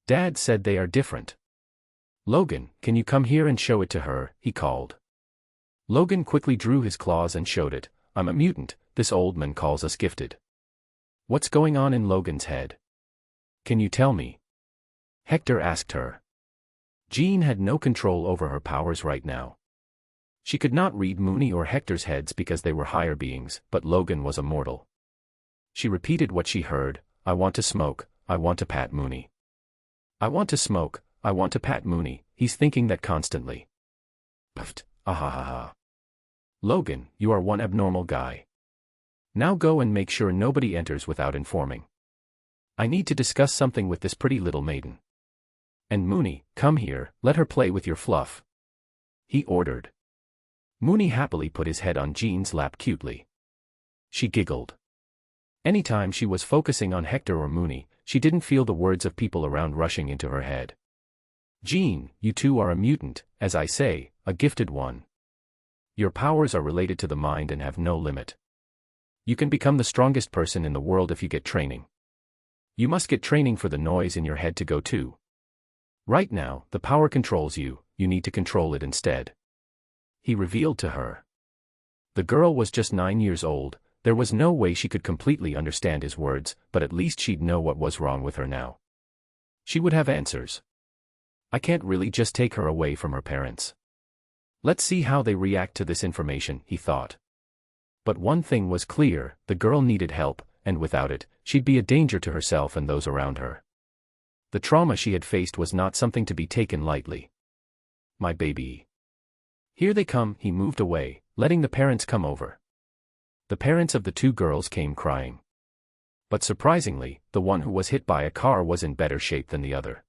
Dad said they are different." "Logan, can you come here and show it to her?" he called. Logan quickly drew his claws and showed it. "I'm a mutant, this old man calls us gifted." What's going on in Logan's head? Can you tell me? Hector asked her. Jean had no control over her powers right now. She could not read Mooney or Hector's heads because they were higher beings, but Logan was a mortal. She repeated what she heard, I want to smoke, I want to pat Mooney. I want to smoke, I want to pat Mooney, he's thinking that constantly. Puffed, ahahaha. Logan, you are one abnormal guy. Now go and make sure nobody enters without informing. I need to discuss something with this pretty little maiden. And Mooney, come here, let her play with your fluff. He ordered. Mooney happily put his head on Jean's lap cutely. She giggled. Anytime she was focusing on Hector or Mooney, she didn't feel the words of people around rushing into her head. Jean, you two are a mutant, as I say, a gifted one. Your powers are related to the mind and have no limit. You can become the strongest person in the world if you get training. You must get training for the noise in your head to go too. Right now, the power controls you, you need to control it instead. He revealed to her. The girl was just 9 years old, there was no way she could completely understand his words, but at least she'd know what was wrong with her now. She would have answers. I can't really just take her away from her parents. Let's see how they react to this information, he thought. But one thing was clear, the girl needed help, and without it, she'd be a danger to herself and those around her. The trauma she had faced was not something to be taken lightly. My baby. Here they come, he moved away, letting the parents come over. The parents of the two girls came crying. But surprisingly, the one who was hit by a car was in better shape than the other.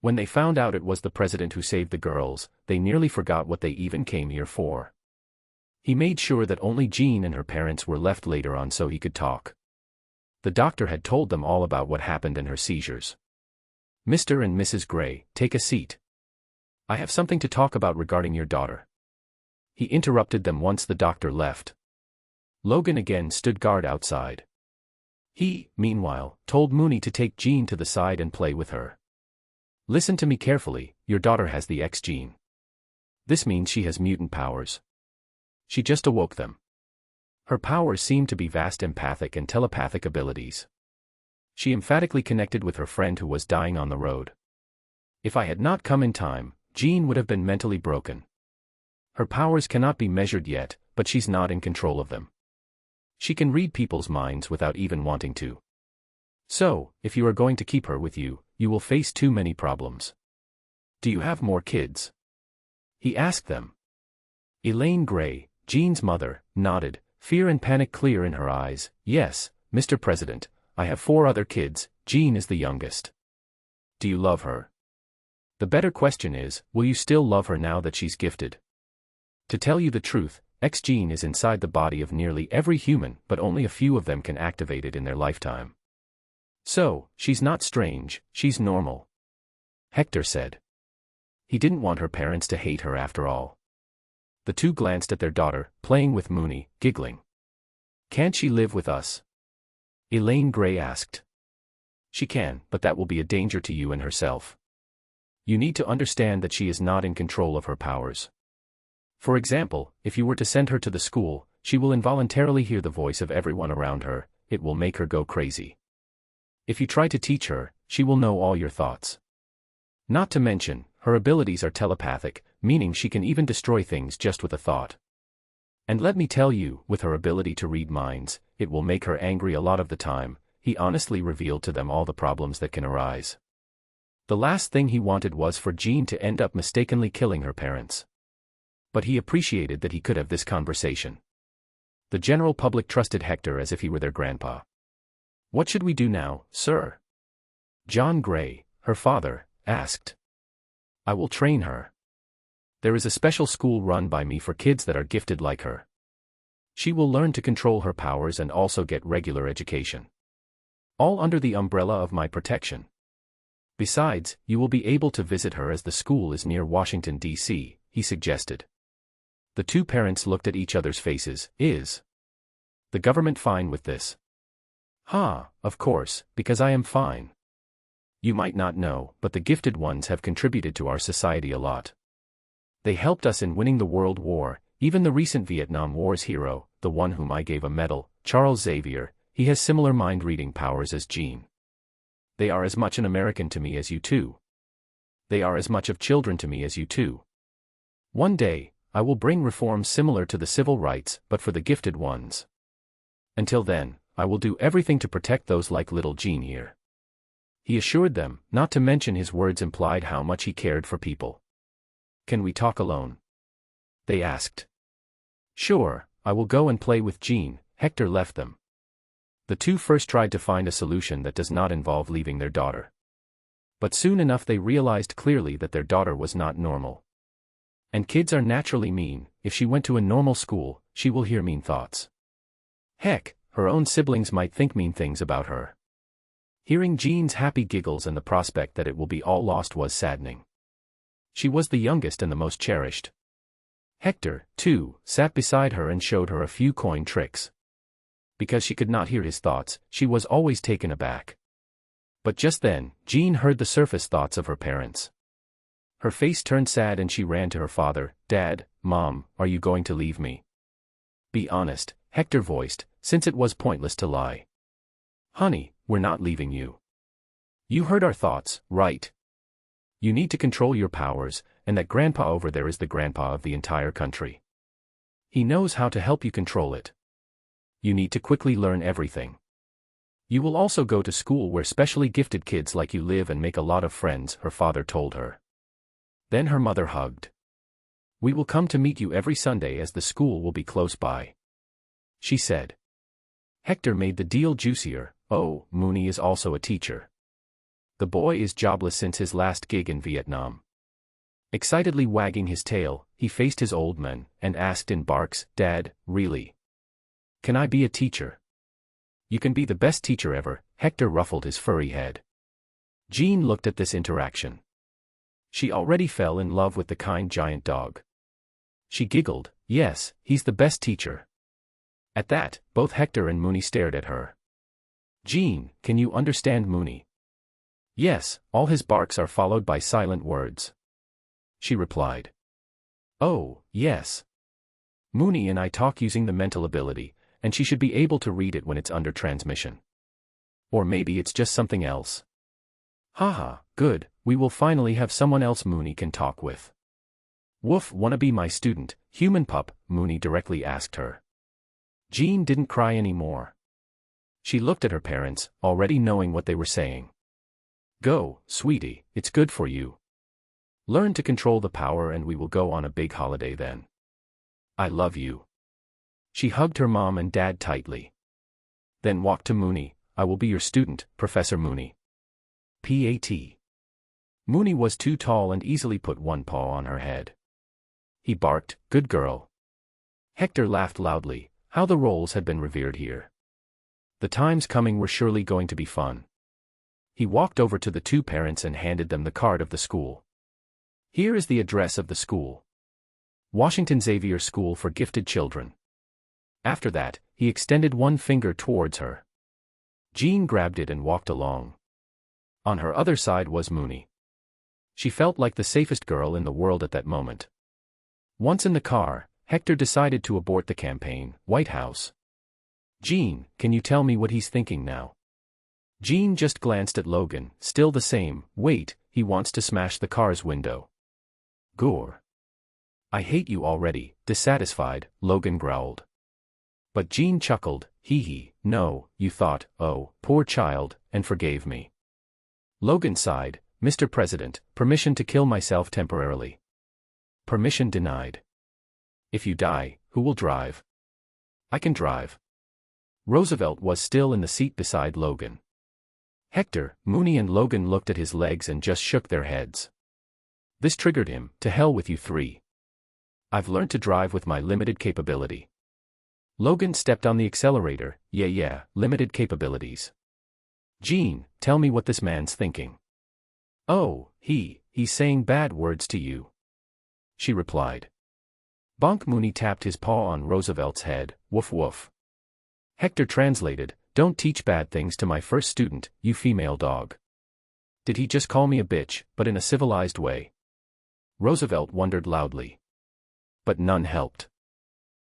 When they found out it was the president who saved the girls, they nearly forgot what they even came here for. He made sure that only Jean and her parents were left later on so he could talk. The doctor had told them all about what happened and her seizures. Mr. and Mrs. Gray, take a seat. I have something to talk about regarding your daughter. He interrupted them once the doctor left. Logan again stood guard outside. He, meanwhile, told Mooney to take Jean to the side and play with her. Listen to me carefully, your daughter has the X gene. This means she has mutant powers. She just awoke them. Her powers seem to be vast empathic and telepathic abilities. She emphatically connected with her friend who was dying on the road. If I had not come in time, Jean would have been mentally broken. Her powers cannot be measured yet, but she's not in control of them. She can read people's minds without even wanting to. So, if you are going to keep her with you, you will face too many problems. Do you have more kids? He asked them. Elaine Gray, Jean's mother, nodded, fear and panic clear in her eyes. Yes, Mr. President, I have 4 other kids, Jean is the youngest. Do you love her? The better question is, will you still love her now that she's gifted? To tell you the truth, X gene is inside the body of nearly every human, but only a few of them can activate it in their lifetime. So, she's not strange, she's normal. Hector said. He didn't want her parents to hate her after all. The two glanced at their daughter, playing with Mooney, giggling. Can't she live with us? Elaine Gray asked. She can, but that will be a danger to you and herself. You need to understand that she is not in control of her powers. For example, if you were to send her to the school, she will involuntarily hear the voice of everyone around her, it will make her go crazy. If you try to teach her, she will know all your thoughts. Not to mention, her abilities are telepathic, meaning she can even destroy things just with a thought. And let me tell you, with her ability to read minds, it will make her angry a lot of the time. He honestly revealed to them all the problems that can arise. The last thing he wanted was for Jean to end up mistakenly killing her parents. But he appreciated that he could have this conversation. The general public trusted Hector as if he were their grandpa. What should we do now, sir? John Gray, her father, asked. I will train her. There is a special school run by me for kids that are gifted like her. She will learn to control her powers and also get regular education. All under the umbrella of my protection. Besides, you will be able to visit her as the school is near Washington, D.C., he suggested. The two parents looked at each other's faces. Is the government fine with this? Of course, because I am fine. You might not know, but the gifted ones have contributed to our society a lot. They helped us in winning the World War, even the recent Vietnam War's hero, the one whom I gave a medal, Charles Xavier, he has similar mind-reading powers as Jean. They are as much an American to me as you two. They are as much of children to me as you two. One day, I will bring reforms similar to the civil rights, but for the gifted ones. Until then, I will do everything to protect those like little Jean here. He assured them, not to mention his words implied how much he cared for people. Can we talk alone? They asked. Sure, I will go and play with Jean. Hector left them. The two first tried to find a solution that does not involve leaving their daughter. But soon enough they realized clearly that their daughter was not normal. And kids are naturally mean. If she went to a normal school, she will hear mean thoughts. Heck, her own siblings might think mean things about her. Hearing Jean's happy giggles and the prospect that it will be all lost was saddening. She was the youngest and the most cherished. Hector, too, sat beside her and showed her a few coin tricks. Because she could not hear his thoughts, she was always taken aback. But just then, Jean heard the surface thoughts of her parents. Her face turned sad and she ran to her father. Dad, Mom, are you going to leave me? Be honest, Hector voiced, since it was pointless to lie. Honey, we're not leaving you. You heard our thoughts, right? You need to control your powers, and that grandpa over there is the grandpa of the entire country. He knows how to help you control it. You need to quickly learn everything. You will also go to school where specially gifted kids like you live and make a lot of friends, her father told her. Then her mother hugged. We will come to meet you every Sunday as the school will be close by, she said. Hector made the deal juicier. Oh, Mooney is also a teacher. The boy is jobless since his last gig in Vietnam. Excitedly wagging his tail, he faced his old man and asked in barks, Dad, really? Can I be a teacher? You can be the best teacher ever. Hector ruffled his furry head. Jean looked at this interaction. She already fell in love with the kind giant dog. She giggled, yes, he's the best teacher. At that, both Hector and Mooney stared at her. Jean, can you understand Mooney? Yes, all his barks are followed by silent words, she replied. Oh, yes. Mooney and I talk using the mental ability, and she should be able to read it when it's under transmission. Or maybe it's just something else. Haha, good, we will finally have someone else Mooney can talk with. Woof, wanna be my student, human pup? Mooney directly asked her. Jean didn't cry anymore. She looked at her parents, already knowing what they were saying. Go, sweetie, it's good for you. Learn to control the power and we will go on a big holiday then. I love you. She hugged her mom and dad tightly. Then walked to Mooney. I will be your student, Professor Mooney. P.A.T. Mooney was too tall and easily put one paw on her head. He barked, good girl. Hector laughed loudly. How the roles had been revered here. The times coming were surely going to be fun. He walked over to the two parents and handed them the card of the school. Here is the address of the school. Washington Xavier School for Gifted Children. After that, he extended one finger towards her. Jean grabbed it and walked along. On her other side was Mooney. She felt like the safest girl in the world at that moment. Once in the car, Hector decided to abort the campaign. White House. Jean, can you tell me what he's thinking now? Jean just glanced at Logan, still the same. Wait, he wants to smash the car's window. Gore. I hate you already, dissatisfied, Logan growled. But Jean chuckled, hee, no, you thought, oh, poor child, and forgave me. Logan sighed, Mr. President, permission to kill myself temporarily. Permission denied. If you die, who will drive? I can drive. Roosevelt was still in the seat beside Logan. Hector, Mooney and Logan looked at his legs and just shook their heads. This triggered him. To hell with you three. I've learned to drive with my limited capability. Logan stepped on the accelerator. Yeah, limited capabilities. Jean, tell me what this man's thinking. Oh, he's saying bad words to you, she replied. Bonk. Mooney tapped his paw on Roosevelt's head. Woof woof. Hector translated, don't teach bad things to my first student, you female dog. Did he just call me a bitch, but in a civilized way? Roosevelt wondered loudly. But none helped.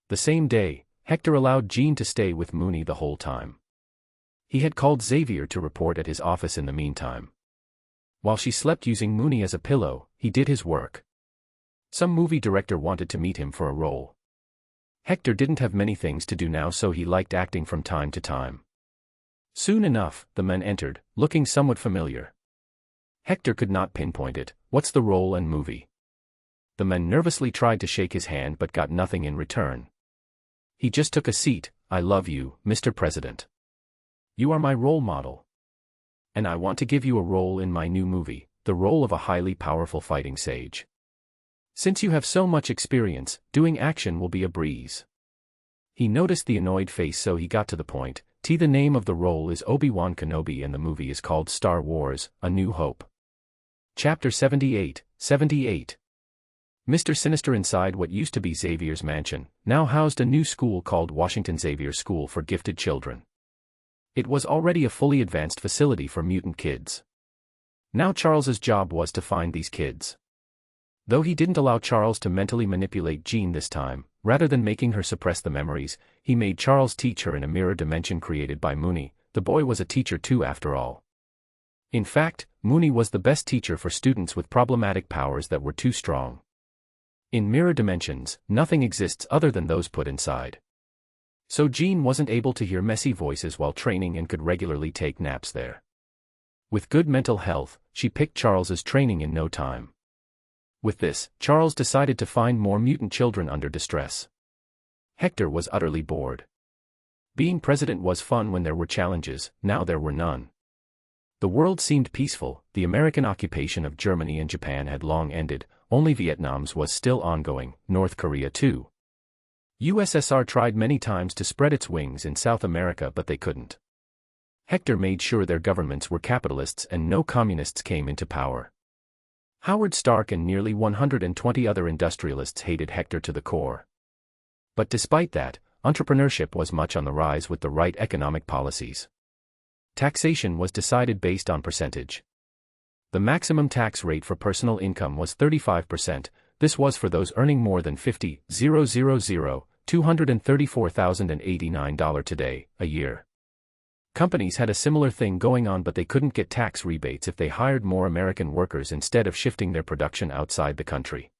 The same day, Hector allowed Jean to stay with Mooney the whole time. He had called Xavier to report at his office in the meantime. While she slept using Mooney as a pillow, he did his work. Some movie director wanted to meet him for a role. Hector didn't have many things to do now, so he liked acting from time to time. Soon enough, the men entered, looking somewhat familiar. Hector could not pinpoint it. What's the role and movie? The men nervously tried to shake his hand but got nothing in return. He just took a seat. I love you, Mr. President. You are my role model. And I want to give you a role in my new movie, the role of a highly powerful fighting sage. Since you have so much experience, doing action will be a breeze. He noticed the annoyed face, so he got to the point. The name of the role is Obi-Wan Kenobi and the movie is called Star Wars: A New Hope. Chapter 78, 78. Mr. Sinister inside what used to be Xavier's mansion, now housed a new school called Washington Xavier School for Gifted Children. It was already a fully advanced facility for mutant kids. Now Charles's job was to find these kids. Though he didn't allow Charles to mentally manipulate Jean this time, rather than making her suppress the memories, he made Charles teach her in a mirror dimension created by Mooney. The boy was a teacher too after all. In fact, Mooney was the best teacher for students with problematic powers that were too strong. In mirror dimensions, nothing exists other than those put inside. So Jean wasn't able to hear messy voices while training and could regularly take naps there. With good mental health, she picked Charles's training in no time. With this, Charles decided to find more mutant children under distress. Hector was utterly bored. Being president was fun when there were challenges, now there were none. The world seemed peaceful, the American occupation of Germany and Japan had long ended, only Vietnam's was still ongoing, North Korea too. USSR tried many times to spread its wings in South America but they couldn't. Hector made sure their governments were capitalists and no communists came into power. Howard Stark and nearly 120 other industrialists hated Hector to the core. But despite that, entrepreneurship was much on the rise with the right economic policies. Taxation was decided based on percentage. The maximum tax rate for personal income was 35%, this was for those earning more than $234,089 today, a year. Companies had a similar thing going on but they couldn't get tax rebates if they hired more American workers instead of shifting their production outside the country.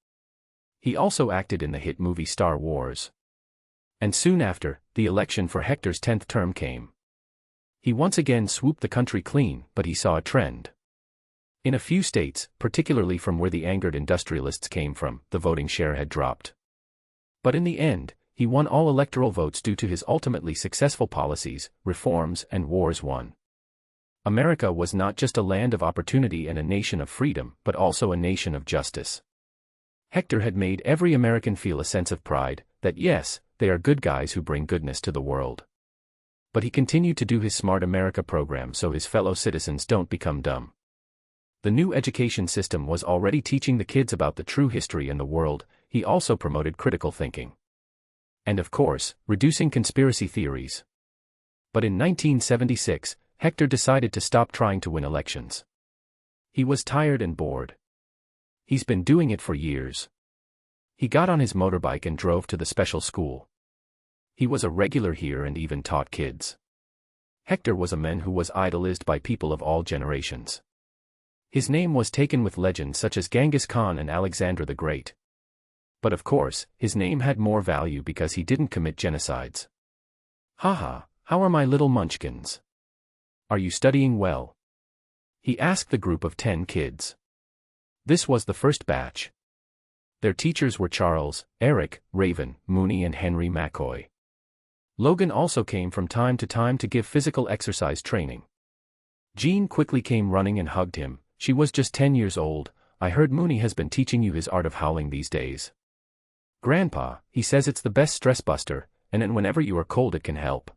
He also acted in the hit movie Star Wars. And soon after, the election for Hector's 10th term came. He once again swooped the country clean, but he saw a trend. In a few states, particularly from where the angered industrialists came from, the voting share had dropped. But in the end, he won all electoral votes due to his ultimately successful policies, reforms, and wars won. America was not just a land of opportunity and a nation of freedom, but also a nation of justice. Hector had made every American feel a sense of pride, that yes, they are good guys who bring goodness to the world. But he continued to do his Smart America program so his fellow citizens don't become dumb. The new education system was already teaching the kids about the true history and the world. He also promoted critical thinking. And of course, reducing conspiracy theories. But in 1976, Hector decided to stop trying to win elections. He was tired and bored. He's been doing it for years. He got on his motorbike and drove to the special school. He was a regular here and even taught kids. Hector was a man who was idolized by people of all generations. His name was taken with legends such as Genghis Khan and Alexander the Great. But of course, his name had more value because he didn't commit genocides. Haha, how are my little munchkins? Are you studying well? He asked the group of 10 kids. This was the first batch. Their teachers were Charles, Eric, Raven, Mooney and Henry McCoy. Logan also came from time to give physical exercise training. Jean quickly came running and hugged him. She was just 10 years old. I heard Mooney has been teaching you his art of howling these days. Grandpa, he says it's the best stress buster, and whenever you are cold it can help.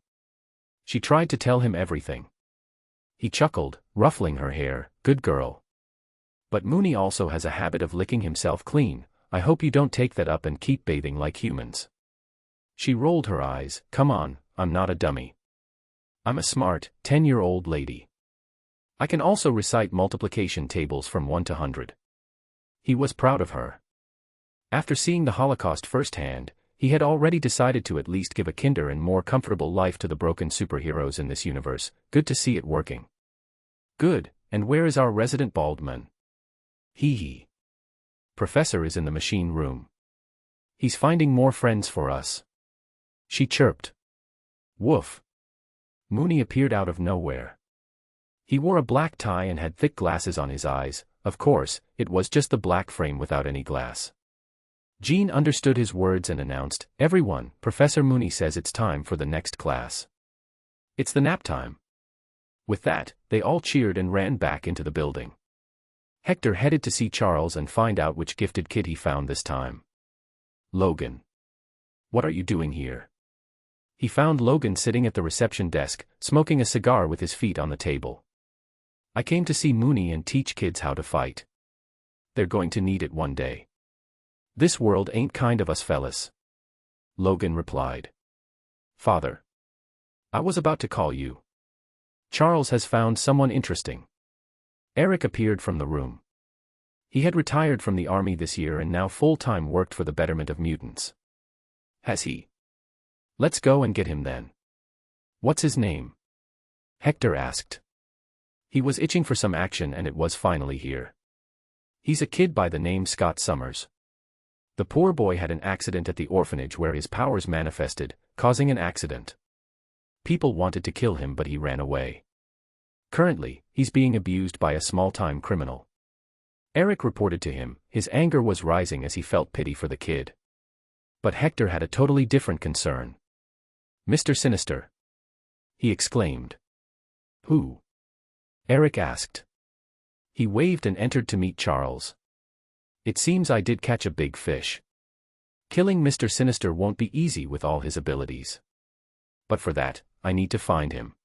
She tried to tell him everything. He chuckled, ruffling her hair, good girl. But Mooney also has a habit of licking himself clean. I hope you don't take that up and keep bathing like humans. She rolled her eyes, come on, I'm not a dummy. I'm a smart, 10-year-old lady. I can also recite multiplication tables from 1 to 100. He was proud of her. After seeing the Holocaust firsthand, he had already decided to at least give a kinder and more comfortable life to the broken superheroes in this universe. Good to see it working. Good, and where is our resident bald man? Hee hee. Professor is in the machine room. He's finding more friends for us. She chirped. Woof. Mooney appeared out of nowhere. He wore a black tie and had thick glasses on his eyes. Of course, it was just the black frame without any glass. Jean understood his words and announced, "Everyone, Professor Mooney says it's time for the next class. It's the nap time." With that, they all cheered and ran back into the building. Hector headed to see Charles and find out which gifted kid he found this time. Logan. What are you doing here? He found Logan sitting at the reception desk, smoking a cigar with his feet on the table. I came to see Mooney and teach kids how to fight. They're going to need it one day. This world ain't kind of us fellas. Logan replied. Father. I was about to call you. Charles has found someone interesting. Eric appeared from the room. He had retired from the army this year and now full-time worked for the betterment of mutants. Has he? Let's go and get him then. What's his name? Hector asked. He was itching for some action and it was finally here. He's a kid by the name Scott Summers. The poor boy had an accident at the orphanage where his powers manifested, causing an accident. People wanted to kill him but he ran away. Currently, he's being abused by a small-time criminal. Eric reported to him, his anger was rising as he felt pity for the kid. But Hector had a totally different concern. Mr. Sinister. He exclaimed. Who? Eric asked. He waved and entered to meet Charles. It seems I did catch a big fish. Killing Mr. Sinister won't be easy with all his abilities. But for that, I need to find him.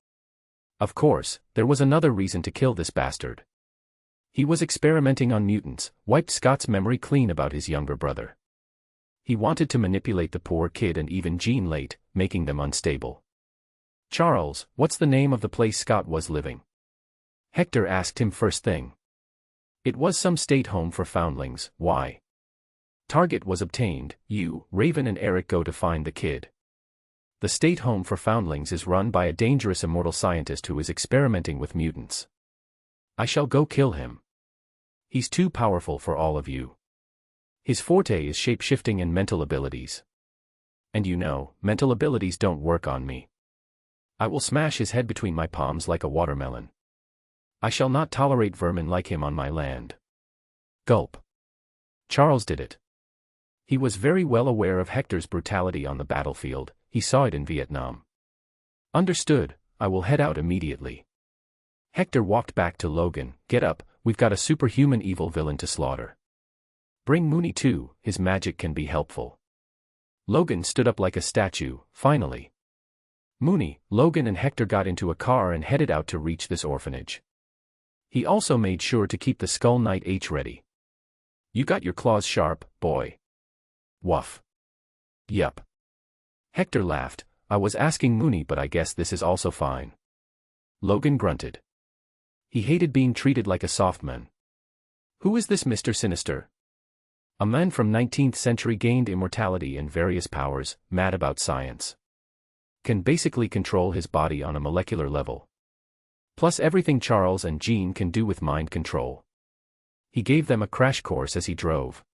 Of course, there was another reason to kill this bastard. He was experimenting on mutants, wiped Scott's memory clean about his younger brother. He wanted to manipulate the poor kid and even Jean late, making them unstable. Charles, what's the name of the place Scott was living? Hector asked him first thing. It was some state home for foundlings. Why? Target was obtained. You, Raven and Eric go to find the kid. The state home for foundlings is run by a dangerous immortal scientist who is experimenting with mutants. I shall go kill him. He's too powerful for all of you. His forte is shape-shifting and mental abilities. And you know, mental abilities don't work on me. I will smash his head between my palms like a watermelon. I shall not tolerate vermin like him on my land. Gulp. Charles did it. He was very well aware of Hector's brutality on the battlefield, he saw it in Vietnam. Understood, I will head out immediately. Hector walked back to Logan. Get up, we've got a superhuman evil villain to slaughter. Bring Mooney too, his magic can be helpful. Logan stood up like a statue, finally. Mooney, Logan and Hector got into a car and headed out to reach this orphanage. He also made sure to keep the Skull Knight H ready. You got your claws sharp, boy. Woof. Yup. Hector laughed. I was asking Mooney but I guess this is also fine. Logan grunted. He hated being treated like a soft man. Who is this Mr. Sinister? A man from 19th century gained immortality and various powers, mad about science. Can basically control his body on a molecular level. Plus everything Charles and Jean can do with mind control. He gave them a crash course as he drove.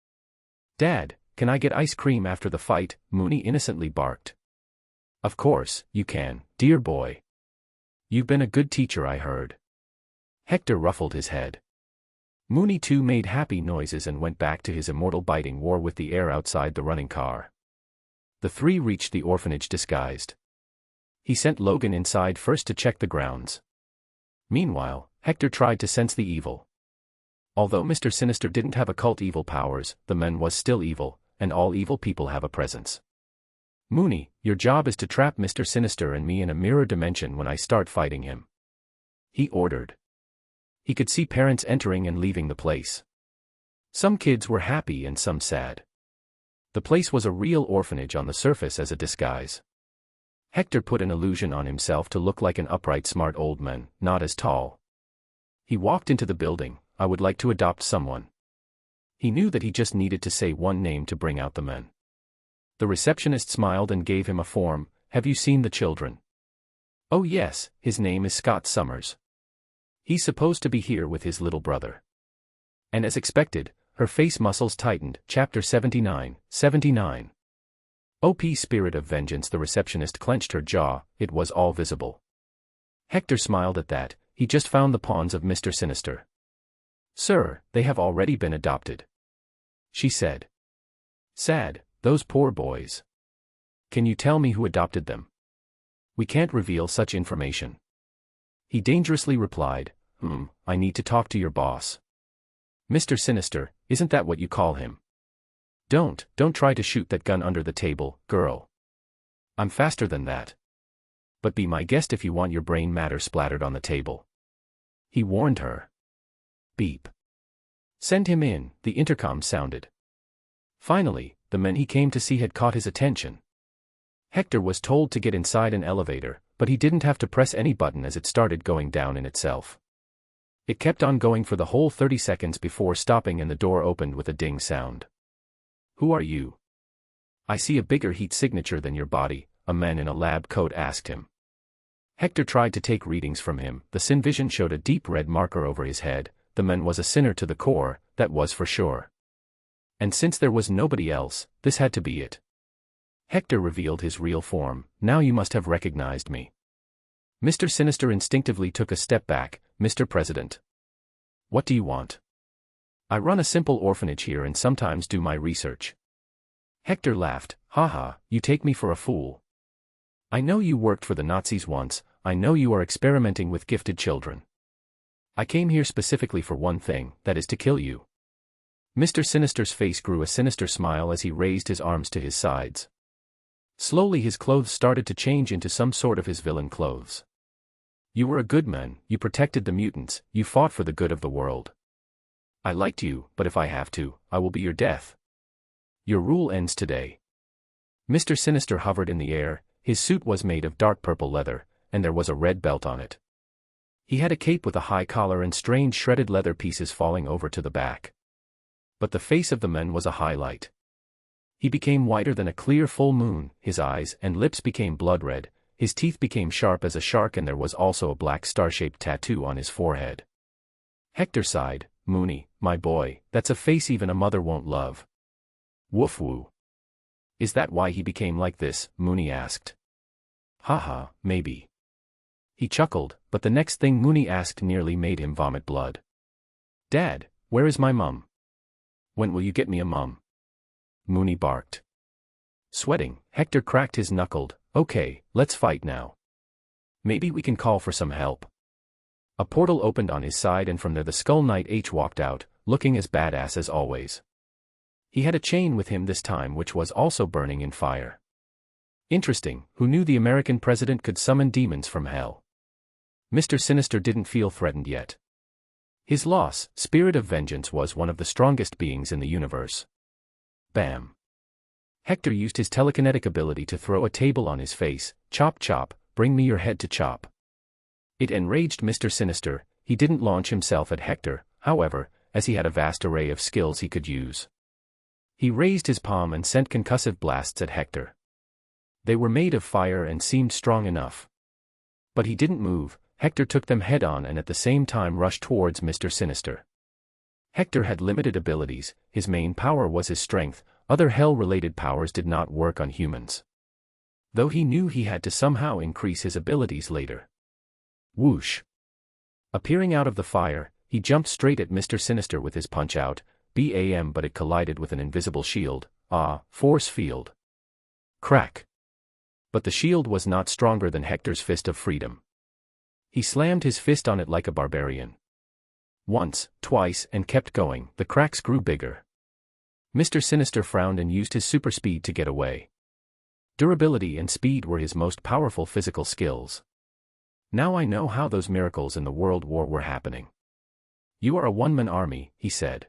Dad, can I get ice cream after the fight? Mooney innocently barked. Of course, you can, dear boy. You've been a good teacher, I heard. Hector ruffled his head. Mooney too made happy noises and went back to his immortal biting war with the air outside the running car. The three reached the orphanage disguised. He sent Logan inside first to check the grounds. Meanwhile, Hector tried to sense the evil. Although Mr. Sinister didn't have occult evil powers, the man was still evil, and all evil people have a presence. Mooney, your job is to trap Mr. Sinister and me in a mirror dimension when I start fighting him. He ordered. He could see parents entering and leaving the place. Some kids were happy and some sad. The place was a real orphanage on the surface as a disguise. Hector put an illusion on himself to look like an upright smart old man, not as tall. He walked into the building. I would like to adopt someone. He knew that he just needed to say one name to bring out the men. The receptionist smiled and gave him a form. Have you seen the children? Oh yes, his name is Scott Summers. He's supposed to be here with his little brother. And as expected, Her face muscles tightened. Chapter 79, 79. OP Spirit of Vengeance. The receptionist clenched her jaw, it was all visible. Hector smiled at that, he just found the pawns of Mr. Sinister. Sir, they have already been adopted, she said. Sad, those poor boys. Can you tell me who adopted them? We can't reveal such information. He dangerously replied, I need to talk to your boss. Mr. Sinister, isn't that what you call him? Don't try to shoot that gun under the table, girl. I'm faster than that. But be my guest if you want your brain matter splattered on the table. He warned her. Beep. Send him in, the intercom sounded. Finally, the men he came to see had caught his attention. Hector was told to get inside an elevator, but he didn't have to press any button as it started going down in itself. It kept on going for the whole 30 seconds before stopping and the door opened with a ding sound. Who are you? I see a bigger heat signature than your body, a man in a lab coat asked him. Hector tried to take readings from him. The Sin Vision showed a deep red marker over his head. The man was a sinner to the core, that was for sure. And since there was nobody else, this had to be it. Hector revealed his real form. Now you must have recognized me. Mr. Sinister instinctively took a step back. Mr. President. What do you want? I run a simple orphanage here and sometimes do my research. Hector laughed. Haha, you take me for a fool. I know you worked for the Nazis once, I know you are experimenting with gifted children. I came here specifically for one thing, that is to kill you. Mr. Sinister's face grew a sinister smile as he raised his arms to his sides. Slowly his clothes started to change into some sort of his villain clothes. You were a good man, you protected the mutants, you fought for the good of the world. I liked you, but if I have to, I will be your death. Your rule ends today. Mr. Sinister hovered in the air, his suit was made of dark purple leather, and there was a red belt on it. He had a cape with a high collar and strange shredded leather pieces falling over to the back. But the face of the man was a highlight. He became whiter than a clear full moon, his eyes and lips became blood red, his teeth became sharp as a shark and there was also a black star-shaped tattoo on his forehead. Hector sighed, Mooney, my boy, that's a face even a mother won't love. Woof woo. Is that why he became like this? Mooney asked. Haha, maybe. He chuckled, but the next thing Mooney asked nearly made him vomit blood. Dad, where is my mum? When will you get me a mum? Mooney barked. Sweating, Hector cracked his knuckled, okay, let's fight now. Maybe we can call for some help. A portal opened on his side and from there the Skull Knight H walked out, looking as badass as always. He had a chain with him this time which was also burning in fire. Interesting, who knew the American president could summon demons from hell? Mr. Sinister didn't feel threatened yet. His loss, Spirit of Vengeance, was one of the strongest beings in the universe. Bam. Hector used his telekinetic ability to throw a table on his face. Chop chop, bring me your head to chop. It enraged Mr. Sinister. He didn't launch himself at Hector, however, as he had a vast array of skills he could use. He raised his palm and sent concussive blasts at Hector. They were made of fire and seemed strong enough. But he didn't move. Hector took them head-on and at the same time rushed towards Mr. Sinister. Hector had limited abilities, his main power was his strength, other hell-related powers did not work on humans. Though he knew he had to somehow increase his abilities later. Whoosh! Appearing out of the fire, he jumped straight at Mr. Sinister with his punch-out, BAM, but it collided with an invisible shield, force field. Crack! But the shield was not stronger than Hector's fist of freedom. He slammed his fist on it like a barbarian. Once, twice, and kept going. The cracks grew bigger. Mr. Sinister frowned and used his super speed to get away. Durability and speed were his most powerful physical skills. Now I know how those miracles in the World War were happening. You are a one-man army, he said.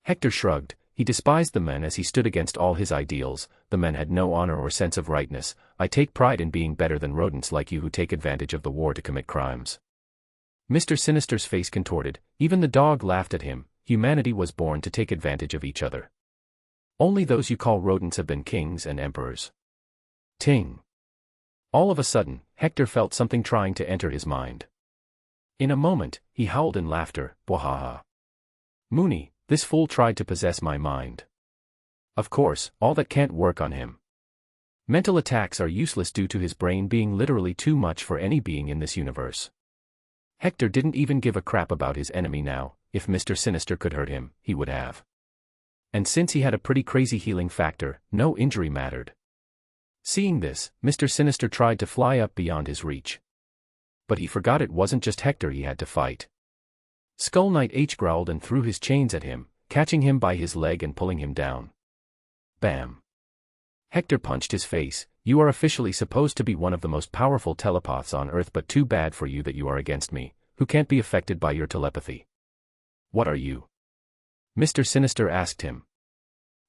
Hector shrugged. He despised the men as he stood against all his ideals. The men had no honor or sense of rightness. I take pride in being better than rodents like you who take advantage of the war to commit crimes. Mr. Sinister's face contorted. Even the dog laughed at him. Humanity was born to take advantage of each other. Only those you call rodents have been kings and emperors. Ting. All of a sudden, Hector felt something trying to enter his mind. In a moment, he howled in laughter. Bwahaha. Mooney, This fool tried to possess my mind. Of course, all that can't work on him. Mental attacks are useless due to his brain being literally too much for any being in this universe. Hector didn't even give a crap about his enemy now. If Mr. Sinister could hurt him, he would have. And since he had a pretty crazy healing factor, no injury mattered. Seeing this, Mr. Sinister tried to fly up beyond his reach. But he forgot it wasn't just Hector he had to fight. Skull Knight H growled and threw his chains at him, catching him by his leg and pulling him down. Bam! Hector punched his face. You are officially supposed to be one of the most powerful telepaths on Earth, but too bad for you that you are against me, who can't be affected by your telepathy. What are you? Mr. Sinister asked him.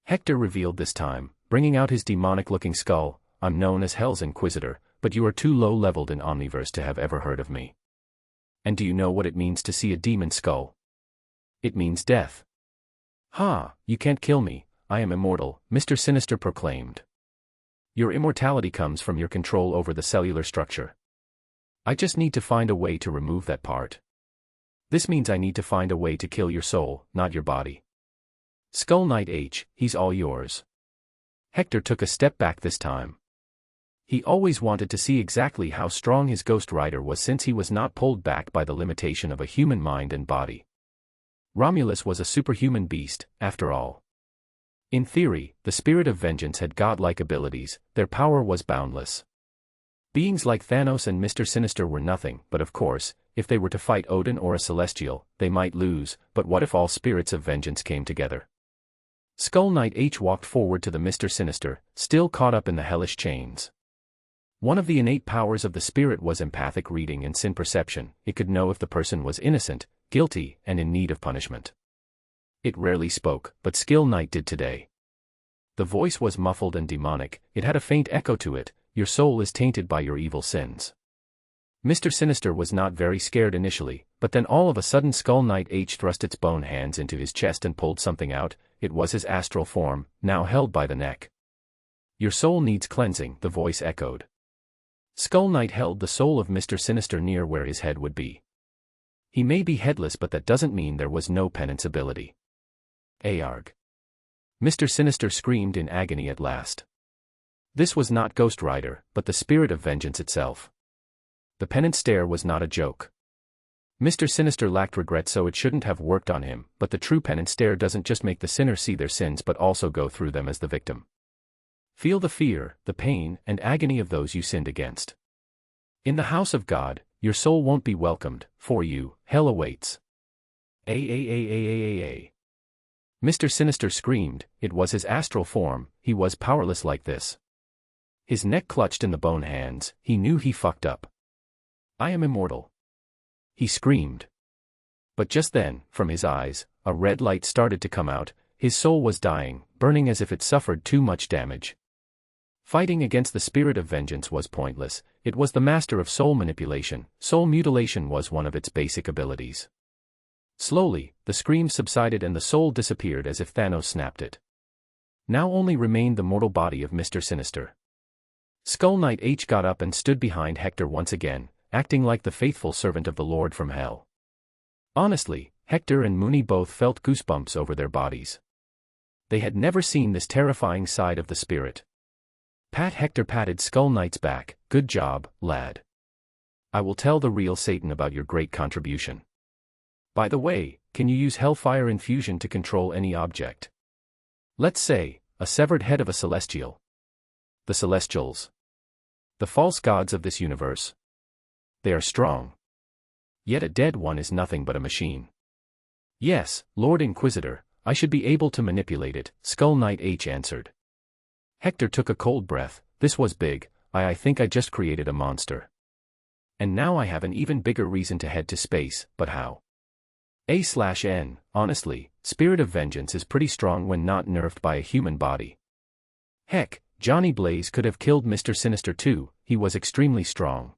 Hector revealed this time, bringing out his demonic-looking skull. I'm known as Hell's Inquisitor, but you are too low-leveled in Omniverse to have ever heard of me. And do you know what it means to see a demon skull? It means death. Ha, you can't kill me, I am immortal, Mr. Sinister proclaimed. Your immortality comes from your control over the cellular structure. I just need to find a way to remove that part. This means I need to find a way to kill your soul, not your body. Skull Knight H, he's all yours. Hector took a step back this time. He always wanted to see exactly how strong his Ghost Rider was, since he was not pulled back by the limitation of a human mind and body. Romulus was a superhuman beast, after all. In theory, the Spirit of Vengeance had godlike abilities, their power was boundless. Beings like Thanos and Mr. Sinister were nothing, but of course, if they were to fight Odin or a Celestial, they might lose, but what if all spirits of vengeance came together? Skull Knight H walked forward to the Mr. Sinister, still caught up in the hellish chains. One of the innate powers of the spirit was empathic reading and sin perception. It could know if the person was innocent, guilty, and in need of punishment. It rarely spoke, but Skull Knight did today. The voice was muffled and demonic. It had a faint echo to it. Your soul is tainted by your evil sins. Mr. Sinister was not very scared initially, but then all of a sudden Skull Knight H thrust its bone hands into his chest and pulled something out. It was his astral form, now held by the neck. Your soul needs cleansing, the voice echoed. Skull Knight held the soul of Mr. Sinister near where his head would be. He may be headless, but that doesn't mean there was no penance ability. Arg! Mr. Sinister screamed in agony at last. This was not Ghost Rider, but the Spirit of Vengeance itself. The penance stare was not a joke. Mr. Sinister lacked regret, so it shouldn't have worked on him, but the true penance stare doesn't just make the sinner see their sins but also go through them as the victim. Feel the fear, the pain, and agony of those you sinned against. In the house of God, your soul won't be welcomed. For you, hell awaits. Mr. Sinister screamed. It was his astral form. He was powerless like this. His neck clutched in the bone hands. He knew he fucked up. I am immortal. He screamed. But just then, from his eyes, a red light started to come out. His soul was dying, burning as if it suffered too much damage. Fighting against the Spirit of Vengeance was pointless. It was the master of soul manipulation. Soul mutilation was one of its basic abilities. Slowly, the screams subsided and the soul disappeared as if Thanos snapped it. Now only remained the mortal body of Mr. Sinister. Skull Knight H got up and stood behind Hector once again, acting like the faithful servant of the Lord from Hell. Honestly, Hector and Mooney both felt goosebumps over their bodies. They had never seen this terrifying side of the spirit. Hector patted Skull Knight's back. Good job, lad. I will tell the real Satan about your great contribution. By the way, can you use Hellfire Infusion to control any object? Let's say, a severed head of a Celestial. The Celestials. The false gods of this universe. They are strong. Yet a dead one is nothing but a machine. Yes, Lord Inquisitor, I should be able to manipulate it, Skull Knight H answered. Hector took a cold breath. This was big. I think I just created a monster. And now I have an even bigger reason to head to space, but how? A/N, honestly, Spirit of Vengeance is pretty strong when not nerfed by a human body. Heck, Johnny Blaze could have killed Mr. Sinister too. He was extremely strong.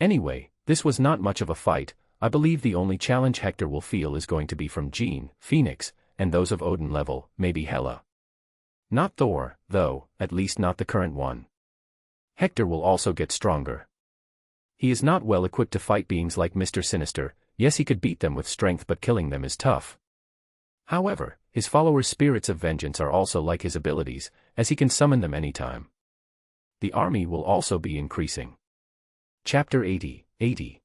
Anyway, this was not much of a fight. I believe the only challenge Hector will feel is going to be from Jean, Phoenix, and those of Odin level, maybe Hela. Not Thor, though, at least not the current one. Hector will also get stronger. He is not well equipped to fight beings like Mr. Sinister. Yes, he could beat them with strength, but killing them is tough. However, his followers' spirits of vengeance are also like his abilities, as he can summon them anytime. The army will also be increasing. Chapter 80.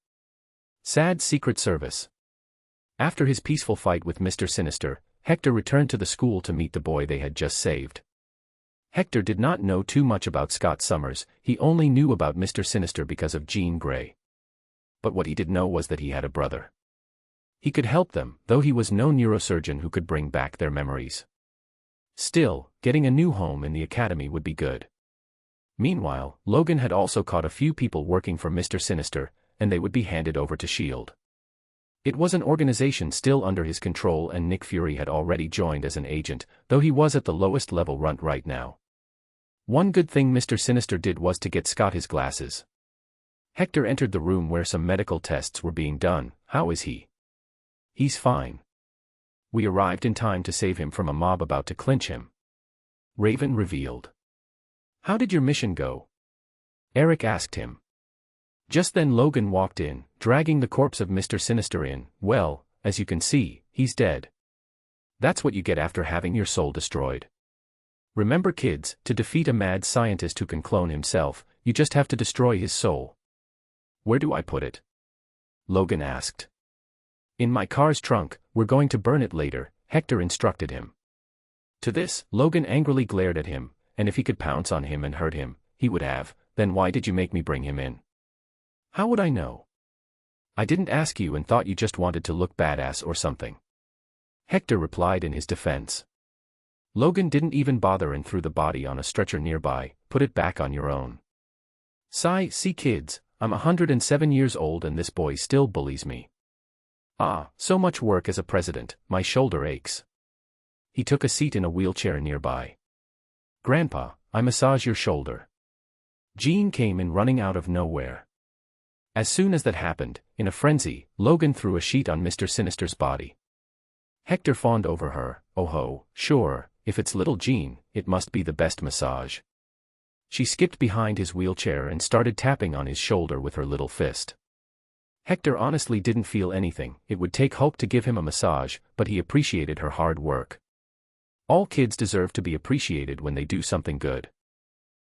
Sad Secret Service. After his peaceful fight with Mr. Sinister, Hector returned to the school to meet the boy they had just saved. Hector did not know too much about Scott Summers, he only knew about Mr. Sinister because of Jean Grey. But what he did know was that he had a brother. He could help them, though he was no neurosurgeon who could bring back their memories. Still, getting a new home in the academy would be good. Meanwhile, Logan had also caught a few people working for Mr. Sinister, and they would be handed over to S.H.I.E.L.D. It was an organization still under his control, and Nick Fury had already joined as an agent, though he was at the lowest level runt right now. One good thing Mr. Sinister did was to get Scott his glasses. Hector entered the room where some medical tests were being done. How is he? He's fine. We arrived in time to save him from a mob about to clinch him. Raven revealed. How did your mission go? Eric asked him. Just then Logan walked in, dragging the corpse of Mr. Sinister in. Well, as you can see, he's dead. That's what you get after having your soul destroyed. Remember kids, to defeat a mad scientist who can clone himself, you just have to destroy his soul. Where do I put it? Logan asked. In my car's trunk, we're going to burn it later, Hector instructed him. To this, Logan angrily glared at him, and if he could pounce on him and hurt him, he would have. Then why did you make me bring him in? How would I know? I didn't ask you and thought you just wanted to look badass or something. Hector replied in his defense. Logan didn't even bother and threw the body on a stretcher nearby. Put it back on your own. Sigh, see kids, I'm 107 years old and this boy still bullies me. Ah, so much work as a president, my shoulder aches. He took a seat in a wheelchair nearby. Grandpa, I massage your shoulder. Jean came in running out of nowhere. As soon as that happened, in a frenzy, Logan threw a sheet on Mr. Sinister's body. Hector fawned over her. Oh ho, sure, if it's little Jean, it must be the best massage. She skipped behind his wheelchair and started tapping on his shoulder with her little fist. Hector honestly didn't feel anything. It would take Hulk to give him a massage, but he appreciated her hard work. All kids deserve to be appreciated when they do something good.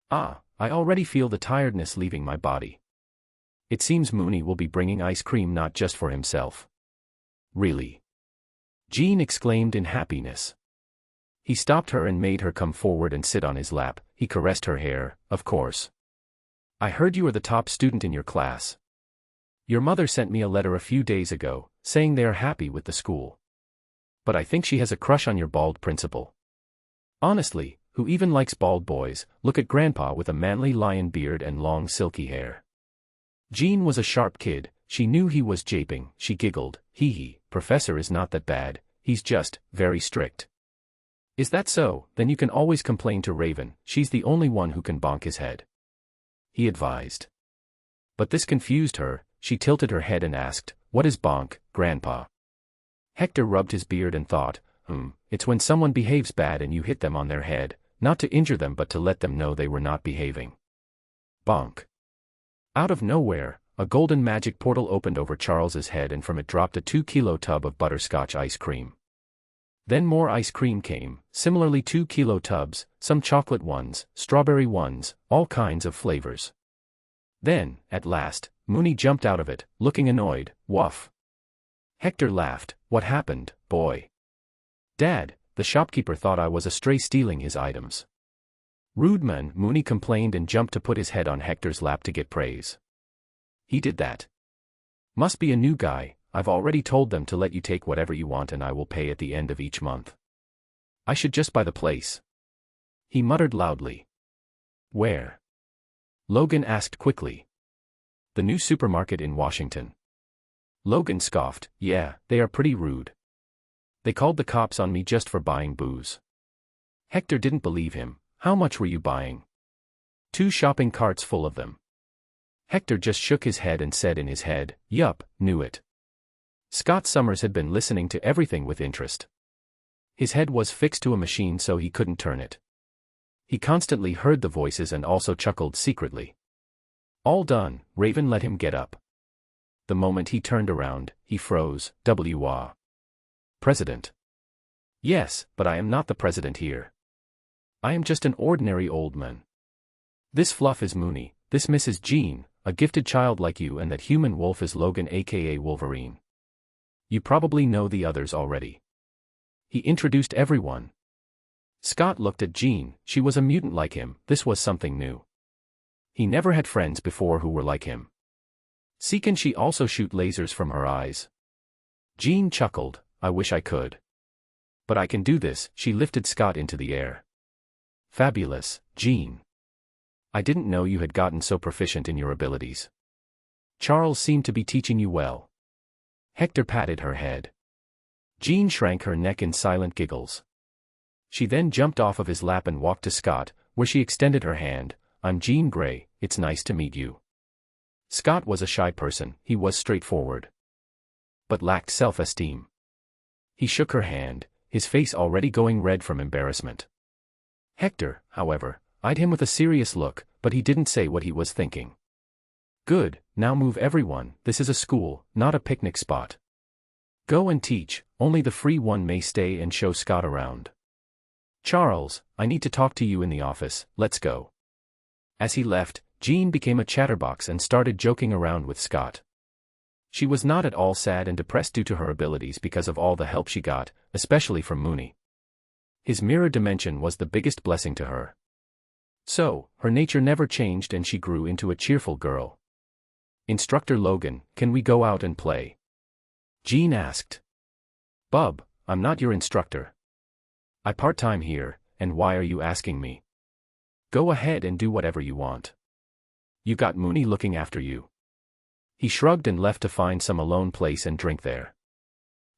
Ah, I already feel the tiredness leaving my body. It seems Mooney will be bringing ice cream not just for himself. Really? Jean exclaimed in happiness. He stopped her and made her come forward and sit on his lap. He caressed her hair. Of course. I heard you are the top student in your class. Your mother sent me a letter a few days ago, saying they are happy with the school. But I think she has a crush on your bald principal. Honestly, who even likes bald boys? Look at Grandpa with a manly lion beard and long silky hair. Jean was a sharp kid, she knew he was japing. She giggled. Hee hee, Professor is not that bad, he's just very strict. Is that so? Then you can always complain to Raven, she's the only one who can bonk his head. He advised. But this confused her. She tilted her head and asked, what is bonk, Grandpa? Hector rubbed his beard and thought, it's when someone behaves bad and you hit them on their head, not to injure them but to let them know they were not behaving. Bonk. Out of nowhere, a golden magic portal opened over Charles's head and from it dropped a 2-kilo tub of butterscotch ice cream. Then more ice cream came, similarly 2-kilo tubs, some chocolate ones, strawberry ones, all kinds of flavors. Then, at last, Mooney jumped out of it, looking annoyed. Woof. Hector laughed. What happened, boy? Dad, the shopkeeper thought I was a stray stealing his items. Rude man, Mooney complained and jumped to put his head on Hector's lap to get praise. He did that. Must be a new guy. I've already told them to let you take whatever you want and I will pay at the end of each month. I should just buy the place. He muttered loudly. Where? Logan asked quickly. The new supermarket in Washington. Logan scoffed. Yeah, they are pretty rude. They called the cops on me just for buying booze. Hector didn't believe him. How much were you buying? 2 shopping carts full of them. Hector just shook his head and said in his head, yup, knew it. Scott Summers had been listening to everything with interest. His head was fixed to a machine so he couldn't turn it. He constantly heard the voices and also chuckled secretly. All done, Raven let him get up. The moment he turned around, he froze. President. Yes, but I am not the president here. I am just an ordinary old man. This fluff is Mooney, this Mrs. Jean, a gifted child like you, and that human wolf is Logan aka Wolverine. You probably know the others already. He introduced everyone. Scott looked at Jean. She was a mutant like him. This was something new. He never had friends before who were like him. See, can she also shoot lasers from her eyes? Jean chuckled. I wish I could. But I can do this. She lifted Scott into the air. Fabulous, Jean. I didn't know you had gotten so proficient in your abilities. Charles seemed to be teaching you well. Hector patted her head. Jean shrank her neck in silent giggles. She then jumped off of his lap and walked to Scott, where she extended her hand. I'm Jean Grey, it's nice to meet you. Scott was a shy person. He was straightforward, but lacked self-esteem. He shook her hand, his face already going red from embarrassment. Hector, however, eyed him with a serious look, but he didn't say what he was thinking. Good, now move everyone. This is a school, not a picnic spot. Go and teach, only the free one may stay and show Scott around. Charles, I need to talk to you in the office, let's go. As he left, Jean became a chatterbox and started joking around with Scott. She was not at all sad and depressed due to her abilities because of all the help she got, especially from Mooney. His mirror dimension was the biggest blessing to her. So, her nature never changed and she grew into a cheerful girl. Instructor Logan, can we go out and play? Jean asked. Bub, I'm not your instructor. I part-time here, and why are you asking me? Go ahead and do whatever you want. You got Mooney looking after you. He shrugged and left to find some alone place and drink there.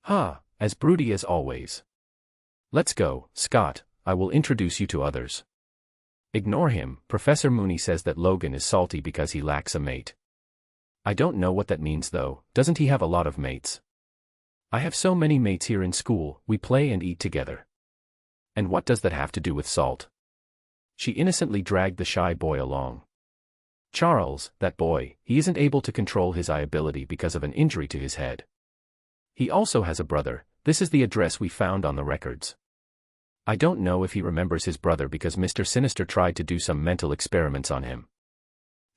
As broody as always. Let's go, Scott, I will introduce you to others. Ignore him. Professor Mooney says that Logan is salty because he lacks a mate. I don't know what that means though. Doesn't he have a lot of mates? I have so many mates here in school. We play and eat together. And what does that have to do with salt? She innocently dragged the shy boy along. Charles, that boy, he isn't able to control his eye ability because of an injury to his head. He also has a brother. This is the address we found on the records. I don't know if he remembers his brother because Mr. Sinister tried to do some mental experiments on him.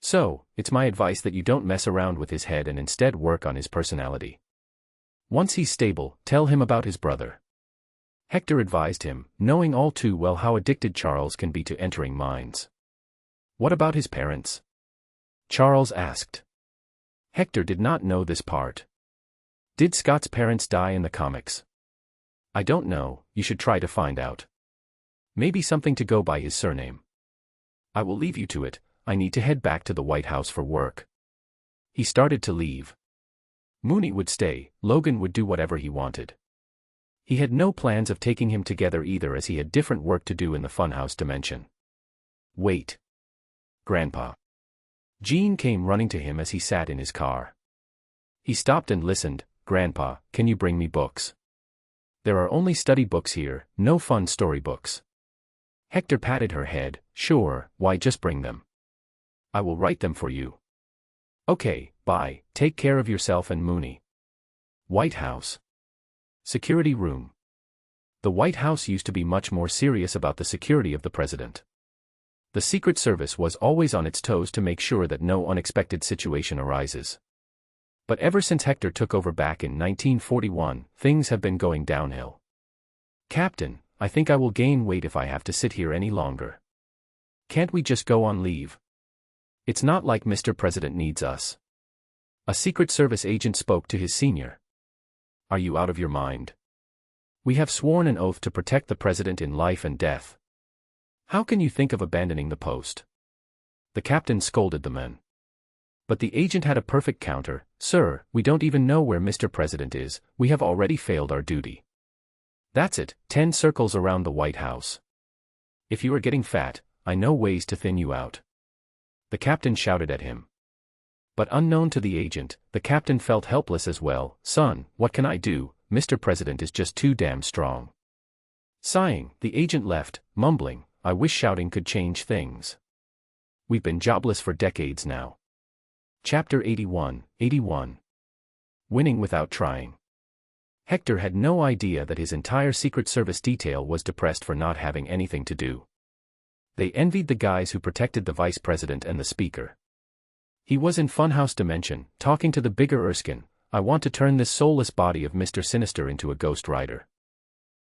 So, it's my advice that you don't mess around with his head and instead work on his personality. Once he's stable, tell him about his brother. Hector advised him, knowing all too well how addicted Charles can be to entering minds. What about his parents? Charles asked. Hector did not know this part. Did Scott's parents die in the comics? I don't know, you should try to find out. Maybe something to go by his surname. I will leave you to it, I need to head back to the White House for work. He started to leave. Mooney would stay, Logan would do whatever he wanted. He had no plans of taking him together either as he had different work to do in the funhouse dimension. Wait. Grandpa. Jean came running to him as he sat in his car. He stopped and listened. Grandpa, can you bring me books? There are only study books here, no fun story books. Hector patted her head. Sure, why just bring them. I will write them for you. Okay, bye, take care of yourself and Mooney. White House. Security room. The White House used to be much more serious about the security of the president. The Secret Service was always on its toes to make sure that no unexpected situation arises. But ever since Hector took over back in 1941, things have been going downhill. Captain, I think I will gain weight if I have to sit here any longer. Can't we just go on leave? It's not like Mr. President needs us. A Secret Service agent spoke to his senior. Are you out of your mind? We have sworn an oath to protect the president in life and death. How can you think of abandoning the post? The captain scolded the men. But the agent had a perfect counter. Sir, we don't even know where Mr. President is, we have already failed our duty. That's it, 10 circles around the White House. If you are getting fat, I know ways to thin you out. The captain shouted at him. But unknown to the agent, the captain felt helpless as well. Son, what can I do? Mr. President is just too damn strong. Sighing, the agent left, mumbling, I wish shouting could change things. We've been jobless for decades now. Chapter 81. Winning without trying. Hector had no idea that his entire Secret Service detail was depressed for not having anything to do. They envied the guys who protected the vice president and the speaker. He was in Funhouse Dimension, talking to the bigger Erskine. I want to turn this soulless body of Mr. Sinister into a Ghost Rider.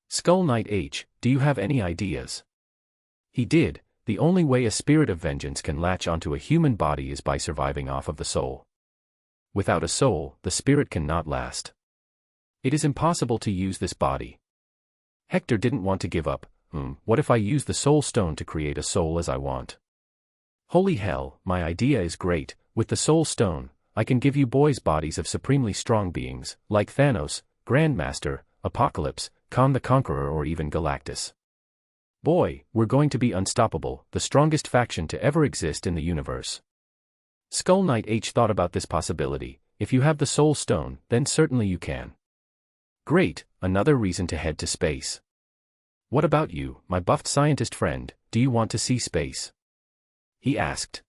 Skull Knight H, do you have any ideas? He did. The only way a spirit of vengeance can latch onto a human body is by surviving off of the soul. Without a soul, the spirit cannot last. It is impossible to use this body. Hector didn't want to give up. What if I use the soul stone to create a soul as I want? Holy hell, my idea is great. With the soul stone, I can give you boys bodies of supremely strong beings, like Thanos, Grandmaster, Apocalypse, Khan the Conqueror, or even Galactus. Boy, we're going to be unstoppable, the strongest faction to ever exist in the universe. Skull Knight H thought about this possibility. If you have the soul stone, then certainly you can. Great, another reason to head to space. What about you, my buffed scientist friend, do you want to see space? He asked.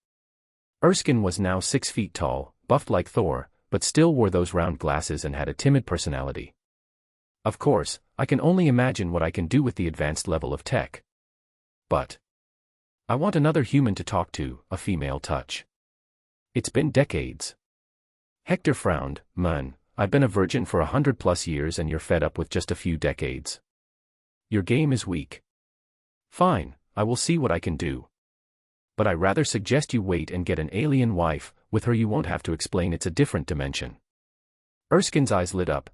Erskine was now 6 feet tall, buffed like Thor, but still wore those round glasses and had a timid personality. Of course, I can only imagine what I can do with the advanced level of tech. But I want another human to talk to, a female touch. It's been decades. Hector frowned. Man, I've been a virgin for 100+ years and you're fed up with just a few decades. Your game is weak. Fine, I will see what I can do. But I rather suggest you wait and get an alien wife. With her you won't have to explain it's a different dimension. Erskine's eyes lit up.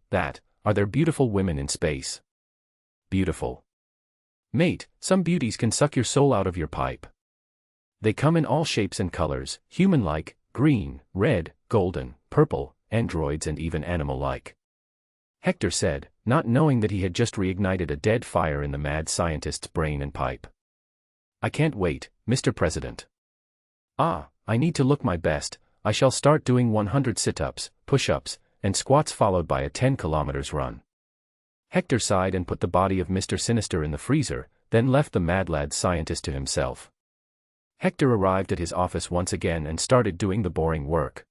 Are there beautiful women in space? Beautiful. Mate, some beauties can suck your soul out of your pipe. They come in all shapes and colors, human-like, green, red, golden, purple, androids and even animal-like. Hector said, not knowing that he had just reignited a dead fire in the mad scientist's brain and pipe. I can't wait, Mr. President. I need to look my best. I shall start doing 100 sit-ups, push-ups, and squats followed by a 10 kilometers run. Hector sighed and put the body of Mr. Sinister in the freezer, then left the mad lad scientist to himself. Hector arrived at his office once again and started doing the boring work.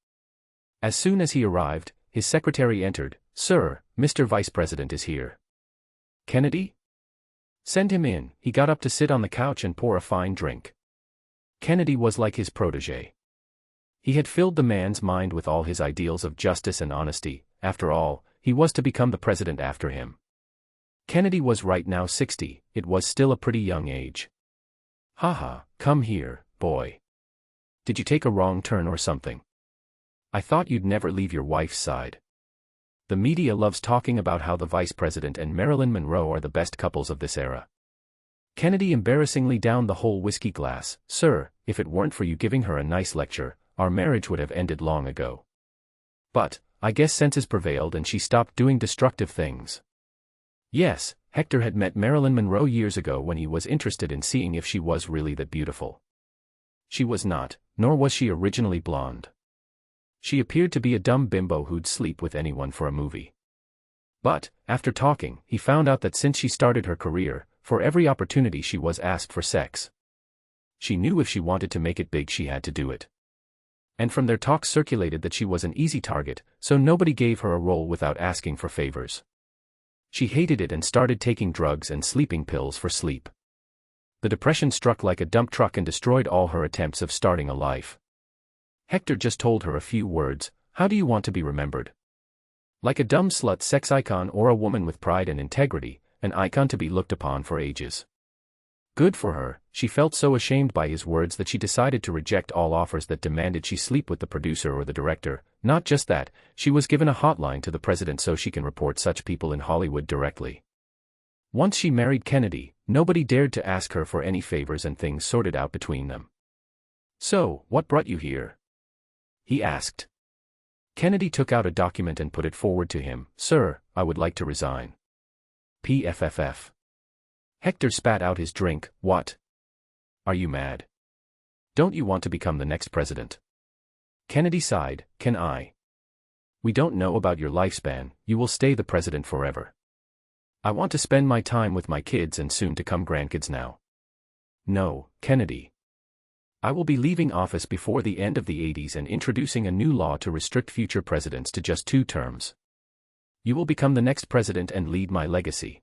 As soon as he arrived, his secretary entered. Sir, Mr. Vice President is here. Kennedy? Send him in. He got up to sit on the couch and pour a fine drink. Kennedy was like his protege. He had filled the man's mind with all his ideals of justice and honesty. After all, he was to become the president after him. Kennedy was right now 60, it was still a pretty young age. Haha, come here, boy. Did you take a wrong turn or something? I thought you'd never leave your wife's side. The media loves talking about how the vice president and Marilyn Monroe are the best couples of this era. Kennedy embarrassingly downed the whole whiskey glass. Sir, if it weren't for you giving her a nice lecture, our marriage would have ended long ago. But, I guess senses prevailed and she stopped doing destructive things. Yes, Hector had met Marilyn Monroe years ago when he was interested in seeing if she was really that beautiful. She was not, nor was she originally blonde. She appeared to be a dumb bimbo who'd sleep with anyone for a movie. But, after talking, he found out that since she started her career, for every opportunity she was asked for sex. She knew if she wanted to make it big she had to do it. And from their talks circulated that she was an easy target, so nobody gave her a role without asking for favors. She hated it and started taking drugs and sleeping pills for sleep. The depression struck like a dump truck and destroyed all her attempts of starting a life. Hector just told her a few words. How do you want to be remembered? Like a dumb slut sex icon or a woman with pride and integrity, an icon to be looked upon for ages. Good for her. She felt so ashamed by his words that she decided to reject all offers that demanded she sleep with the producer or the director. Not just that, she was given a hotline to the president so she can report such people in Hollywood directly. Once she married Kennedy, nobody dared to ask her for any favors and things sorted out between them. So, what brought you here? He asked. Kennedy took out a document and put it forward to him. Sir, I would like to resign. PFFF. Hector spat out his drink. What? Are you mad? Don't you want to become the next president? Kennedy sighed. Can I? We don't know about your lifespan, you will stay the president forever. I want to spend my time with my kids and soon to come grandkids now. No, Kennedy. I will be leaving office before the end of the 80s and introducing a new law to restrict future presidents to just 2 terms. You will become the next president and lead my legacy.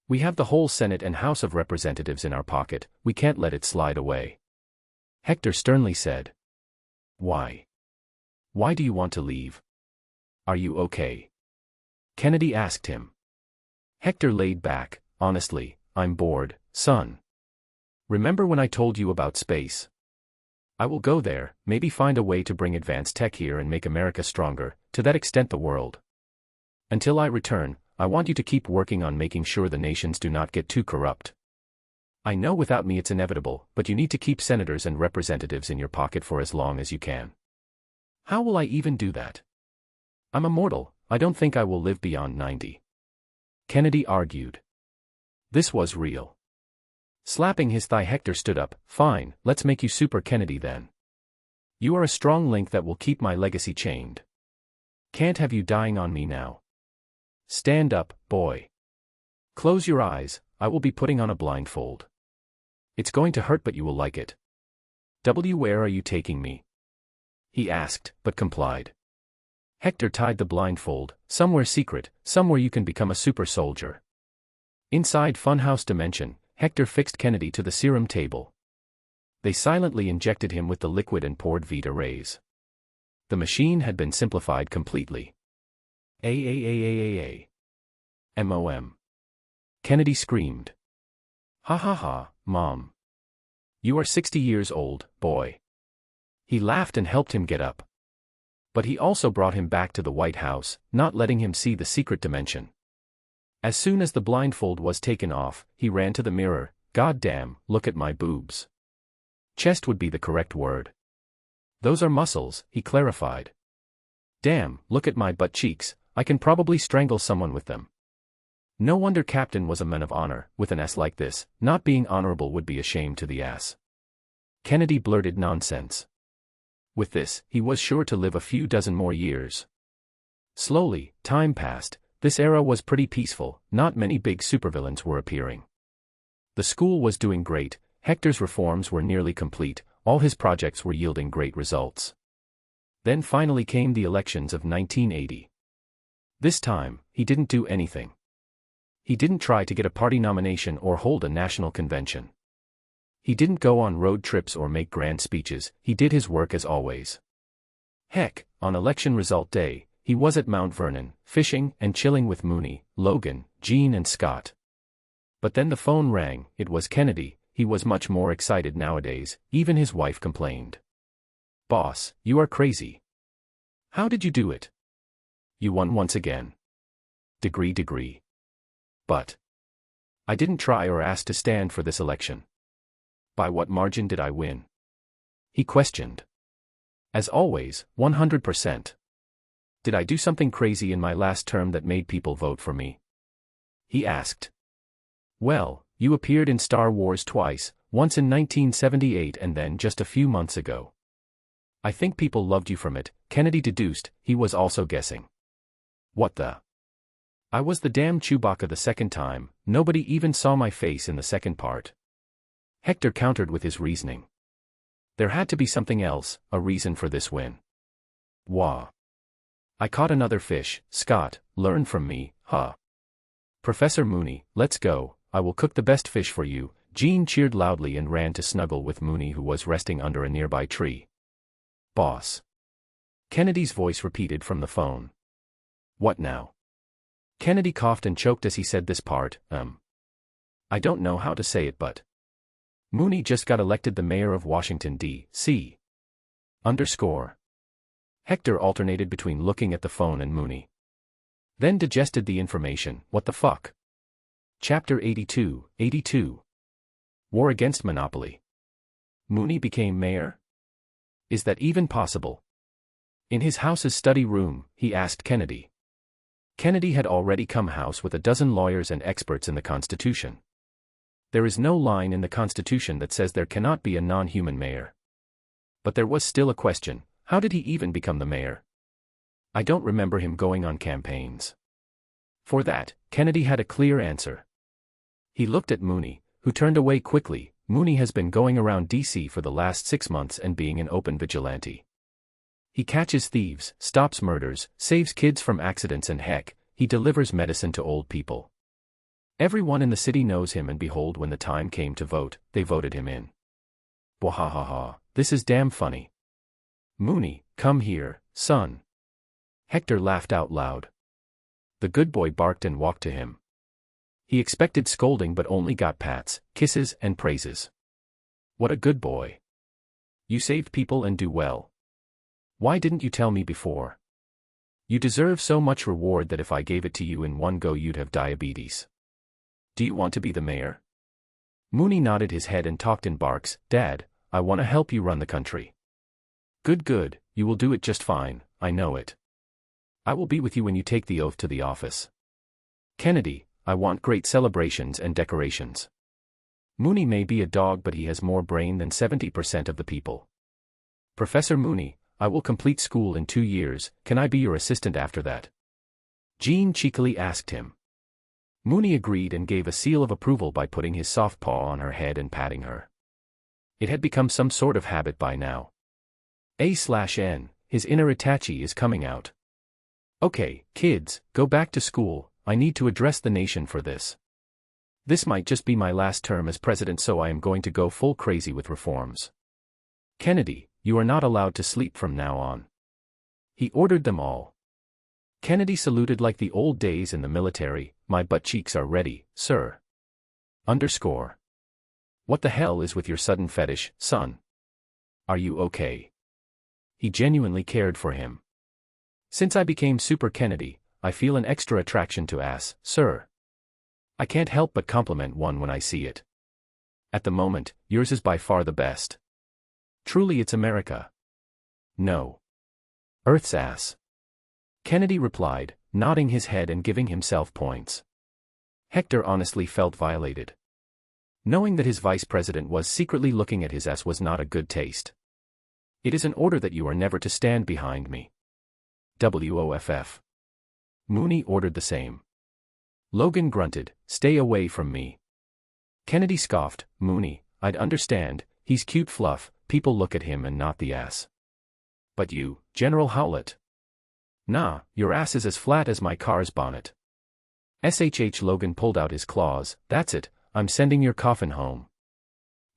We have the whole Senate and House of Representatives in our pocket, we can't let it slide away. Hector sternly said. Why? Why do you want to leave? Are you okay? Kennedy asked him. Hector laid back. Honestly, I'm bored, son. Remember when I told you about space? I will go there, maybe find a way to bring advanced tech here and make America stronger, to that extent the world. Until I return, I want you to keep working on making sure the nations do not get too corrupt. I know without me it's inevitable, but you need to keep senators and representatives in your pocket for as long as you can. How will I even do that? I'm immortal, I don't think I will live beyond 90. Kennedy argued. This was real. Slapping his thigh, Hector stood up. Fine, let's make you Super Kennedy then. You are a strong link that will keep my legacy chained. Can't have you dying on me now. Stand up, boy. Close your eyes, I will be putting on a blindfold. It's going to hurt but you will like it. Where are you taking me? He asked, but complied. Hector tied the blindfold. Somewhere secret, somewhere you can become a super soldier. Inside Funhouse Dimension, Hector fixed Kennedy to the serum table. They silently injected him with the liquid and poured Vita rays. The machine had been simplified completely. MOM. Kennedy screamed. Ha ha ha, Mom. You are 60 years old, boy. He laughed and helped him get up. But he also brought him back to the White House, not letting him see the secret dimension. As soon as the blindfold was taken off, he ran to the mirror. God damn, look at my boobs. Chest would be the correct word. Those are muscles, he clarified. Damn, look at my butt cheeks, I can probably strangle someone with them. No wonder Captain was a man of honor. With an ass like this, not being honorable would be a shame to the ass. Kennedy blurted nonsense. With this, he was sure to live a few dozen more years. Slowly, time passed. This era was pretty peaceful, not many big supervillains were appearing. The school was doing great, Hector's reforms were nearly complete, all his projects were yielding great results. Then finally came the elections of 1980. This time, he didn't do anything. He didn't try to get a party nomination or hold a national convention. He didn't go on road trips or make grand speeches, he did his work as always. Heck, on election result day, he was at Mount Vernon, fishing and chilling with Mooney, Logan, Jean and Scott. But then the phone rang, it was Kennedy. He was much more excited nowadays, even his wife complained. Boss, you are crazy. How did you do it? You won once again. Degree. But I didn't try or ask to stand for this election. By what margin did I win? He questioned. As always, 100%. Did I do something crazy in my last term that made people vote for me? He asked. Well, you appeared in Star Wars twice, once in 1978 and then just a few months ago. I think people loved you from it, Kennedy deduced. He was also guessing. What the? I was the damn Chewbacca the second time, nobody even saw my face in the second part. Hector countered with his reasoning. There had to be something else, a reason for this win. Wah. I caught another fish, Scott, learn from me, huh? Professor Mooney, let's go, I will cook the best fish for you. Jean cheered loudly and ran to snuggle with Mooney who was resting under a nearby tree. Boss. Kennedy's voice repeated from the phone. What now? Kennedy coughed and choked as he said this part, I don't know how to say it but. Mooney just got elected the mayor of Washington, D.C. Hector alternated between looking at the phone and Mooney. Then digested the information. What the fuck? Chapter 82. War against monopoly. Mooney became mayor? Is that even possible? In his house's study room, he asked Kennedy. Kennedy had already come house with a dozen lawyers and experts in the Constitution. There is no line in the Constitution that says there cannot be a non-human mayor. But there was still a question. How did he even become the mayor? I don't remember him going on campaigns. For that, Kennedy had a clear answer. He looked at Mooney, who turned away quickly. Mooney has been going around D.C. for the last 6 months and being an open vigilante. He catches thieves, stops murders, saves kids from accidents and heck, he delivers medicine to old people. Everyone in the city knows him, and behold, when the time came to vote, they voted him in. Wahahaha, this is damn funny. Mooney, come here, son. Hector laughed out loud. The good boy barked and walked to him. He expected scolding but only got pats, kisses, and praises. What a good boy. You saved people and do well. Why didn't you tell me before? You deserve so much reward that if I gave it to you in one go you'd have diabetes. Do you want to be the mayor? Mooney nodded his head and talked in barks. Dad, I want to help you run the country. Good, good, you will do it just fine, I know it. I will be with you when you take the oath to the office. Kennedy, I want great celebrations and decorations. Mooney may be a dog, but he has more brain than 70% of the people. Professor Mooney, I will complete school in 2 years, can I be your assistant after that? Jean cheekily asked him. Mooney agreed and gave a seal of approval by putting his soft paw on her head and patting her. It had become some sort of habit by now. A/N, his inner Itachi is coming out. Okay, kids, go back to school, I need to address the nation for this. This might just be my last term as president, so I am going to go full crazy with reforms. Kennedy, you are not allowed to sleep from now on. He ordered them all. Kennedy saluted like the old days in the military. My butt cheeks are ready, sir. Underscore. What the hell is with your sudden fetish, son? Are you okay? He genuinely cared for him. Since I became Super Kennedy, I feel an extra attraction to ass, sir. I can't help but compliment one when I see it. At the moment, yours is by far the best. Truly, it's America. No. Earth's ass. Kennedy replied, nodding his head and giving himself points. Hector honestly felt violated. Knowing that his vice president was secretly looking at his ass was not a good taste. It is an order that you are never to stand behind me. WOFF. Mooney ordered the same. Logan grunted, stay away from me. Kennedy scoffed, Mooney, I'd understand, he's cute fluff, people look at him and not the ass. But you, General Howlett. Nah, your ass is as flat as my car's bonnet. SHH. Logan pulled out his claws, that's it, I'm sending your coffin home.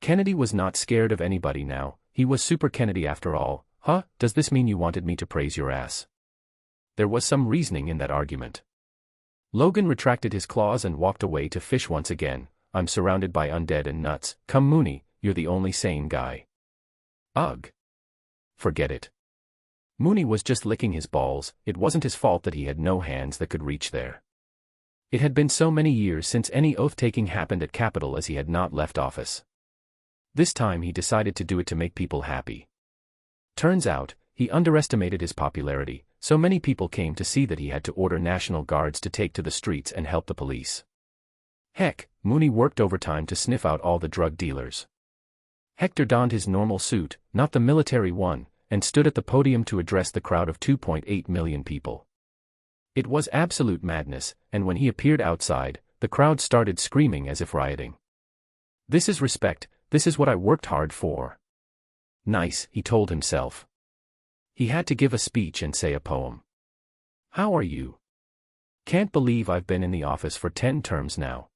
Kennedy was not scared of anybody now, he was Super Kennedy after all. Huh, does this mean you wanted me to praise your ass? There was some reasoning in that argument. Logan retracted his claws and walked away to fish once again. I'm surrounded by undead and nuts. Come Mooney, you're the only sane guy. Ugh. Forget it. Mooney was just licking his balls, it wasn't his fault that he had no hands that could reach there. It had been so many years since any oath-taking happened at Capitol as he had not left office. This time he decided to do it to make people happy. Turns out, he underestimated his popularity, so many people came to see that he had to order National Guards to take to the streets and help the police. Heck, Mooney worked overtime to sniff out all the drug dealers. Hector donned his normal suit, not the military one, and stood at the podium to address the crowd of 2.8 million people. It was absolute madness, and when he appeared outside, the crowd started screaming as if rioting. This is respect, this is what I worked hard for. Nice, he told himself. He had to give a speech and say a poem. How are you? Can't believe I've been in the office for 10 terms now.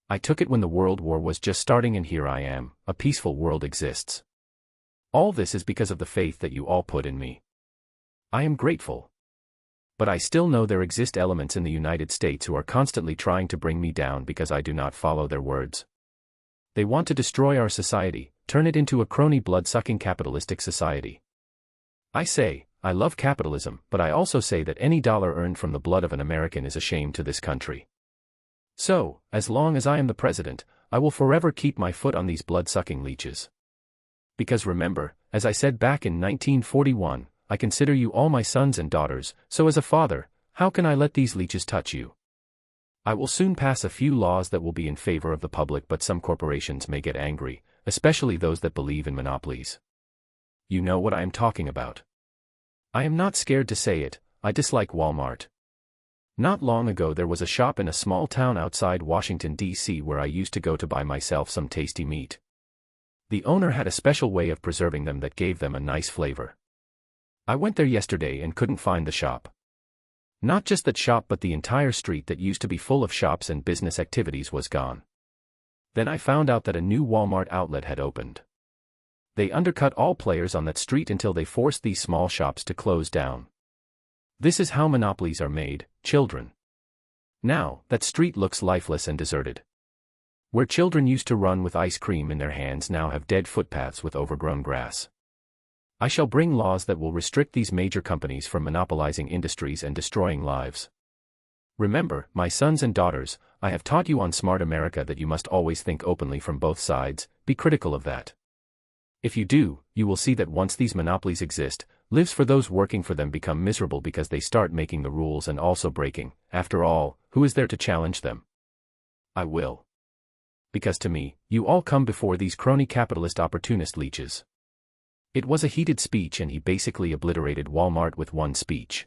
I took it when the World War was just starting and here I am, a peaceful world exists. All this is because of the faith that you all put in me. I am grateful. But I still know there exist elements in the United States who are constantly trying to bring me down because I do not follow their words. They want to destroy our society, turn it into a crony blood-sucking capitalistic society. I say, I love capitalism, but I also say that any dollar earned from the blood of an American is a shame to this country. So, as long as I am the president, I will forever keep my foot on these blood-sucking leeches. Because remember, as I said back in 1941, I consider you all my sons and daughters, so as a father, how can I let these leeches touch you? I will soon pass a few laws that will be in favor of the public, but some corporations may get angry, especially those that believe in monopolies. You know what I am talking about. I am not scared to say it, I dislike Walmart. Not long ago there was a shop in a small town outside Washington, D.C. where I used to go to buy myself some tasty meat. The owner had a special way of preserving them that gave them a nice flavor. I went there yesterday and couldn't find the shop. Not just that shop, but the entire street that used to be full of shops and business activities was gone. Then I found out that a new Walmart outlet had opened. They undercut all players on that street until they forced these small shops to close down. This is how monopolies are made, children. Now, that street looks lifeless and deserted. Where children used to run with ice cream in their hands now have dead footpaths with overgrown grass. I shall bring laws that will restrict these major companies from monopolizing industries and destroying lives. Remember, my sons and daughters, I have taught you on Smart America that you must always think openly from both sides, be critical of that. If you do, you will see that once these monopolies exist, lives for those working for them become miserable because they start making the rules and also breaking. After all, who is there to challenge them? I will. Because to me, you all come before these crony capitalist opportunist leeches. It was a heated speech and he basically obliterated Walmart with one speech.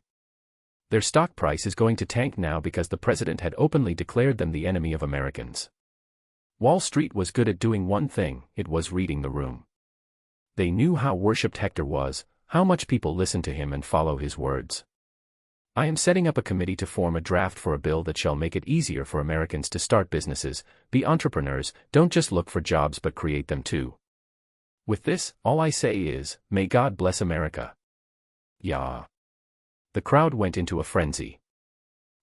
Their stock price is going to tank now because the president had openly declared them the enemy of Americans. Wall Street was good at doing one thing, it was reading the room. They knew how worshipped Hector was, how much people listened to him and follow his words. I am setting up a committee to form a draft for a bill that shall make it easier for Americans to start businesses, be entrepreneurs, don't just look for jobs but create them too. With this, all I say is, may God bless America. Yeah. The crowd went into a frenzy.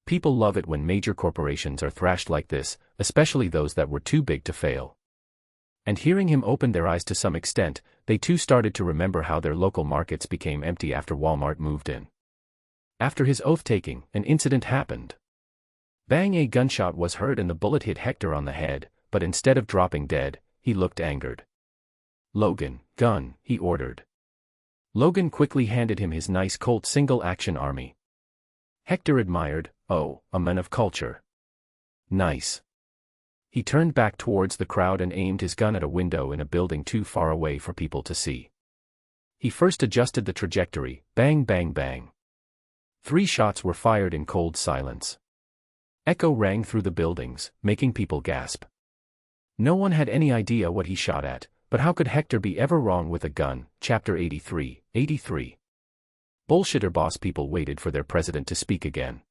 People love it when major corporations are thrashed like this, especially those that were too big to fail. And hearing him open their eyes to some extent, they too started to remember how their local markets became empty after Walmart moved in. After his oath-taking, an incident happened. Bang! A gunshot was heard and the bullet hit Hector on the head, but instead of dropping dead, he looked angered. Logan, gun, he ordered. Logan quickly handed him his nice Colt single-action army. Hector admired, oh, a man of culture. Nice. He turned back towards the crowd and aimed his gun at a window in a building too far away for people to see. He first adjusted the trajectory, bang bang bang. 3 shots were fired in cold silence. Echo rang through the buildings, making people gasp. No one had any idea what he shot at, but how could Hector be ever wrong with a gun? Chapter 83. Bullshitter boss. People waited for their president to speak again.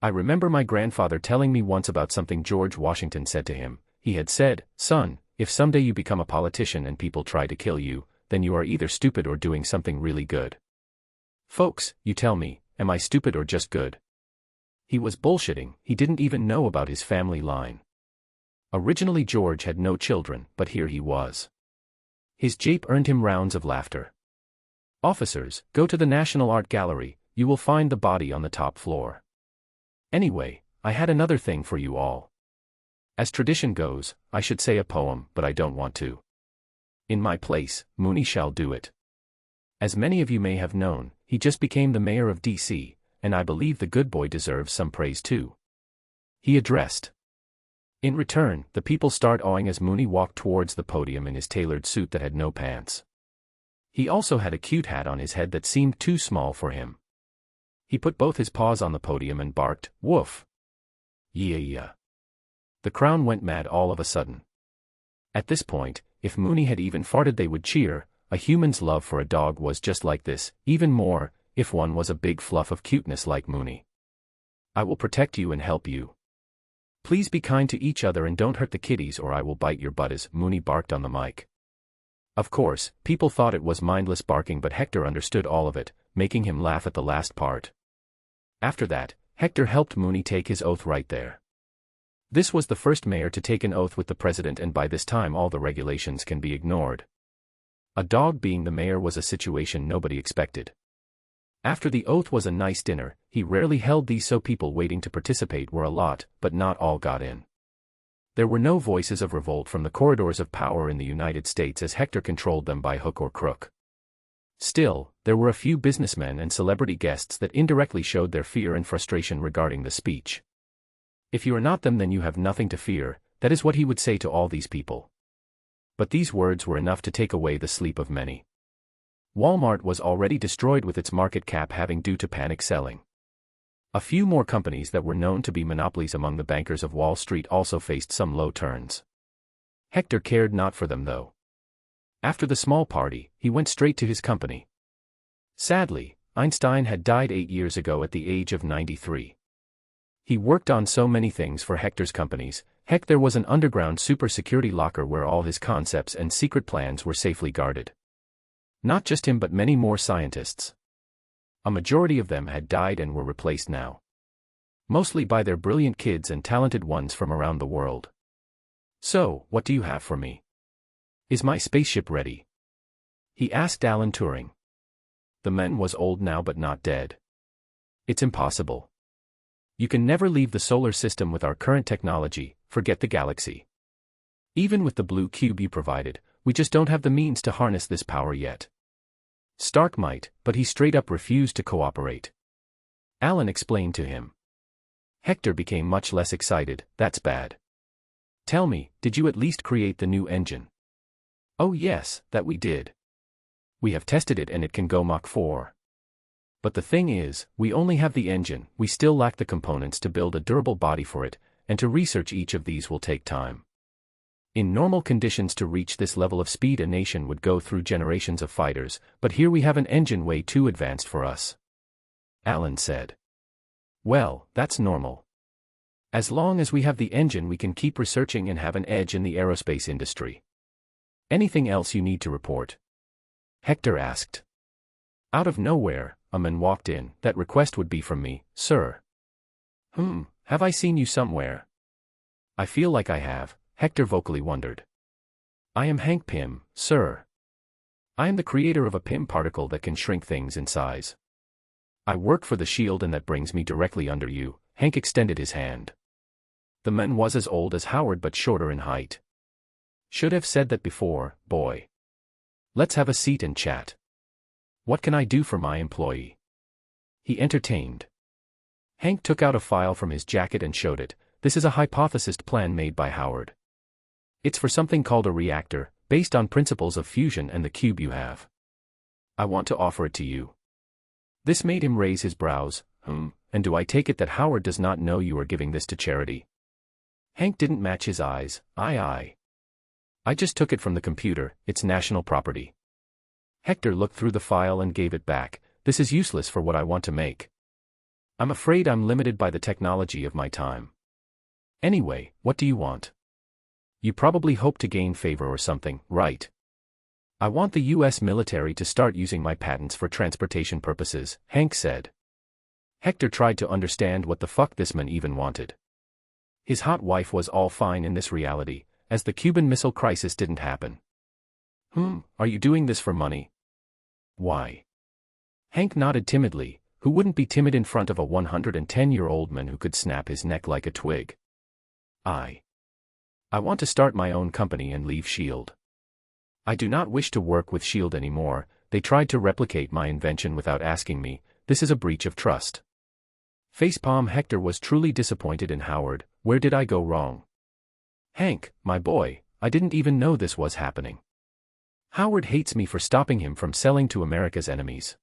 I remember my grandfather telling me once about something George Washington said to him. He had said, son, if someday you become a politician and people try to kill you, then you are either stupid or doing something really good. Folks, you tell me, am I stupid or just good? He was bullshitting, he didn't even know about his family line. Originally George had no children, but here he was. His jape earned him rounds of laughter. Officers, go to the National Art Gallery, you will find the body on the top floor. Anyway, I had another thing for you all. As tradition goes, I should say a poem, but I don't want to. In my place, Mooney shall do it. As many of you may have known, he just became the mayor of D.C., and I believe the good boy deserves some praise too. He addressed. In return, the people start awing as Mooney walked towards the podium in his tailored suit that had no pants. He also had a cute hat on his head that seemed too small for him. He put both his paws on the podium and barked, woof. Yeah. The crowd went mad all of a sudden. At this point, if Mooney had even farted they would cheer. A human's love for a dog was just like this, even more, if one was a big fluff of cuteness like Mooney. I will protect you and help you. Please be kind to each other and don't hurt the kitties or I will bite your butt as Mooney barked on the mic. Of course, people thought it was mindless barking but Hector understood all of it, making him laugh at the last part. After that, Hector helped Mooney take his oath right there. This was the first mayor to take an oath with the president and by this time all the regulations can be ignored. A dog being the mayor was a situation nobody expected. After the oath was a nice dinner, he rarely held these so people waiting to participate were a lot, but not all got in. There were no voices of revolt from the corridors of power in the United States as Hector controlled them by hook or crook. Still, there were a few businessmen and celebrity guests that indirectly showed their fear and frustration regarding the speech. If you are not them then you have nothing to fear, that is what he would say to all these people. But these words were enough to take away the sleep of many. Walmart was already destroyed with its market cap having due to panic selling. A few more companies that were known to be monopolies among the bankers of Wall Street also faced some low turns. Hector cared not for them though. After the small party, he went straight to his company. Sadly, Einstein had died 8 years ago at the age of 93. He worked on so many things for Hector's companies. Heck, there was an underground super security locker where all his concepts and secret plans were safely guarded. Not just him but many more scientists. A majority of them had died and were replaced now. Mostly by their brilliant kids and talented ones from around the world. So, what do you have for me? Is my spaceship ready? He asked Alan Turing. The man was old now but not dead. It's impossible. You can never leave the solar system with our current technology, forget the galaxy. Even with the blue cube you provided, we just don't have the means to harness this power yet. Stark might, but he straight up refused to cooperate. Alan explained to him. Hector became much less excited. That's bad. Tell me, did you at least create the new engine? Oh yes, that we did. We have tested it and it can go Mach 4. But the thing is, we only have the engine, we still lack the components to build a durable body for it, and to research each of these will take time. In normal conditions to reach this level of speed a nation would go through generations of fighters, but here we have an engine way too advanced for us. Alan said. Well, that's normal. As long as we have the engine we can keep researching and have an edge in the aerospace industry. Anything else you need to report? Hector asked. Out of nowhere, a man walked in. That request would be from me, sir. Have I seen you somewhere? I feel like I have, Hector vocally wondered. I am Hank Pym, sir. I am the creator of a Pym particle that can shrink things in size. I work for the shield and that brings me directly under you. Hank extended his hand. The man was as old as Howard but shorter in height. Should have said that before, boy. Let's have a seat and chat. What can I do for my employee? He entertained. Hank took out a file from his jacket and showed it. This is a hypothesized plan made by Howard. It's for something called a reactor, based on principles of fusion and the cube you have. I want to offer it to you. This made him raise his brows. And do I take it that Howard does not know you are giving this to charity? Hank didn't match his eyes. Aye. I just took it from the computer, it's national property. Hector looked through the file and gave it back. This is useless for what I want to make. I'm afraid I'm limited by the technology of my time. Anyway, what do you want? You probably hope to gain favor or something, right? I want the US military to start using my patents for transportation purposes, Hank said. Hector tried to understand what the fuck this man even wanted. His hot wife was all fine in this reality, as the Cuban Missile Crisis didn't happen. Are you doing this for money? Why? Hank nodded timidly. Who wouldn't be timid in front of a 110-year-old man who could snap his neck like a twig? I want to start my own company and leave S.H.I.E.L.D. I do not wish to work with S.H.I.E.L.D. anymore. They tried to replicate my invention without asking me. This is a breach of trust. Facepalm Hector was truly disappointed in Howard. Where did I go wrong? Hank, my boy, I didn't even know this was happening. Howard hates me for stopping him from selling to America's enemies.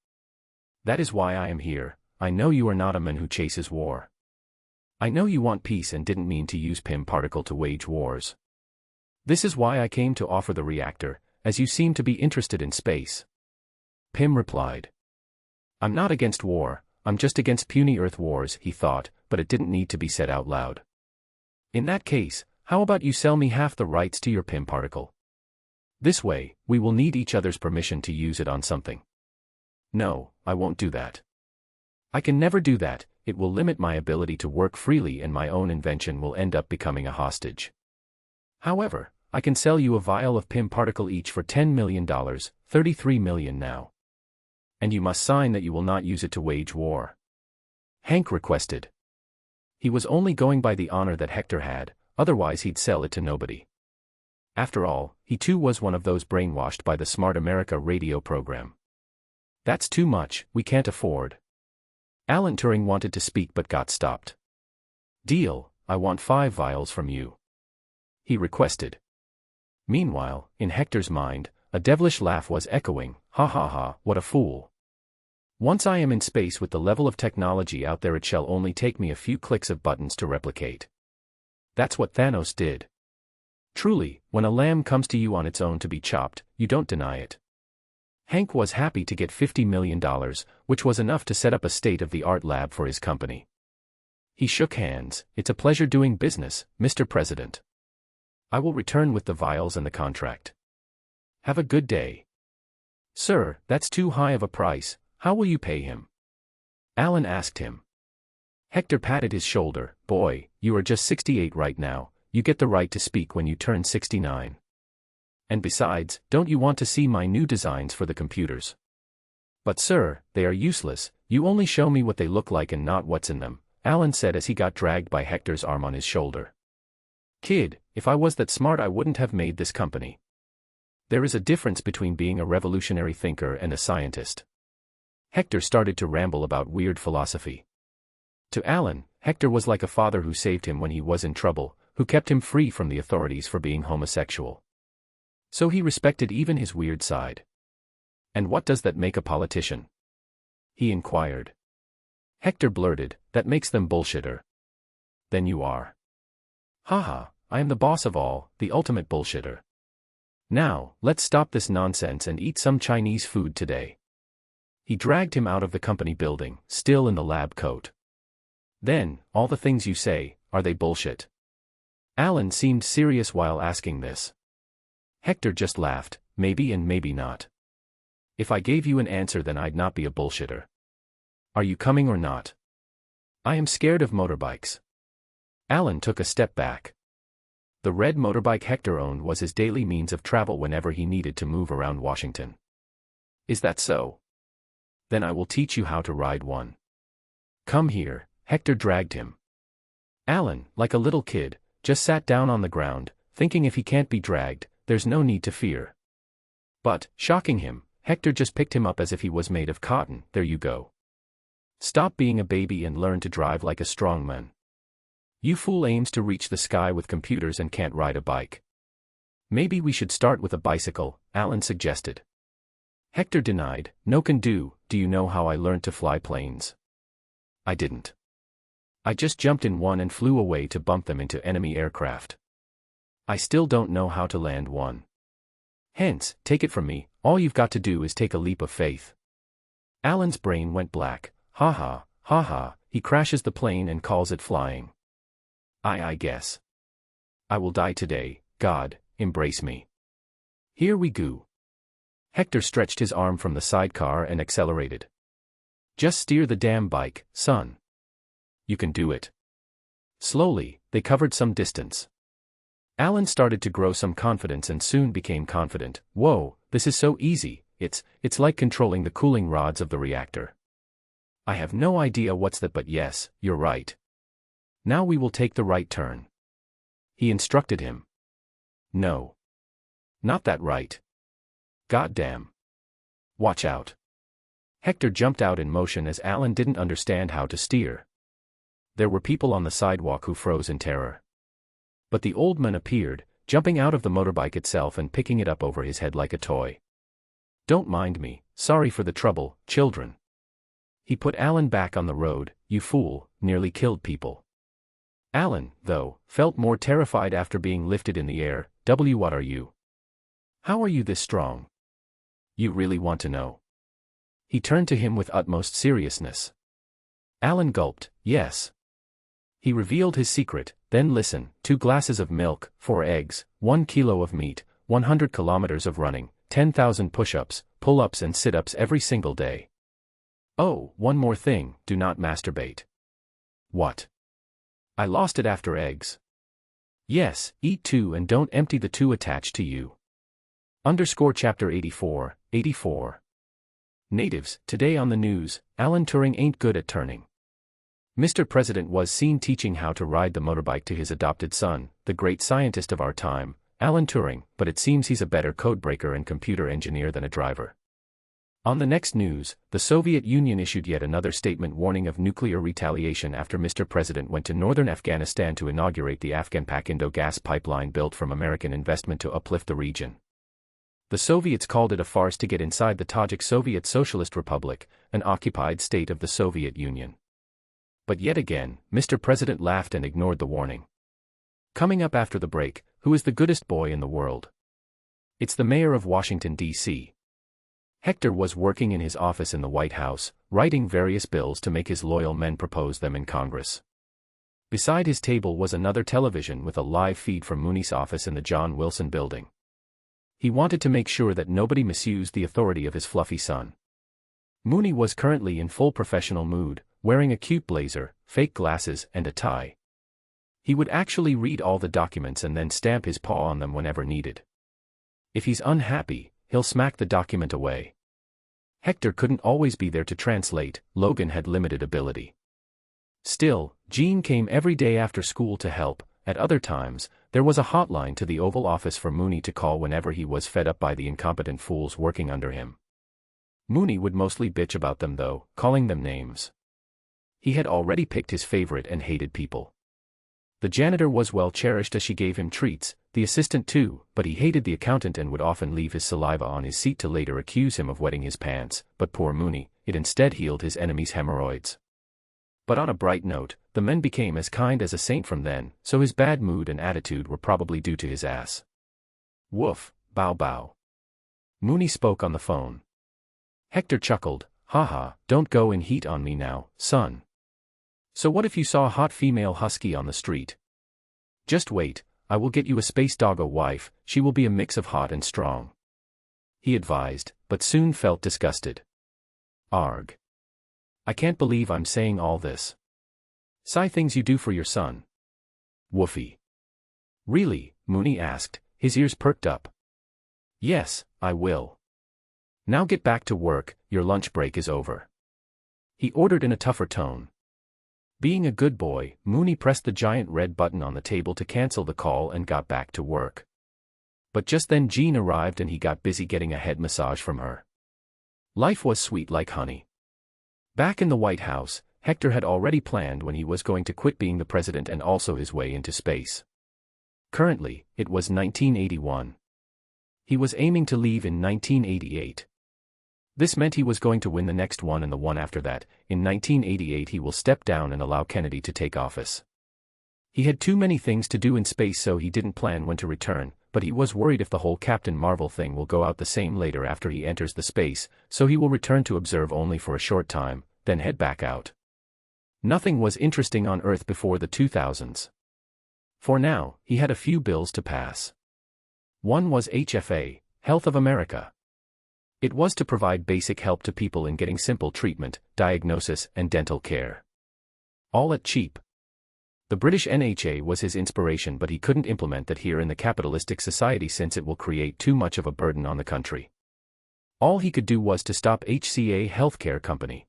That is why I am here. I know you are not a man who chases war. I know you want peace and didn't mean to use Pym particle to wage wars. This is why I came to offer the reactor, as you seem to be interested in space. Pym replied. I'm not against war, I'm just against puny Earth wars, he thought, but it didn't need to be said out loud. In that case, how about you sell me half the rights to your Pym particle? This way, we will need each other's permission to use it on something. No, I won't do that. I can never do that, it will limit my ability to work freely and my own invention will end up becoming a hostage. However, I can sell you a vial of Pym particle each for $10 million, $33 million now. And you must sign that you will not use it to wage war. Hank requested. He was only going by the honor that Hector had, otherwise he'd sell it to nobody. After all, he too was one of those brainwashed by the Smart America radio program. That's too much, we can't afford. Alan Turing wanted to speak but got stopped. Deal, I want 5 vials from you. He requested. Meanwhile, in Hector's mind, a devilish laugh was echoing, ha ha ha, what a fool. Once I am in space with the level of technology out there it shall only take me a few clicks of buttons to replicate. That's what Thanos did. Truly, when a lamb comes to you on its own to be chopped, you don't deny it. Hank was happy to get $50 million, which was enough to set up a state-of-the-art lab for his company. He shook hands. "It's a pleasure doing business, Mr. President. I will return with the vials and the contract. Have a good day." "Sir, that's too high of a price. How will you pay him?" Alan asked him. Hector patted his shoulder. "Boy, you are just 68 right now. You get the right to speak when you turn 69. And besides, don't you want to see my new designs for the computers?" "But sir, they are useless. You only show me what they look like and not what's in them," Alan said as he got dragged by Hector's arm on his shoulder. "Kid, if I was that smart I wouldn't have made this company. There is a difference between being a revolutionary thinker and a scientist." Hector started to ramble about weird philosophy. To Alan, Hector was like a father who saved him when he was in trouble, who kept him free from the authorities for being homosexual. So he respected even his weird side. "And what does that make a politician?" he inquired. Hector blurted, "That makes them bullshitter." "Then you are." "Haha, I am the boss of all, the ultimate bullshitter. Now, let's stop this nonsense and eat some Chinese food today." He dragged him out of the company building, still in the lab coat. "Then, all the things you say, are they bullshit?" Alan seemed serious while asking this. Hector just laughed, "Maybe and maybe not. If I gave you an answer then I'd not be a bullshitter. Are you coming or not?" "I am scared of motorbikes." Alan took a step back. The red motorbike Hector owned was his daily means of travel whenever he needed to move around Washington. "Is that so? Then I will teach you how to ride one. Come here." Hector dragged him. Alan, like a little kid, just sat down on the ground, thinking if he can't be dragged, there's no need to fear. But, shocking him, Hector just picked him up as if he was made of cotton. "There you go. Stop being a baby and learn to drive like a strong man. You fool aims to reach the sky with computers and can't ride a bike." "Maybe we should start with a bicycle," Alan suggested. Hector denied. "No can do. Do you know how I learned to fly planes?" "I didn't. I just jumped in one and flew away to bump them into enemy aircraft. I still don't know how to land one. Hence, take it from me, all you've got to do is take a leap of faith." Alan's brain went black. Ha ha, he crashes the plane and calls it flying. I guess. I will die today, God, embrace me. Here we go. Hector stretched his arm from the sidecar and accelerated. "Just steer the damn bike, son. You can do it." Slowly, they covered some distance. Alan started to grow some confidence and soon became confident. "Whoa, this is so easy, it's like controlling the cooling rods of the reactor. I have no idea what's that, but yes, you're right. Now we will take the right turn." He instructed him. "No. Not that right. Goddamn. Watch out." Hector jumped out in motion as Alan didn't understand how to steer. There were people on the sidewalk who froze in terror. But the old man appeared, jumping out of the motorbike itself and picking it up over his head like a toy. "Don't mind me, sorry for the trouble, children." He put Alan back on the road. "You fool, nearly killed people." Alan, though, felt more terrified after being lifted in the air. What are you? How are you this strong? You really want to know?" He turned to him with utmost seriousness. Alan gulped. "Yes." He revealed his secret. "Then listen, 2 glasses of milk, 4 eggs, 1 kilo of meat, 100 kilometers of running, 10,000 push-ups, pull-ups and sit-ups every single day. Oh, one more thing, do not masturbate." "What? I lost it after eggs." "Yes, eat 2 and don't empty the 2 attached to you." Chapter 84. Natives. Today on the news, Alan Turing ain't good at turning. Mr. President was seen teaching how to ride the motorbike to his adopted son, the great scientist of our time, Alan Turing, but it seems he's a better codebreaker and computer engineer than a driver. On the next news, the Soviet Union issued yet another statement warning of nuclear retaliation after Mr. President went to northern Afghanistan to inaugurate the Afghan-Pak-Indo gas pipeline built from American investment to uplift the region. The Soviets called it a farce to get inside the Tajik Soviet Socialist Republic, an occupied state of the Soviet Union. But yet again, Mr. President laughed and ignored the warning. Coming up after the break, who is the goodest boy in the world? It's the mayor of Washington, D.C. Hector was working in his office in the White House, writing various bills to make his loyal men propose them in Congress. Beside his table was another television with a live feed from Mooney's office in the John Wilson Building. He wanted to make sure that nobody misused the authority of his fluffy son. Mooney was currently in full professional mood, wearing a cute blazer, fake glasses, and a tie. He would actually read all the documents and then stamp his paw on them whenever needed. If he's unhappy, he'll smack the document away. Hector couldn't always be there to translate, Logan had limited ability. Still, Jean came every day after school to help. At other times, there was a hotline to the Oval Office for Mooney to call whenever he was fed up by the incompetent fools working under him. Mooney would mostly bitch about them though, calling them names. He had already picked his favorite and hated people. The janitor was well cherished as she gave him treats, the assistant too, but he hated the accountant and would often leave his saliva on his seat to later accuse him of wetting his pants, but poor Mooney, it instead healed his enemy's hemorrhoids. But on a bright note, the men became as kind as a saint from then, so his bad mood and attitude were probably due to his ass. Woof, bow bow. Mooney spoke on the phone. Hector chuckled, haha, don't go in heat on me now, son. So what if you saw a hot female husky on the street? Just wait, I will get you a space doggo wife, she will be a mix of hot and strong. He advised, but soon felt disgusted. Arg. I can't believe I'm saying all this. Sigh things you do for your son. Woofy. Really? Mooney asked, his ears perked up. Yes, I will. Now get back to work, your lunch break is over. He ordered in a tougher tone. Being a good boy, Mooney pressed the giant red button on the table to cancel the call and got back to work. But just then Jean arrived and he got busy getting a head massage from her. Life was sweet like honey. Back in the White House, Hector had already planned when he was going to quit being the president and also his way into space. Currently, it was 1981. He was aiming to leave in 1988. This meant he was going to win the next one and the one after that. In 1988 he will step down and allow Kennedy to take office. He had too many things to do in space so he didn't plan when to return, but he was worried if the whole Captain Marvel thing will go out the same later after he enters the space, so he will return to observe only for a short time, then head back out. Nothing was interesting on Earth before the 2000s. For now, he had a few bills to pass. One was HFA, Health of America. It was to provide basic help to people in getting simple treatment, diagnosis, and dental care. All at cheap. The British NHA was his inspiration, but he couldn't implement that here in the capitalistic society since it will create too much of a burden on the country. All he could do was to stop HCA Healthcare Company.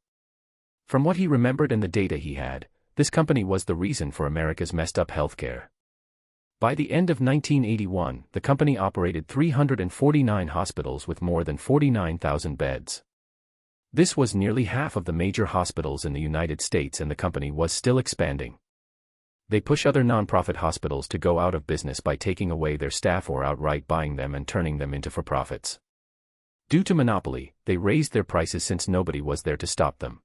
From what he remembered and the data he had, this company was the reason for America's messed up healthcare. By the end of 1981, the company operated 349 hospitals with more than 49,000 beds. This was nearly half of the major hospitals in the United States, and the company was still expanding. They push other nonprofit hospitals to go out of business by taking away their staff or outright buying them and turning them into for-profits. Due to monopoly, they raised their prices since nobody was there to stop them.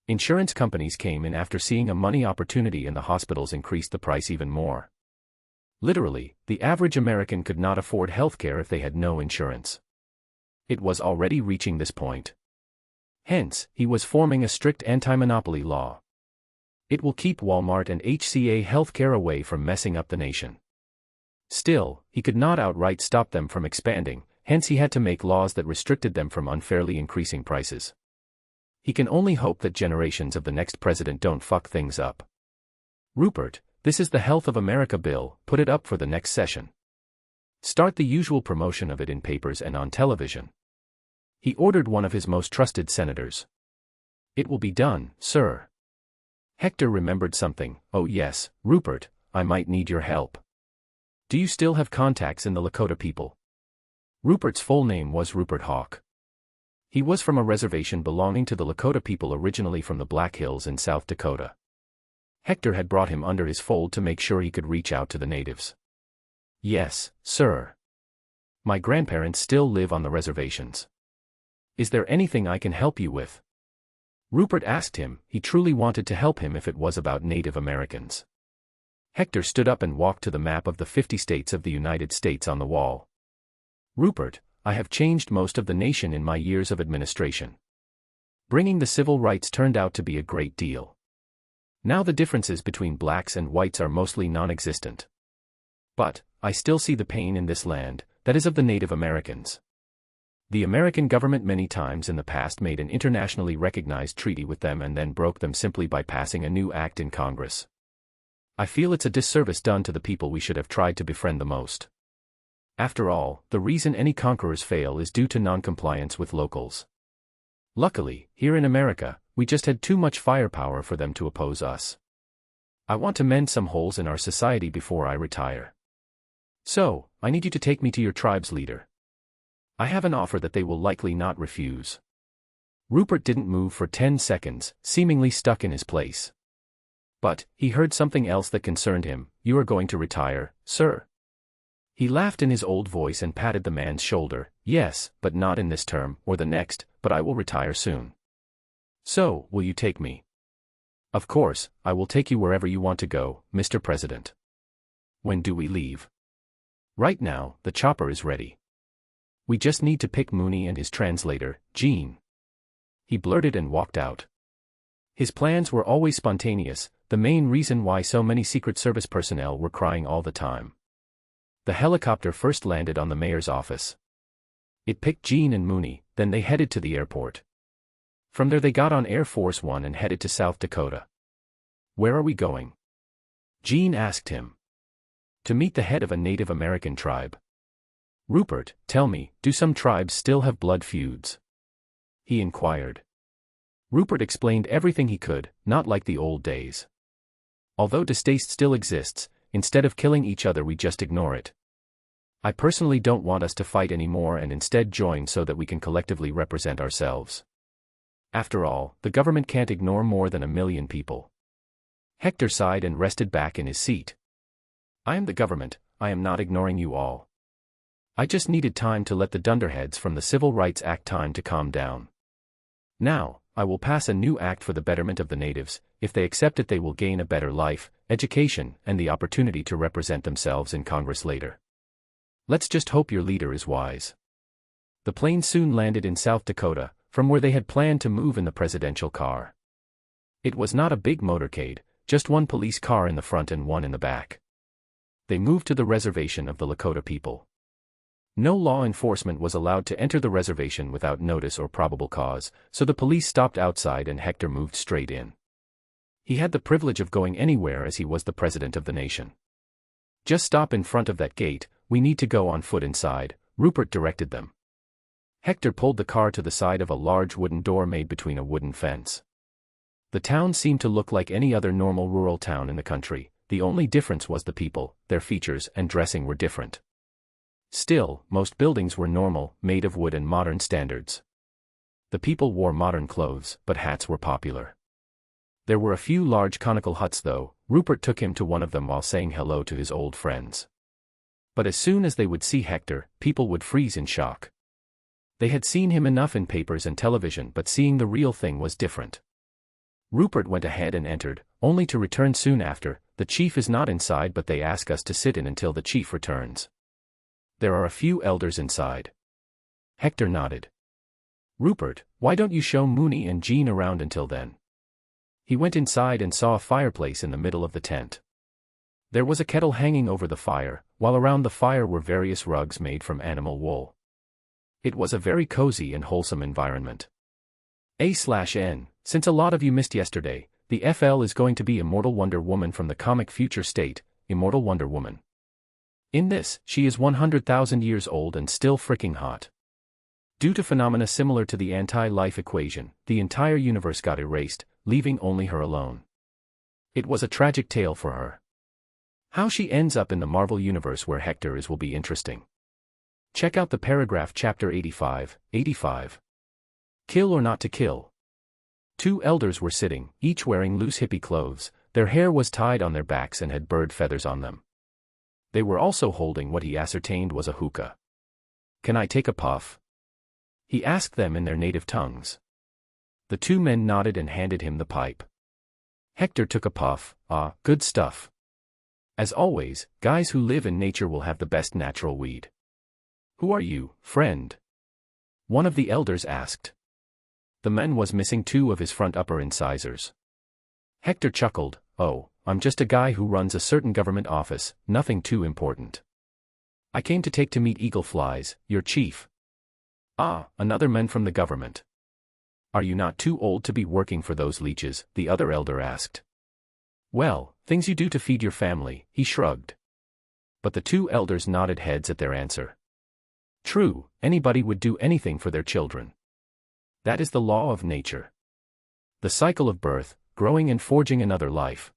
Insurance companies came in after seeing a money opportunity, and the hospitals increased the price even more. Literally, the average American could not afford healthcare if they had no insurance. It was already reaching this point. Hence, he was forming a strict anti-monopoly law. It will keep Walmart and HCA Healthcare away from messing up the nation. Still, he could not outright stop them from expanding, hence he had to make laws that restricted them from unfairly increasing prices. He can only hope that generations of the next president don't fuck things up. Rupert, this is the Health of America bill, put it up for the next session. Start the usual promotion of it in papers and on television. He ordered one of his most trusted senators. It will be done, sir. Hector remembered something. Oh yes, Rupert, I might need your help. Do you still have contacts in the Lakota people? Rupert's full name was Rupert Hawk. He was from a reservation belonging to the Lakota people, originally from the Black Hills in South Dakota. Hector had brought him under his fold to make sure he could reach out to the natives. Yes, sir. My grandparents still live on the reservations. Is there anything I can help you with? Rupert asked him. He truly wanted to help him if it was about Native Americans. Hector stood up and walked to the map of the 50 states of the United States on the wall. Rupert, I have changed most of the nation in my years of administration. Bringing the civil rights turned out to be a great deal. Now the differences between blacks and whites are mostly non-existent. But, I still see the pain in this land, that is of the Native Americans. The American government many times in the past made an internationally recognized treaty with them and then broke them simply by passing a new act in Congress. I feel it's a disservice done to the people we should have tried to befriend the most. After all, the reason any conquerors fail is due to non-compliance with locals. Luckily, here in America, we just had too much firepower for them to oppose us. I want to mend some holes in our society before I retire. So, I need you to take me to your tribe's leader. I have an offer that they will likely not refuse. Rupert didn't move for 10 seconds, seemingly stuck in his place. But, he heard something else that concerned him. You are going to retire, sir? He laughed in his old voice and patted the man's shoulder. Yes, but not in this term, or the next, but I will retire soon. So, will you take me? Of course, I will take you wherever you want to go, Mr. President. When do we leave? Right now, the chopper is ready. We just need to pick Mooney and his translator, Jean. He blurted and walked out. His plans were always spontaneous, the main reason why so many Secret Service personnel were crying all the time. The helicopter first landed on the mayor's office. It picked Jean and Mooney, then they headed to the airport. From there they got on Air Force One and headed to South Dakota. Where are we going? Jean asked him. To meet the head of a Native American tribe. Rupert, tell me, do some tribes still have blood feuds? He inquired. Rupert explained everything he could, not like the old days. Although distaste still exists, instead of killing each other we just ignore it. I personally don't want us to fight anymore and instead join so that we can collectively represent ourselves. After all, the government can't ignore more than 1 million people. Hector sighed and rested back in his seat. I am the government, I am not ignoring you all. I just needed time to let the dunderheads from the Civil Rights Act time to calm down. Now, I will pass a new act for the betterment of the natives. If they accept it they will gain a better life, education, and the opportunity to represent themselves in Congress later. Let's just hope your leader is wise. The plane soon landed in South Dakota, from where they had planned to move in the presidential car. It was not a big motorcade, just one police car in the front and one in the back. They moved to the reservation of the Lakota people. No law enforcement was allowed to enter the reservation without notice or probable cause, so the police stopped outside and Hector moved straight in. He had the privilege of going anywhere as he was the president of the nation. Just stop in front of that gate, we need to go on foot inside, Rupert directed them. Hector pulled the car to the side of a large wooden door made between a wooden fence. The town seemed to look like any other normal rural town in the country, the only difference was the people, their features and dressing were different. Still, most buildings were normal, made of wood and modern standards. The people wore modern clothes, but hats were popular. There were a few large conical huts though. Rupert took him to one of them while saying hello to his old friends. But as soon as they would see Hector, people would freeze in shock. They had seen him enough in papers and television, but seeing the real thing was different. Rupert went ahead and entered, only to return soon after. The chief is not inside, but they ask us to sit in until the chief returns. There are a few elders inside. Hector nodded. Rupert, why don't you show Mooney and Jean around until then? He went inside and saw a fireplace in the middle of the tent. There was a kettle hanging over the fire, while around the fire were various rugs made from animal wool. It was a very cozy and wholesome environment. A/N, since a lot of you missed yesterday, the FL is going to be Immortal Wonder Woman from the comic Future State, Immortal Wonder Woman. In this, she is 100,000 years old and still freaking hot. Due to phenomena similar to the anti-life equation, the entire universe got erased, leaving only her alone. It was a tragic tale for her. How she ends up in the Marvel Universe where Hector is will be interesting. Check out the paragraph chapter 85. Kill or not to kill. 2 elders were sitting, each wearing loose hippie clothes. Their hair was tied on their backs and had bird feathers on them. They were also holding what he ascertained was a hookah. Can I take a puff? He asked them in their native tongues. The 2 men nodded and handed him the pipe. Hector took a puff. Ah, good stuff. As always, guys who live in nature will have the best natural weed. Who are you, friend? One of the elders asked. The man was missing 2 of his front upper incisors. Hector chuckled, "Oh, I'm just a guy who runs a certain government office, nothing too important. I came to meet Eagle Flies, your chief." "Ah, another man from the government. Are you not too old to be working for those leeches?" the other elder asked. "Well, things you do to feed your family," he shrugged. But the 2 elders nodded heads at their answer. True, anybody would do anything for their children. That is the law of nature. The cycle of birth, growing and forging another life.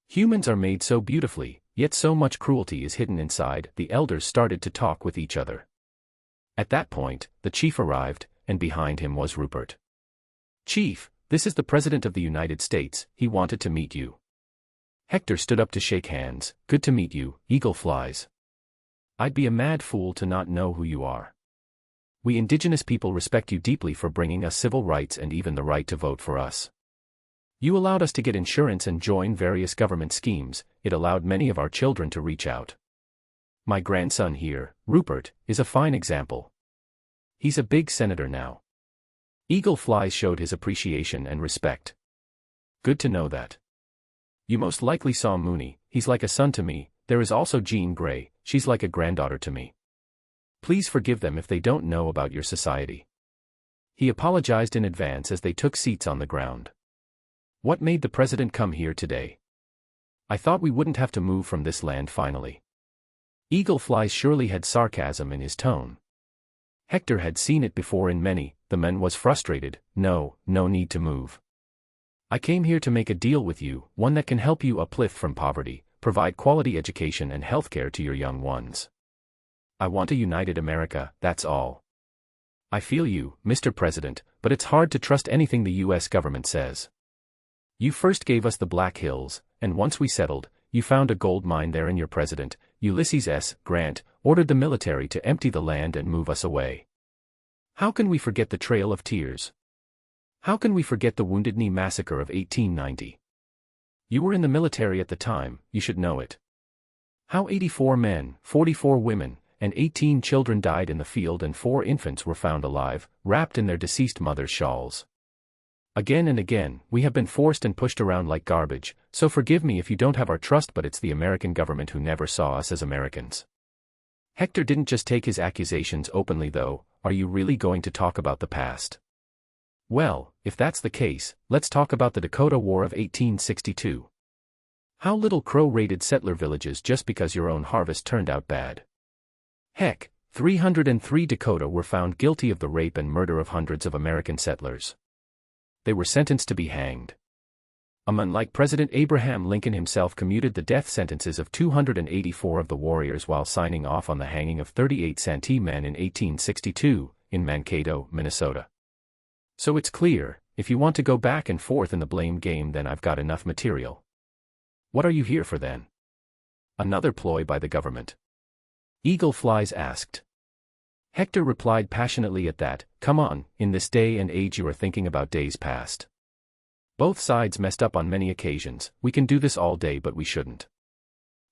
Humans are made so beautifully, yet so much cruelty is hidden inside. The elders started to talk with each other. At that point, the chief arrived, and behind him was Rupert. "Chief, this is the President of the United States, he wanted to meet you." Hector stood up to shake hands. "Good to meet you, Eagle Flies. I'd be a mad fool to not know who you are. We indigenous people respect you deeply for bringing us civil rights and even the right to vote for us. You allowed us to get insurance and join various government schemes. It allowed many of our children to reach out. My grandson here, Rupert, is a fine example. He's a big senator now." Eagle Flies showed his appreciation and respect. "Good to know that. You most likely saw Mooney, he's like a son to me. There is also Jean Grey, she's like a granddaughter to me. Please forgive them if they don't know about your society." He apologized in advance as they took seats on the ground. "What made the president come here today? I thought we wouldn't have to move from this land finally." Eagle Flies surely had sarcasm in his tone. Hector had seen it before in many. The man was frustrated. No need to move. I came here to make a deal with you, one that can help you uplift from poverty, provide quality education and healthcare to your young ones. I want a united America, that's all. I feel you, Mr. President, but it's hard to trust anything the U.S. government says. You first gave us the Black Hills, and once we settled, you found a gold mine there and your president, Ulysses S. Grant, ordered the military to empty the land and move us away. How can we forget the Trail of Tears? How can we forget the Wounded Knee Massacre of 1890? You were in the military at the time, you should know it. How 84 men, 44 women, and 18 children died in the field and 4 infants were found alive, wrapped in their deceased mothers' shawls. Again and again, we have been forced and pushed around like garbage, so forgive me if you don't have our trust, but it's the American government who never saw us as Americans." Hector didn't just take his accusations openly though. "Are you really going to talk about the past?" "Well, if that's the case, let's talk about the Dakota War of 1862. How Little Crow raided settler villages just because your own harvest turned out bad. Heck, 303 Dakota were found guilty of the rape and murder of hundreds of American settlers. They were sentenced to be hanged. A man like President Abraham Lincoln himself commuted the death sentences of 284 of the warriors while signing off on the hanging of 38 Santee men in 1862, in Mankato, Minnesota. So it's clear, if you want to go back and forth in the blame game, then I've got enough material. What are you here for then? Another ploy by the government?" Eagle Flies asked. Hector replied passionately at that. "Come on, in this day and age you are thinking about days past. Both sides messed up on many occasions. We can do this all day, but we shouldn't.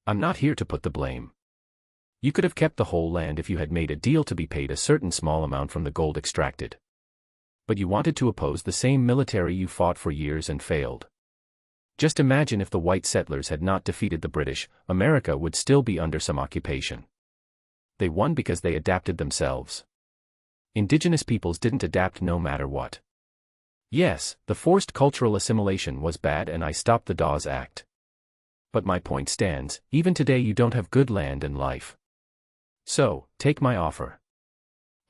I'm not here to put the blame. You could have kept the whole land if you had made a deal to be paid a certain small amount from the gold extracted. But you wanted to oppose the same military you fought for years and failed. Just imagine if the white settlers had not defeated the British, America would still be under some occupation. They won because they adapted themselves. Indigenous peoples didn't adapt no matter what. Yes, the forced cultural assimilation was bad and I stopped the Dawes Act. But my point stands, even today you don't have good land and life. So, take my offer.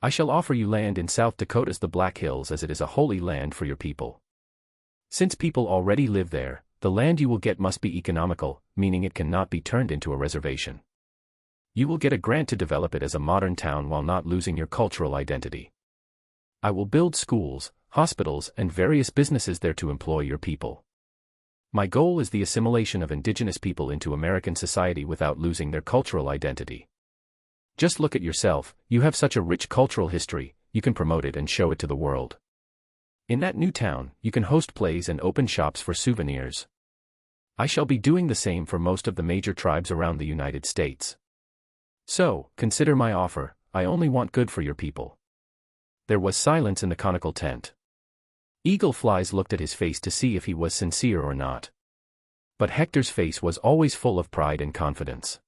I shall offer you land in South Dakota's the Black Hills as it is a holy land for your people. Since people already live there, the land you will get must be economical, meaning it cannot be turned into a reservation. You will get a grant to develop it as a modern town while not losing your cultural identity. I will build schools, hospitals, and various businesses there to employ your people. My goal is the assimilation of indigenous people into American society without losing their cultural identity. Just look at yourself, you have such a rich cultural history, you can promote it and show it to the world. In that new town, you can host plays and open shops for souvenirs. I shall be doing the same for most of the major tribes around the United States. So, consider my offer. I only want good for your people." There was silence in the conical tent. Eagle Flies looked at his face to see if he was sincere or not. But Hector's face was always full of pride and confidence.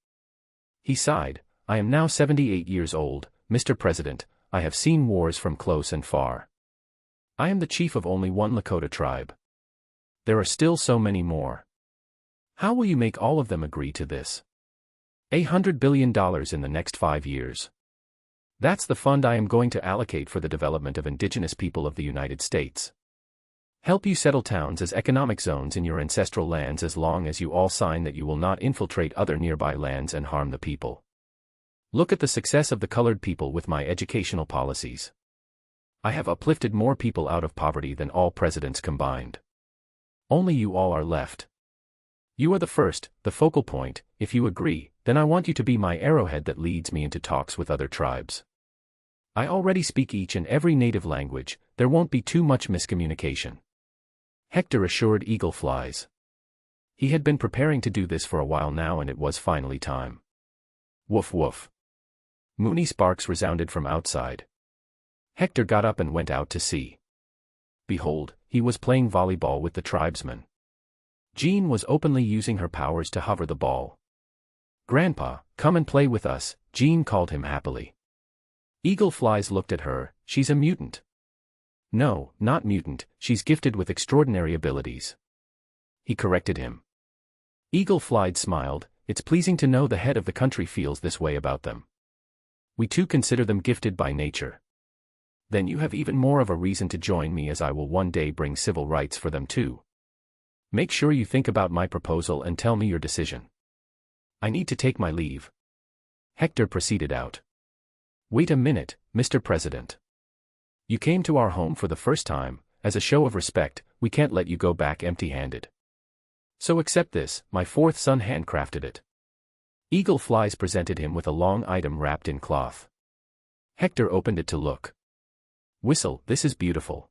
He sighed, "I am now 78 years old, Mr. President. I have seen wars from close and far. I am the chief of only one Lakota tribe. There are still so many more. How will you make all of them agree to this? $100 billion in the next 5 years. That's the fund I am going to allocate for the development of indigenous people of the United States. Help you settle towns as economic zones in your ancestral lands as long as you all sign that you will not infiltrate other nearby lands and harm the people. Look at the success of the colored people with my educational policies. I have uplifted more people out of poverty than all presidents combined. Only you all are left. You are the first, the focal point. If you agree, then I want you to be my arrowhead that leads me into talks with other tribes. I already speak each and every native language, there won't be too much miscommunication." Hector assured Eagle Flies. He had been preparing to do this for a while now, and it was finally time. Woof woof. Moony sparks resounded from outside. Hector got up and went out to see. Behold, he was playing volleyball with the tribesmen. Jean was openly using her powers to hover the ball. "Grandpa, come and play with us," Jean called him happily. Eagle Flies looked at her. "She's a mutant." "No, not mutant, she's gifted with extraordinary abilities." He corrected him. Eagle Flies smiled. "It's pleasing to know the head of the country feels this way about them. We too consider them gifted by nature. Then you have even more of a reason to join me, as I will one day bring civil rights for them too. Make sure you think about my proposal and tell me your decision. I need to take my leave." Hector proceeded out. "Wait a minute, Mr. President. You came to our home for the first time. As a show of respect, we can't let you go back empty-handed. So accept this, my fourth son handcrafted it." Eagle Flies presented him with a long item wrapped in cloth. Hector opened it to look. "Whistle, this is beautiful.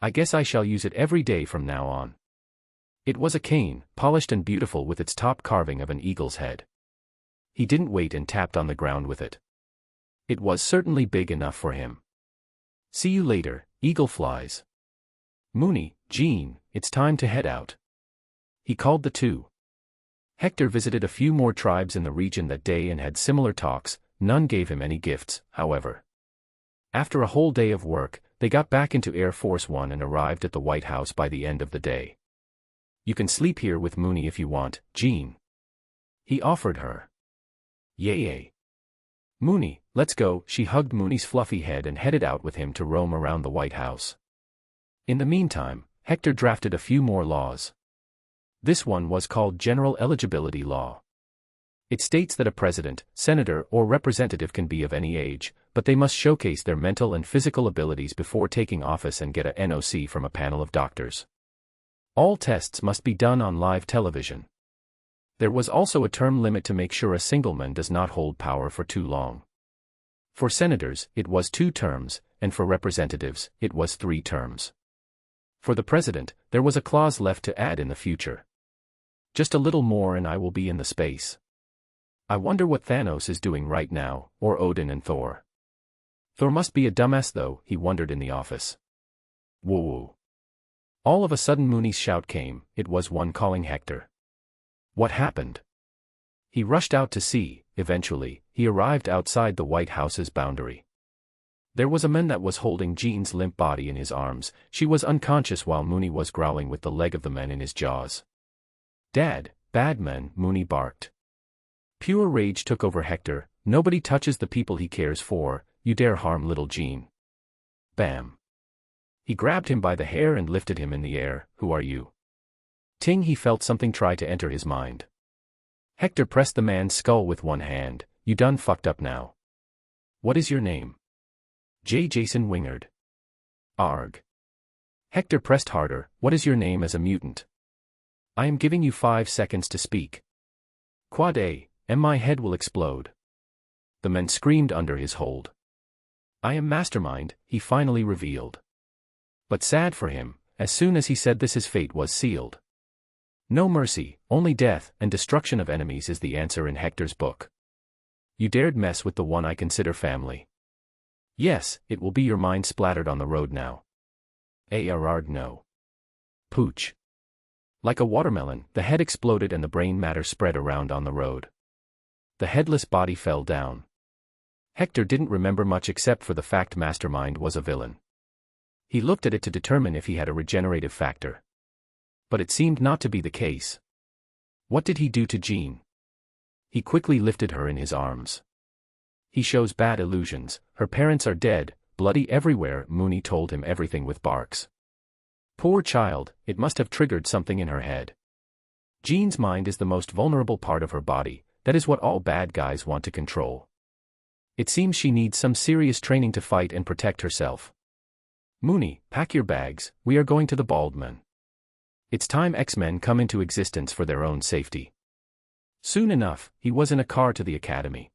I guess I shall use it every day from now on." It was a cane, polished and beautiful with its top carving of an eagle's head. He didn't wait and tapped on the ground with it. It was certainly big enough for him. "See you later, Eagle Flies. Moony, Jean, it's time to head out." He called the two. Hector visited a few more tribes in the region that day and had similar talks. None gave him any gifts, however. After a whole day of work, they got back into Air Force One and arrived at the White House by the end of the day. "You can sleep here with Moony if you want, Jean," he offered her. "Yay. Moony, let's go." She hugged Moony's fluffy head and headed out with him to roam around the White House. In the meantime, Hector drafted a few more laws. This one was called General Eligibility Law. It states that a president, senator, or representative can be of any age, but they must showcase their mental and physical abilities before taking office and get a NOC from a panel of doctors. All tests must be done on live television. There was also a term limit to make sure a single man does not hold power for too long. For senators, it was 2 terms, and for representatives, it was 3 terms. For the president, there was a clause left to add in the future. "Just a little more and I will be in the space. I wonder what Thanos is doing right now, or Odin and Thor. Thor must be a dumbass though," he wondered in the office. Woo-woo. All of a sudden Moony's shout came. It was one calling Hector. What happened? He rushed out to see. Eventually, he arrived outside the White House's boundary. There was a man that was holding Jean's limp body in his arms. She was unconscious while Moony was growling with the leg of the man in his jaws. "Dad, bad man," Moony barked. Pure rage took over Hector. "Nobody touches the people he cares for. You dare harm little Jean." Bam. He grabbed him by the hair and lifted him in the air. "Who are you?" Ting. He felt something try to enter his mind. Hector pressed the man's skull with one hand. "You done fucked up now. What is your name?" Jason Wingard." "Arg." Hector pressed harder. "What is your name as a mutant?" "I am giving you 5 seconds to speak." "Quad A, and my head will explode." The man screamed under his hold. "I am Mastermind," he finally revealed. But sad for him, as soon as he said this his fate was sealed. No mercy, only death and destruction of enemies is the answer in Hector's book. You dared mess with the one I consider family. Yes, it will be your mind splattered on the road now. Arrard no. Pooch. Like a watermelon, the head exploded and the brain matter spread around on the road. The headless body fell down. Hector didn't remember much except for the fact Mastermind was a villain. He looked at it to determine if he had a regenerative factor. But it seemed not to be the case. What did he do to Jean? He quickly lifted her in his arms. He shows bad illusions, her parents are dead, bloody everywhere. Mooney told him everything with barks. Poor child, it must have triggered something in her head. Jean's mind is the most vulnerable part of her body, that is what all bad guys want to control. It seems she needs some serious training to fight and protect herself. Mooney, pack your bags, we are going to the Baldman. It's time X-Men come into existence for their own safety. Soon enough, he was in a car to the academy.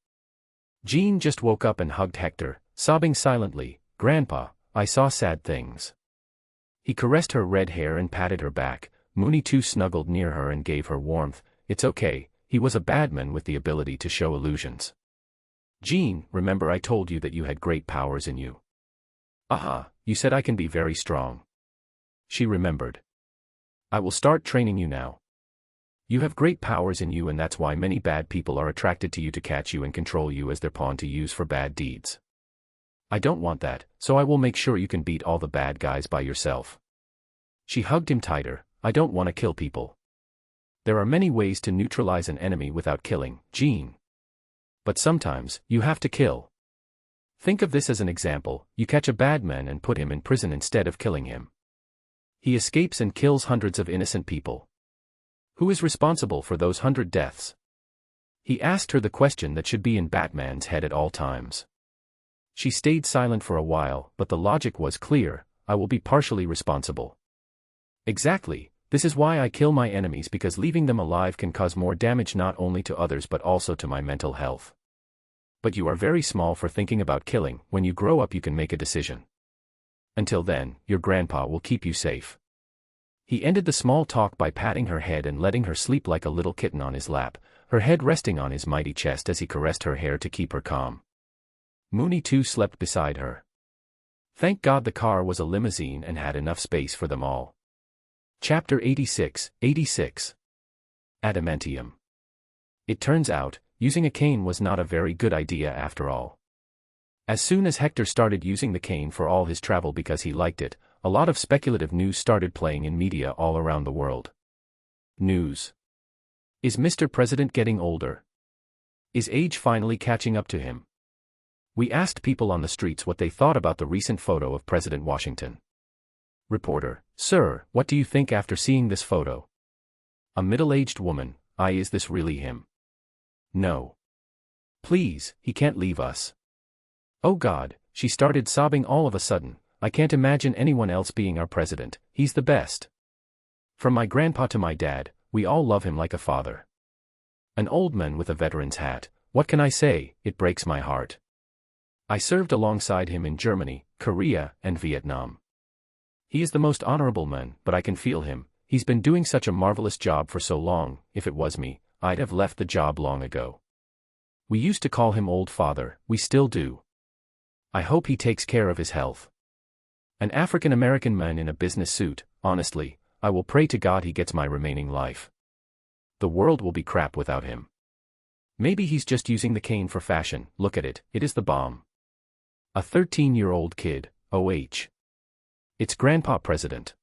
Jean just woke up and hugged Hector, sobbing silently, "Grandpa, I saw sad things." He caressed her red hair and patted her back. Mooney too snuggled near her and gave her warmth. It's okay, he was a bad man with the ability to show illusions. Jean, remember I told you that you had great powers in you. You said I can be very strong. She remembered. I will start training you now. You have great powers in you and that's why many bad people are attracted to you to catch you and control you as their pawn to use for bad deeds. I don't want that, so I will make sure you can beat all the bad guys by yourself. She hugged him tighter. I don't want to kill people. There are many ways to neutralize an enemy without killing, Jean. But sometimes, you have to kill. Think of this as an example, you catch a bad man and put him in prison instead of killing him. He escapes and kills hundreds of innocent people. Who is responsible for those 100 deaths? He asked her the question that should be in Batman's head at all times. She stayed silent for a while, but the logic was clear, I will be partially responsible. Exactly, this is why I kill my enemies because leaving them alive can cause more damage not only to others but also to my mental health. But you are very small for thinking about killing, when you grow up you can make a decision. Until then, your grandpa will keep you safe. He ended the small talk by patting her head and letting her sleep like a little kitten on his lap, her head resting on his mighty chest as he caressed her hair to keep her calm. Mooney too slept beside her. Thank God the car was a limousine and had enough space for them all. Chapter 86. Adamantium. It turns out, using a cane was not a very good idea after all. As soon as Hector started using the cane for all his travel because he liked it, a lot of speculative news started playing in media all around the world. News. Is Mr. President getting older? Is age finally catching up to him? We asked people on the streets what they thought about the recent photo of President Washington. Reporter, sir, what do you think after seeing this photo? A middle-aged woman, is this really him? No. Please, he can't leave us. Oh God, she started sobbing all of a sudden, I can't imagine anyone else being our president, he's the best. From my grandpa to my dad, we all love him like a father. An old man with a veteran's hat, what can I say, it breaks my heart. I served alongside him in Germany, Korea, and Vietnam. He is the most honorable man, but I can feel him, he's been doing such a marvelous job for so long, if it was me, I'd have left the job long ago. We used to call him Old Father, we still do. I hope he takes care of his health. An African-American man in a business suit, honestly, I will pray to God he gets my remaining life. The world will be crap without him. Maybe he's just using the cane for fashion, look at it, it is the bomb. A 13-year-old kid, OH. It's Grandpa President.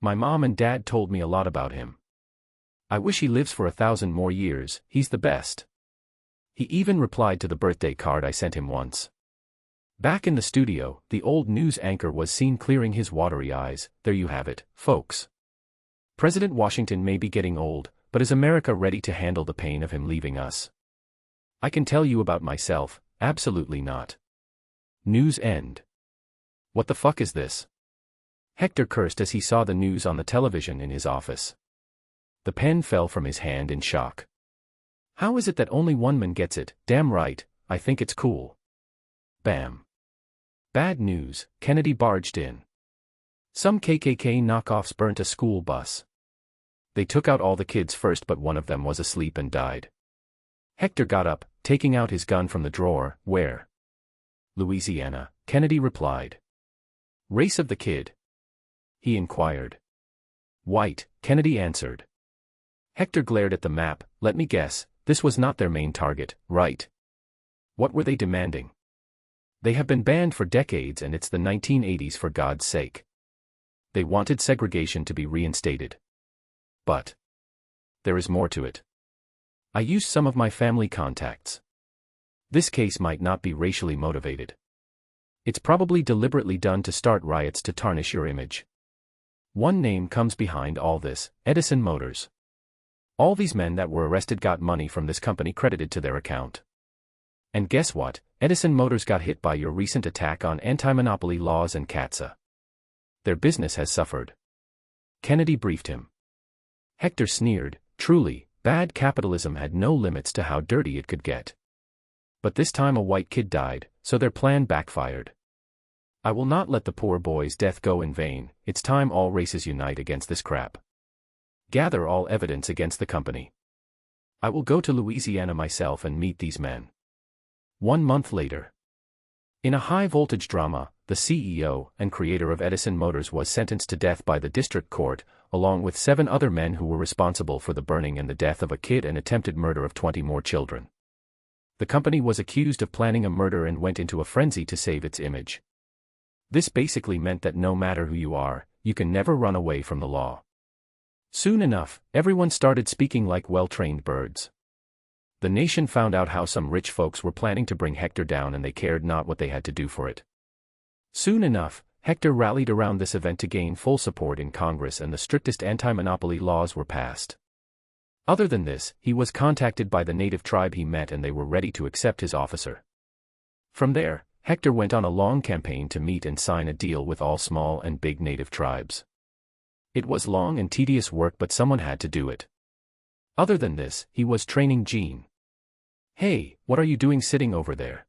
My mom and dad told me a lot about him. I wish he lives for 1,000 more years, he's the best. He even replied to the birthday card I sent him once. Back in the studio, the old news anchor was seen clearing his watery eyes. There you have it, folks. President Washington may be getting old, but is America ready to handle the pain of him leaving us? I can tell you about myself, absolutely not. News end. What the fuck is this? Hector cursed as he saw the news on the television in his office. The pen fell from his hand in shock. How is it that only one man gets it? Damn right, I think it's cool. Bam. Bad news, Kennedy barged in. Some KKK knockoffs burnt a school bus. They took out all the kids first but one of them was asleep and died. Hector got up, taking out his gun from the drawer. Where? Louisiana, Kennedy replied. Race of the kid? He inquired. White, Kennedy answered. Hector glared at the map. Let me guess, this was not their main target, right? What were they demanding? They have been banned for decades and it's the 1980s for God's sake. They wanted segregation to be reinstated. But there is more to it. I used some of my family contacts. This case might not be racially motivated. It's probably deliberately done to start riots to tarnish your image. One name comes behind all this: Edison Motors. All these men that were arrested got money from this company credited to their account. And guess what? Edison Motors got hit by your recent attack on anti-monopoly laws and CATSA. Their business has suffered. Kennedy briefed him. Hector sneered. Truly, bad capitalism had no limits to how dirty it could get. But this time a white kid died, so their plan backfired. I will not let the poor boy's death go in vain. It's time all races unite against this crap. Gather all evidence against the company. I will go to Louisiana myself and meet these men. 1 month later. In a high-voltage drama, the CEO and creator of Edison Motors was sentenced to death by the district court, along with 7 other men who were responsible for the burning and the death of a kid and attempted murder of 20 more children. The company was accused of planning a murder and went into a frenzy to save its image. This basically meant that no matter who you are, you can never run away from the law. Soon enough, everyone started speaking like well-trained birds. The nation found out how some rich folks were planning to bring Hector down and they cared not what they had to do for it. Soon enough, Hector rallied around this event to gain full support in Congress and the strictest anti-monopoly laws were passed. Other than this, he was contacted by the native tribe he met and they were ready to accept his officer. From there, Hector went on a long campaign to meet and sign a deal with all small and big native tribes. It was long and tedious work but someone had to do it. Other than this, he was training Jean. Hey, what are you doing sitting over there?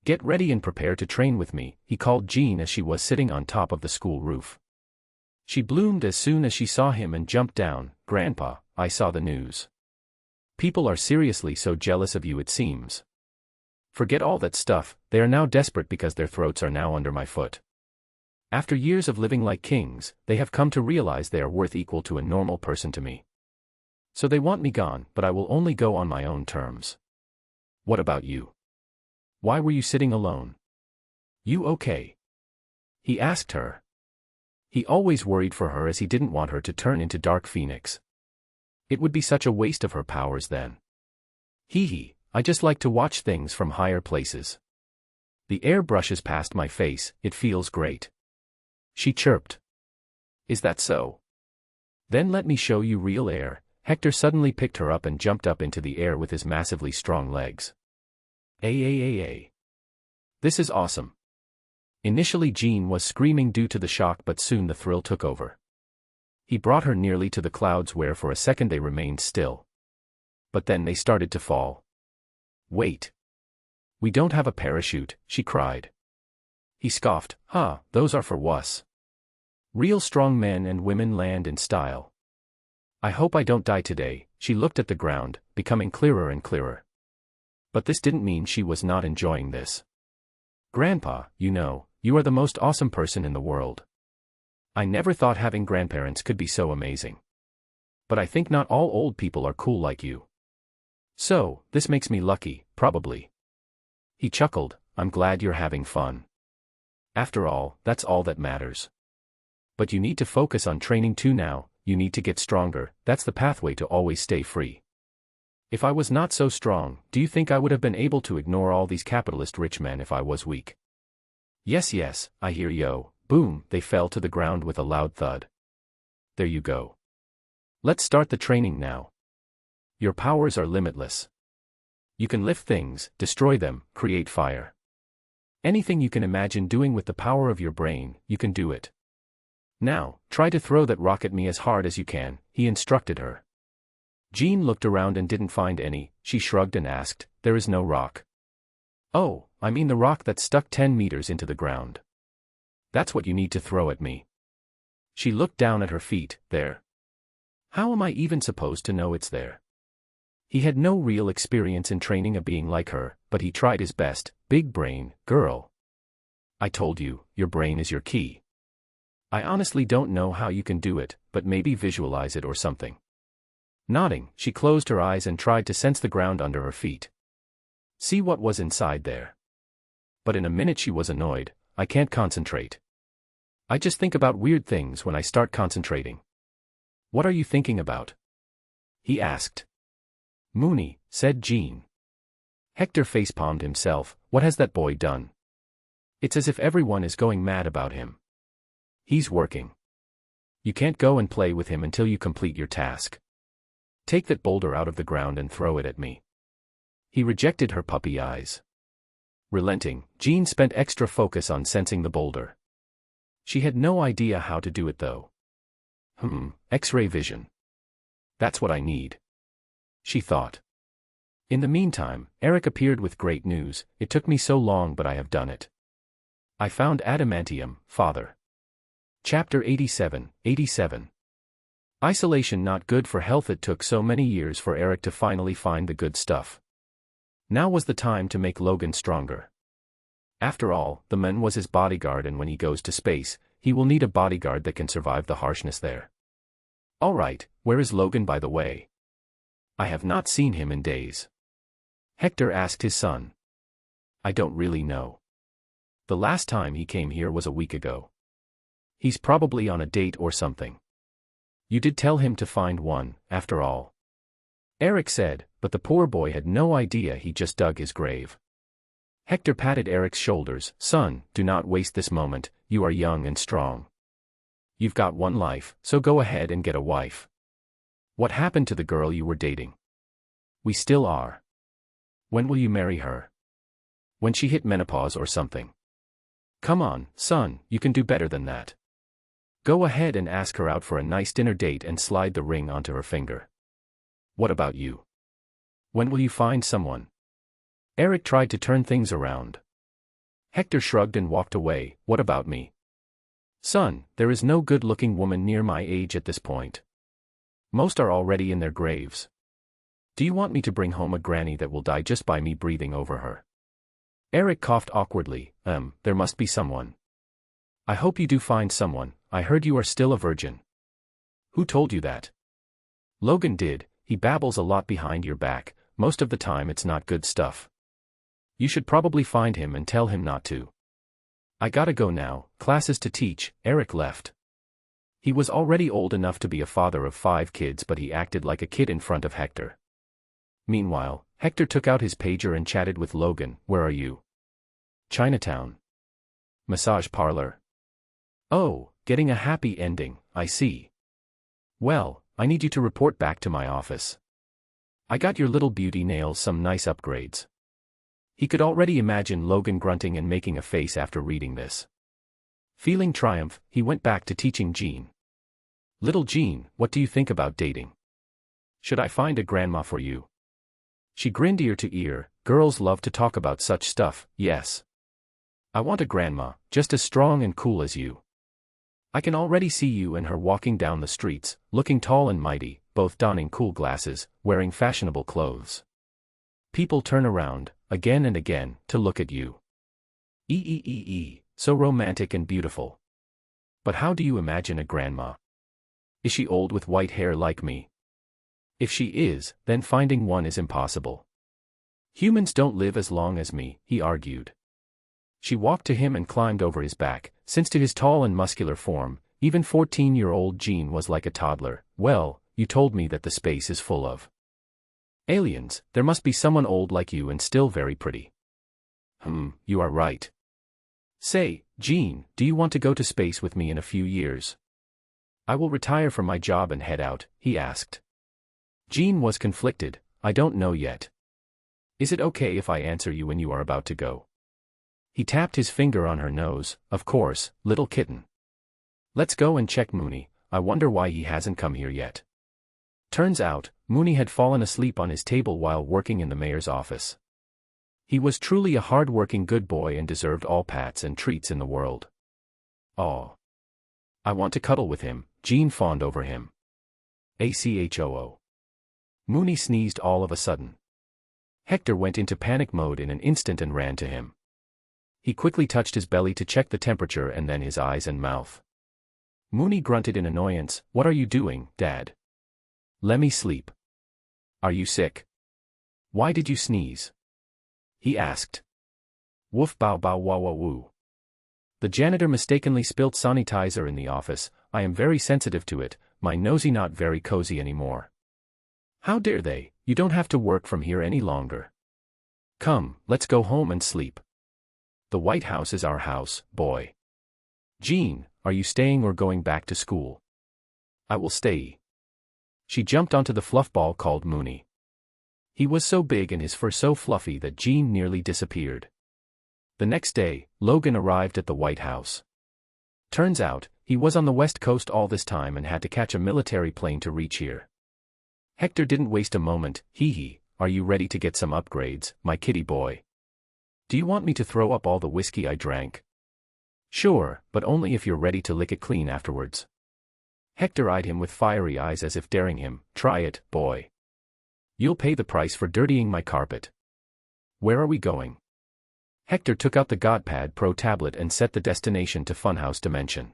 Get ready and prepare to train with me, he called Jean as she was sitting on top of the school roof. She bloomed as soon as she saw him and jumped down. Grandpa, I saw the news. People are seriously so jealous of you it seems. Forget all that stuff, they are now desperate because their throats are now under my foot. After years of living like kings, they have come to realize they are worth equal to a normal person to me. So they want me gone, but I will only go on my own terms. What about you? Why were you sitting alone? You okay? He asked her. He always worried for her as he didn't want her to turn into Dark Phoenix. It would be such a waste of her powers then. Hee, I just like to watch things from higher places. The air brushes past my face, it feels great. She chirped. Is that so? Then let me show you real air. Hector suddenly picked her up and jumped up into the air with his massively strong legs. This is awesome. Initially Jean was screaming due to the shock but soon the thrill took over. He brought her nearly to the clouds where for a second they remained still. But then they started to fall. Wait. We don't have a parachute, she cried. He scoffed, those are for wuss. Real strong men and women land in style. I hope I don't die today, she looked at the ground, becoming clearer and clearer. But this didn't mean she was not enjoying this. Grandpa, you are the most awesome person in the world. I never thought having grandparents could be so amazing. But I think not all old people are cool like you. So, this makes me lucky, probably. He chuckled, I'm glad you're having fun. After all, that's all that matters. But you need to focus on training too now, you need to get stronger, that's the pathway to always stay free. If I was not so strong, do you think I would have been able to ignore all these capitalist rich men if I was weak? Yes, I hear yo. Boom, they fell to the ground with a loud thud. There you go. Let's start the training now. Your powers are limitless. You can lift things, destroy them, create fire. Anything you can imagine doing with the power of your brain, you can do it. Now, try to throw that rock at me as hard as you can, he instructed her. Jean looked around and didn't find any, she shrugged and asked, there is no rock. Oh, I mean the rock that's stuck 10 meters into the ground. That's what you need to throw at me. She looked down at her feet, there. How am I even supposed to know it's there? He had no real experience in training a being like her, but he tried his best. Big brain, girl. I told you, your brain is your key. I honestly don't know how you can do it, but maybe visualize it or something. Nodding, she closed her eyes and tried to sense the ground under her feet. See what was inside there. But in a minute she was annoyed. I can't concentrate. I just think about weird things when I start concentrating. What are you thinking about? He asked. Mooney, said Jean. Hector facepalmed himself. What has that boy done? It's as if everyone is going mad about him. He's working. You can't go and play with him until you complete your task. Take that boulder out of the ground and throw it at me. He rejected her puppy eyes. Relenting, Jean spent extra focus on sensing the boulder. She had no idea how to do it though. X-ray vision. That's what I need. She thought. In the meantime, Eric appeared with great news. It took me so long, but I have done it. I found adamantium, father. Chapter 87. Isolation not good for health. It took so many years for Eric to finally find the good stuff. Now was the time to make Logan stronger. After all, the man was his bodyguard, and when he goes to space, he will need a bodyguard that can survive the harshness there. All right, where is Logan, by the way? I have not seen him in days. Hector asked his son. I don't really know. The last time he came here was a week ago. He's probably on a date or something. You did tell him to find one, after all. Eric said, but the poor boy had no idea he just dug his grave. Hector patted Eric's shoulders. Son, do not waste this moment, you are young and strong. You've got one life, so go ahead and get a wife. What happened to the girl you were dating? We still are. When will you marry her? When she hit menopause or something. Come on, son, you can do better than that. Go ahead and ask her out for a nice dinner date and slide the ring onto her finger. What about you? When will you find someone? Eric tried to turn things around. Hector shrugged and walked away. What about me? Son, there is no good-looking woman near my age at this point. Most are already in their graves. Do you want me to bring home a granny that will die just by me breathing over her? Eric coughed awkwardly. There must be someone. I hope you do find someone. I heard you are still a virgin. Who told you that? Logan did. He babbles a lot behind your back. Most of the time it's not good stuff. You should probably find him and tell him not to. I gotta go now, classes to teach. Eric left. He was already old enough to be a father of 5 kids, but he acted like a kid in front of Hector. Meanwhile, Hector took out his pager and chatted with Logan. Where are you? Chinatown. Massage parlor. Oh, getting a happy ending, I see. Well, I need you to report back to my office. I got your little beauty nails some nice upgrades. He could already imagine Logan grunting and making a face after reading this. Feeling triumph, he went back to teaching Jean. Little Jean, what do you think about dating? Should I find a grandma for you? She grinned ear to ear. Girls love to talk about such stuff. Yes. I want a grandma, just as strong and cool as you. I can already see you and her walking down the streets, looking tall and mighty, both donning cool glasses, wearing fashionable clothes. People turn around, again and again, to look at you. So romantic and beautiful. But how do you imagine a grandma? Is she old with white hair like me? If she is, then finding one is impossible. Humans don't live as long as me, he argued. She walked to him and climbed over his back, since to his tall and muscular form, even 14-year-old Jean was like a toddler. Well, you told me that the space is full of aliens. There must be someone old like you and still very pretty. You are right. Say, Jean, do you want to go to space with me in a few years? I will retire from my job and head out, he asked. Jean was conflicted. I don't know yet. Is it okay if I answer you when you are about to go? He tapped his finger on her nose. Of course, little kitten. Let's go and check Mooney. I wonder why he hasn't come here yet. Turns out, Mooney had fallen asleep on his table while working in the mayor's office. He was truly a hard-working good boy and deserved all pats and treats in the world. Aw. I want to cuddle with him. Jean fawned over him. ACHOO. Mooney sneezed all of a sudden. Hector went into panic mode in an instant and ran to him. He quickly touched his belly to check the temperature and then his eyes and mouth. Mooney grunted in annoyance. "What are you doing, Dad? Let me sleep." "Are you sick? Why did you sneeze?" he asked. "Woof bow bow wah wah woo. The janitor mistakenly spilt sanitizer in the office. I am very sensitive to it, my nosy not very cozy anymore." "How dare they? You don't have to work from here any longer. Come, let's go home and sleep. The White House is our house, boy. Jean, are you staying or going back to school?" "I will stay." She jumped onto the fluff ball called Mooney. He was so big and his fur so fluffy that Jean nearly disappeared. The next day, Logan arrived at the White House. Turns out, he was on the West Coast all this time and had to catch a military plane to reach here. Hector didn't waste a moment. "Hee, are you ready to get some upgrades, my kitty boy? Do you want me to throw up all the whiskey I drank?" "Sure, but only if you're ready to lick it clean afterwards." Hector eyed him with fiery eyes as if daring him. "Try it, boy. You'll pay the price for dirtying my carpet." "Where are we going?" Hector took out the Godpad Pro tablet and set the destination to Funhouse Dimension.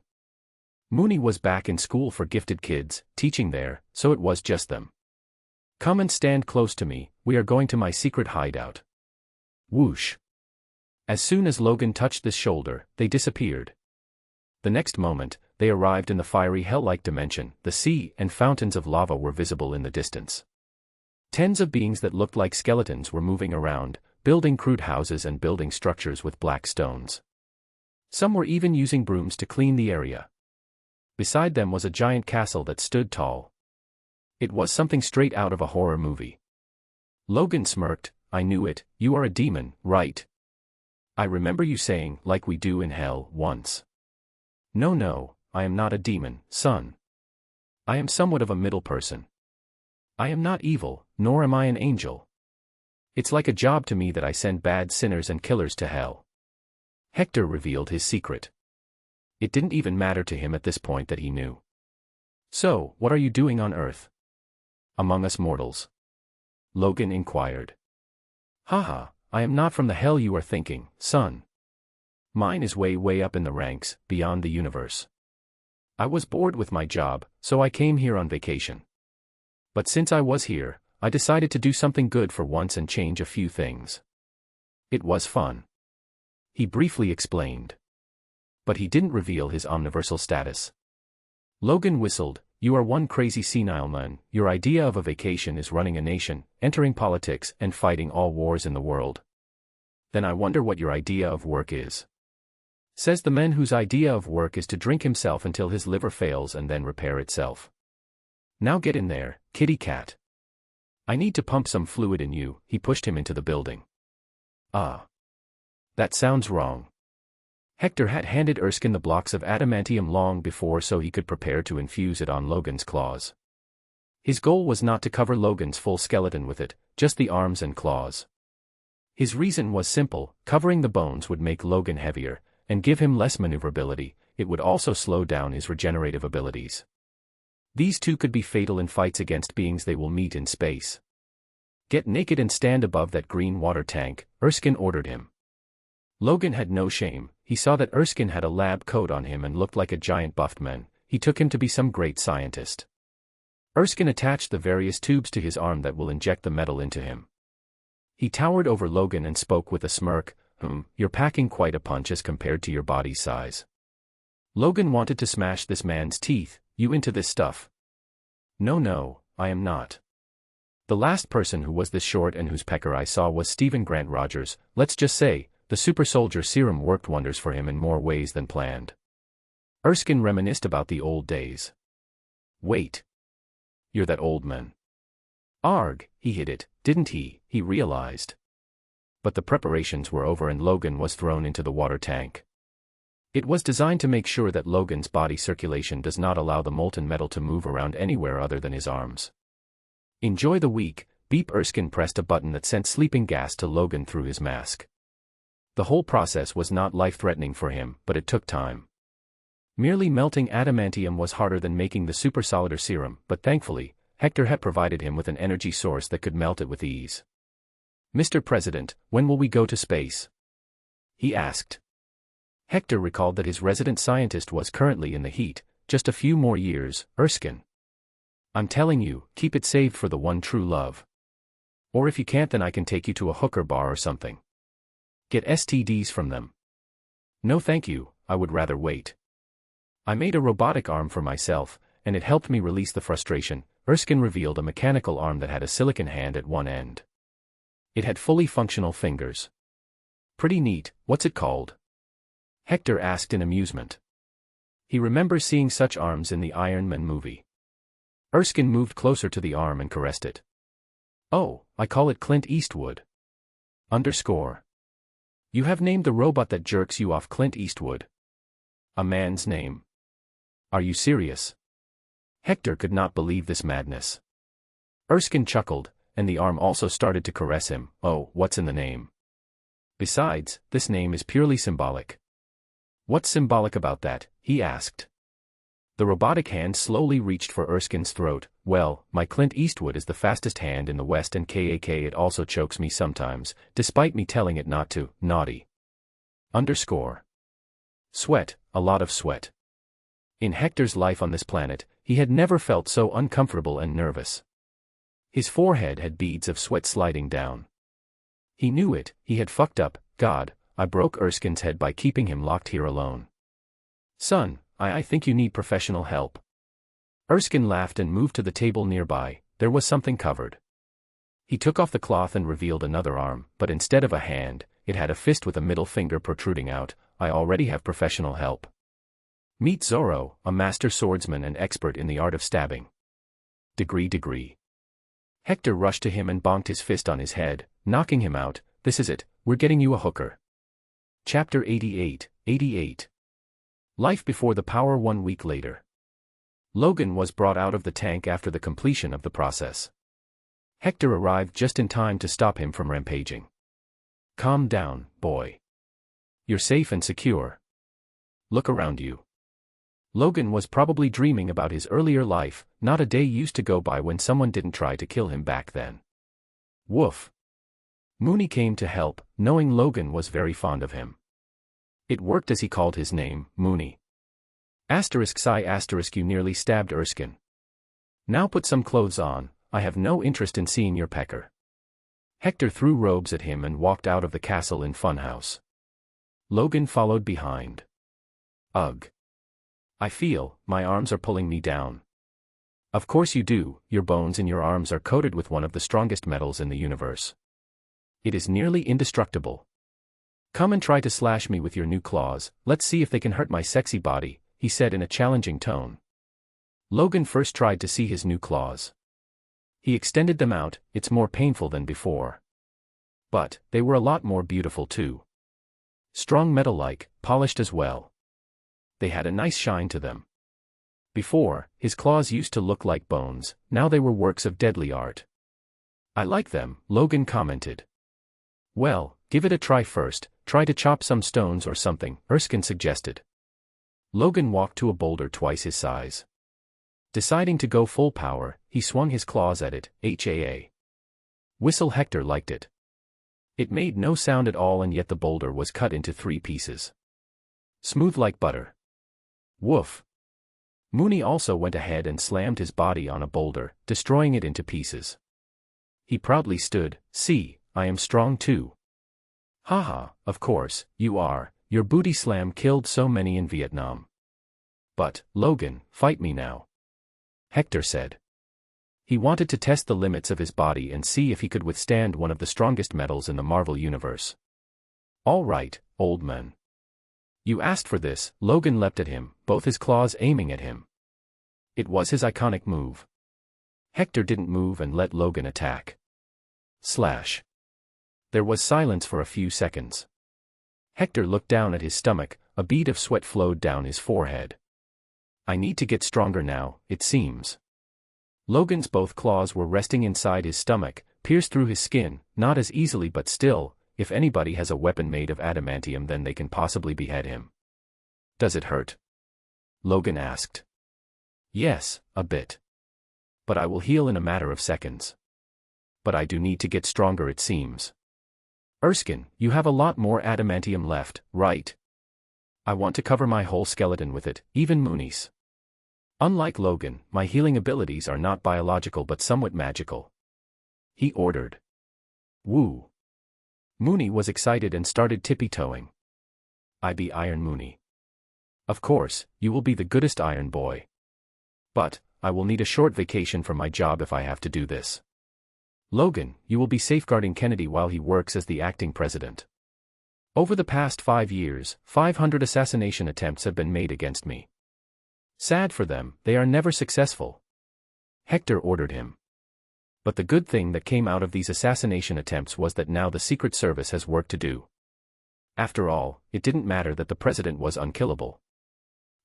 Mooney was back in school for gifted kids, teaching there, so it was just them. "Come and stand close to me, we are going to my secret hideout." Whoosh. As soon as Logan touched this shoulder, they disappeared. The next moment, they arrived in the fiery hell-like dimension. The sea and fountains of lava were visible in the distance. Tens of beings that looked like skeletons were moving around, building crude houses and building structures with black stones. Some were even using brooms to clean the area. Beside them was a giant castle that stood tall. It was something straight out of a horror movie. Logan smirked. "I knew it, you are a demon, right? I remember you saying, like we do in hell, once." No, I am not a demon, son. I am somewhat of a middle person. I am not evil, nor am I an angel. It's like a job to me that I send bad sinners and killers to hell." Hector revealed his secret. It didn't even matter to him at this point that he knew. "So, what are you doing on Earth? Among us mortals?" Logan inquired. Haha, I am not from the hell you are thinking, son. Mine is way up in the ranks, beyond the universe. I was bored with my job, so I came here on vacation. But since I was here, I decided to do something good for once and change a few things. It was fun. He briefly explained. But he didn't reveal his omniversal status. Logan whistled. "You are one crazy senile man. Your idea of a vacation is running a nation, entering politics, and fighting all wars in the world. Then I wonder what your idea of work is." Says the man whose idea of work is to drink himself until his liver fails and then repair itself. Now get in there, kitty cat. I need to pump some fluid in you. He pushed him into the building. Ah. That sounds wrong. Hector had handed Erskine the blocks of adamantium long before so he could prepare to infuse it on Logan's claws. His goal was not to cover Logan's full skeleton with it, just the arms and claws. His reason was simple: covering the bones would make Logan heavier, and give him less maneuverability. It would also slow down his regenerative abilities. These two could be fatal in fights against beings they will meet in space. "Get naked and stand above that green water tank," Erskine ordered him. Logan had no shame. He saw that Erskine had a lab coat on him and looked like a giant buffed man. He took him to be some great scientist. Erskine attached the various tubes to his arm that will inject the metal into him. He towered over Logan and spoke with a smirk. You're packing quite a punch as compared to your body size." Logan wanted to smash this man's teeth. "You into this stuff?" No, I am not. The last person who was this short and whose pecker I saw was Stephen Grant Rogers. Let's just say, the super soldier serum worked wonders for him in more ways than planned. Erskine reminisced about the old days. Wait. You're that old man. Arg, he hit it, didn't he? He realized. But the preparations were over and Logan was thrown into the water tank. It was designed to make sure that Logan's body circulation does not allow the molten metal to move around anywhere other than his arms. Enjoy the week. Beep. Erskine pressed a button that sent sleeping gas to Logan through his mask. The whole process was not life-threatening for him, but it took time. Merely melting adamantium was harder than making the super-solider serum, but thankfully, Hector had provided him with an energy source that could melt it with ease. "Mr. President, when will we go to space?" he asked. Hector recalled that his resident scientist was currently in the heat. "Just a few more years, Erskine. I'm telling you, keep it saved for the one true love. Or if you can't, then I can take you to a hooker bar or something. Get STDs from them." "No thank you, I would rather wait. I made a robotic arm for myself, and it helped me release the frustration." Erskine revealed a mechanical arm that had a silicon hand at one end. It had fully functional fingers. "Pretty neat, what's it called?" Hector asked in amusement. He remembers seeing such arms in the Iron Man movie. Erskine moved closer to the arm and caressed it. "Oh, I call it Clint Eastwood. _ You have named the robot that jerks you off Clint Eastwood. A man's name. Are you serious?" Hector could not believe this madness. Erskine chuckled, and the arm also started to caress him. "Oh, what's in the name? Besides, this name is purely symbolic." "What's symbolic about that?" he asked. The robotic hand slowly reached for Erskine's throat. "Well, my Clint Eastwood is the fastest hand in the West, and it also chokes me sometimes, despite me telling it not to. Naughty. _ Sweat, a lot of sweat." In Hector's life on this planet, he had never felt so uncomfortable and nervous. His forehead had beads of sweat sliding down. He knew it, he had fucked up. God, I broke Erskine's head by keeping him locked here alone. "Son, I think you need professional help." Erskine laughed and moved to the table nearby. There was something covered. He took off the cloth and revealed another arm, but instead of a hand, it had a fist with a middle finger protruding out. "I already have professional help. Meet Zorro, a master swordsman and expert in the art of stabbing. Degree. Hector rushed to him and bonked his fist on his head, knocking him out. "This is it, we're getting you a hooker." Chapter 88. Life before the power. 1 week later. Logan was brought out of the tank after the completion of the process. Hector arrived just in time to stop him from rampaging. "Calm down, boy. You're safe and secure. Look around you." Logan was probably dreaming about his earlier life. Not a day used to go by when someone didn't try to kill him back then. Woof. Mooney came to help, knowing Logan was very fond of him. It worked as he called his name, Mooney. ****, you nearly stabbed Erskine. Now put some clothes on, I have no interest in seeing your pecker. Hector threw robes at him and walked out of the castle in Funhouse. Logan followed behind. Ugh. I feel, my arms are pulling me down. Of course you do, your bones in your arms are coated with one of the strongest metals in the universe. It is nearly indestructible. Come and try to slash me with your new claws, let's see if they can hurt my sexy body, he said in a challenging tone. Logan first tried to see his new claws. He extended them out, it's more painful than before. But, they were a lot more beautiful too. Strong metal-like, polished as well. They had a nice shine to them. Before, his claws used to look like bones, now they were works of deadly art. I like them, Logan commented. Well, give it a try first, try to chop some stones or something, Erskine suggested. Logan walked to a boulder twice his size. Deciding to go full power, he swung his claws at it, HAA. Whistle Hector liked it. It made no sound at all and yet the boulder was cut into 3 pieces. Smooth like butter. Woof. Mooney also went ahead and slammed his body on a boulder, destroying it into pieces. He proudly stood, see, I am strong too. Haha, of course, you are, your booty slam killed so many in Vietnam. But, Logan, fight me now. Hector said. He wanted to test the limits of his body and see if he could withstand one of the strongest metals in the Marvel Universe. All right, old man. You asked for this, Logan leapt at him, both his claws aiming at him. It was his iconic move. Hector didn't move and let Logan attack. Slash. There was silence for a few seconds. Hector looked down at his stomach, a bead of sweat flowed down his forehead. I need to get stronger now, it seems. Logan's both claws were resting inside his stomach, pierced through his skin, not as easily but still, if anybody has a weapon made of adamantium then they can possibly behead him. Does it hurt? Logan asked. Yes, a bit. but I will heal in a matter of seconds. But I do need to get stronger, it seems. Erskine, you have a lot more adamantium left, right? I want to cover my whole skeleton with it, even Mooney's. Unlike Logan, my healing abilities are not biological but somewhat magical. He ordered. Woo. Mooney was excited and started tippy-toeing. I be Iron Mooney. Of course, you will be the goodest Iron Boy. But, I will need a short vacation from my job if I have to do this. Logan, you will be safeguarding Kennedy while he works as the acting president. Over the past 5 years, 500 assassination attempts have been made against me. Sad for them, they are never successful. Hector ordered him. But the good thing that came out of these assassination attempts was that now the Secret Service has work to do. After all, it didn't matter that the president was unkillable.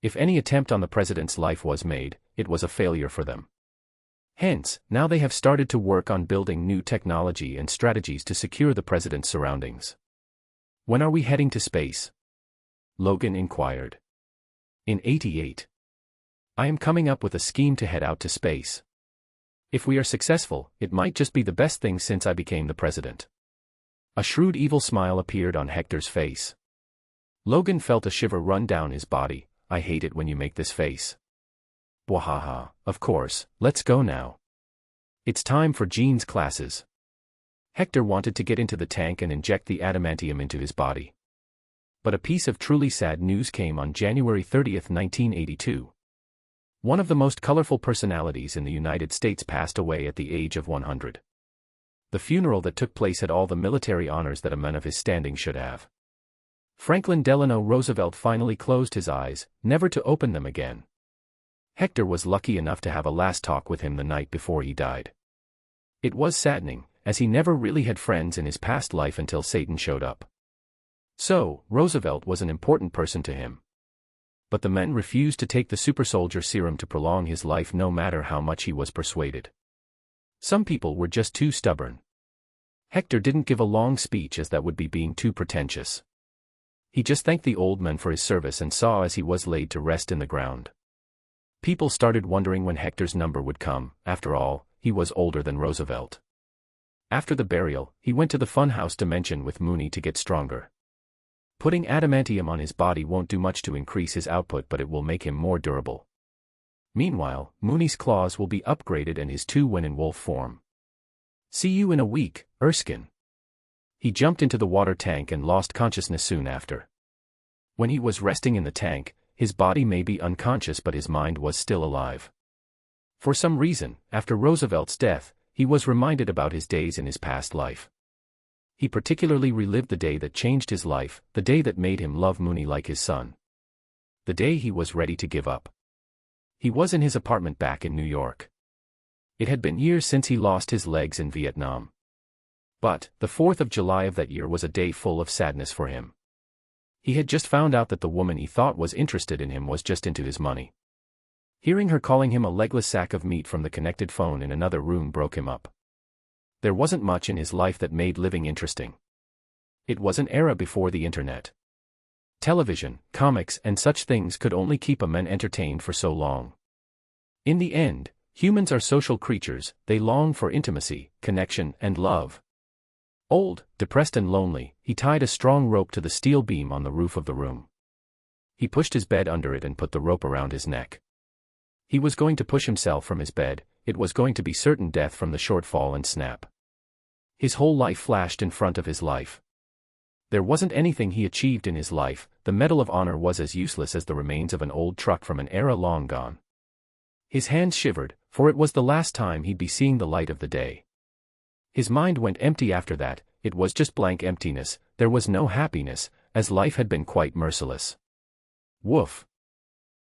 If any attempt on the president's life was made, it was a failure for them. Hence, now they have started to work on building new technology and strategies to secure the president's surroundings. When are we heading to space? Logan inquired. In 88. I am coming up with a scheme to head out to space. If we are successful, it might just be the best thing since I became the president. A shrewd evil smile appeared on Hector's face. Logan felt a shiver run down his body. I hate it when you make this face. Bwahaha, of course, let's go now. It's time for Jean's classes. Hector wanted to get into the tank and inject the adamantium into his body. But a piece of truly sad news came on January 30, 1982. One of the most colorful personalities in the United States passed away at the age of 100. The funeral that took place had all the military honors that a man of his standing should have. Franklin Delano Roosevelt finally closed his eyes, never to open them again. Hector was lucky enough to have a last talk with him the night before he died. It was saddening, as he never really had friends in his past life until Satan showed up. So, Roosevelt was an important person to him. But the men refused to take the supersoldier serum to prolong his life no matter how much he was persuaded. Some people were just too stubborn. Hector didn't give a long speech as that would be being too pretentious. He just thanked the old man for his service and saw as he was laid to rest in the ground. People started wondering when Hector's number would come. After all, he was older than Roosevelt. After the burial, he went to the funhouse dimension with Mooney to get stronger. Putting adamantium on his body won't do much to increase his output, but it will make him more durable. Meanwhile, Mooney's claws will be upgraded and his two when in wolf form. See you in a week, Erskine. He jumped into the water tank and lost consciousness soon after. When he was resting in the tank, his body may be unconscious but his mind was still alive. For some reason, after Roosevelt's death, he was reminded about his days in his past life. He particularly relived the day that changed his life, the day that made him love Mooney like his son. The day he was ready to give up. He was in his apartment back in New York. It had been years since he lost his legs in Vietnam. But, the 4th of July of that year was a day full of sadness for him. He had just found out that the woman he thought was interested in him was just into his money. Hearing her calling him a legless sack of meat from the connected phone in another room broke him up. There wasn't much in his life that made living interesting. It was an era before the internet. Television, comics, and such things could only keep a man entertained for so long. In the end, humans are social creatures, they long for intimacy, connection, and love. Old, depressed and lonely, he tied a strong rope to the steel beam on the roof of the room. He pushed his bed under it and put the rope around his neck. He was going to push himself from his bed, it was going to be certain death from the short fall and snap. His whole life flashed in front of his life. There wasn't anything he achieved in his life, the Medal of Honor was as useless as the remains of an old truck from an era long gone. His hands shivered, for it was the last time he'd be seeing the light of the day. His mind went empty after that, it was just blank emptiness, there was no happiness, as life had been quite merciless. Woof.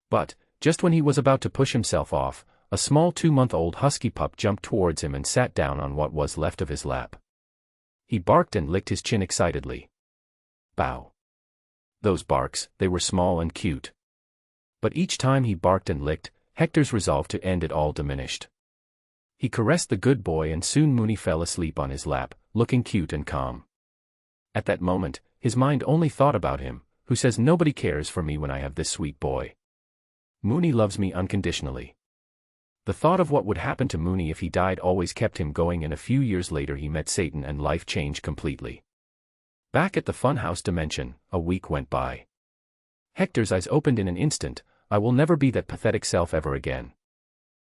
But, just when he was about to push himself off, a small 2-month-old husky pup jumped towards him and sat down on what was left of his lap. He barked and licked his chin excitedly. Bow. Those barks, they were small and cute. But each time he barked and licked, Hector's resolve to end it all diminished. He caressed the good boy and soon Mooney fell asleep on his lap, looking cute and calm. At that moment, his mind only thought about him, who says nobody cares for me when I have this sweet boy. Mooney loves me unconditionally. The thought of what would happen to Mooney if he died always kept him going, and a few years later he met Satan and life changed completely. Back at the funhouse dimension, a week went by. Hector's eyes opened in an instant. I will never be that pathetic self ever again.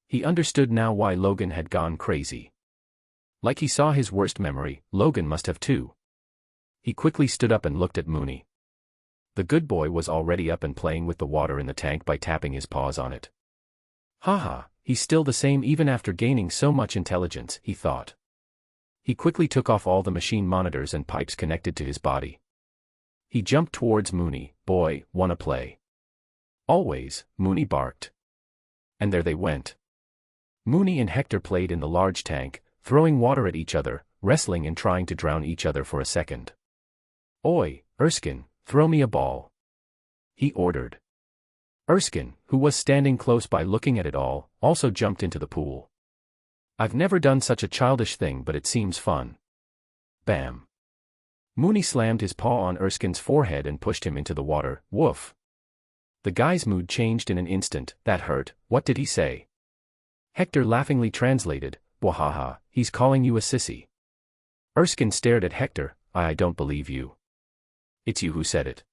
He understood now why Logan had gone crazy. Like he saw his worst memory, Logan must have too. He quickly stood up and looked at Mooney. The good boy was already up and playing with the water in the tank by tapping his paws on it. Haha, he's still the same even after gaining so much intelligence, he thought. He quickly took off all the machine monitors and pipes connected to his body. He jumped towards Mooney. Boy, wanna play? Always, Mooney barked. And there they went. Mooney and Hector played in the large tank, throwing water at each other, wrestling and trying to drown each other for a second. Oi, Erskine, throw me a ball, he ordered. Erskine, who was standing close by looking at it all, also jumped into the pool. I've never done such a childish thing, but it seems fun. Bam. Mooney slammed his paw on Erskine's forehead and pushed him into the water. Woof. The guy's mood changed in an instant. That hurt. What did he say? Hector laughingly translated, Wahaha, he's calling you a sissy. Erskine stared at Hector. I don't believe you. It's you who said it.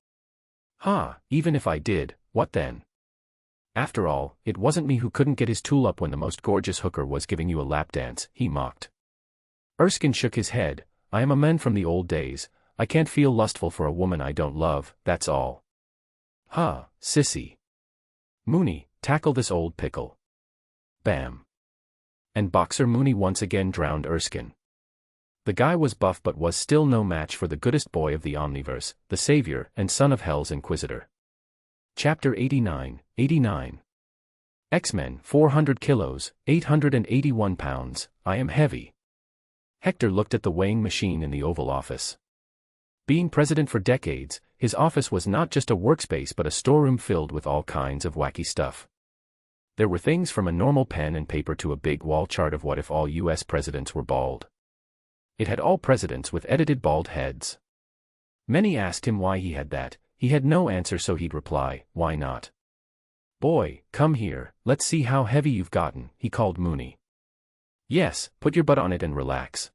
Ha, even if I did, what then? After all, it wasn't me who couldn't get his tool up when the most gorgeous hooker was giving you a lap dance, he mocked. Erskine shook his head. I am a man from the old days. I can't feel lustful for a woman I don't love, that's all. Ha, sissy. Mooney, tackle this old pickle. Bam. And Boxer Mooney once again drowned Erskine. The guy was buff but was still no match for the goodest boy of the Omniverse, the savior and son of Hell's Inquisitor. Chapter 89. X-Men, 400 kilos, 881 pounds, I am heavy. Hector looked at the weighing machine in the Oval Office. Being president for decades, his office was not just a workspace but a storeroom filled with all kinds of wacky stuff. There were things from a normal pen and paper to a big wall chart of what if all US presidents were bald. It had all presidents with edited bald heads. Many asked him why he had that. He had no answer, so he'd reply, why not? Boy, come here, let's see how heavy you've gotten, he called Mooney. Yes, put your butt on it and relax.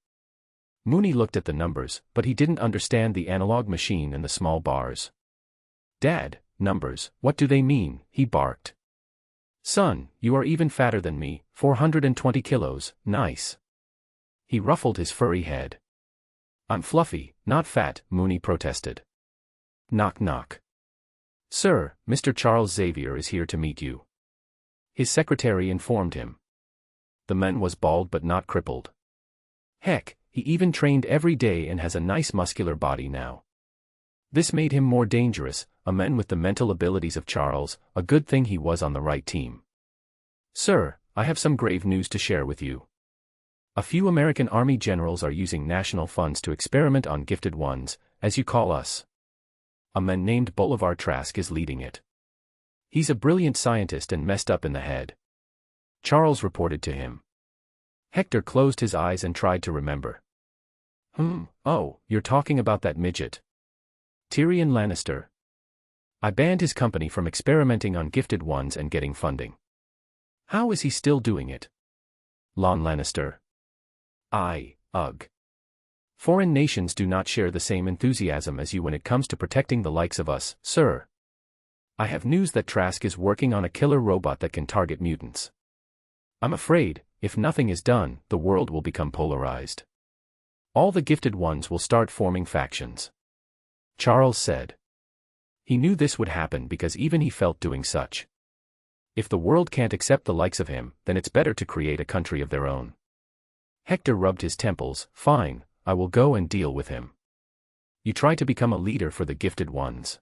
Mooney looked at the numbers, but he didn't understand the analog machine and the small bars. Dad, numbers, what do they mean? He barked. Son, you are even fatter than me, 420 kilos, nice. He ruffled his furry head. I'm fluffy, not fat, Mooney protested. Knock knock. Sir, Mr. Charles Xavier is here to meet you. His secretary informed him. The man was bald but not crippled. Heck, he even trained every day and has a nice muscular body now. This made him more dangerous, a man with the mental abilities of Charles, a good thing he was on the right team. Sir, I have some grave news to share with you. A few American Army generals are using national funds to experiment on gifted ones, as you call us. A man named Bolivar Trask is leading it. He's a brilliant scientist and messed up in the head. Charles reported to him. Hector closed his eyes and tried to remember. Oh, you're talking about that midget. Tyrion Lannister. I banned his company from experimenting on gifted ones and getting funding. How is he still doing it? Lon Lannister. Ugh. Foreign nations do not share the same enthusiasm as you when it comes to protecting the likes of us, sir. I have news that Trask is working on a killer robot that can target mutants. I'm afraid, if nothing is done, the world will become polarized. All the gifted ones will start forming factions. Charles said. He knew this would happen because even he felt doing such. If the world can't accept the likes of him, then it's better to create a country of their own. Hector rubbed his temples. Fine, I will go and deal with him. You try to become a leader for the gifted ones.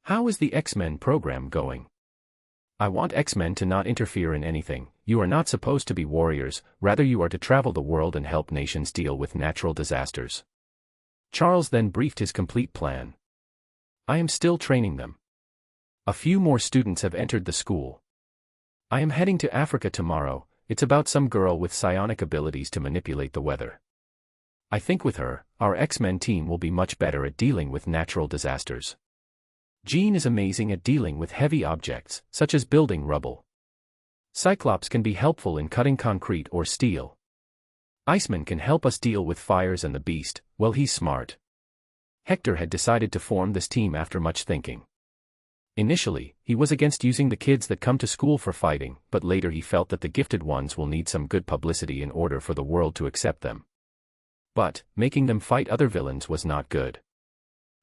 How is the X-Men program going? I want X-Men to not interfere in anything. You are not supposed to be warriors, rather you are to travel the world and help nations deal with natural disasters. Charles then briefed his complete plan. I am still training them. A few more students have entered the school. I am heading to Africa tomorrow. It's about some girl with psionic abilities to manipulate the weather. I think with her, our X-Men team will be much better at dealing with natural disasters. Jean is amazing at dealing with heavy objects, such as building rubble. Cyclops can be helpful in cutting concrete or steel. Iceman can help us deal with fires, and the Beast, well, he's smart. Hector had decided to form this team after much thinking. Initially, he was against using the kids that come to school for fighting, but later he felt that the gifted ones will need some good publicity in order for the world to accept them. But, making them fight other villains was not good.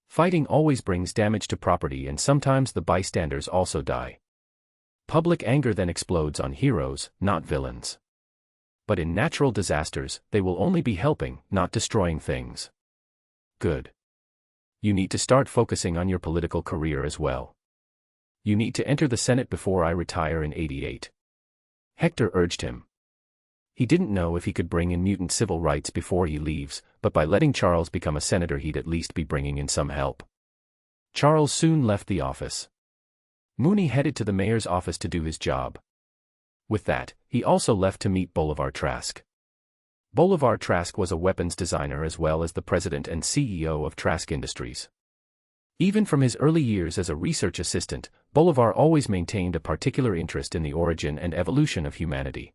Fighting always brings damage to property, and sometimes the bystanders also die. Public anger then explodes on heroes, not villains. But in natural disasters, they will only be helping, not destroying things. Good. You need to start focusing on your political career as well. You need to enter the Senate before I retire in '88. Hector urged him. He didn't know if he could bring in mutant civil rights before he leaves, but by letting Charles become a senator he'd at least be bringing in some help. Charles soon left the office. Mooney headed to the mayor's office to do his job. With that, he also left to meet Bolivar Trask. Bolivar Trask was a weapons designer as well as the president and CEO of Trask Industries. Even from his early years as a research assistant, Bolivar always maintained a particular interest in the origin and evolution of humanity.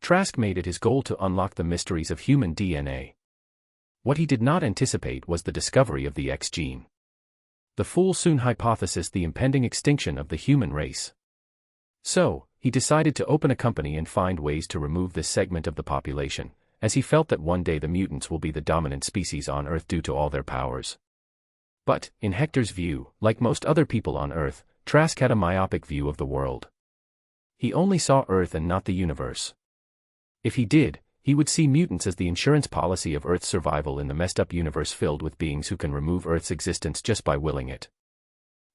Trask made it his goal to unlock the mysteries of human DNA. What he did not anticipate was the discovery of the X gene. The fool soon hypothesized the impending extinction of the human race. So, he decided to open a company and find ways to remove this segment of the population, as he felt that one day the mutants will be the dominant species on Earth due to all their powers. But, in Hector's view, like most other people on Earth, Trask had a myopic view of the world. He only saw Earth and not the universe. If he did, he would see mutants as the insurance policy of Earth's survival in the messed-up universe filled with beings who can remove Earth's existence just by willing it.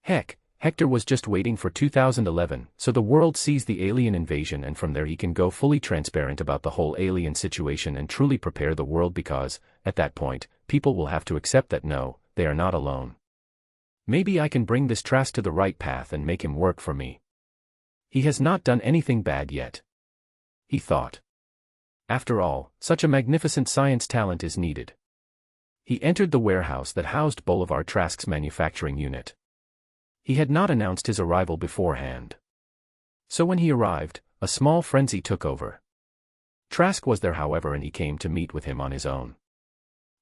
Heck, Hector was just waiting for 2011, so the world sees the alien invasion, and from there he can go fully transparent about the whole alien situation and truly prepare the world, because, at that point, people will have to accept that no, they are not alone. Maybe I can bring this Trask to the right path and make him work for me. He has not done anything bad yet, he thought. After all, such a magnificent science talent is needed. He entered the warehouse that housed Bolivar Trask's manufacturing unit. He had not announced his arrival beforehand. So when he arrived, a small frenzy took over. Trask was there, however, and he came to meet with him on his own.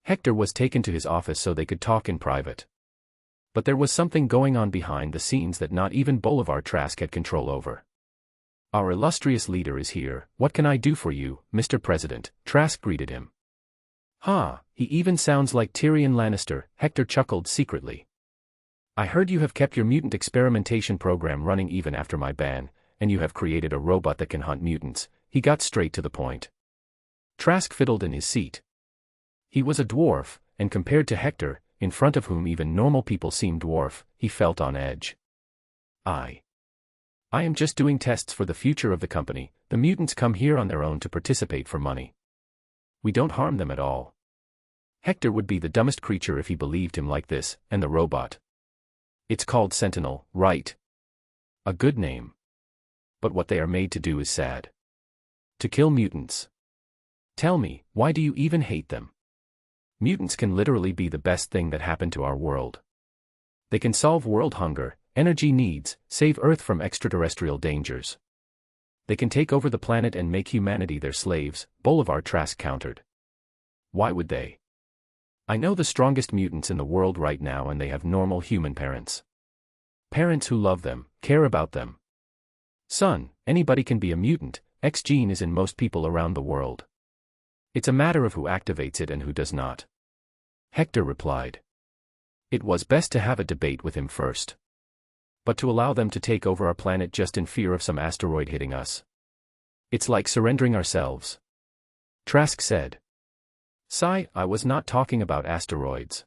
Hector was taken to his office so they could talk in private. But there was something going on behind the scenes that not even Bolivar Trask had control over. "Our illustrious leader is here. What can I do for you, Mr. President?" Trask greeted him. "Ha, he even sounds like Tyrion Lannister," Hector chuckled secretly. "I heard you have kept your mutant experimentation program running even after my ban, and you have created a robot that can hunt mutants." He got straight to the point. Trask fiddled in his seat. He was a dwarf, and compared to Hector, in front of whom even normal people seem dwarf, he felt on edge. I am just doing tests for the future of the company. The mutants come here on their own to participate for money. We don't harm them at all." Hector would be the dumbest creature if he believed him like this, and the robot. "It's called Sentinel, right? A good name. But what they are made to do is sad. To kill mutants. Tell me, why do you even hate them? Mutants can literally be the best thing that happened to our world. They can solve world hunger, energy needs, save Earth from extraterrestrial dangers. They can take over the planet and make humanity their slaves," Bolivar Trask countered. "Why would they? I know the strongest mutants in the world right now, and they have normal human parents. Parents who love them, care about them. Son, anybody can be a mutant. X gene is in most people around the world. It's a matter of who activates it and who does not." Hector replied. It was best to have a debate with him first. But to allow them to take over our planet just in fear of some asteroid hitting us. It's like surrendering ourselves. Trask said. "Sigh, I was not talking about asteroids.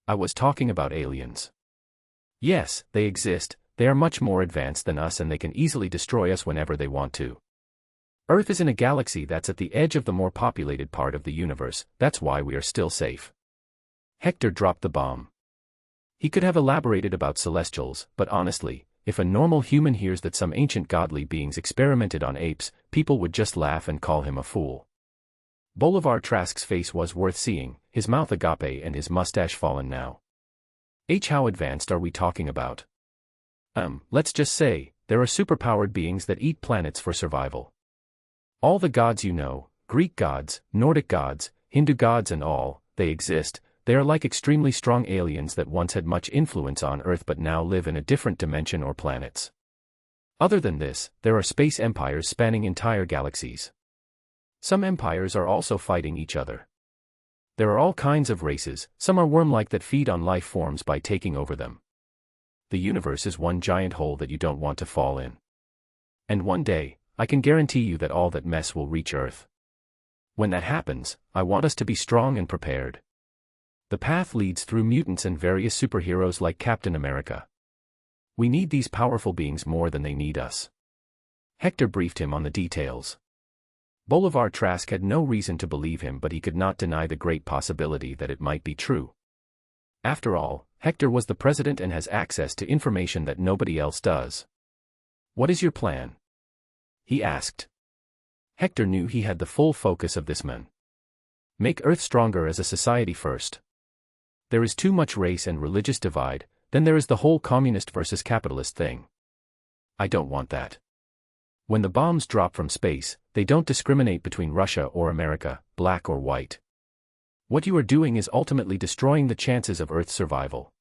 I was talking about aliens. Yes, they exist, they are much more advanced than us, and they can easily destroy us whenever they want to. Earth is in a galaxy that's at the edge of the more populated part of the universe, that's why we are still safe." Hector dropped the bomb. He could have elaborated about celestials, but honestly, if a normal human hears that some ancient godly beings experimented on apes, people would just laugh and call him a fool. Bolivar Trask's face was worth seeing, his mouth agape and his mustache fallen now. "How advanced are we talking about?" Let's just say, there are superpowered beings that eat planets for survival. All the gods you know, Greek gods, Nordic gods, Hindu gods and all, they exist. They are like extremely strong aliens that once had much influence on Earth but now live in a different dimension or planets. Other than this, there are space empires spanning entire galaxies. Some empires are also fighting each other. There are all kinds of races, some are worm-like that feed on life forms by taking over them. The universe is one giant hole that you don't want to fall in. And one day, I can guarantee you that all that mess will reach Earth. When that happens, I want us to be strong and prepared. The path leads through mutants and various superheroes like Captain America. We need these powerful beings more than they need us. Hector briefed him on the details. Bolivar Trask had no reason to believe him, but he could not deny the great possibility that it might be true. After all, Hector was the president and has access to information that nobody else does. "What is your plan?" he asked. Hector knew he had the full focus of this man. Make Earth stronger as a society first. There is too much race and religious divide, then there is the whole communist versus capitalist thing. I don't want that. When the bombs drop from space, they don't discriminate between Russia or America, black or white. What you are doing is ultimately destroying the chances of Earth's survival.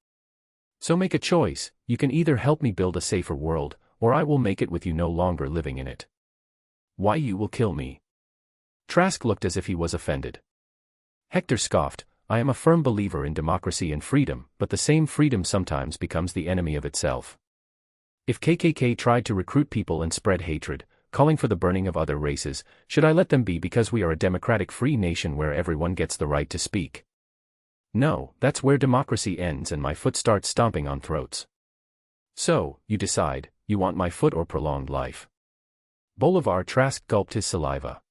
So make a choice, you can either help me build a safer world, or I will make it with you no longer living in it. Why you will kill me? Trask looked as if he was offended. Hector scoffed, I am a firm believer in democracy and freedom, but the same freedom sometimes becomes the enemy of itself. If KKK tried to recruit people and spread hatred, calling for the burning of other races, should I let them be because we are a democratic free nation where everyone gets the right to speak? No, that's where democracy ends and my foot starts stomping on throats. So, you decide, you want my foot or prolonged life? Bolivar Trask gulped his saliva.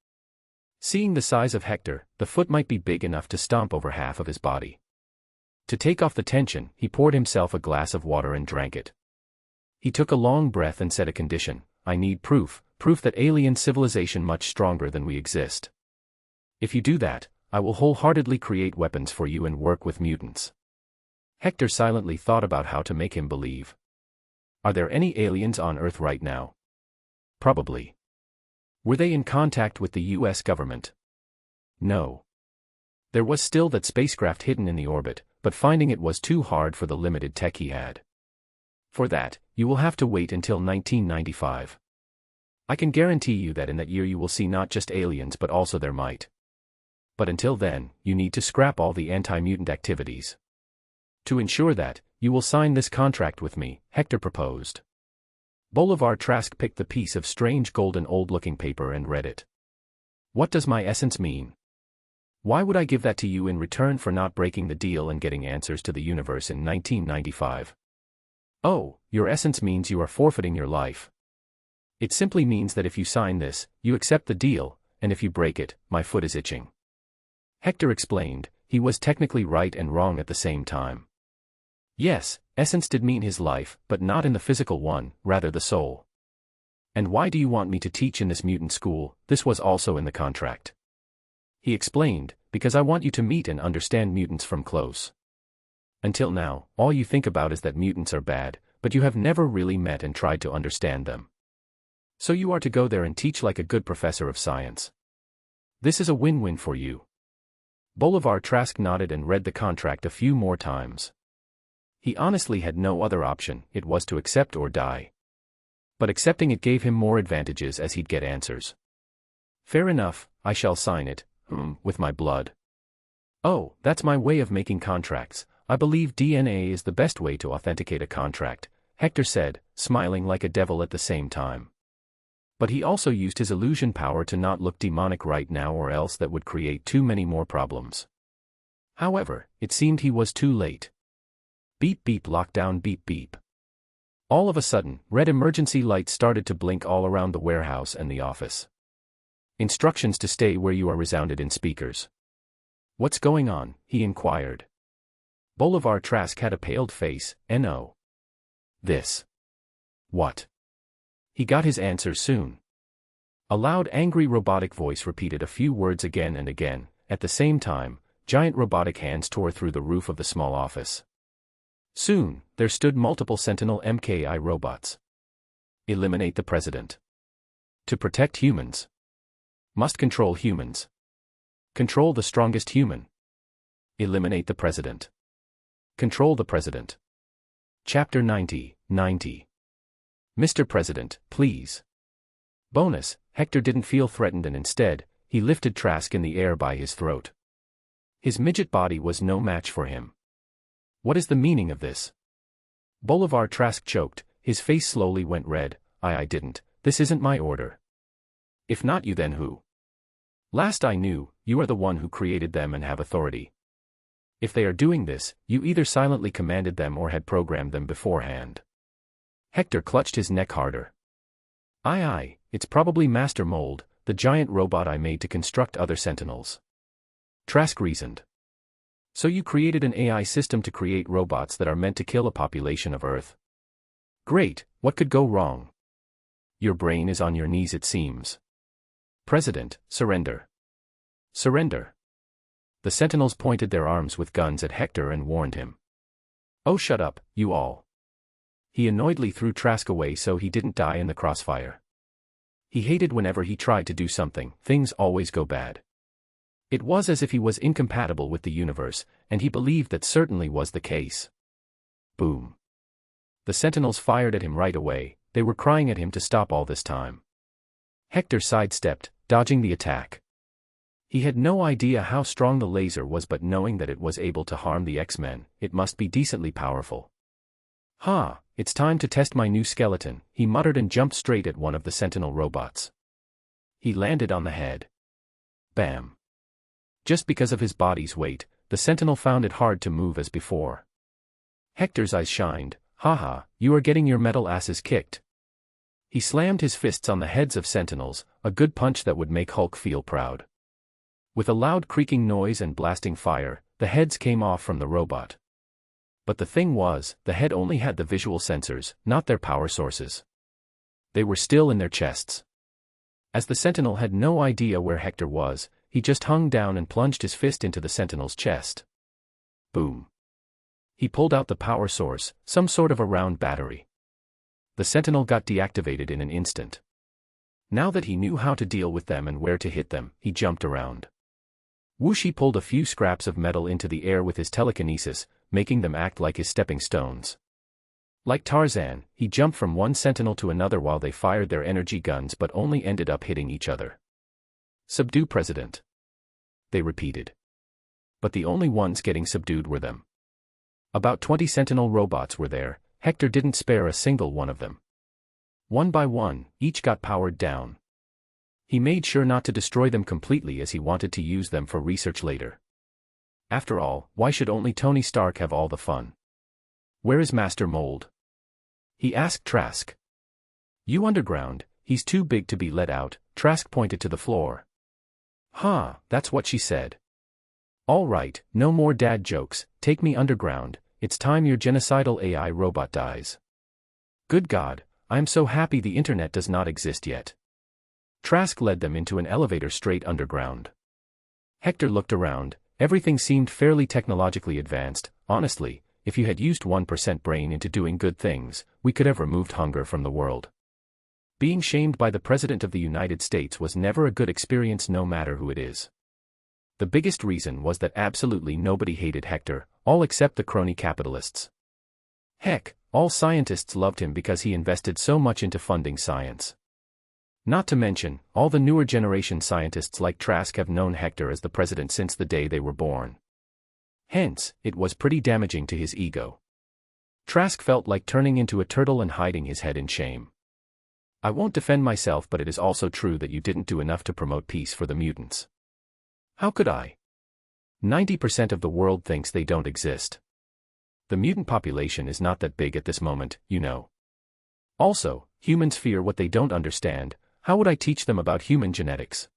Seeing the size of Hector, the foot might be big enough to stomp over half of his body. To take off the tension, he poured himself a glass of water and drank it. He took a long breath and said a condition, I need proof that alien civilization much stronger than we exist. If you do that, I will wholeheartedly create weapons for you and work with mutants. Hector silently thought about how to make him believe. Are there any aliens on Earth right now? Probably. Were they in contact with the US government? No. There was still that spacecraft hidden in the orbit, but finding it was too hard for the limited tech he had. For that, you will have to wait until 1995. I can guarantee you that in that year you will see not just aliens but also their might. But until then, you need to scrap all the anti-mutant activities. To ensure that, you will sign this contract with me, Hector proposed. Bolivar Trask picked the piece of strange golden old-looking paper and read it. What does my essence mean? Why would I give that to you in return for not breaking the deal and getting answers to the universe in 1995? Oh, your essence means you are forfeiting your life. It simply means that if you sign this, you accept the deal, and if you break it, my foot is itching. Hector explained, he was technically right and wrong at the same time. Yes, essence did mean his life, but not in the physical one, rather the soul. And why do you want me to teach in this mutant school? This was also in the contract. He explained, because I want you to meet and understand mutants from close. Until now, all you think about is that mutants are bad, but you have never really met and tried to understand them. So you are to go there and teach like a good professor of science. This is a win-win for you. Bolivar Trask nodded and read the contract a few more times. He honestly had no other option, it was to accept or die. But accepting it gave him more advantages as he'd get answers. Fair enough, I shall sign it, with my blood. Oh, that's my way of making contracts. I believe DNA is the best way to authenticate a contract, Hector said, smiling like a devil at the same time. But he also used his illusion power to not look demonic right now, or else that would create too many more problems. However, it seemed he was too late. Beep beep lockdown beep beep. All of a sudden, red emergency lights started to blink all around the warehouse and the office. Instructions to stay where you are resounded in speakers. What's going on? He inquired. Bolivar Trask had a paled face, no. This. What? He got his answer soon. A loud angry robotic voice repeated a few words again and again. At the same time, giant robotic hands tore through the roof of the small office. Soon, there stood multiple Sentinel MKI robots. Eliminate the president. To protect humans. Must control humans. Control the strongest human. Eliminate the president. Control the president. Chapter 90. Mr. President, please. Bonus, Hector didn't feel threatened and instead, he lifted Trask in the air by his throat. His midget body was no match for him. What is the meaning of this? Bolivar Trask choked, his face slowly went red. I didn't, this isn't my order. If not you then who? Last I knew, you are the one who created them and have authority. If they are doing this, you either silently commanded them or had programmed them beforehand. Hector clutched his neck harder. Aye, it's probably Master Mold, the giant robot I made to construct other sentinels. Trask reasoned. So you created an AI system to create robots that are meant to kill a population of Earth. Great, what could go wrong? Your brain is on your knees it seems. President, surrender. Surrender. The sentinels pointed their arms with guns at Hector and warned him. Oh shut up, you all. He annoyedly threw Trask away so he didn't die in the crossfire. He hated whenever he tried to do something, things always go bad. It was as if he was incompatible with the universe, and he believed that certainly was the case. Boom. The sentinels fired at him right away, they were crying at him to stop all this time. Hector sidestepped, dodging the attack. He had no idea how strong the laser was, but knowing that it was able to harm the X-Men, it must be decently powerful. It's time to test my new skeleton, he muttered and jumped straight at one of the sentinel robots. He landed on the head. Bam. Just because of his body's weight, the sentinel found it hard to move as before. Hector's eyes shined. You are getting your metal asses kicked. He slammed his fists on the heads of sentinels, a good punch that would make Hulk feel proud. With a loud creaking noise and blasting fire, the heads came off from the robot. But the thing was, the head only had the visual sensors, not their power sources. They were still in their chests. As the sentinel had no idea where Hector was, he just hung down and plunged his fist into the sentinel's chest. Boom. He pulled out the power source, some sort of a round battery. The sentinel got deactivated in an instant. Now that he knew how to deal with them and where to hit them, he jumped around. Whoosh, he pulled a few scraps of metal into the air with his telekinesis, making them act like his stepping stones. Like Tarzan, he jumped from one sentinel to another while they fired their energy guns but only ended up hitting each other. Subdue President. They repeated. But the only ones getting subdued were them. About 20 sentinel robots were there, Hector didn't spare a single one of them. One by one, each got powered down. He made sure not to destroy them completely as he wanted to use them for research later. After all, why should only Tony Stark have all the fun? Where is Master Mold? He asked Trask. You underground, he's too big to be let out, Trask pointed to the floor. That's what she said. All right, no more dad jokes, take me underground, it's time your genocidal AI robot dies. Good God, I'm so happy the internet does not exist yet. Trask led them into an elevator straight underground. Hector looked around, everything seemed fairly technologically advanced. Honestly, if you had used 1% brain into doing good things, we could have removed hunger from the world. Being shamed by the President of the United States was never a good experience no matter who it is. The biggest reason was that absolutely nobody hated Hector, all except the crony capitalists. Heck, all scientists loved him because he invested so much into funding science. Not to mention, all the newer generation scientists like Trask have known Hector as the president since the day they were born. Hence, it was pretty damaging to his ego. Trask felt like turning into a turtle and hiding his head in shame. I won't defend myself, but it is also true that you didn't do enough to promote peace for the mutants. How could I? 90% of the world thinks they don't exist. The mutant population is not that big at this moment, you know. Also, humans fear what they don't understand. How would I teach them about human genetics?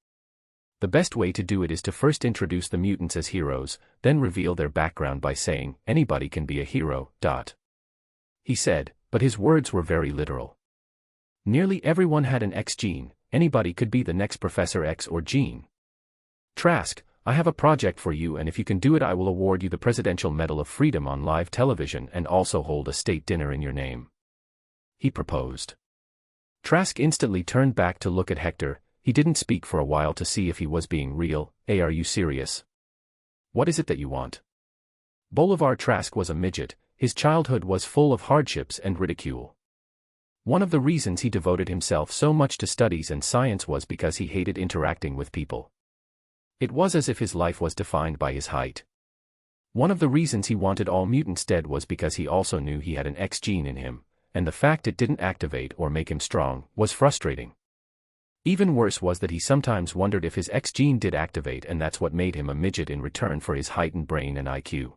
The best way to do it is to first introduce the mutants as heroes, then reveal their background by saying, anybody can be a hero. He said, but his words were very literal. Nearly everyone had an X gene, anybody could be the next Professor X or Gene. Trask, I have a project for you, and if you can do it I will award you the Presidential Medal of Freedom on live television and also hold a state dinner in your name. He proposed. Trask instantly turned back to look at Hector. He didn't speak for a while to see if he was being real. Hey, are you serious? What is it that you want? Bolivar Trask was a midget. His childhood was full of hardships and ridicule. One of the reasons he devoted himself so much to studies and science was because he hated interacting with people. It was as if his life was defined by his height. One of the reasons he wanted all mutants dead was because he also knew he had an X gene in him, and the fact it didn't activate or make him strong was frustrating. Even worse was that he sometimes wondered if his X gene did activate, and that's what made him a midget in return for his heightened brain and IQ.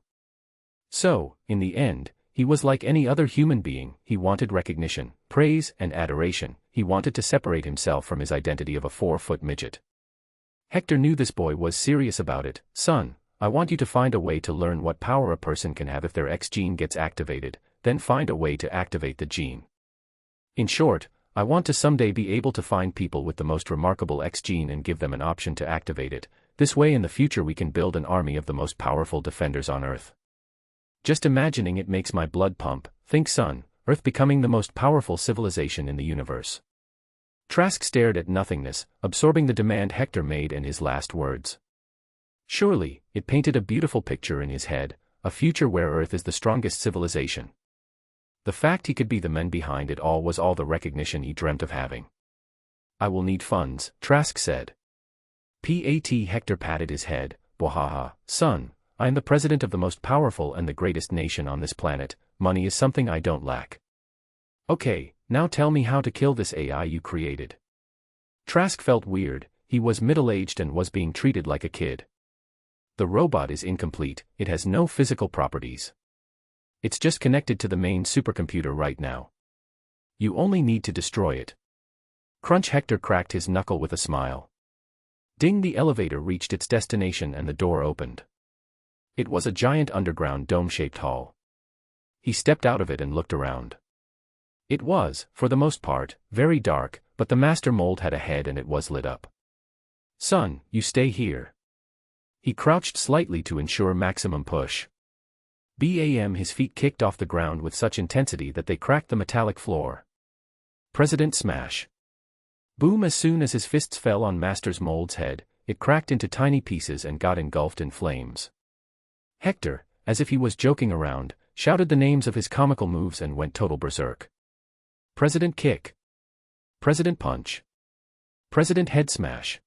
So, in the end, he was like any other human being. He wanted recognition, praise, and adoration. He wanted to separate himself from his identity of a 4-foot midget. Hector knew this boy was serious about it. Son, I want you to find a way to learn what power a person can have if their X gene gets activated, then find a way to activate the gene. In short, I want to someday be able to find people with the most remarkable X gene and give them an option to activate it. This way in the future we can build an army of the most powerful defenders on Earth. Just imagining it makes my blood pump. Think, son, Earth becoming the most powerful civilization in the universe. Trask stared at nothingness, absorbing the demand Hector made and his last words. Surely, it painted a beautiful picture in his head, a future where Earth is the strongest civilization. The fact he could be the man behind it all was all the recognition he dreamt of having. I will need funds, Trask said. Hector patted his head. Bwahaha, son, I am the president of the most powerful and the greatest nation on this planet. Money is something I don't lack. Okay, now tell me how to kill this AI you created. Trask felt weird. He was middle-aged and was being treated like a kid. The robot is incomplete. It has no physical properties. It's just connected to the main supercomputer right now. You only need to destroy it. Crunch. Hector cracked his knuckle with a smile. Ding. The elevator reached its destination and the door opened. It was a giant underground dome-shaped hall. He stepped out of it and looked around. It was, for the most part, very dark, but the master mold had a head and it was lit up. Son, you stay here. He crouched slightly to ensure maximum push. Bam! His feet kicked off the ground with such intensity that they cracked the metallic floor. President smash. Boom! As soon as his fists fell on Master's mold's head, it cracked into tiny pieces and got engulfed in flames. Hector, as if he was joking around, shouted the names of his comical moves and went total berserk. President kick. President punch. President head smash.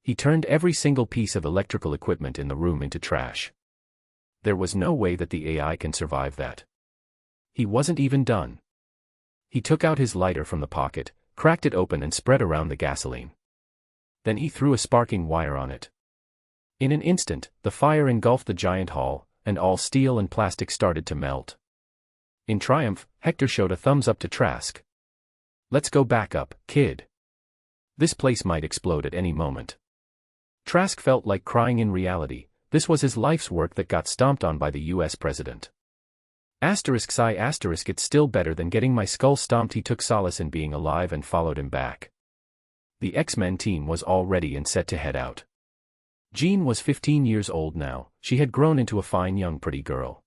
He turned every single piece of electrical equipment in the room into trash. There was no way that the AI can survive that. He wasn't even done. He took out his lighter from the pocket, cracked it open and spread around the gasoline. Then he threw a sparking wire on it. In an instant, the fire engulfed the giant hall, and all steel and plastic started to melt. In triumph, Hector showed a thumbs up to Trask. Let's go back up, kid. This place might explode at any moment. Trask felt like crying. In reality, this was his life's work that got stomped on by the US president. It's still better than getting my skull stomped. He took solace in being alive and followed him back. The X-Men team was all ready and set to head out. Jean was 15 years old now. She had grown into a fine young pretty girl.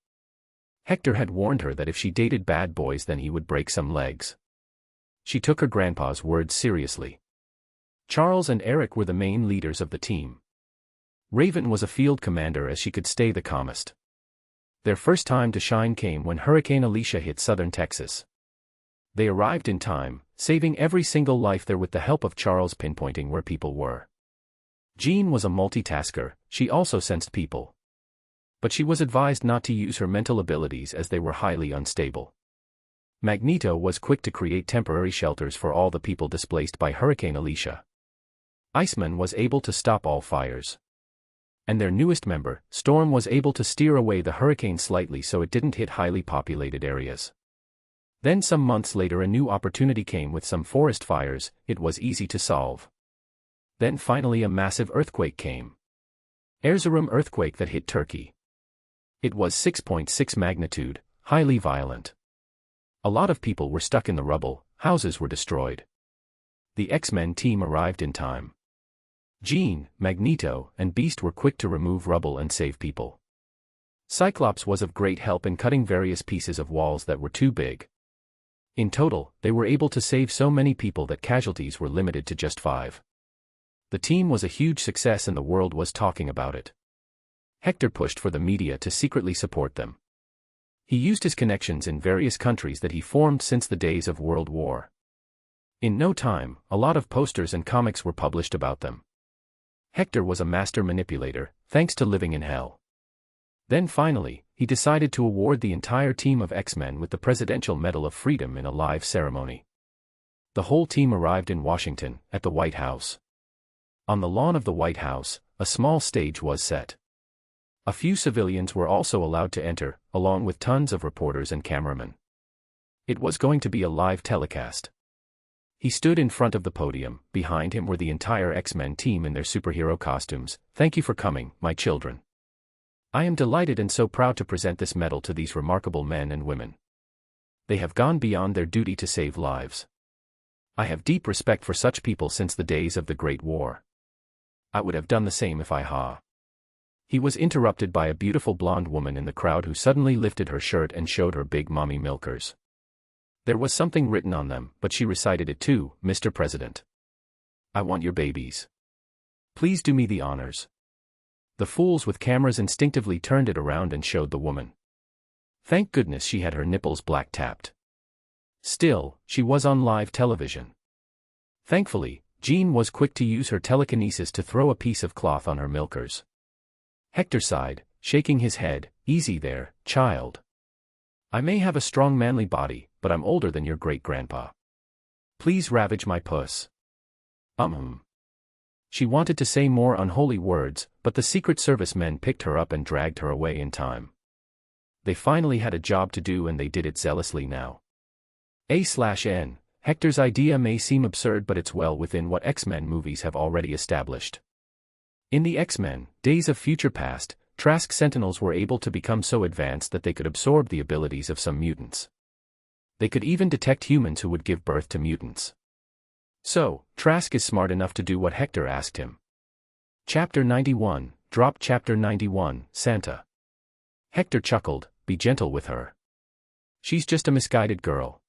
Hector had warned her that if she dated bad boys then he would break some legs. She took her grandpa's words seriously. Charles and Eric were the main leaders of the team. Raven was a field commander as she could stay the calmest. Their first time to shine came when Hurricane Alicia hit southern Texas. They arrived in time, saving every single life there with the help of Charles pinpointing where people were. Jean was a multitasker. She also sensed people. But she was advised not to use her mental abilities as they were highly unstable. Magneto was quick to create temporary shelters for all the people displaced by Hurricane Alicia. Iceman was able to stop all fires. And their newest member, Storm, was able to steer away the hurricane slightly so it didn't hit highly populated areas. Then some months later a new opportunity came with some forest fires. It was easy to solve. Then finally a massive earthquake came. Erzurum earthquake that hit Turkey. It was 6.6 magnitude, highly violent. A lot of people were stuck in the rubble, houses were destroyed. The X-Men team arrived in time. Jean, Magneto, and Beast were quick to remove rubble and save people. Cyclops was of great help in cutting various pieces of walls that were too big. In total, they were able to save so many people that casualties were limited to just 5. The team was a huge success and the world was talking about it. Hector pushed for the media to secretly support them. He used his connections in various countries that he formed since the days of World War. In no time, a lot of posters and comics were published about them. Hector was a master manipulator, thanks to living in hell. Then finally, he decided to award the entire team of X-Men with the Presidential Medal of Freedom in a live ceremony. The whole team arrived in Washington, at the White House. On the lawn of the White House, a small stage was set. A few civilians were also allowed to enter, along with tons of reporters and cameramen. It was going to be a live telecast. He stood in front of the podium, behind him were the entire X-Men team in their superhero costumes. "Thank you for coming, my children. I am delighted and so proud to present this medal to these remarkable men and women. They have gone beyond their duty to save lives. I have deep respect for such people since the days of the Great War. I would have done the same if I He was interrupted by a beautiful blonde woman in the crowd who suddenly lifted her shirt and showed her big mommy milkers. There was something written on them, but she recited it too. "Mr. President, I want your babies. Please do me the honors." The fools with cameras instinctively turned it around and showed the woman. Thank goodness she had her nipples black tapped. Still, she was on live television. Thankfully, Jean was quick to use her telekinesis to throw a piece of cloth on her milkers. Hector sighed, shaking his head. "Easy there, child. I may have a strong manly body, but I'm older than your great-grandpa. Please ravage my puss." She wanted to say more unholy words, but the Secret Service men picked her up and dragged her away in time. They finally had a job to do and they did it zealously now. A/N, Hector's idea may seem absurd but it's well within what X-Men movies have already established. In the X-Men, Days of Future Past, Trask Sentinels were able to become so advanced that they could absorb the abilities of some mutants. They could even detect humans who would give birth to mutants. So, Trask is smart enough to do what Hector asked him. Chapter 91, Drop Chapter 91, Santa. Hector chuckled, "Be gentle with her. She's just a misguided girl.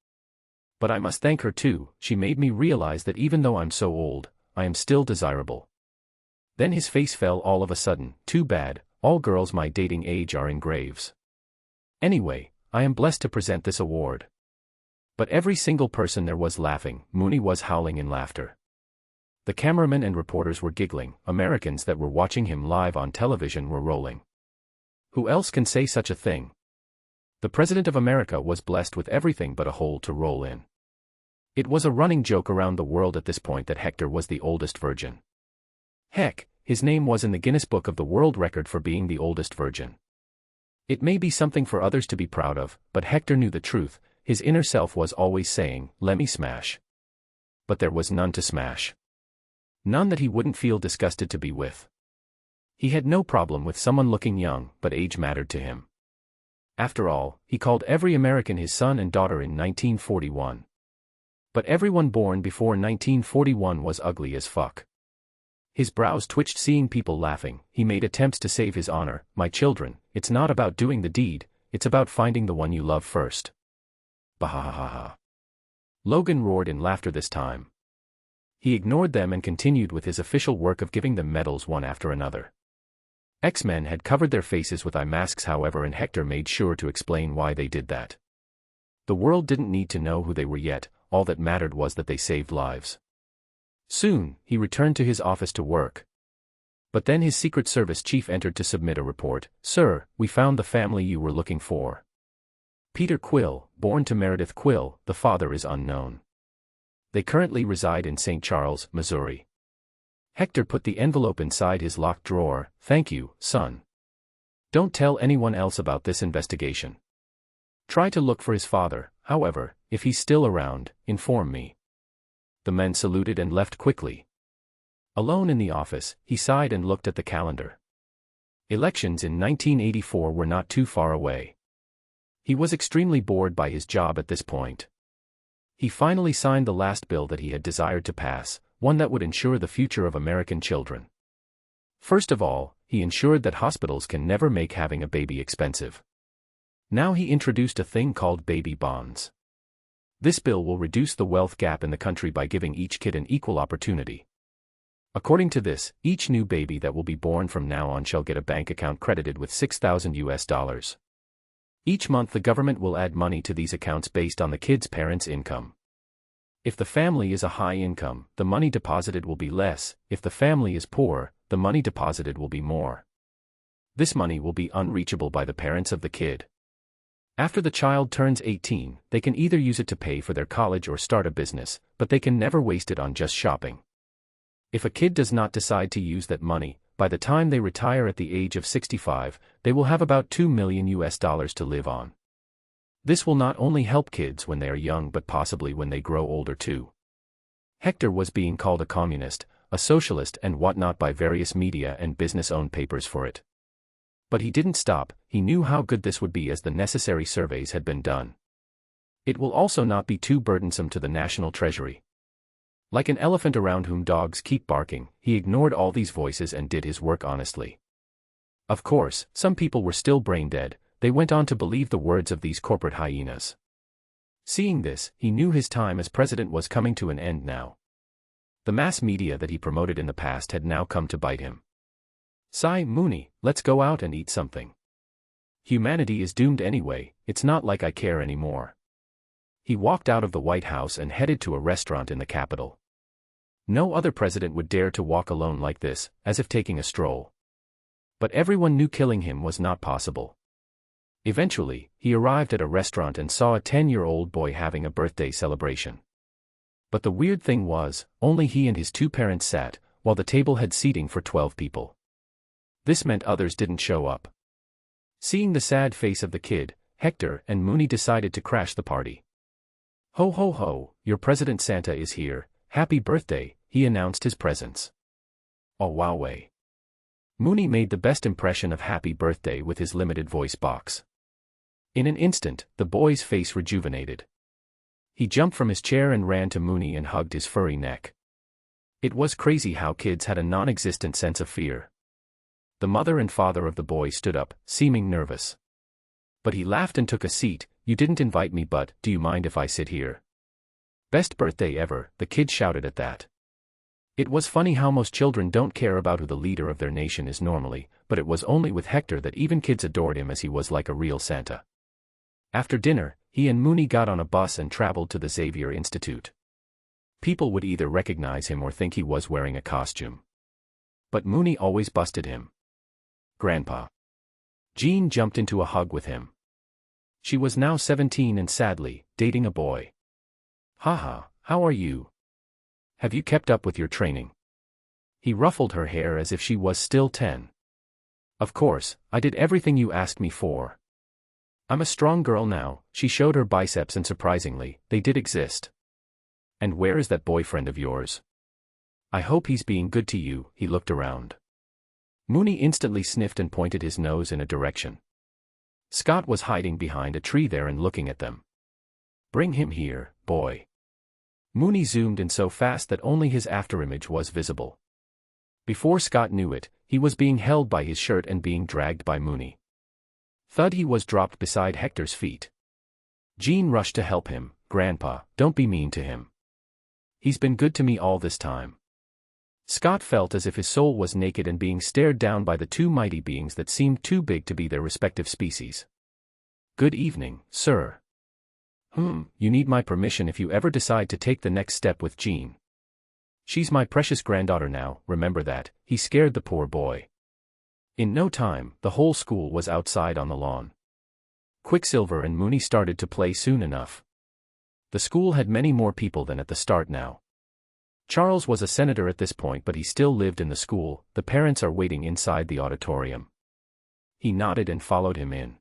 But I must thank her too, she made me realize that even though I'm so old, I am still desirable." Then his face fell all of a sudden. "Too bad, all girls my dating age are in graves. Anyway, I am blessed to present this award." But every single person there was laughing. Mooney was howling in laughter. The cameramen and reporters were giggling. Americans that were watching him live on television were rolling. Who else can say such a thing? The President of America was blessed with everything but a hole to roll in. It was a running joke around the world at this point that Hector was the oldest virgin. Heck, his name was in the Guinness Book of the World Record for being the oldest virgin. It may be something for others to be proud of, but Hector knew the truth. His inner self was always saying, "Let me smash." But there was none to smash. None that he wouldn't feel disgusted to be with. He had no problem with someone looking young, but age mattered to him. After all, he called every American his son and daughter in 1941. But everyone born before 1941 was ugly as fuck. His brows twitched seeing people laughing. He made attempts to save his honor. "My children, it's not about doing the deed, it's about finding the one you love first." Bahahaha. Logan roared in laughter this time. He ignored them and continued with his official work of giving them medals one after another. X-Men had covered their faces with eye masks however, and Hector made sure to explain why they did that. The world didn't need to know who they were yet, all that mattered was that they saved lives. Soon, he returned to his office to work. But then his Secret Service chief entered to submit a report. "Sir, we found the family you were looking for. Peter Quill, born to Meredith Quill, the father is unknown. They currently reside in St. Charles, Missouri." Hector put the envelope inside his locked drawer. "Thank you, son. Don't tell anyone else about this investigation. Try to look for his father, however, if he's still around, inform me." The men saluted and left quickly. Alone in the office, he sighed and looked at the calendar. Elections in 1984 were not too far away. He was extremely bored by his job at this point. He finally signed the last bill that he had desired to pass, one that would ensure the future of American children. First of all, he ensured that hospitals can never make having a baby expensive. Now he introduced a thing called baby bonds. This bill will reduce the wealth gap in the country by giving each kid an equal opportunity. According to this, each new baby that will be born from now on shall get a bank account credited with $6,000. Each month the government will add money to these accounts based on the kid's parents' income. If the family is a high income, the money deposited will be less. If the family is poor, the money deposited will be more. This money will be unreachable by the parents of the kid. After the child turns 18, they can either use it to pay for their college or start a business, but they can never waste it on just shopping. If a kid does not decide to use that money, by the time they retire at the age of 65, they will have about $2 million to live on. This will not only help kids when they are young but possibly when they grow older too. Hector was being called a communist, a socialist and whatnot by various media and business-owned papers for it. But he didn't stop. He knew how good this would be as the necessary surveys had been done. It will also not be too burdensome to the national treasury. Like an elephant around whom dogs keep barking, he ignored all these voices and did his work honestly. Of course, some people were still brain-dead. They went on to believe the words of these corporate hyenas. Seeing this, he knew his time as president was coming to an end now. The mass media that he promoted in the past had now come to bite him. Mooney, let's go out and eat something. Humanity is doomed anyway, it's not like I care anymore. He walked out of the White House and headed to a restaurant in the Capitol. No other president would dare to walk alone like this, as if taking a stroll. But everyone knew killing him was not possible. Eventually, he arrived at a restaurant and saw a 10-year-old boy having a birthday celebration. But the weird thing was, only he and his two parents sat, while the table had seating for 12 people. This meant others didn't show up. Seeing the sad face of the kid, Hector and Mooney decided to crash the party. Ho ho ho, your President Santa is here, happy birthday, he announced his presence. Oh wowway. Mooney made the best impression of happy birthday with his limited voice box. In an instant, the boy's face rejuvenated. He jumped from his chair and ran to Mooney and hugged his furry neck. It was crazy how kids had a non-existent sense of fear. The mother and father of the boy stood up, seeming nervous. But he laughed and took a seat. You didn't invite me, but do you mind if I sit here? Best birthday ever, the kid shouted at that. It was funny how most children don't care about who the leader of their nation is normally, but it was only with Hector that even kids adored him as he was like a real Santa. After dinner, he and Mooney got on a bus and traveled to the Xavier Institute. People would either recognize him or think he was wearing a costume. But Mooney always busted him. Grandpa. Jean jumped into a hug with him. She was now 17 and sadly, dating a boy. Haha, how are you? Have you kept up with your training? He ruffled her hair as if she was still 10. Of course, I did everything you asked me for. I'm a strong girl now, she showed her biceps and surprisingly, they did exist. And where is that boyfriend of yours? I hope he's being good to you, he looked around. Mooney instantly sniffed and pointed his nose in a direction. Scott was hiding behind a tree there and looking at them. Bring him here, boy. Mooney zoomed in so fast that only his afterimage was visible. Before Scott knew it, he was being held by his shirt and being dragged by Mooney. Thud, he was dropped beside Hector's feet. Jean rushed to help him. Grandpa, don't be mean to him. He's been good to me all this time. Scott felt as if his soul was naked and being stared down by the two mighty beings that seemed too big to be their respective species. Good evening, sir. You need my permission if you ever decide to take the next step with Jean. She's my precious granddaughter now, remember that, he scared the poor boy. In no time, the whole school was outside on the lawn. Quicksilver and Mooney started to play soon enough. The school had many more people than at the start now. Charles was a senator at this point, but he still lived in the school. The parents are waiting inside the auditorium. He nodded and followed him in.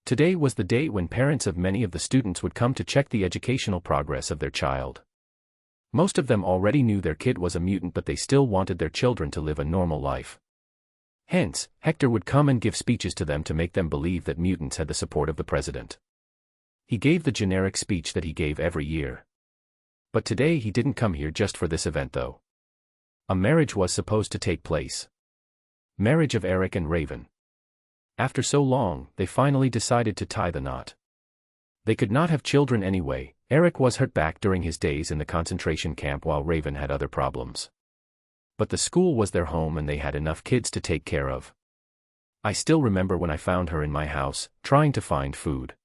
Today was the day when parents of many of the students would come to check the educational progress of their child. Most of them already knew their kid was a mutant, but they still wanted their children to live a normal life. Hence, Hector would come and give speeches to them to make them believe that mutants had the support of the president. He gave the generic speech that he gave every year. But today he didn't come here just for this event though. A marriage was supposed to take place. Marriage of Eric and Raven. After so long, they finally decided to tie the knot. They could not have children anyway, Eric was hurt back during his days in the concentration camp while Raven had other problems. But the school was their home and they had enough kids to take care of. I still remember when I found her in my house, trying to find food.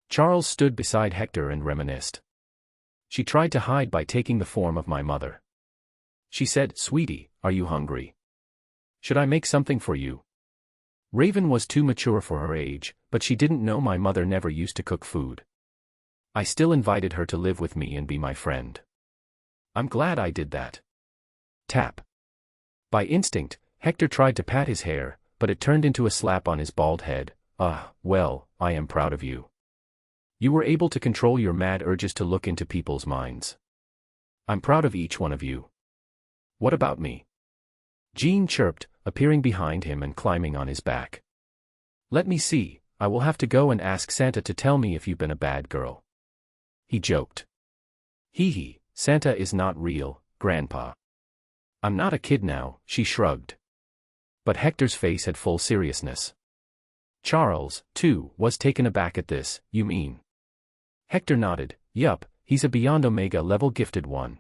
Charles stood beside Hector and reminisced. She tried to hide by taking the form of my mother. She said, "Sweetie, are you hungry? Should I make something for you?" Raven was too mature for her age, but she didn't know my mother never used to cook food. I still invited her to live with me and be my friend. I'm glad I did that. Tap. By instinct, Hector tried to pat his hair, but it turned into a slap on his bald head. Well, I am proud of you. You were able to control your mad urges to look into people's minds. I'm proud of each one of you. What about me? Jean chirped, appearing behind him and climbing on his back. Let me see, I will have to go and ask Santa to tell me if you've been a bad girl. He joked. Hee, Santa is not real, Grandpa. I'm not a kid now, she shrugged. But Hector's face had full seriousness. Charles, too, was taken aback at this. You mean? Hector nodded. Yup, he's a Beyond Omega level gifted one.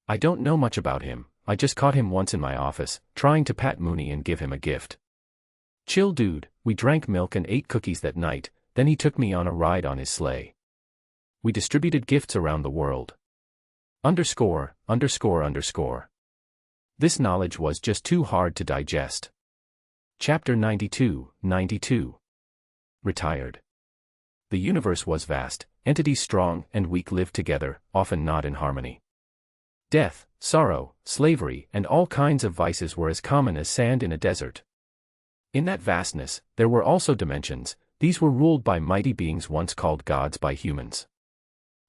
I don't know much about him, I just caught him once in my office, trying to pat Mooney and give him a gift. Chill dude, we drank milk and ate cookies that night, then he took me on a ride on his sleigh. We distributed gifts around the world. Underscore. This knowledge was just too hard to digest. Chapter 92. Retired. The universe was vast, entities strong and weak lived together, often not in harmony. Death, sorrow, slavery, and all kinds of vices were as common as sand in a desert. In that vastness, there were also dimensions. These were ruled by mighty beings once called gods by humans.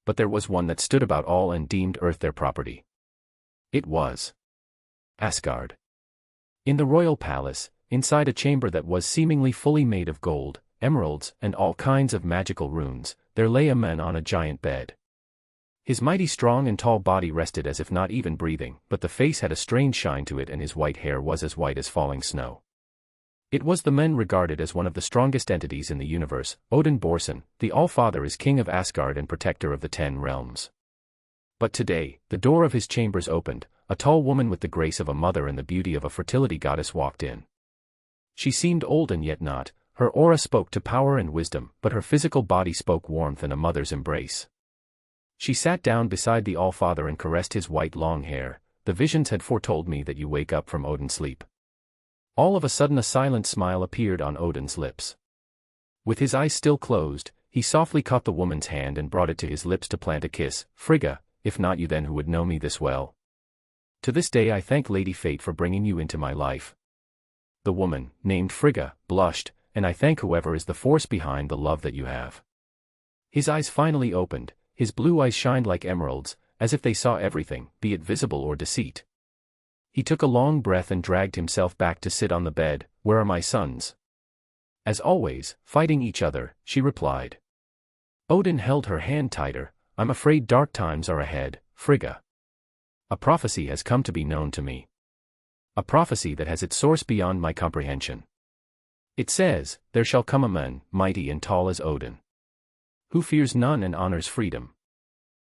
But there was one that stood about all and deemed Earth their property. It was Asgard. In the royal palace, inside a chamber that was seemingly fully made of gold, emeralds, and all kinds of magical runes, there lay a man on a giant bed. His mighty strong and tall body rested as if not even breathing, but the face had a strange shine to it and his white hair was as white as falling snow. It was the man regarded as one of the strongest entities in the universe. Odin Borson, the All-Father, is king of Asgard and protector of the 10 realms. But today, the door of his chambers opened, a tall woman with the grace of a mother and the beauty of a fertility goddess walked in. She seemed old and yet not, her aura spoke to power and wisdom, but her physical body spoke warmth and a mother's embrace. She sat down beside the All-Father and caressed his white long hair. The visions had foretold me that you wake up from Odin's sleep. All of a sudden a silent smile appeared on Odin's lips. With his eyes still closed, he softly caught the woman's hand and brought it to his lips to plant a kiss. Frigga, if not you then who would know me this well? To this day I thank Lady Fate for bringing you into my life. The woman, named Frigga, blushed, and I thank whoever is the force behind the love that you have. His eyes finally opened, his blue eyes shined like emeralds, as if they saw everything, be it visible or deceit. He took a long breath and dragged himself back to sit on the bed. Where are my sons? As always, fighting each other, she replied. Odin held her hand tighter. I'm afraid dark times are ahead, Frigga. A prophecy has come to be known to me. A prophecy that has its source beyond my comprehension. It says, there shall come a man, mighty and tall as Odin, who fears none and honors freedom.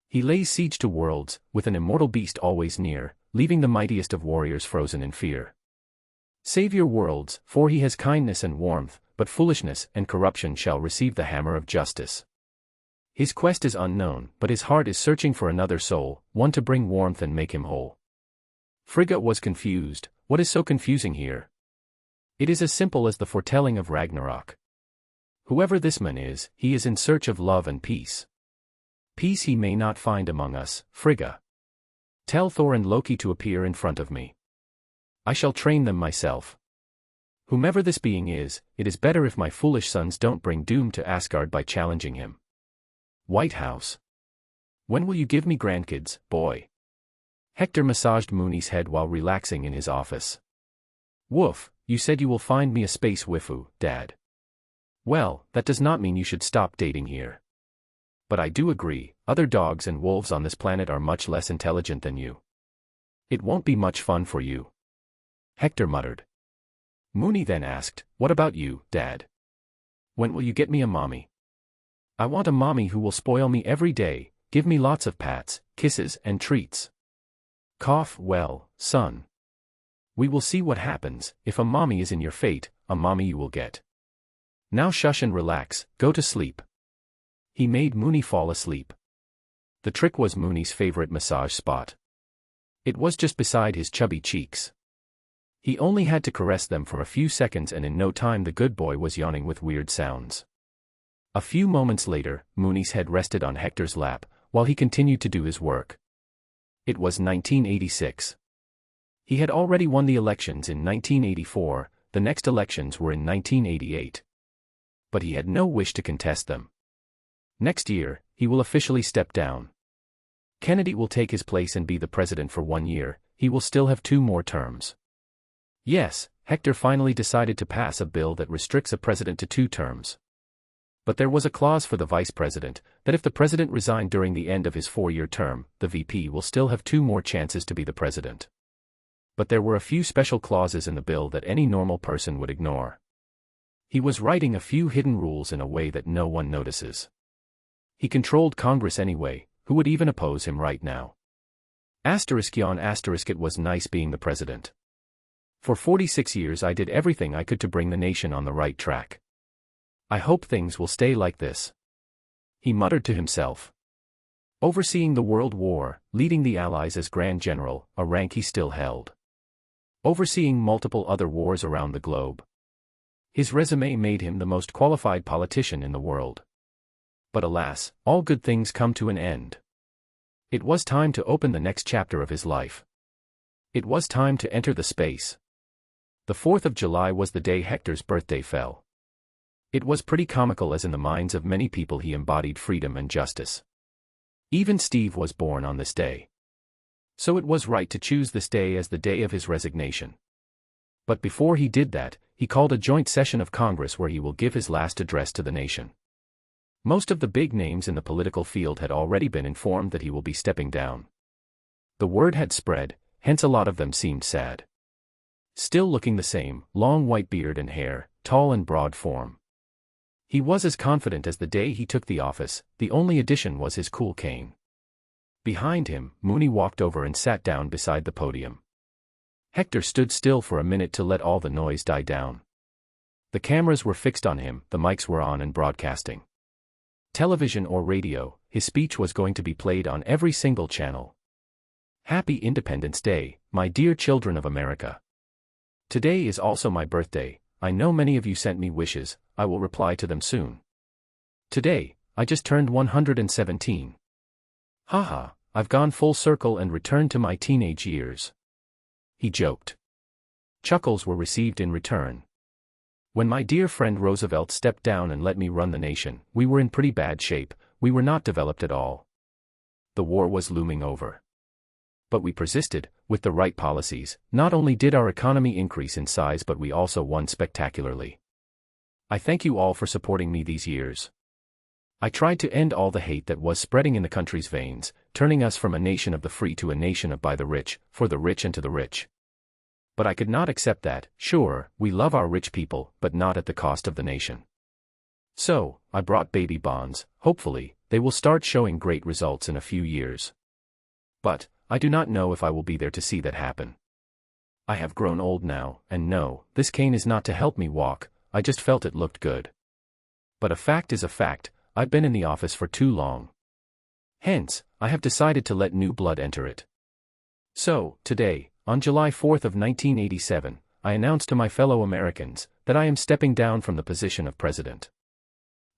He lays siege to worlds, with an immortal beast always near, leaving the mightiest of warriors frozen in fear. Save your worlds, for he has kindness and warmth, but foolishness and corruption shall receive the hammer of justice. His quest is unknown, but his heart is searching for another soul, one to bring warmth and make him whole. Frigga was confused. What is so confusing here? It is as simple as the foretelling of Ragnarok. Whoever this man is, he is in search of love and peace. Peace he may not find among us, Frigga. Tell Thor and Loki to appear in front of me. I shall train them myself. Whomever this being is, it is better if my foolish sons don't bring doom to Asgard by challenging him. White House. When will you give me grandkids, boy? Hector massaged Mooney's head while relaxing in his office. Woof, you said you will find me a space waifu, Dad. Well, that does not mean you should stop dating here. But I do agree, other dogs and wolves on this planet are much less intelligent than you. It won't be much fun for you. Hector muttered. Mooney then asked, what about you, Dad? When will you get me a mommy? I want a mommy who will spoil me every day, give me lots of pats, kisses, and treats. Cough, well, son. We will see what happens. If a mommy is in your fate, a mommy you will get. Now shush and relax, go to sleep. He made Mooney fall asleep. The trick was Mooney's favorite massage spot. It was just beside his chubby cheeks. He only had to caress them for a few seconds, and in no time the good boy was yawning with weird sounds. A few moments later, Mooney's head rested on Hector's lap, while he continued to do his work. It was 1986. He had already won the elections in 1984, the next elections were in 1988. But he had no wish to contest them. Next year, he will officially step down. Kennedy will take his place and be the president for 1 year, he will still have 2 more terms. Yes, Hector finally decided to pass a bill that restricts a president to 2 terms. But there was a clause for the vice president, that if the president resigned during the end of his 4-year term, the VP will still have 2 more chances to be the president. But there were a few special clauses in the bill that any normal person would ignore. He was writing a few hidden rules in a way that no one notices. He controlled Congress anyway, who would even oppose him right now? It was nice being the president. For 46 years I did everything I could to bring the nation on the right track. I hope things will stay like this. He muttered to himself. Overseeing the World War, leading the Allies as Grand General, a rank he still held. Overseeing multiple other wars around the globe. His resume made him the most qualified politician in the world. But alas, all good things come to an end. It was time to open the next chapter of his life. It was time to enter the space. The 4th of July was the day Hector's birthday fell. It was pretty comical, as in the minds of many people he embodied freedom and justice. Even Steve was born on this day. So it was right to choose this day as the day of his resignation. But before he did that, he called a joint session of Congress where he will give his last address to the nation. Most of the big names in the political field had already been informed that he will be stepping down. The word had spread, hence a lot of them seemed sad. Still looking the same, long white beard and hair, tall and broad form. He was as confident as the day he took the office, the only addition was his cool cane. Behind him, Mooney walked over and sat down beside the podium. Hector stood still for a minute to let all the noise die down. The cameras were fixed on him, the mics were on and broadcasting. Television or radio, his speech was going to be played on every single channel. Happy Independence Day, my dear children of America. Today is also my birthday. I know many of you sent me wishes, I will reply to them soon. Today, I just turned 117. Haha, I've gone full circle and returned to my teenage years. He joked. Chuckles were received in return. When my dear friend Roosevelt stepped down and let me run the nation, we were in pretty bad shape, we were not developed at all. The war was looming over. But we persisted, with the right policies, not only did our economy increase in size but we also won spectacularly. I thank you all for supporting me these years. I tried to end all the hate that was spreading in the country's veins, turning us from a nation of the free to a nation of by the rich, for the rich and to the rich. But I could not accept that. Sure, we love our rich people, but not at the cost of the nation. So, I brought baby bonds, hopefully, they will start showing great results in a few years. But, I do not know if I will be there to see that happen. I have grown old now, and no, this cane is not to help me walk, I just felt it looked good. But a fact is a fact, I've been in the office for too long. Hence, I have decided to let new blood enter it. So, today, on July 4th of 1987, I announce to my fellow Americans that I am stepping down from the position of president.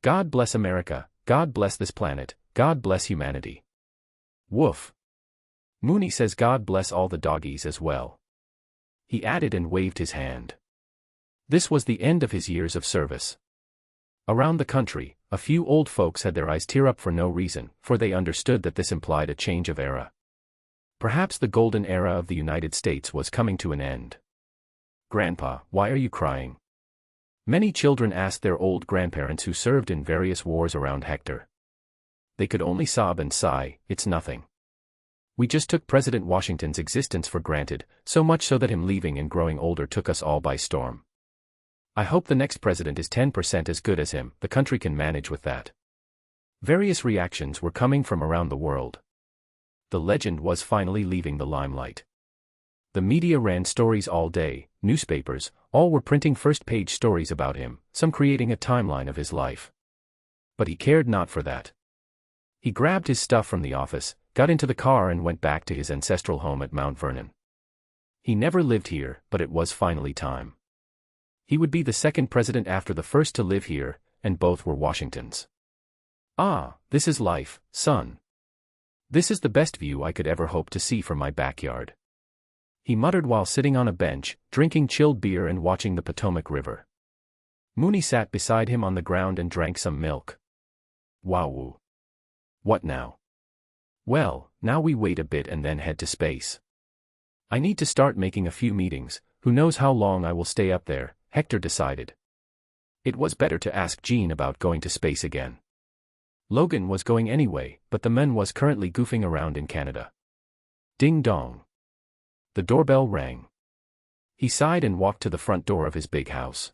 God bless America, God bless this planet, God bless humanity. Woof. Mooney says God bless all the doggies as well. He added and waved his hand. This was the end of his years of service. Around the country, a few old folks had their eyes tear up for no reason, for they understood that this implied a change of era. Perhaps the golden era of the United States was coming to an end. Grandpa, why are you crying? Many children asked their old grandparents who served in various wars around Hector. They could only sob and sigh, it's nothing. We just took President Washington's existence for granted, so much so that him leaving and growing older took us all by storm. I hope the next president is 10% as good as him, the country can manage with that. Various reactions were coming from around the world. The legend was finally leaving the limelight. The media ran stories all day, newspapers, all were printing first-page stories about him, some creating a timeline of his life. But he cared not for that. He grabbed his stuff from the office, got into the car and went back to his ancestral home at Mount Vernon. He never lived here, but it was finally time. He would be the second president after the first to live here, and both were Washingtons. Ah, this is life, son. This is the best view I could ever hope to see from my backyard. He muttered while sitting on a bench, drinking chilled beer and watching the Potomac River. Mooney sat beside him on the ground and drank some milk. Wowoo. What now? Well, now we wait a bit and then head to space. I need to start making a few meetings, who knows how long I will stay up there, Hector decided. It was better to ask Jean about going to space again. Logan was going anyway, but the man was currently goofing around in Canada. Ding dong. The doorbell rang. He sighed and walked to the front door of his big house.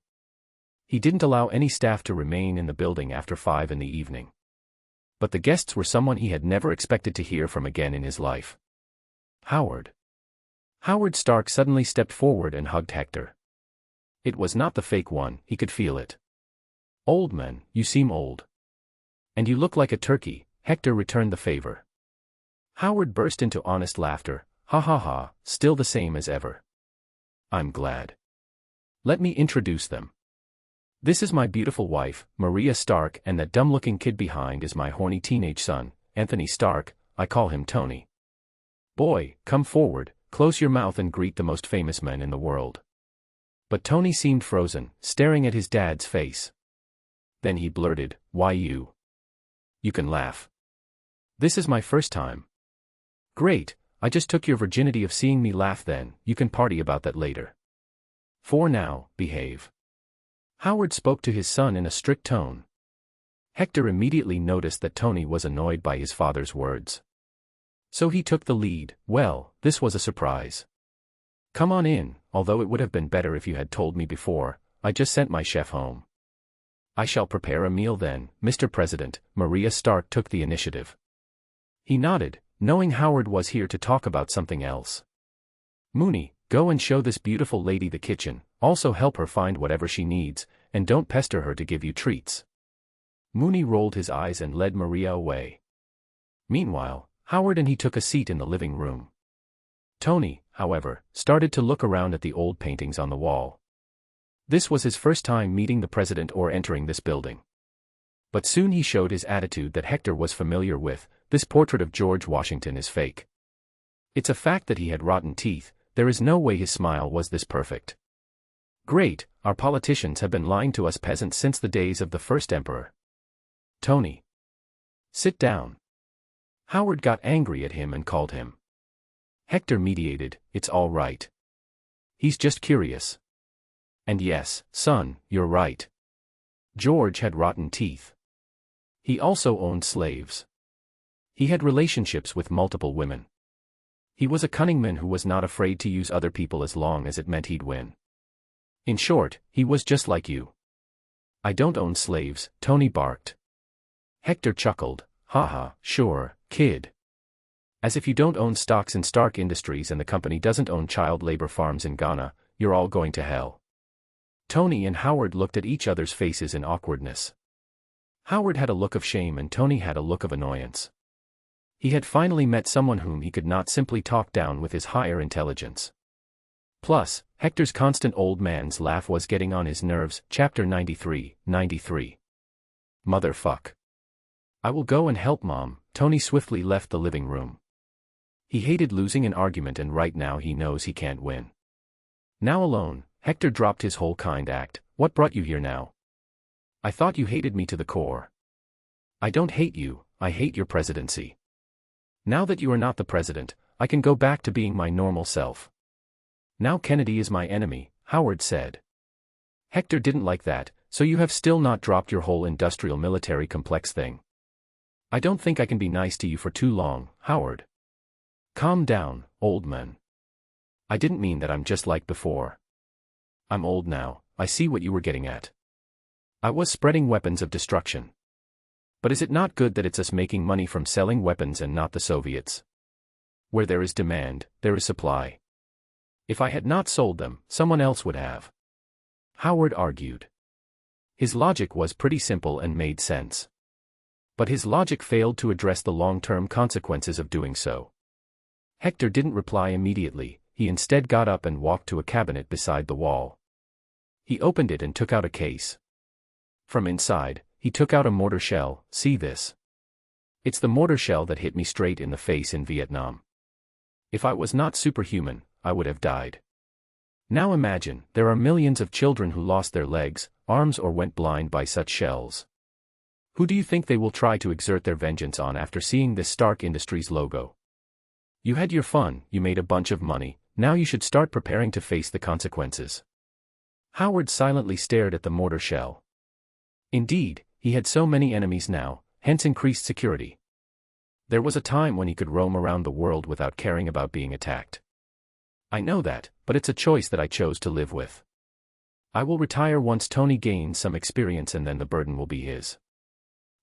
He didn't allow any staff to remain in the building after 5 in the evening. But the guests were someone he had never expected to hear from again in his life. Howard. Howard Stark suddenly stepped forward and hugged Hector. It was not the fake one, he could feel it. Old man, you seem old. And you look like a turkey, Hector returned the favor. Howard burst into honest laughter, ha ha ha, still the same as ever. I'm glad. Let me introduce them. This is my beautiful wife, Maria Stark, and that dumb-looking kid behind is my horny teenage son, Anthony Stark, I call him Tony. Boy, come forward, close your mouth and greet the most famous men in the world. But Tony seemed frozen, staring at his dad's face. Then he blurted, why you? You can laugh. This is my first time. Great, I just took your virginity of seeing me laugh then, you can party about that later. For now, behave. Howard spoke to his son in a strict tone. Hector immediately noticed that Tony was annoyed by his father's words. So he took the lead. Well, this was a surprise. Come on in, although it would have been better if you had told me before, I just sent my chef home. I shall prepare a meal then, Mr. President, Maria Stark took the initiative. He nodded, knowing Howard was here to talk about something else. Mooney, go and show this beautiful lady the kitchen, also help her find whatever she needs, and don't pester her to give you treats. Mooney rolled his eyes and led Maria away. Meanwhile, Howard and he took a seat in the living room. Tony, however, started to look around at the old paintings on the wall. This was his first time meeting the president or entering this building. But soon he showed his attitude that Hector was familiar with, this portrait of George Washington is fake. It's a fact that he had rotten teeth, there is no way his smile was this perfect. Great, our politicians have been lying to us peasants since the days of the first emperor. Tony. Sit down. Howard got angry at him and called him. Hector mediated, it's all right. He's just curious. And yes, son, you're right. George had rotten teeth. He also owned slaves. He had relationships with multiple women. He was a cunning man who was not afraid to use other people as long as it meant he'd win. In short, he was just like you. I don't own slaves, Tony barked. Hector chuckled, haha, sure, kid. As if you don't own stocks in Stark Industries and the company doesn't own child labor farms in Ghana, you're all going to hell. Tony and Howard looked at each other's faces in awkwardness. Howard had a look of shame and Tony had a look of annoyance. He had finally met someone whom he could not simply talk down with his higher intelligence. Plus, Hector's constant old man's laugh was getting on his nerves. Chapter 93. Motherfuck. I will go and help Mom. Tony swiftly left the living room. He hated losing an argument and right now he knows he can't win. Now alone, Hector dropped his whole kind act. What brought you here now? I thought you hated me to the core. I don't hate you, I hate your presidency. Now that you are not the president, I can go back to being my normal self. Now Kennedy is my enemy, Howard said. Hector didn't like that, so you have still not dropped your whole industrial military complex thing. I don't think I can be nice to you for too long, Howard. Calm down, old man. I didn't mean that I'm just like before. I'm old now, I see what you were getting at. I was spreading weapons of destruction. But is it not good that it's us making money from selling weapons and not the Soviets? Where there is demand, there is supply. If I had not sold them, someone else would have. Howard argued. His logic was pretty simple and made sense. But his logic failed to address the long-term consequences of doing so. Hector didn't reply immediately, he instead got up and walked to a cabinet beside the wall. He opened it and took out a case. From inside, he took out a mortar shell. See this? It's the mortar shell that hit me straight in the face in Vietnam. If I was not superhuman, I would have died. Now imagine, there are millions of children who lost their legs, arms or went blind by such shells. Who do you think they will try to exert their vengeance on after seeing this Stark Industries logo? You had your fun, you made a bunch of money, now you should start preparing to face the consequences. Howard silently stared at the mortar shell. Indeed, he had so many enemies now, hence increased security. There was a time when he could roam around the world without caring about being attacked. I know that, but it's a choice that I chose to live with. I will retire once Tony gains some experience and then the burden will be his.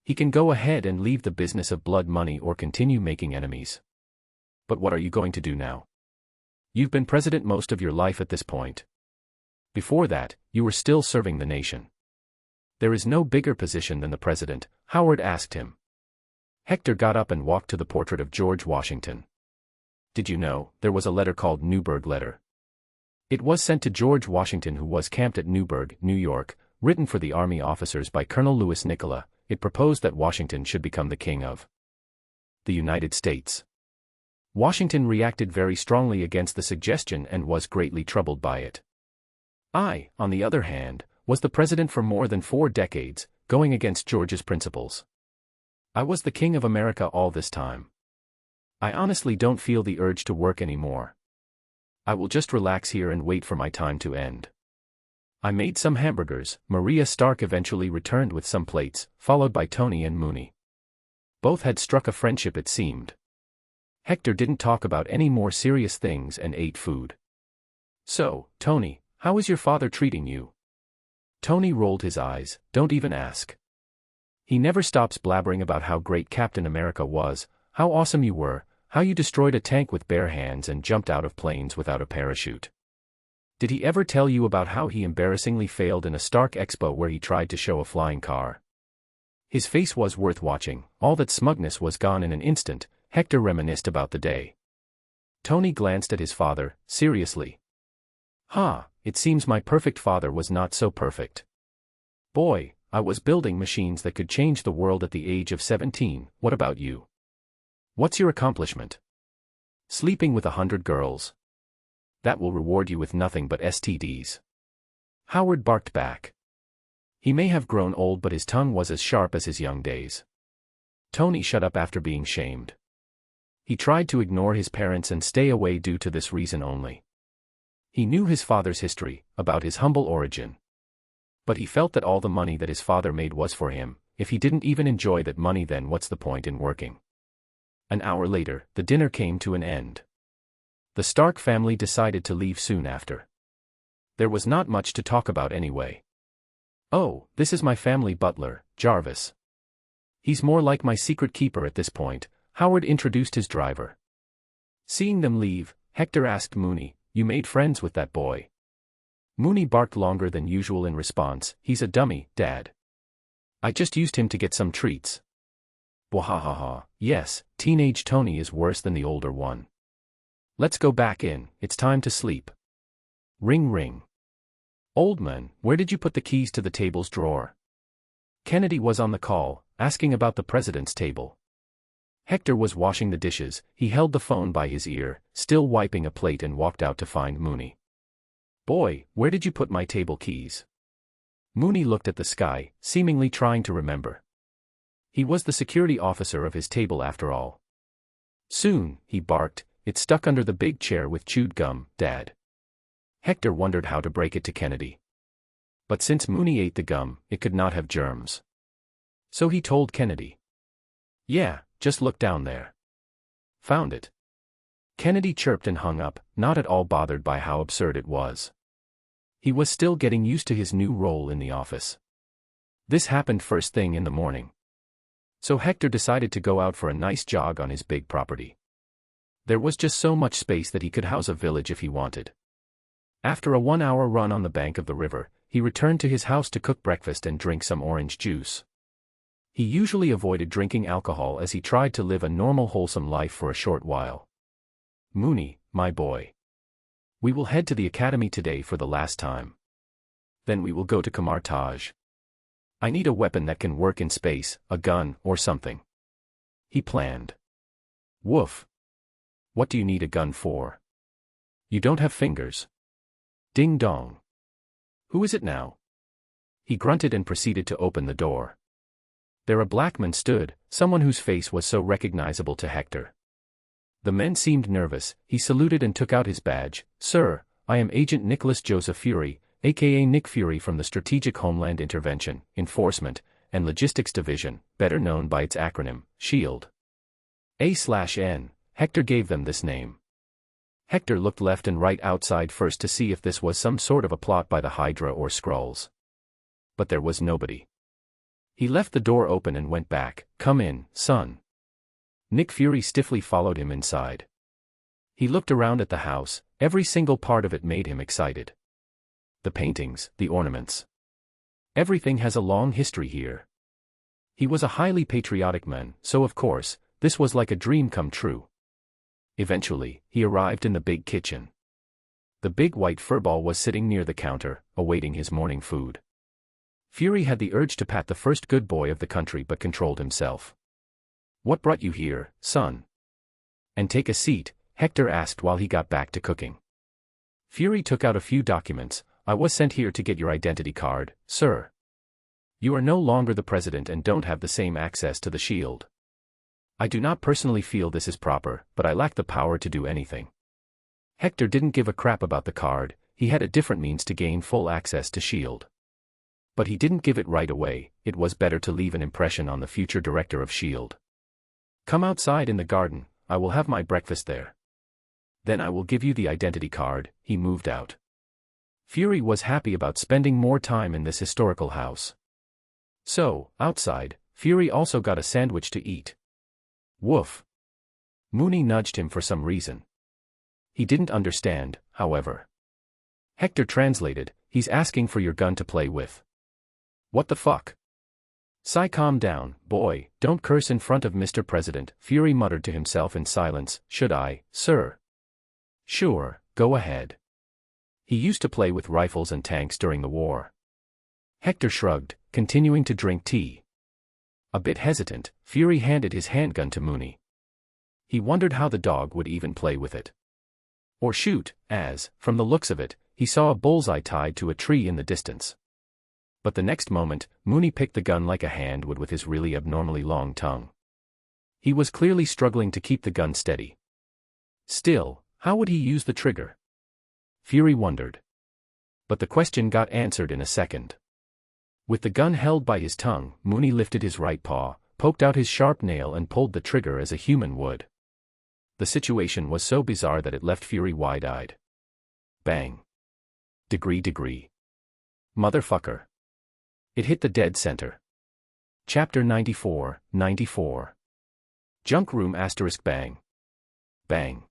He can go ahead and leave the business of blood money or continue making enemies. But what are you going to do now? You've been president most of your life at this point. Before that, you were still serving the nation. There is no bigger position than the president, Howard asked him. Hector got up and walked to the portrait of George Washington. Did you know, there was a letter called Newburgh letter? It was sent to George Washington who was camped at Newburgh, New York, written for the army officers by Colonel Louis Nicola. It proposed that Washington should become the king of the United States. Washington reacted very strongly against the suggestion and was greatly troubled by it. I, on the other hand, was the president for more than 4 decades, going against George's principles. I was the king of America all this time. I honestly don't feel the urge to work anymore. I will just relax here and wait for my time to end. I made some hamburgers. Maria Stark eventually returned with some plates, followed by Tony and Mooney. Both had struck a friendship it seemed. Hector didn't talk about any more serious things and ate food. So, Tony, how is your father treating you? Tony rolled his eyes. Don't even ask. He never stops blabbering about how great Captain America was, how awesome you were, how you destroyed a tank with bare hands and jumped out of planes without a parachute. Did he ever tell you about how he embarrassingly failed in a Stark Expo where he tried to show a flying car? His face was worth watching, all that smugness was gone in an instant. Hector reminisced about the day. Tony glanced at his father, seriously. It seems my perfect father was not so perfect. Boy, I was building machines that could change the world at the age of 17, what about you? What's your accomplishment? Sleeping with 100 girls. That will reward you with nothing but STDs. Howard barked back. He may have grown old but his tongue was as sharp as his young days. Tony shut up after being shamed. He tried to ignore his parents and stay away due to this reason only. He knew his father's history, about his humble origin. But he felt that all the money that his father made was for him. If he didn't even enjoy that money, then what's the point in working? An hour later, the dinner came to an end. The Stark family decided to leave soon after. There was not much to talk about anyway. Oh, this is my family butler, Jarvis. He's more like my secret keeper at this point, Howard introduced his driver. Seeing them leave, Hector asked Mooney, you made friends with that boy? Mooney barked longer than usual in response, he's a dummy, Dad. I just used him to get some treats. Wahahaha, yes, teenage Tony is worse than the older one. Let's go back in, it's time to sleep. Ring ring. Old man, where did you put the keys to the table's drawer? Kennedy was on the call, asking about the president's table. Hector was washing the dishes, he held the phone by his ear, still wiping a plate and walked out to find Mooney. Boy, where did you put my table keys? Mooney looked at the sky, seemingly trying to remember. He was the security officer of his table after all. Soon, he barked, it's stuck under the big chair with chewed gum, Dad. Hector wondered how to break it to Kennedy. But since Mooney ate the gum, it could not have germs. So he told Kennedy. Yeah, just look down there. Found it. Kennedy chirped and hung up, not at all bothered by how absurd it was. He was still getting used to his new role in the office. This happened first thing in the morning. So Hector decided to go out for a nice jog on his big property. There was just so much space that he could house a village if he wanted. After a 1-hour run on the bank of the river, he returned to his house to cook breakfast and drink some orange juice. He usually avoided drinking alcohol as he tried to live a normal wholesome life for a short while. Mooney, my boy. We will head to the academy today for the last time. Then we will go to Kamartaj. I need a weapon that can work in space, a gun, or something. He planned. Woof. What do you need a gun for? You don't have fingers. Ding dong. Who is it now? He grunted and proceeded to open the door. There a black man stood, someone whose face was so recognizable to Hector. The man seemed nervous. He saluted and took out his badge. Sir, I am Agent Nicholas Joseph Fury, aka Nick Fury from the Strategic Homeland Intervention, Enforcement, and Logistics Division, better known by its acronym, SHIELD. A/N, Hector gave them this name. Hector looked left and right outside first to see if this was some sort of a plot by the Hydra or Skrulls. But there was nobody. He left the door open and went back. Come in, son. Nick Fury stiffly followed him inside. He looked around at the house. Every single part of it made him excited. The paintings, the ornaments. Everything has a long history here. He was a highly patriotic man, so of course, this was like a dream come true. Eventually, he arrived in the big kitchen. The big white furball was sitting near the counter, awaiting his morning food. Fury had the urge to pat the first good boy of the country but controlled himself. What brought you here, son? And take a seat, Hector asked while he got back to cooking. Fury took out a few documents. I was sent here to get your identity card, sir. You are no longer the president and don't have the same access to the shield. I do not personally feel this is proper, but I lack the power to do anything. Hector didn't give a crap about the card. He had a different means to gain full access to shield. But he didn't give it right away. It was better to leave an impression on the future director of shield. Come outside in the garden, I will have my breakfast there. Then I will give you the identity card. He moved out. Fury was happy about spending more time in this historical house. So, outside, Fury also got a sandwich to eat. Woof. Mooney nudged him for some reason. He didn't understand, however. Hector translated, he's asking for your gun to play with. What the fuck? Calm down, boy, don't curse in front of Mr. President, Fury muttered to himself in silence. Should I, sir? Sure, go ahead. He used to play with rifles and tanks during the war. Hector shrugged, continuing to drink tea. A bit hesitant, Fury handed his handgun to Mooney. He wondered how the dog would even play with it. Or shoot, as, from the looks of it, he saw a bullseye tied to a tree in the distance. But the next moment, Mooney picked the gun like a hand would with his really abnormally long tongue. He was clearly struggling to keep the gun steady. Still, how would he use the trigger? Fury wondered. But the question got answered in a second. With the gun held by his tongue, Mooney lifted his right paw, poked out his sharp nail and pulled the trigger as a human would. The situation was so bizarre that it left Fury wide-eyed. Bang. Degree. Motherfucker. It hit the dead center. Chapter 94. Junk room * bang. Bang.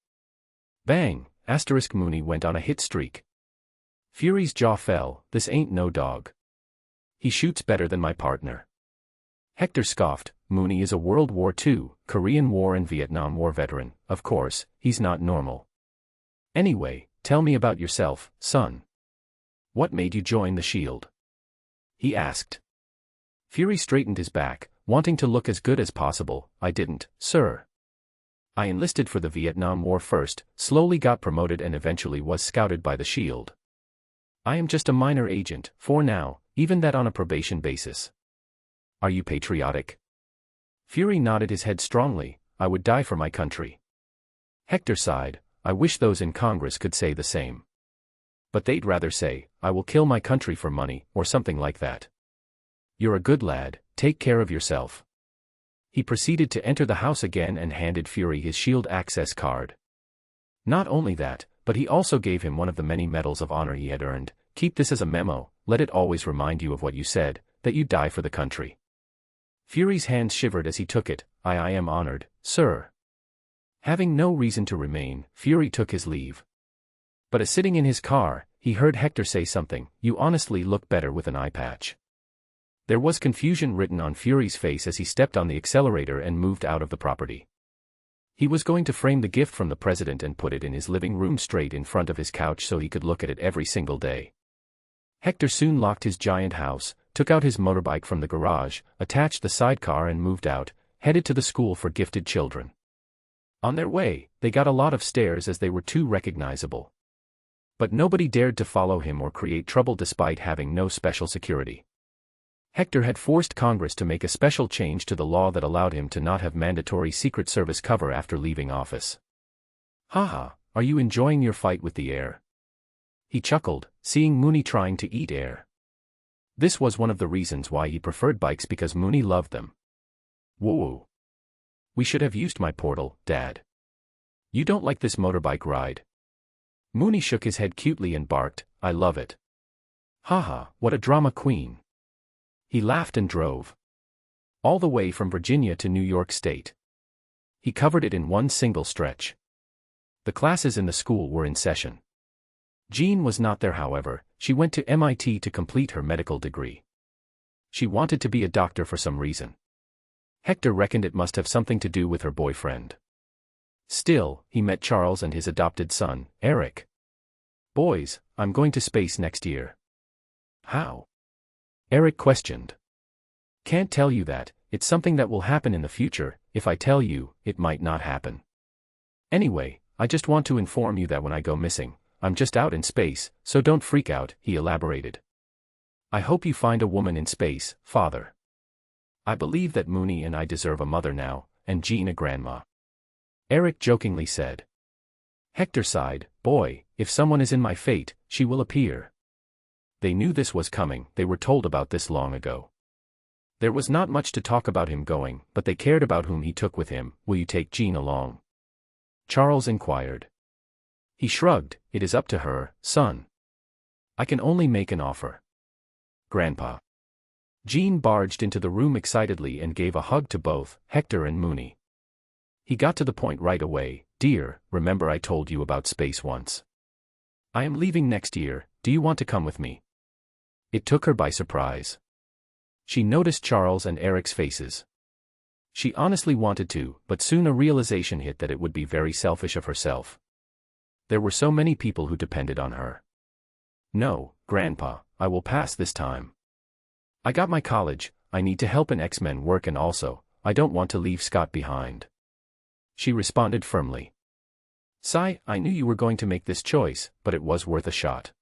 Bang, * Mooney went on a hit streak. Fury's jaw fell. This ain't no dog. He shoots better than my partner. Hector scoffed. Mooney is a World War II, Korean War and Vietnam War veteran. Of course, he's not normal. Anyway, tell me about yourself, son. What made you join the shield? He asked. Fury straightened his back, wanting to look as good as possible. I didn't, sir. I enlisted for the Vietnam War first, slowly got promoted and eventually was scouted by the shield. I am just a minor agent, for now, even that on a probation basis. Are you patriotic? Fury nodded his head strongly. I would die for my country. Hector sighed. I wish those in Congress could say the same. But they'd rather say, I will kill my country for money, or something like that. You're a good lad, take care of yourself. He proceeded to enter the house again and handed Fury his shield access card. Not only that, but he also gave him one of the many medals of honor he had earned. Keep this as a memo, let it always remind you of what you said, that you die for the country. Fury's hands shivered as he took it. I am honored, sir. Having no reason to remain, Fury took his leave. But as sitting in his car, he heard Hector say something, "You honestly look better with an eye patch." There was confusion written on Fury's face as he stepped on the accelerator and moved out of the property. He was going to frame the gift from the president and put it in his living room straight in front of his couch so he could look at it every single day. Hector soon locked his giant house, took out his motorbike from the garage, attached the sidecar and moved out, headed to the school for gifted children. On their way, they got a lot of stares as they were too recognizable. But nobody dared to follow him or create trouble despite having no special security. Hector had forced Congress to make a special change to the law that allowed him to not have mandatory Secret Service cover after leaving office. Haha, are you enjoying your fight with the air? He chuckled, seeing Mooney trying to eat air. This was one of the reasons why he preferred bikes, because Mooney loved them. Whoa. We should have used my portal, Dad. You don't like this motorbike ride? Mooney shook his head cutely and barked, I love it. Haha, what a drama queen. He laughed and drove. All the way from Virginia to New York State. He covered it in one single stretch. The classes in the school were in session. Jean was not there, however. She went to MIT to complete her medical degree. She wanted to be a doctor for some reason. Hector reckoned it must have something to do with her boyfriend. Still, he met Charles and his adopted son, Eric. Boys, I'm going to space next year. How? Eric questioned. Can't tell you that, it's something that will happen in the future. If I tell you, it might not happen. Anyway, I just want to inform you that when I go missing, I'm just out in space, so don't freak out, he elaborated. I hope you find a woman in space, Father. I believe that Mooney and I deserve a mother now, and Jean a grandma. Eric jokingly said. Hector sighed, boy, if someone is in my fate, she will appear. They knew this was coming, they were told about this long ago. There was not much to talk about him going, but they cared about whom he took with him. Will you take Jean along? Charles inquired. He shrugged, it is up to her, son. I can only make an offer. Grandpa. Jean barged into the room excitedly and gave a hug to both Hector and Mooney. He got to the point right away. Dear, remember I told you about space once. I am leaving next year, do you want to come with me? It took her by surprise. She noticed Charles and Eric's faces. She honestly wanted to, but soon a realization hit that it would be very selfish of herself. There were so many people who depended on her. No, Grandpa, I will pass this time. I got my college, I need to help an X-Men work, and also, I don't want to leave Scott behind. She responded firmly. Sigh, I knew you were going to make this choice, but it was worth a shot.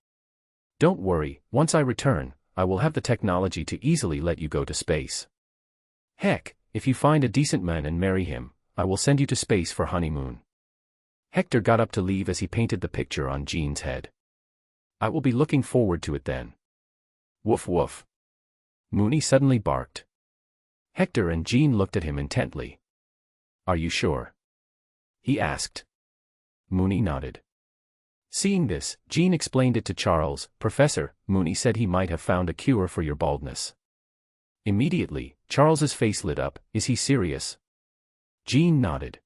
Don't worry, once I return, I will have the technology to easily let you go to space. Heck, if you find a decent man and marry him, I will send you to space for honeymoon. Hector got up to leave as he painted the picture on Jean's head. I will be looking forward to it then. Woof woof. Mooney suddenly barked. Hector and Jean looked at him intently. Are you sure? He asked. Mooney nodded. Seeing this, Jean explained it to Charles. Professor, Mooney said he might have found a cure for your baldness. Immediately, Charles's face lit up. Is he serious? Jean nodded.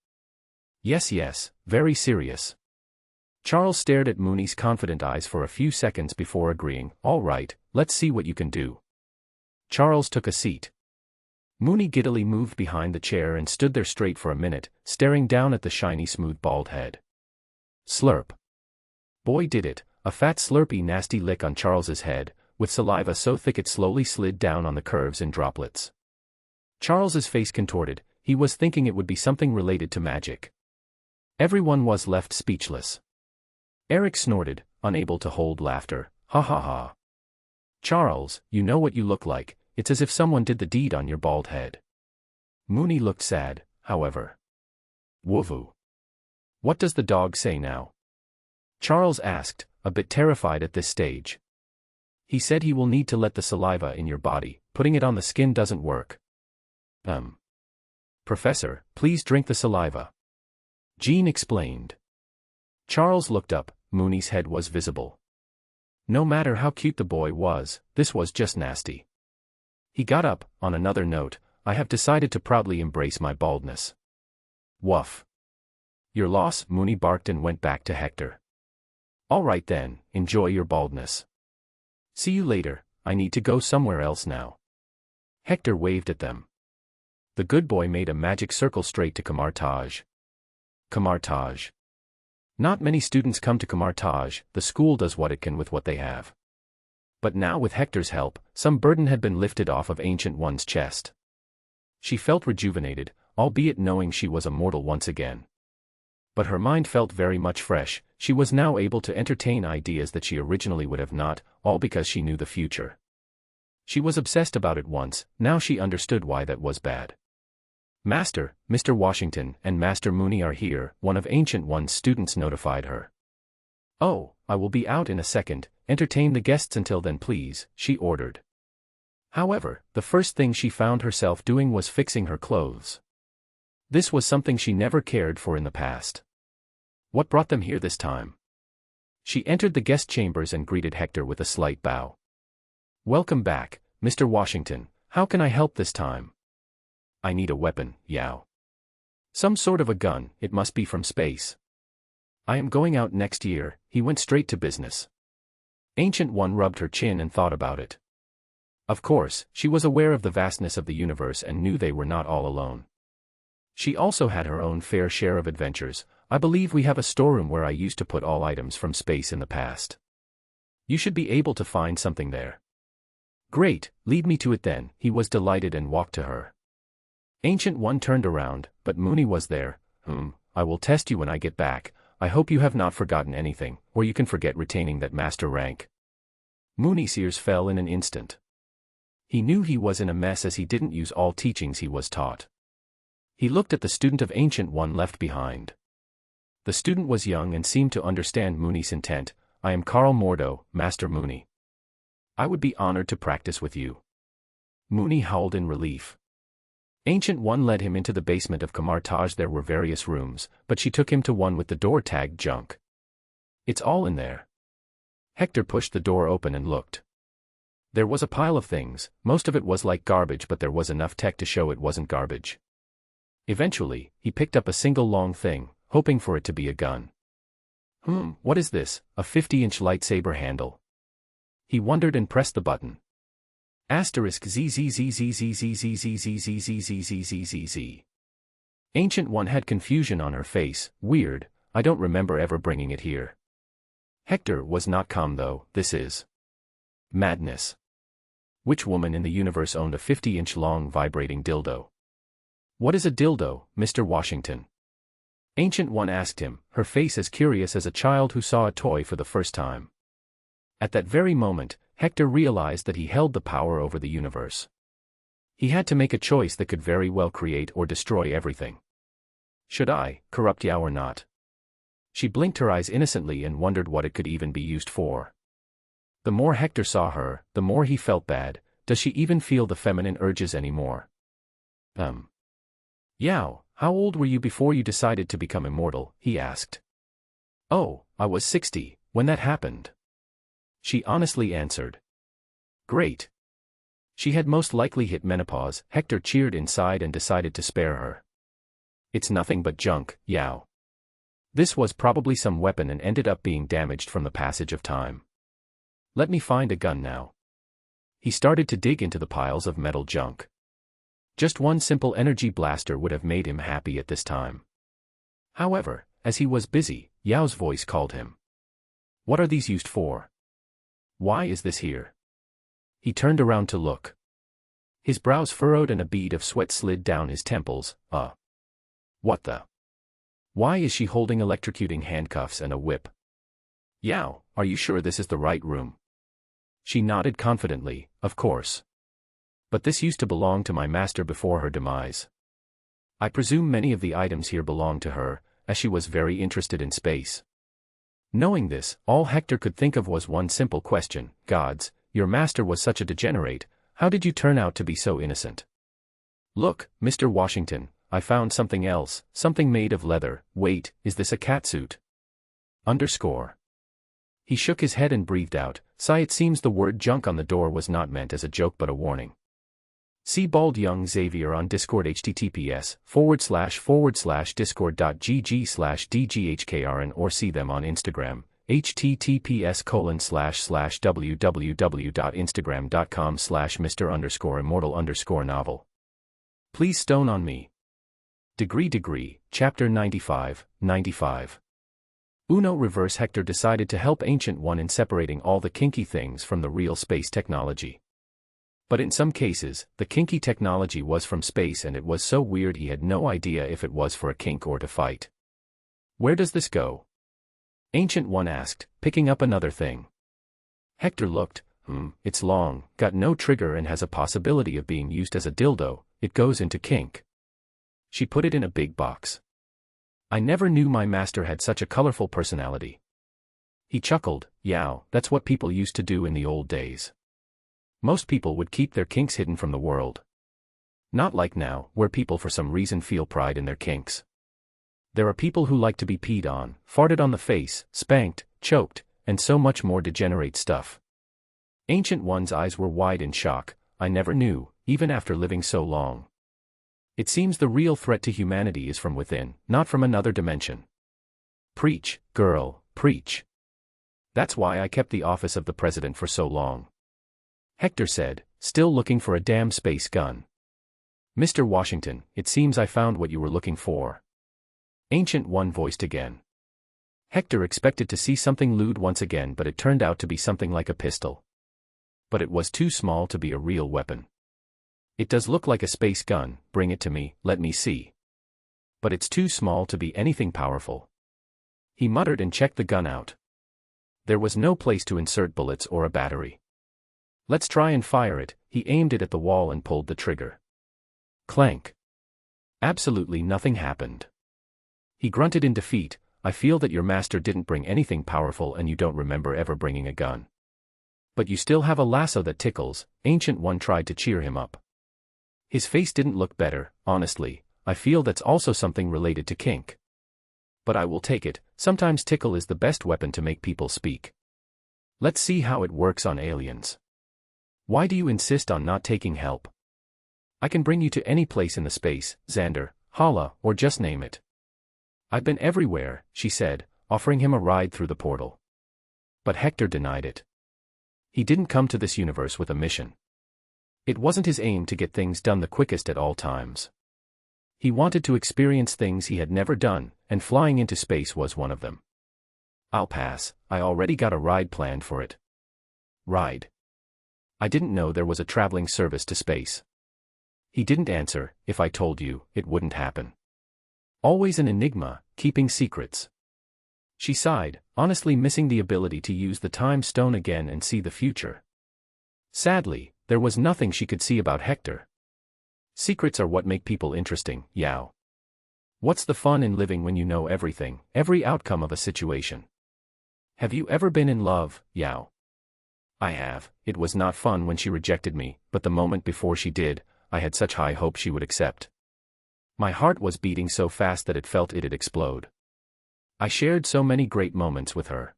Yes, very serious. Charles stared at Mooney's confident eyes for a few seconds before agreeing. All right, let's see what you can do. Charles took a seat. Mooney giddily moved behind the chair and stood there straight for a minute, staring down at the shiny smooth bald head. Slurp. Boy did it, a fat slurpy nasty lick on Charles's head, with saliva so thick it slowly slid down on the curves in droplets. Charles's face contorted, he was thinking it would be something related to magic. Everyone was left speechless. Eric snorted, unable to hold laughter. Ha ha ha. Charles, you know what you look like, it's as if someone did the deed on your bald head. Mooney looked sad, however. Woofoo. What does the dog say now? Charles asked, a bit terrified at this stage. He said he will need to let the saliva in your body, putting it on the skin doesn't work. Professor, please drink the saliva. Jean explained. Charles looked up, Mooney's head was visible. No matter how cute the boy was, this was just nasty. He got up. On another note, I have decided to proudly embrace my baldness. Woof. Your loss, Mooney barked and went back to Hector. All right then, enjoy your baldness. See you later, I need to go somewhere else now. Hector waved at them. The good boy made a magic circle straight to Camartage. Camartage. Not many students come to Camartage, the school does what it can with what they have. But now with Hector's help, some burden had been lifted off of Ancient One's chest. She felt rejuvenated, albeit knowing she was a mortal once again. But her mind felt very much fresh, she was now able to entertain ideas that she originally would have not, all because she knew the future. She was obsessed about it once, now she understood why that was bad. Master, Mr. Washington, and Master Mooney are here, one of Ancient One's students notified her. Oh, I will be out in a second, entertain the guests until then please, she ordered. However, the first thing she found herself doing was fixing her clothes. This was something she never cared for in the past. What brought them here this time? She entered the guest chambers and greeted Hector with a slight bow. Welcome back, Mr. Washington, how can I help this time? I need a weapon, Yao. Some sort of a gun, it must be from space. I am going out next year, he went straight to business. Ancient One rubbed her chin and thought about it. Of course, she was aware of the vastness of the universe and knew they were not all alone. She also had her own fair share of adventures. I believe we have a storeroom where I used to put all items from space in the past. You should be able to find something there. Great, lead me to it then, he was delighted and walked to her. Ancient One turned around, but Mooney was there. I will test you when I get back, I hope you have not forgotten anything, or you can forget retaining that master rank. Mooney's ears fell in an instant. He knew he was in a mess as he didn't use all teachings he was taught. He looked at the student of Ancient One left behind. The student was young and seemed to understand Mooney's intent. I am Carl Mordo, Master Mooney. I would be honored to practice with you. Mooney howled in relief. Ancient One led him into the basement of Camartage. There were various rooms, but she took him to one with the door tagged junk. It's all in there. Hector pushed the door open and looked. There was a pile of things, most of it was like garbage, but there was enough tech to show it wasn't garbage. Eventually, he picked up a single long thing, hoping for it to be a gun. What is this, a 50-inch lightsaber handle? He wondered and pressed the button. Asterisk ZZZZZZZZZZZZZZZZZZZ. Ancient One had confusion on her face. Weird, I don't remember ever bringing it here. Hector was not calm though, this is madness. Which woman in the universe owned a 50-inch long vibrating dildo? What is a dildo, Mr. Washington? Ancient One asked him, her face as curious as a child who saw a toy for the first time. At that very moment, Hector realized that he held the power over the universe. He had to make a choice that could very well create or destroy everything. Should I corrupt Yao or not? She blinked her eyes innocently and wondered what it could even be used for. The more Hector saw her, the more he felt bad. Does she even feel the feminine urges anymore? Yao, how old were you before you decided to become immortal? He asked. Oh, I was 60, when that happened. She honestly answered. Great. She had most likely hit menopause. Hector cheered inside and decided to spare her. It's nothing but junk, Yao. This was probably some weapon and ended up being damaged from the passage of time. Let me find a gun now. He started to dig into the piles of metal junk. Just one simple energy blaster would have made him happy at this time. However, as he was busy, Yao's voice called him. What are these used for? Why is this here? He turned around to look. His brows furrowed and a bead of sweat slid down his temples. What the? Why is she holding electrocuting handcuffs and a whip? Yao, are you sure this is the right room? She nodded confidently, of course. But this used to belong to my master before her demise. I presume many of the items here belong to her, as she was very interested in space. Knowing this, all Hector could think of was one simple question. Gods, your master was such a degenerate, how did you turn out to be so innocent? Look, Mr. Washington, I found something else, something made of leather. Wait, is this a catsuit? He shook his head and breathed out. Sigh, it seems the word junk on the door was not meant as a joke but a warning. See Bald Young Xavier on Discord https://discord.gg/dghkrn or see them on Instagram, https://www.instagram.com/Mr_Immortal_novel. Please stone on me. Degree, Chapter 95. Uno Reverse. Hector decided to help Ancient One in separating all the kinky things from the real space technology. But in some cases, the kinky technology was from space and it was so weird he had no idea if it was for a kink or to fight. Where does this go? Ancient One asked, picking up another thing. Hector looked. It's long, got no trigger and has a possibility of being used as a dildo. It goes into kink. She put it in a big box. I never knew my master had such a colorful personality. He chuckled. Yow, that's what people used to do in the old days. Most people would keep their kinks hidden from the world. Not like now, where people for some reason feel pride in their kinks. There are people who like to be peed on, farted on the face, spanked, choked, and so much more degenerate stuff. Ancient One's eyes were wide in shock. I never knew, even after living so long. It seems the real threat to humanity is from within, not from another dimension. Preach, girl, preach. That's why I kept the office of the president for so long. Hector said, still looking for a damn space gun. Mr. Washington, it seems I found what you were looking for. Ancient One voiced again. Hector expected to see something lewd once again, but it turned out to be something like a pistol. But it was too small to be a real weapon. It does look like a space gun, bring it to me, let me see. But it's too small to be anything powerful. He muttered and checked the gun out. There was no place to insert bullets or a battery. Let's try and fire it. He aimed it at the wall and pulled the trigger. Clank. Absolutely nothing happened. He grunted in defeat. I feel that your master didn't bring anything powerful and you don't remember ever bringing a gun. But you still have a lasso that tickles. Ancient One tried to cheer him up. His face didn't look better. Honestly, I feel that's also something related to kink. But I will take it. Sometimes tickle is the best weapon to make people speak. Let's see how it works on aliens. Why do you insist on not taking help? I can bring you to any place in the space, Xander, Hala, or just name it. I've been everywhere, she said, offering him a ride through the portal. But Hector denied it. He didn't come to this universe with a mission. It wasn't his aim to get things done the quickest at all times. He wanted to experience things he had never done, and flying into space was one of them. I'll pass, I already got a ride planned for it. Ride. I didn't know there was a traveling service to space. He didn't answer. If I told you, it wouldn't happen. Always an enigma, keeping secrets. She sighed, honestly missing the ability to use the time stone again and see the future. Sadly, there was nothing she could see about Hector. Secrets are what make people interesting, yow. What's the fun in living when you know everything, every outcome of a situation? Have you ever been in love, yow? I have. It was not fun when she rejected me, but the moment before she did, I had such high hope she would accept. My heart was beating so fast that it felt it'd explode. I shared so many great moments with her.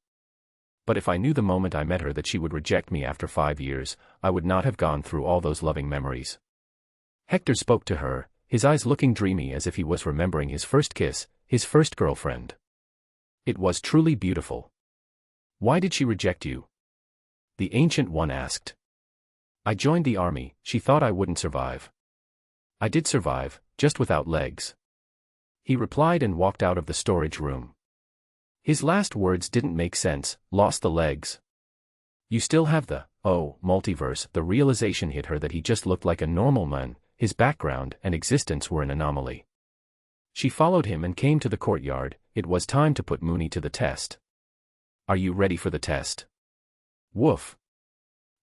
But if I knew the moment I met her that she would reject me after 5 years, I would not have gone through all those loving memories. Hector spoke to her, his eyes looking dreamy as if he was remembering his first kiss, his first girlfriend. It was truly beautiful. Why did she reject you? The Ancient One asked. I joined the army. She thought I wouldn't survive. I did survive, just without legs. He replied and walked out of the storage room. His last words didn't make sense. Lost the legs. You still have the, multiverse. The realization hit her that he just looked like a normal man, his background and existence were an anomaly. She followed him and came to the courtyard. It was time to put Mooney to the test. Are you ready for the test? Woof.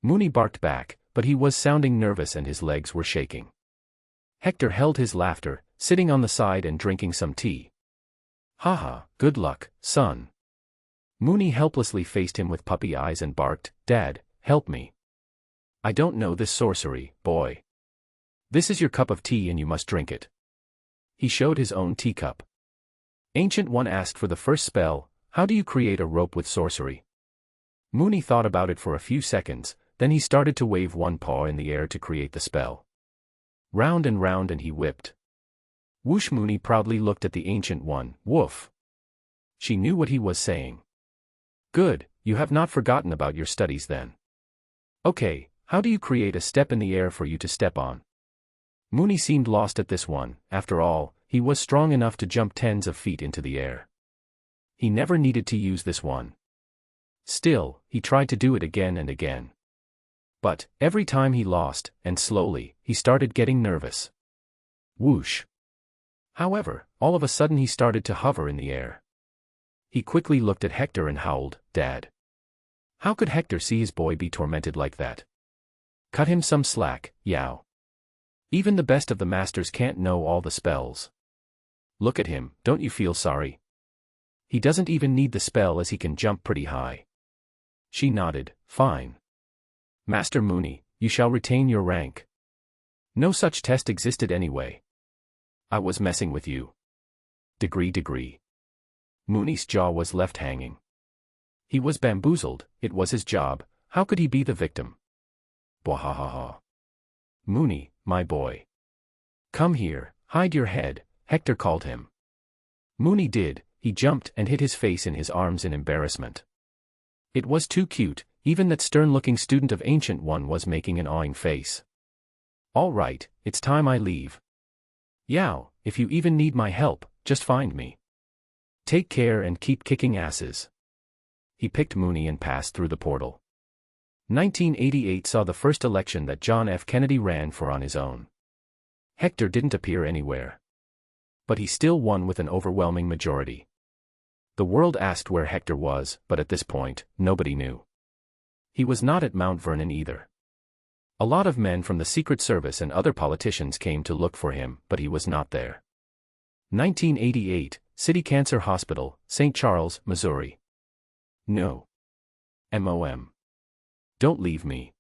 Mooney barked back, but he was sounding nervous and his legs were shaking. Hector held his laughter, sitting on the side and drinking some tea. Haha, good luck, son. Mooney helplessly faced him with puppy eyes and barked, Dad, help me. I don't know this sorcery, boy. This is your cup of tea and you must drink it. He showed his own teacup. Ancient One asked for the first spell. How do you create a rope with sorcery? Mooney thought about it for a few seconds, then he started to wave one paw in the air to create the spell. Round and he whipped. Whoosh! Mooney proudly looked at the Ancient One. Woof. She knew what he was saying. Good, you have not forgotten about your studies then. Okay, how do you create a step in the air for you to step on? Mooney seemed lost at this one. After all, he was strong enough to jump tens of feet into the air. He never needed to use this one. Still, he tried to do it again and again. But, every time he lost, and slowly, he started getting nervous. Whoosh. However, all of a sudden he started to hover in the air. He quickly looked at Hector and howled, "Dad." How could Hector see his boy be tormented like that? Cut him some slack, Yao. Even the best of the masters can't know all the spells. Look at him, don't you feel sorry? He doesn't even need the spell as he can jump pretty high. She nodded, fine. Master Mooney, you shall retain your rank. No such test existed anyway. I was messing with you. Degree. Mooney's jaw was left hanging. He was bamboozled, it was his job, how could he be the victim? Bwahahaha. Mooney, my boy. Come here, hide your head, Hector called him. Mooney did, he jumped and hid his face in his arms in embarrassment. It was too cute, even that stern-looking student of Ancient One was making an awing face. All right, it's time I leave. Yao, if you even need my help, just find me. Take care and keep kicking asses. He picked Mooney and passed through the portal. 1988 saw the first election that John F. Kennedy ran for on his own. Hector didn't appear anywhere. But he still won with an overwhelming majority. The world asked where Hector was, but at this point, nobody knew. He was not at Mount Vernon either. A lot of men from the Secret Service and other politicians came to look for him, but he was not there. 1988, City Cancer Hospital, St. Charles, Missouri. No. MOM. Don't leave me.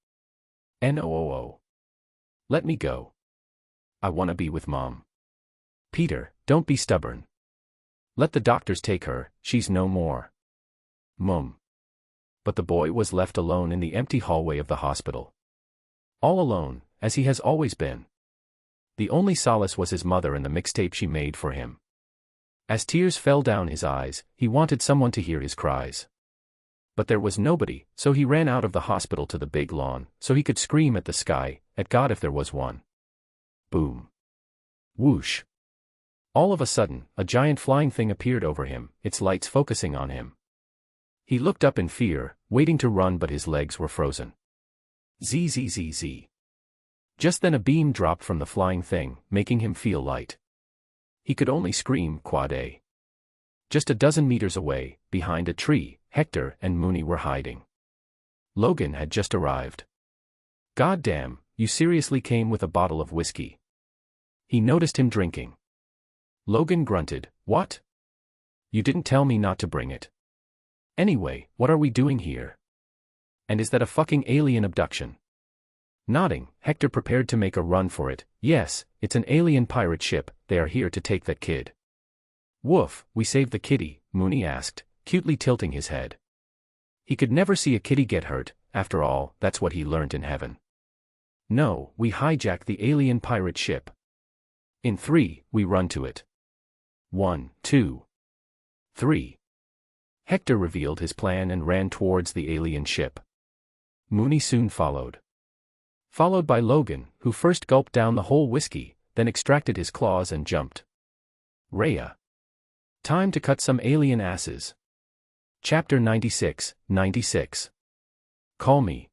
NOOO. Let me go. I wanna be with Mom. Peter, don't be stubborn. Let the doctors take her, she's no more. Mum. But the boy was left alone in the empty hallway of the hospital. All alone, as he has always been. The only solace was his mother and the mixtape she made for him. As tears fell down his eyes, he wanted someone to hear his cries. But there was nobody, so he ran out of the hospital to the big lawn, so he could scream at the sky, at God if there was one. Boom. Whoosh. All of a sudden, a giant flying thing appeared over him, its lights focusing on him. He looked up in fear, waiting to run but his legs were frozen. Zzz. Just then a beam dropped from the flying thing, making him feel light. He could only scream, Quad A. Just a dozen meters away, behind a tree, Hector and Mooney were hiding. Logan had just arrived. God damn, you seriously came with a bottle of whiskey. He noticed him drinking. Logan grunted, what? You didn't tell me not to bring it. Anyway, what are we doing here? And is that a fucking alien abduction? Nodding, Hector prepared to make a run for it. Yes, it's an alien pirate ship, they are here to take that kid. Woof, we saved the kitty, Mooney asked, cutely tilting his head. He could never see a kitty get hurt, after all, that's what he learned in heaven. No, we hijacked the alien pirate ship. In 3, we run to it. 1, 2, 3. Hector revealed his plan and ran towards the alien ship. Mooney soon followed. Followed by Logan, who first gulped down the whole whiskey, then extracted his claws and jumped. Rhea. Time to cut some alien asses. Chapter 96. Call me.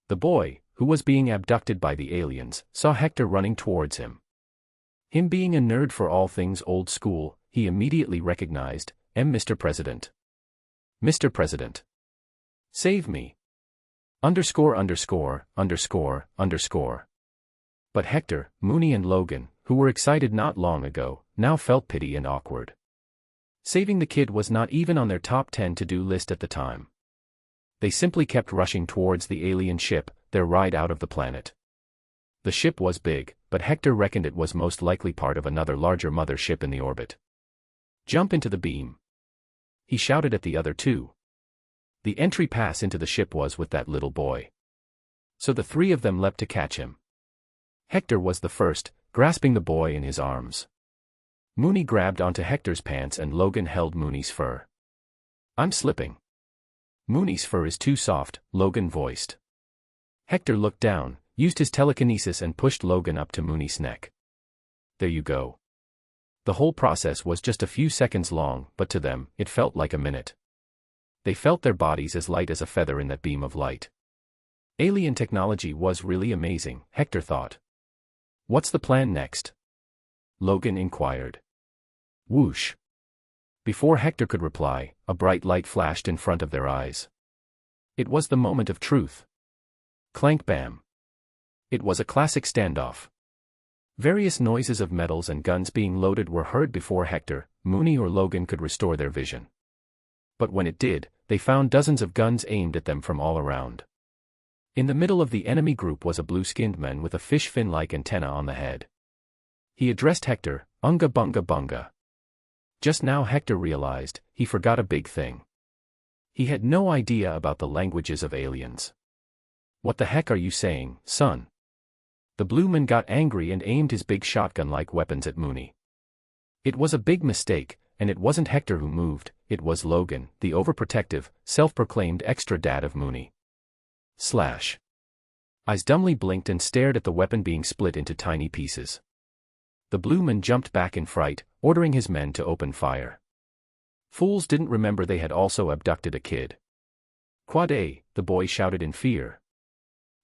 The boy, who was being abducted by the aliens, saw Hector running towards him. Him being a nerd for all things old school, he immediately recognized, Mr. President. Mr. President. Save me. _______. But Hector, Mooney and Logan, who were excited not long ago, now felt pity and awkward. Saving the kid was not even on their top 10 to-do list at the time. They simply kept rushing towards the alien ship, their ride out of the planet. The ship was big, but Hector reckoned it was most likely part of another larger mother ship in the orbit. Jump into the beam. He shouted at the other two. The entry pass into the ship was with that little boy. So the 3 of them leapt to catch him. Hector was the first, grasping the boy in his arms. Mooney grabbed onto Hector's pants and Logan held Mooney's fur. I'm slipping. Mooney's fur is too soft, Logan voiced. Hector looked down, used his telekinesis and pushed Logan up to Mooney's neck. There you go. The whole process was just a few seconds long, but to them, it felt like a minute. They felt their bodies as light as a feather in that beam of light. Alien technology was really amazing, Hector thought. What's the plan next? Logan inquired. Whoosh. Before Hector could reply, a bright light flashed in front of their eyes. It was the moment of truth. Clank bam. It was a classic standoff. Various noises of metals and guns being loaded were heard before Hector, Mooney or Logan could restore their vision. But when it did, they found dozens of guns aimed at them from all around. In the middle of the enemy group was a blue-skinned man with a fish fin-like antenna on the head. He addressed Hector, Unga bunga bunga. Just now Hector realized, he forgot a big thing. He had no idea about the languages of aliens. What the heck are you saying, son? The blue man got angry and aimed his big shotgun-like weapons at Mooney. It was a big mistake, and it wasn't Hector who moved, it was Logan, the overprotective, self-proclaimed extra dad of Mooney. Slash. Eyes dumbly blinked and stared at the weapon being split into tiny pieces. The blue man jumped back in fright, ordering his men to open fire. Fools didn't remember they had also abducted a kid. Quad A, the boy shouted in fear.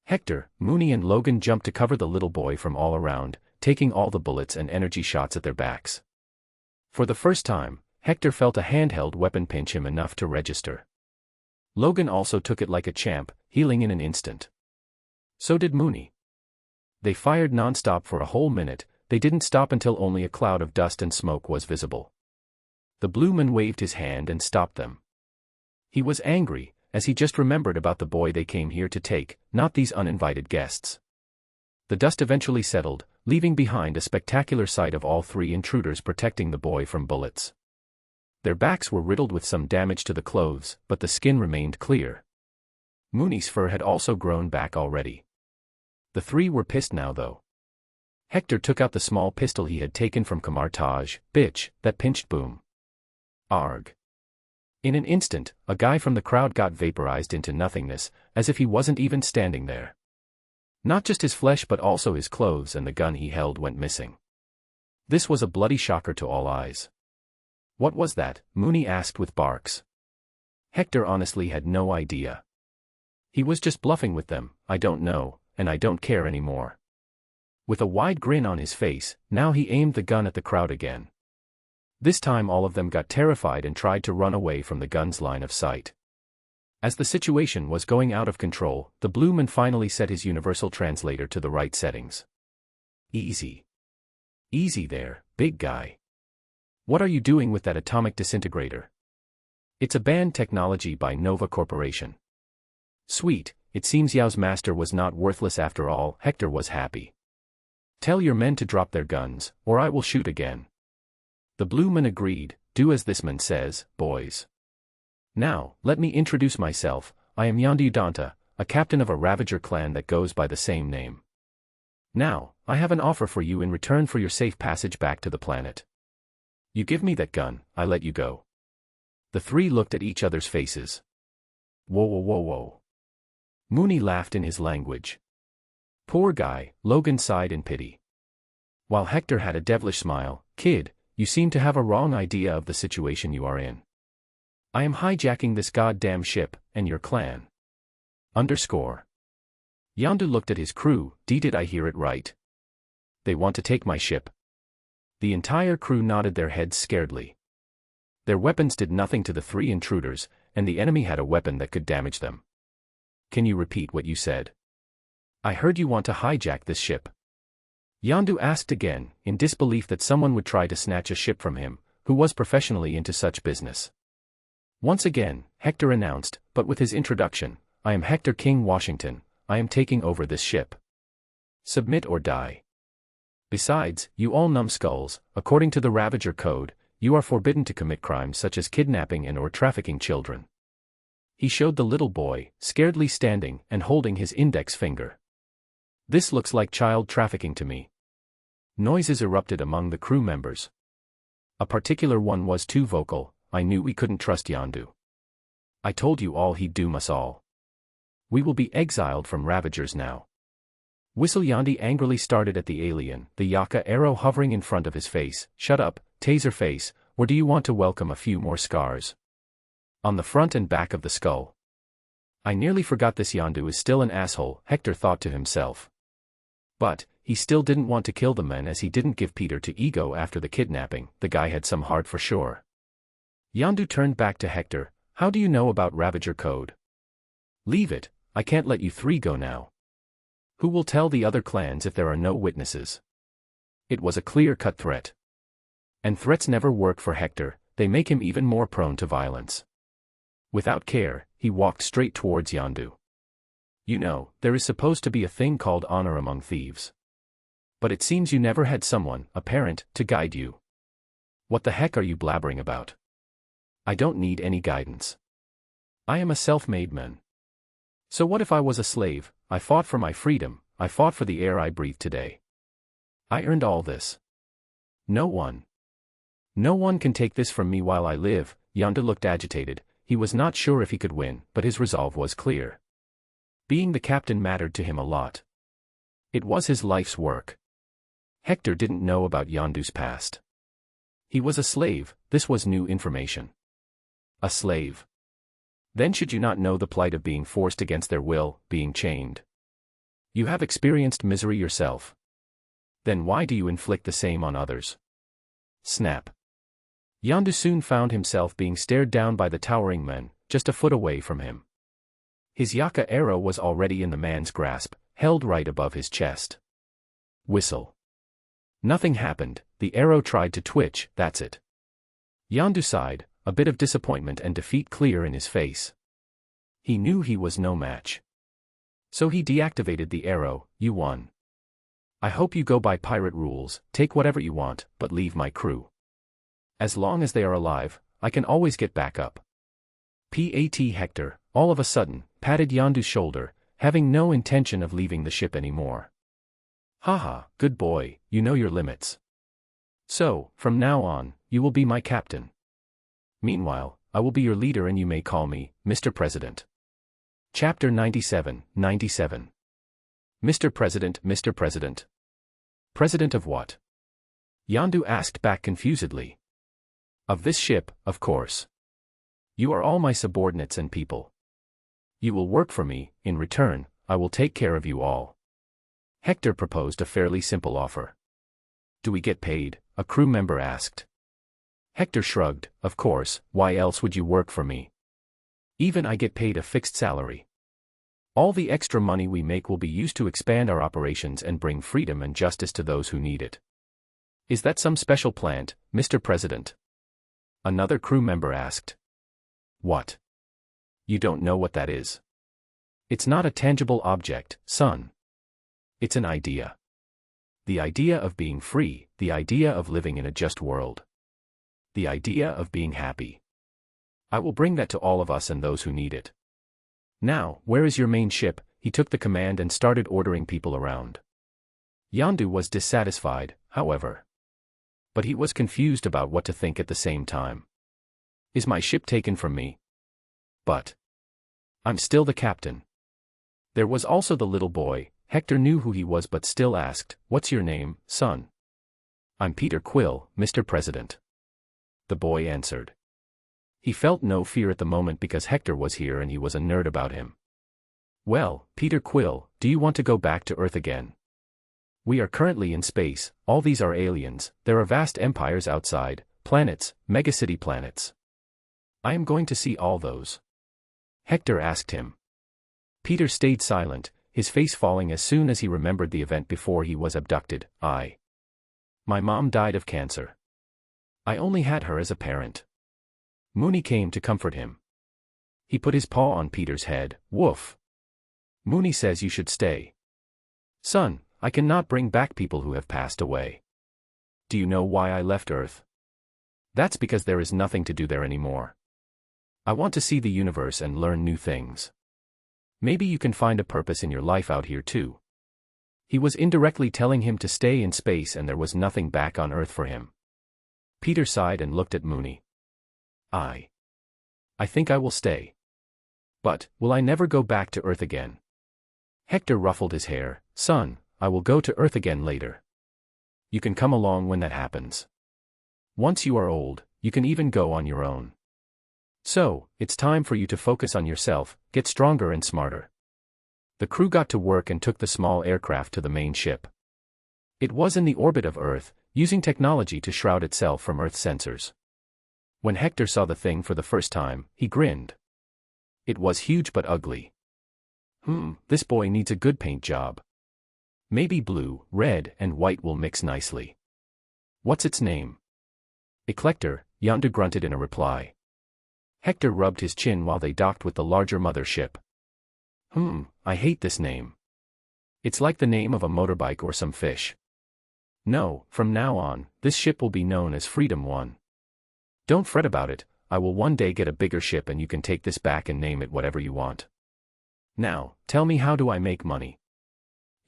Hector, Mooney and Logan jumped to cover the little boy from all around, taking all the bullets and energy shots at their backs. For the first time, Hector felt a handheld weapon pinch him enough to register. Logan also took it like a champ, healing in an instant. So did Mooney. They fired non-stop for a whole minute. They didn't stop until only a cloud of dust and smoke was visible. The blue man waved his hand and stopped them. He was angry, as he just remembered about the boy they came here to take, not these uninvited guests. The dust eventually settled, leaving behind a spectacular sight of all three intruders protecting the boy from bullets. Their backs were riddled with some damage to the clothes, but the skin remained clear. Mooney's fur had also grown back already. The three were pissed now though. Hector took out the small pistol he had taken from Kamartaj, bitch, that pinched boom. Arg. In an instant, a guy from the crowd got vaporized into nothingness, as if he wasn't even standing there. Not just his flesh but also his clothes and the gun he held went missing. This was a bloody shocker to all eyes. What was that? Mooney asked with barks. Hector honestly had no idea. He was just bluffing with them, I don't know, and I don't care anymore. With a wide grin on his face, now he aimed the gun at the crowd again. This time all of them got terrified and tried to run away from the gun's line of sight. As the situation was going out of control, the blue man finally set his universal translator to the right settings. Easy. Easy there, big guy. What are you doing with that atomic disintegrator? It's a banned technology by Nova Corporation. Sweet, it seems Yao's master was not worthless after all. Hector was happy. Tell your men to drop their guns, or I will shoot again. The blue man agreed, do as this man says, boys. Now, let me introduce myself, I am Yondu Danta, a captain of a Ravager clan that goes by the same name. Now, I have an offer for you in return for your safe passage back to the planet. You give me that gun, I let you go. The three looked at each other's faces. Whoa whoa whoa whoa. Mooney laughed in his language. Poor guy, Logan sighed in pity. While Hector had a devilish smile, kid, you seem to have a wrong idea of the situation you are in. I am hijacking this goddamn ship, and your clan. Underscore. Yondu looked at his crew, did I hear it right? They want to take my ship. The entire crew nodded their heads scaredly. Their weapons did nothing to the three intruders, and the enemy had a weapon that could damage them. Can you repeat what you said? I heard you want to hijack this ship. Yondu asked again, in disbelief that someone would try to snatch a ship from him, who was professionally into such business. Once again, Hector announced, but with his introduction, I am Hector King Washington, I am taking over this ship. Submit or die. Besides, you all numbskulls, according to the Ravager Code, you are forbidden to commit crimes such as kidnapping and or trafficking children. He showed the little boy, scaredly standing and holding his index finger. This looks like child trafficking to me. Noises erupted among the crew members. A particular one was too vocal. I knew we couldn't trust Yondu. I told you all he'd doom us all. We will be exiled from Ravagers now. Whistle Yondu angrily started at the alien, the Yaka arrow hovering in front of his face. Shut up, taser face, or do you want to welcome a few more scars? On the front and back of the skull. I nearly forgot this Yondu is still an asshole, Hector thought to himself. But, he still didn't want to kill the men as he didn't give Peter to Ego after the kidnapping. The guy had some heart for sure. Yondu turned back to Hector. How do you know about Ravager code? Leave it, I can't let you three go now. Who will tell the other clans if there are no witnesses? It was a clear-cut threat. And threats never work for Hector, they make him even more prone to violence. Without care, he walked straight towards Yondu. You know, there is supposed to be a thing called honor among thieves. But it seems you never had someone, a parent, to guide you. What the heck are you blabbering about? I don't need any guidance. I am a self-made man. So what if I was a slave? I fought for my freedom, I fought for the air I breathe today. I earned all this. No one can take this from me while I live. Yondu looked agitated. He was not sure if he could win, but his resolve was clear. Being the captain mattered to him a lot. It was his life's work. Hector didn't know about Yondu's past. He was a slave, this was new information. A slave. Then should you not know the plight of being forced against their will, being chained? You have experienced misery yourself. Then why do you inflict the same on others? Snap. Yondu soon found himself being stared down by the towering men, just a foot away from him. His Yaka arrow was already in the man's grasp, held right above his chest. Whistle. Nothing happened, the arrow tried to twitch, that's it. Yondu sighed, a bit of disappointment and defeat clear in his face. He knew he was no match. So he deactivated the arrow. You won. I hope you go by pirate rules, take whatever you want, but leave my crew. As long as they are alive, I can always get back up. Pat Hector, all of a sudden, patted Yondu's shoulder, having no intention of leaving the ship anymore. Haha, good boy, you know your limits. So, from now on, you will be my captain. Meanwhile, I will be your leader and you may call me, Mr. President. Chapter 97, 97. Mr. President, Mr. President. President of what? Yondu asked back confusedly. Of this ship, of course. You are all my subordinates and people. You will work for me, in return, I will take care of you all. Hector proposed a fairly simple offer. Do we get paid? A crew member asked. Hector shrugged, of course, why else would you work for me? Even I get paid a fixed salary. All the extra money we make will be used to expand our operations and bring freedom and justice to those who need it. Is that some special plant, Mr. President? Another crew member asked. What? You don't know what that is? It's not a tangible object, son. It's an idea. The idea of being free, the idea of living in a just world. The idea of being happy. I will bring that to all of us and those who need it. Now, where is your main ship? He took the command and started ordering people around. Yondu was dissatisfied, however. But he was confused about what to think at the same time. Is my ship taken from me? But I'm still the captain. There was also the little boy. Hector knew who he was but still asked, what's your name, son? I'm Peter Quill, Mr. President. The boy answered. He felt no fear at the moment because Hector was here and he was a nerd about him. Well, Peter Quill, do you want to go back to Earth again? We are currently in space, all these are aliens, there are vast empires outside, planets, megacity planets. I am going to see all those. Hector asked him. Peter stayed silent, his face falling as soon as he remembered the event before he was abducted. My mom died of cancer. I only had her as a parent. Mooney came to comfort him. He put his paw on Peter's head. Woof. Mooney says you should stay. Son, I cannot bring back people who have passed away. Do you know why I left Earth? That's because there is nothing to do there anymore. I want to see the universe and learn new things. Maybe you can find a purpose in your life out here too. He was indirectly telling him to stay in space and there was nothing back on Earth for him. Peter sighed and looked at Mooney. I think I will stay. But, will I never go back to Earth again? Hector ruffled his hair. Son, I will go to Earth again later. You can come along when that happens. Once you are old, you can even go on your own. So, it's time for you to focus on yourself, get stronger and smarter. The crew got to work and took the small aircraft to the main ship. It was in the orbit of Earth, using technology to shroud itself from Earth sensors. When Hector saw the thing for the first time, he grinned. It was huge but ugly. This boy needs a good paint job. Maybe blue, red, and white will mix nicely. What's its name? Eclector, Yondu grunted in a reply. Hector rubbed his chin while they docked with the larger mother ship. I hate this name. It's like the name of a motorbike or some fish. No, from now on, this ship will be known as Freedom 1. Don't fret about it, I will one day get a bigger ship and you can take this back and name it whatever you want. Now, tell me, how do I make money?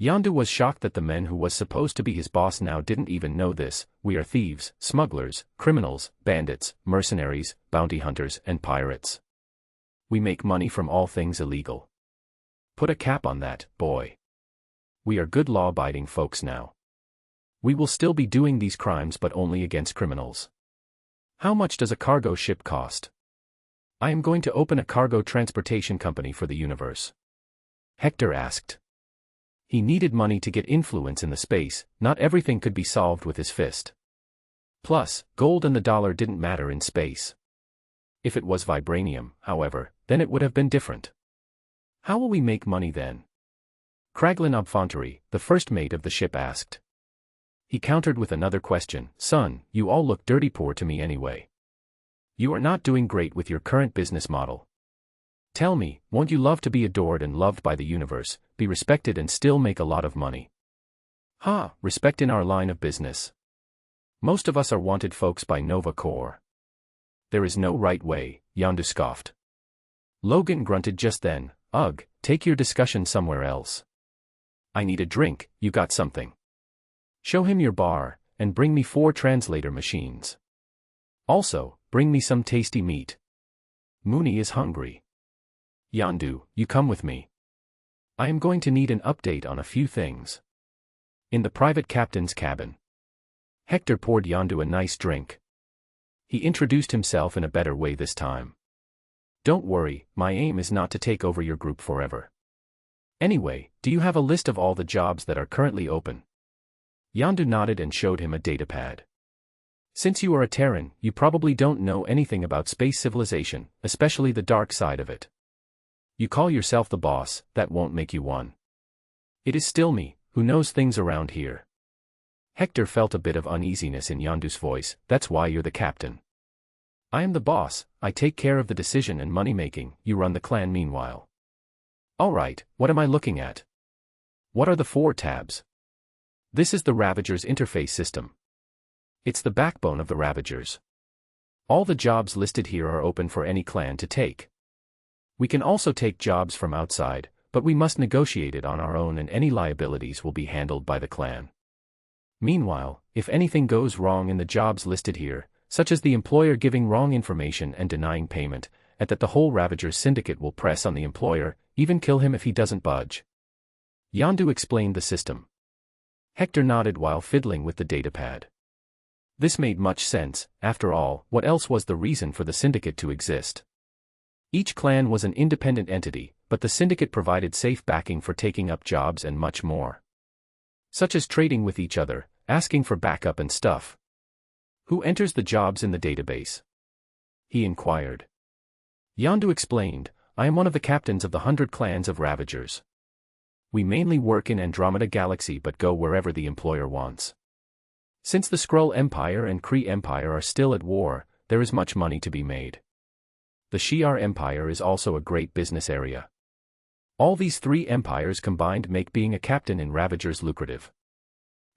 Yondu was shocked that the men who was supposed to be his boss now didn't even know this. We are thieves, smugglers, criminals, bandits, mercenaries, bounty hunters, and pirates. We make money from all things illegal. Put a cap on that, boy. We are good law-abiding folks now. We will still be doing these crimes but only against criminals. How much does a cargo ship cost? I am going to open a cargo transportation company for the universe. Hector asked. He needed money to get influence in the space, not everything could be solved with his fist. Plus, gold and the dollar didn't matter in space. If it was vibranium, however, then it would have been different. How will we make money then? Kraglin Obfontery, the first mate of the ship, asked. He countered with another question. Son, you all look dirty poor to me anyway. You are not doing great with your current business model. Tell me, won't you love to be adored and loved by the universe, be respected and still make a lot of money? Respect in our line of business. Most of us are wanted folks by Nova Corps. There is no right way, Yondu scoffed. Logan grunted just then. Ugh, take your discussion somewhere else. I need a drink, you got something? Show him your bar, and bring me 4 translator machines. Also, bring me some tasty meat. Mooney is hungry. Yondu, you come with me. I am going to need an update on a few things. In the private captain's cabin. Hector poured Yondu a nice drink. He introduced himself in a better way this time. Don't worry, my aim is not to take over your group forever. Anyway, do you have a list of all the jobs that are currently open? Yondu nodded and showed him a datapad. Since you are a Terran, you probably don't know anything about space civilization, especially the dark side of it. You call yourself the boss, that won't make you one. It is still me, who knows things around here. Hector felt a bit of uneasiness in Yondu's voice. That's why you're the captain. I am the boss, I take care of the decision and money-making, you run the clan meanwhile. Alright, what am I looking at? What are the 4 tabs? This is the Ravagers interface system. It's the backbone of the Ravagers. All the jobs listed here are open for any clan to take. We can also take jobs from outside, but we must negotiate it on our own and any liabilities will be handled by the clan. Meanwhile, if anything goes wrong in the jobs listed here, such as the employer giving wrong information and denying payment, that the whole Ravagers syndicate will press on the employer, even kill him if he doesn't budge. Yondu explained the system. Hector nodded while fiddling with the datapad. This made much sense. After all, what else was the reason for the syndicate to exist? Each clan was an independent entity, but the syndicate provided safe backing for taking up jobs and much more. Such as trading with each other, asking for backup and stuff. Who enters the jobs in the database? He inquired. Yondu explained, I am one of the captains of the 100 clans of Ravagers. We mainly work in Andromeda Galaxy but go wherever the employer wants. Since the Skrull Empire and Kree Empire are still at war, there is much money to be made. The Shi'ar Empire is also a great business area. All these 3 empires combined make being a captain in Ravagers lucrative.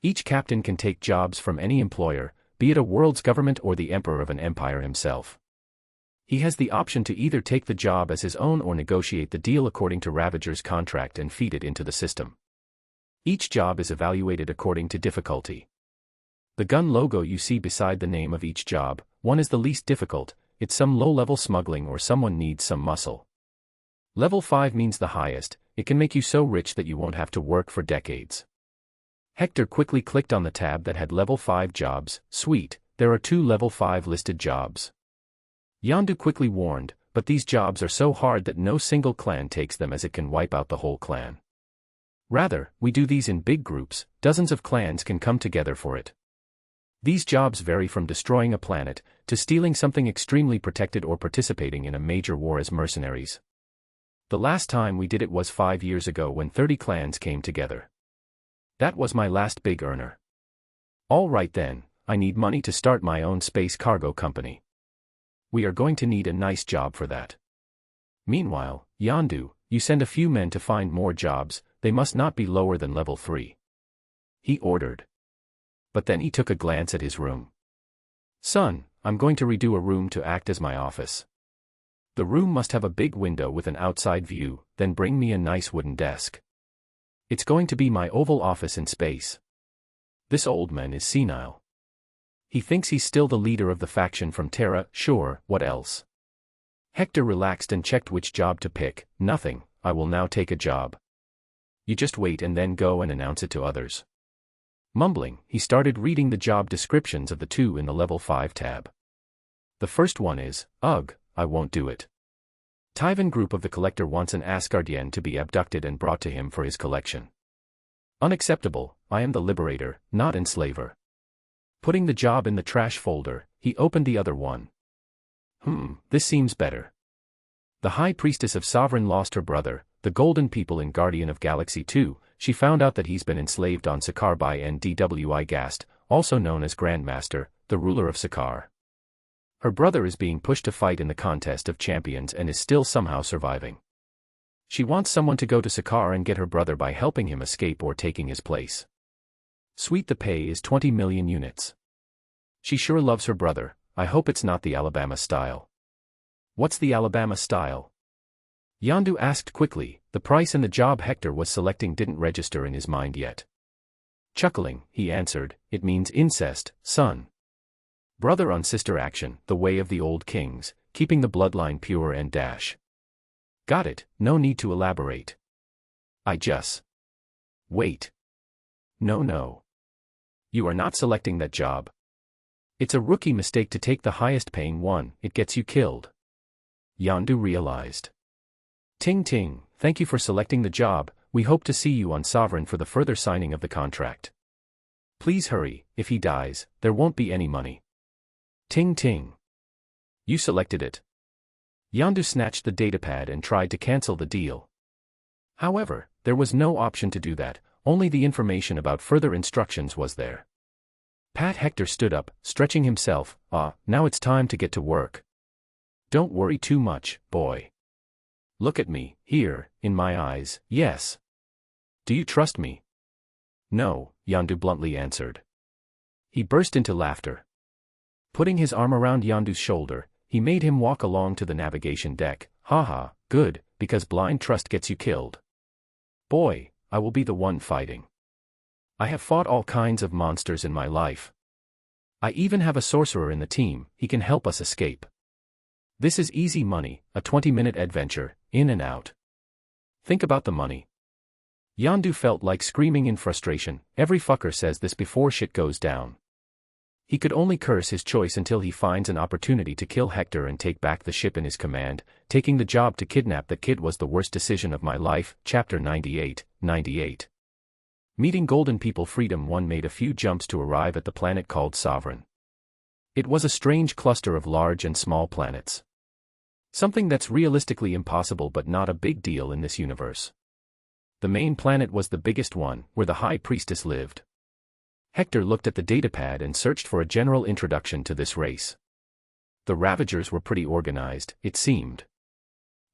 Each captain can take jobs from any employer, be it a world's government or the emperor of an empire himself. He has the option to either take the job as his own or negotiate the deal according to Ravagers' contract and feed it into the system. Each job is evaluated according to difficulty. The gun logo you see beside the name of each job, one is the least difficult, it's some low-level smuggling or someone needs some muscle. Level 5 means the highest, it can make you so rich that you won't have to work for decades. Hector quickly clicked on the tab that had level 5 jobs. Sweet, there are 2 level 5 listed jobs. Yondu quickly warned, but these jobs are so hard that no single clan takes them as it can wipe out the whole clan. Rather, we do these in big groups, dozens of clans can come together for it. These jobs vary from destroying a planet, to stealing something extremely protected or participating in a major war as mercenaries. The last time we did it was 5 years ago when 30 clans came together. That was my last big earner. All right then, I need money to start my own space cargo company. We are going to need a nice job for that. Meanwhile, Yondu, you send a few men to find more jobs, they must not be lower than level 3. He ordered. But then he took a glance at his room. Son, I'm going to redo a room to act as my office. The room must have a big window with an outside view, then bring me a nice wooden desk. It's going to be my oval office in space. This old man is senile. He thinks he's still the leader of the faction from Terra, sure, what else? Hector relaxed and checked which job to pick. Nothing, I will now take a job. You just wait and then go and announce it to others. Mumbling, he started reading the job descriptions of the 2 in the level 5 tab. The first one is, ugh, I won't do it. Tyvan group of the collector wants an Asgardian to be abducted and brought to him for his collection. Unacceptable, I am the liberator, not enslaver. Putting the job in the trash folder, he opened the other one. This seems better. The High Priestess of Sovereign lost her brother, the Golden People in Guardian of Galaxy 2, she found out that he's been enslaved on Sakaar by Ndwi Gast, also known as Grandmaster, the ruler of Sakaar. Her brother is being pushed to fight in the contest of champions and is still somehow surviving. She wants someone to go to Sakaar and get her brother by helping him escape or taking his place. Sweet, the pay is 20 million units. She sure loves her brother, I hope it's not the Alabama style. What's the Alabama style? Yondu asked quickly, the price and the job Hector was selecting didn't register in his mind yet. Chuckling, he answered, it means incest, son. Brother on sister action, the way of the old kings, keeping the bloodline pure and dash. Got it, no need to elaborate. I just. Wait. No. You are not selecting that job. It's a rookie mistake to take the highest paying one, it gets you killed. Yondu realized. Ting ting, thank you for selecting the job, we hope to see you on Sovereign for the further signing of the contract. Please hurry, if he dies, there won't be any money. Ting ting. You selected it. Yondu snatched the datapad and tried to cancel the deal. However, there was no option to do that, only the information about further instructions was there. Pat Hector stood up, stretching himself, now it's time to get to work. Don't worry too much, boy. Look at me, here, in my eyes, yes. Do you trust me? No, Yondu bluntly answered. He burst into laughter. Putting his arm around Yondu's shoulder, he made him walk along to the navigation deck. Haha, good, because blind trust gets you killed. Boy, I will be the one fighting. I have fought all kinds of monsters in my life. I even have a sorcerer in the team, he can help us escape. This is easy money, a 20-minute adventure, in and out. Think about the money. Yondu felt like screaming in frustration, every fucker says this before shit goes down. He could only curse his choice until he finds an opportunity to kill Hector and take back the ship in his command. Taking the job to kidnap the kid was the worst decision of my life. Chapter 98. Meeting Golden People. Freedom 1 made a few jumps to arrive at the planet called Sovereign. It was a strange cluster of large and small planets. Something that's realistically impossible but not a big deal in this universe. The main planet was the biggest one, where the High Priestess lived. Hector looked at the datapad and searched for a general introduction to this race. The Ravagers were pretty organized, it seemed.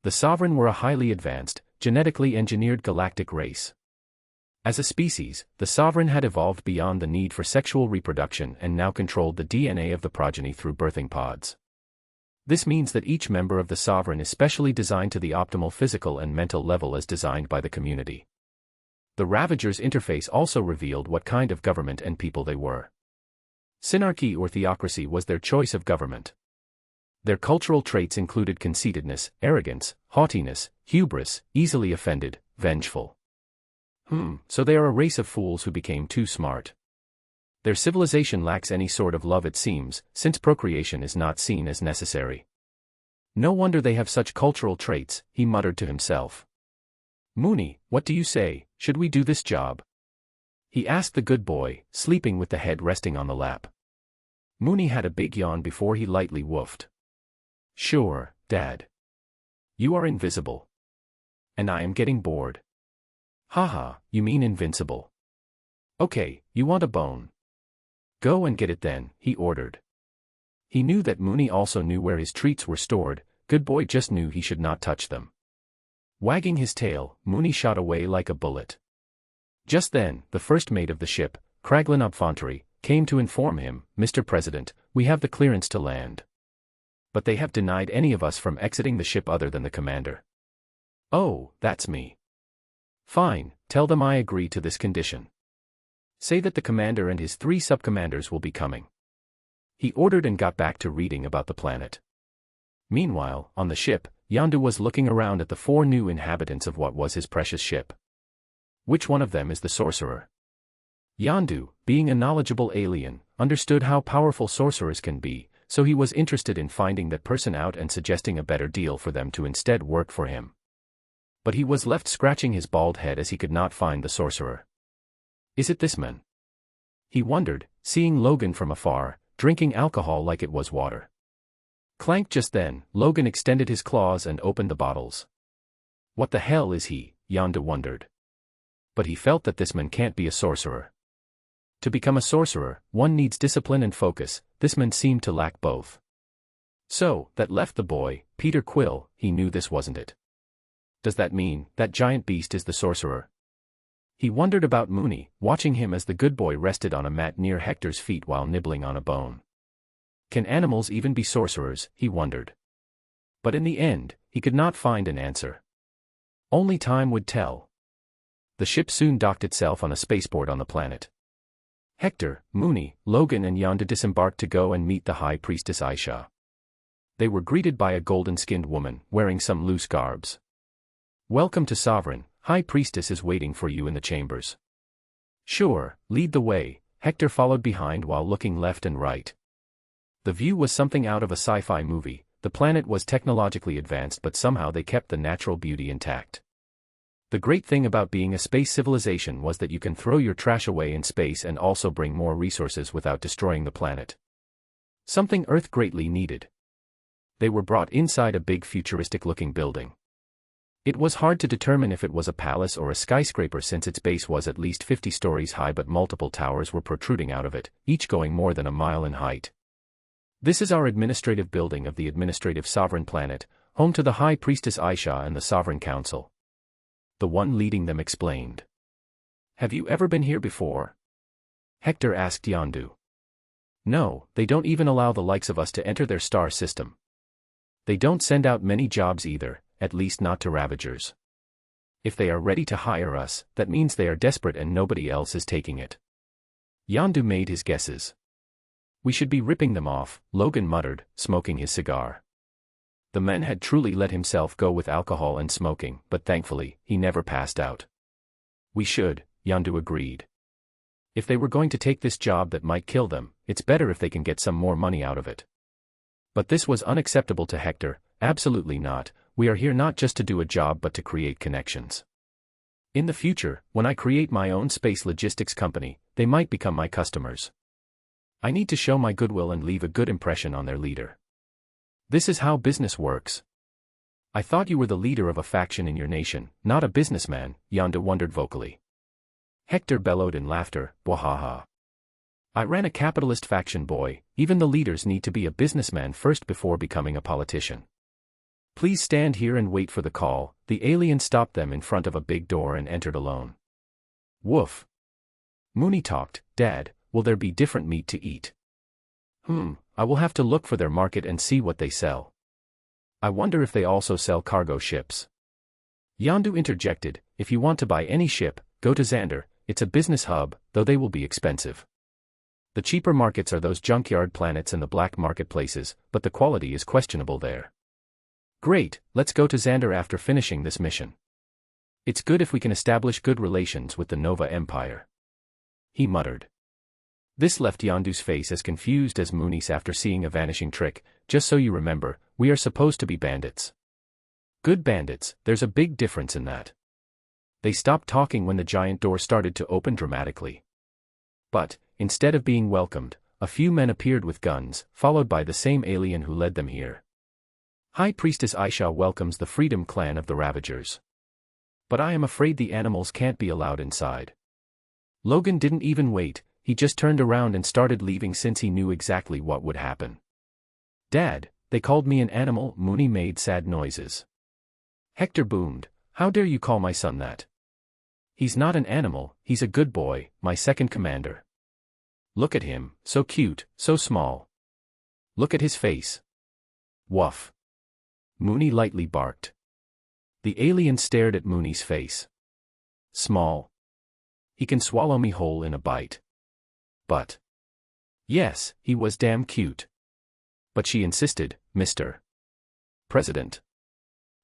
The Sovereign were a highly advanced, genetically engineered galactic race. As a species, the Sovereign had evolved beyond the need for sexual reproduction and now controlled the DNA of the progeny through birthing pods. This means that each member of the Sovereign is specially designed to the optimal physical and mental level as designed by the community. The Ravagers' interface also revealed what kind of government and people they were. Synarchy or theocracy was their choice of government. Their cultural traits included conceitedness, arrogance, haughtiness, hubris, easily offended, vengeful. So they are a race of fools who became too smart. Their civilization lacks any sort of love, it seems, since procreation is not seen as necessary. No wonder they have such cultural traits, he muttered to himself. Mooney, what do you say, should we do this job? He asked the good boy, sleeping with the head resting on the lap. Mooney had a big yawn before he lightly woofed. Sure, Dad. You are invisible. And I am getting bored. Haha, you mean invincible. Okay, you want a bone. Go and get it then, he ordered. He knew that Mooney also knew where his treats were stored, good boy just knew he should not touch them. Wagging his tail, Mooney shot away like a bullet. Just then, the first mate of the ship, Kraglin Obfontery, came to inform him, Mr. President, we have the clearance to land. But they have denied any of us from exiting the ship other than the commander. Oh, that's me. Fine, tell them I agree to this condition. Say that the commander and his 3 sub-commanders will be coming. He ordered and got back to reading about the planet. Meanwhile, on the ship, Yondu was looking around at the 4 new inhabitants of what was his precious ship. Which one of them is the sorcerer? Yondu, being a knowledgeable alien, understood how powerful sorcerers can be, so he was interested in finding that person out and suggesting a better deal for them to instead work for him. But he was left scratching his bald head as he could not find the sorcerer. Is it this man? He wondered, seeing Logan from afar, drinking alcohol like it was water. Clank just then, Logan extended his claws and opened the bottles. What the hell is he, Yondu wondered. But he felt that this man can't be a sorcerer. To become a sorcerer, one needs discipline and focus, this man seemed to lack both. So, that left the boy, Peter Quill, he knew this wasn't it. Does that mean, that giant beast is the sorcerer? He wondered about Mooney, watching him as the good boy rested on a mat near Hector's feet while nibbling on a bone. Can animals even be sorcerers, he wondered. But in the end, he could not find an answer. Only time would tell. The ship soon docked itself on a spaceport on the planet. Hector, Mooney, Logan and Yondu disembarked to go and meet the High Priestess Aisha. They were greeted by a golden-skinned woman, wearing some loose garbs. Welcome to Sovereign, High Priestess is waiting for you in the chambers. Sure, lead the way, Hector followed behind while looking left and right. The view was something out of a sci-fi movie, the planet was technologically advanced but somehow they kept the natural beauty intact. The great thing about being a space civilization was that you can throw your trash away in space and also bring more resources without destroying the planet. Something Earth greatly needed. They were brought inside a big futuristic-looking building. It was hard to determine if it was a palace or a skyscraper since its base was at least 50 stories high but multiple towers were protruding out of it, each going more than a mile in height. This is our administrative building of the administrative sovereign planet, home to the High Priestess Aisha and the Sovereign Council. The one leading them explained. Have you ever been here before? Hector asked Yondu. No, they don't even allow the likes of us to enter their star system. They don't send out many jobs either, at least not to Ravagers. If they are ready to hire us, that means they are desperate and nobody else is taking it. Yondu made his guesses. We should be ripping them off, Logan muttered, smoking his cigar. The man had truly let himself go with alcohol and smoking, but thankfully, he never passed out. We should, Yondu agreed. If they were going to take this job that might kill them, it's better if they can get some more money out of it. But this was unacceptable to Hector, absolutely not, we are here not just to do a job but to create connections. In the future, when I create my own space logistics company, they might become my customers. I need to show my goodwill and leave a good impression on their leader. This is how business works. I thought you were the leader of a faction in your nation, not a businessman, Yondu wondered vocally. Hector bellowed in laughter, Bwahaha. I ran a capitalist faction, boy, even the leaders need to be a businessman first before becoming a politician. Please stand here and wait for the call. The alien stopped them in front of a big door and entered alone. Woof. Mooney talked, Dad, will there be different meat to eat? I will have to look for their market and see what they sell. I wonder if they also sell cargo ships. Yondu interjected, if you want to buy any ship, go to Xander, it's a business hub, though they will be expensive. The cheaper markets are those junkyard planets and the black marketplaces, but the quality is questionable there. Great, let's go to Xander after finishing this mission. It's good if we can establish good relations with the Nova Empire. He muttered. This left Yondu's face as confused as Mooney's after seeing a vanishing trick. Just so you remember, we are supposed to be bandits. Good bandits, there's a big difference in that. They stopped talking when the giant door started to open dramatically. But, instead of being welcomed, a few men appeared with guns, followed by the same alien who led them here. High Priestess Aisha welcomes the Freedom Clan of the Ravagers. But I am afraid the animals can't be allowed inside. Logan didn't even wait, he just turned around and started leaving since he knew exactly what would happen. Dad, they called me an animal. Mooney made sad noises. Hector boomed, how dare you call my son that? He's not an animal, he's a good boy, my second commander. Look at him, so cute, so small. Look at his face. Woof. Mooney lightly barked. The alien stared at Mooney's face. Small. He can swallow me whole in a bite. But. Yes, he was damn cute. But she insisted, Mr. President.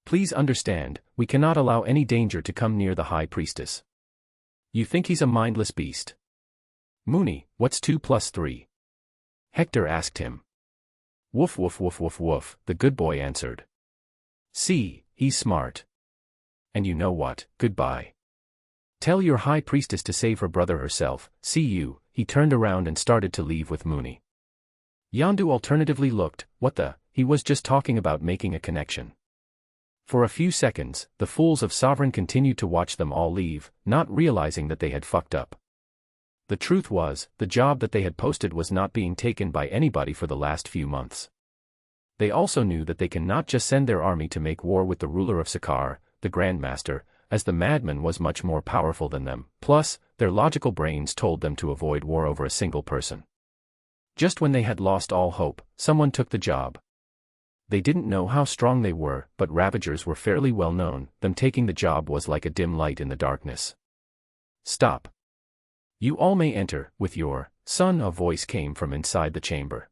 Please understand, we cannot allow any danger to come near the High Priestess. You think he's a mindless beast? Mooney, what's 2 plus 3? Hector asked him. Woof woof woof woof woof, the good boy answered. See, he's smart. And you know what, goodbye. Tell your High Priestess to save her brother herself, see you. He turned around and started to leave with Mooney. Yondu alternatively looked, what the, he was just talking about making a connection. For a few seconds, the fools of Sovereign continued to watch them all leave, not realizing that they had fucked up. The truth was, the job that they had posted was not being taken by anybody for the last few months. They also knew that they cannot just send their army to make war with the ruler of Sakaar, the Grandmaster, as the madman was much more powerful than them, plus, their logical brains told them to avoid war over a single person. Just when they had lost all hope, someone took the job. They didn't know how strong they were, but Ravagers were fairly well known, them taking the job was like a dim light in the darkness. Stop. You all may enter, with your son, a voice came from inside the chamber.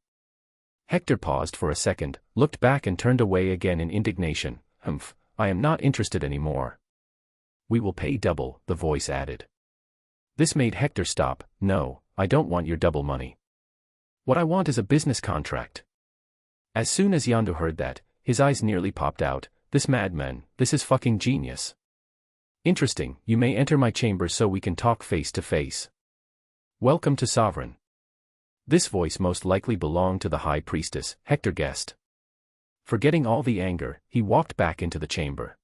Hector paused for a second, looked back and turned away again in indignation. Humph, I am not interested anymore. We will pay double, the voice added. This made Hector stop. No, I don't want your double money. What I want is a business contract. As soon as Yondu heard that, his eyes nearly popped out. This madman, this is fucking genius. Interesting, you may enter my chamber so we can talk face to face. Welcome to Sovereign. This voice most likely belonged to the High Priestess, Hector guessed. Forgetting all the anger, he walked back into the chamber.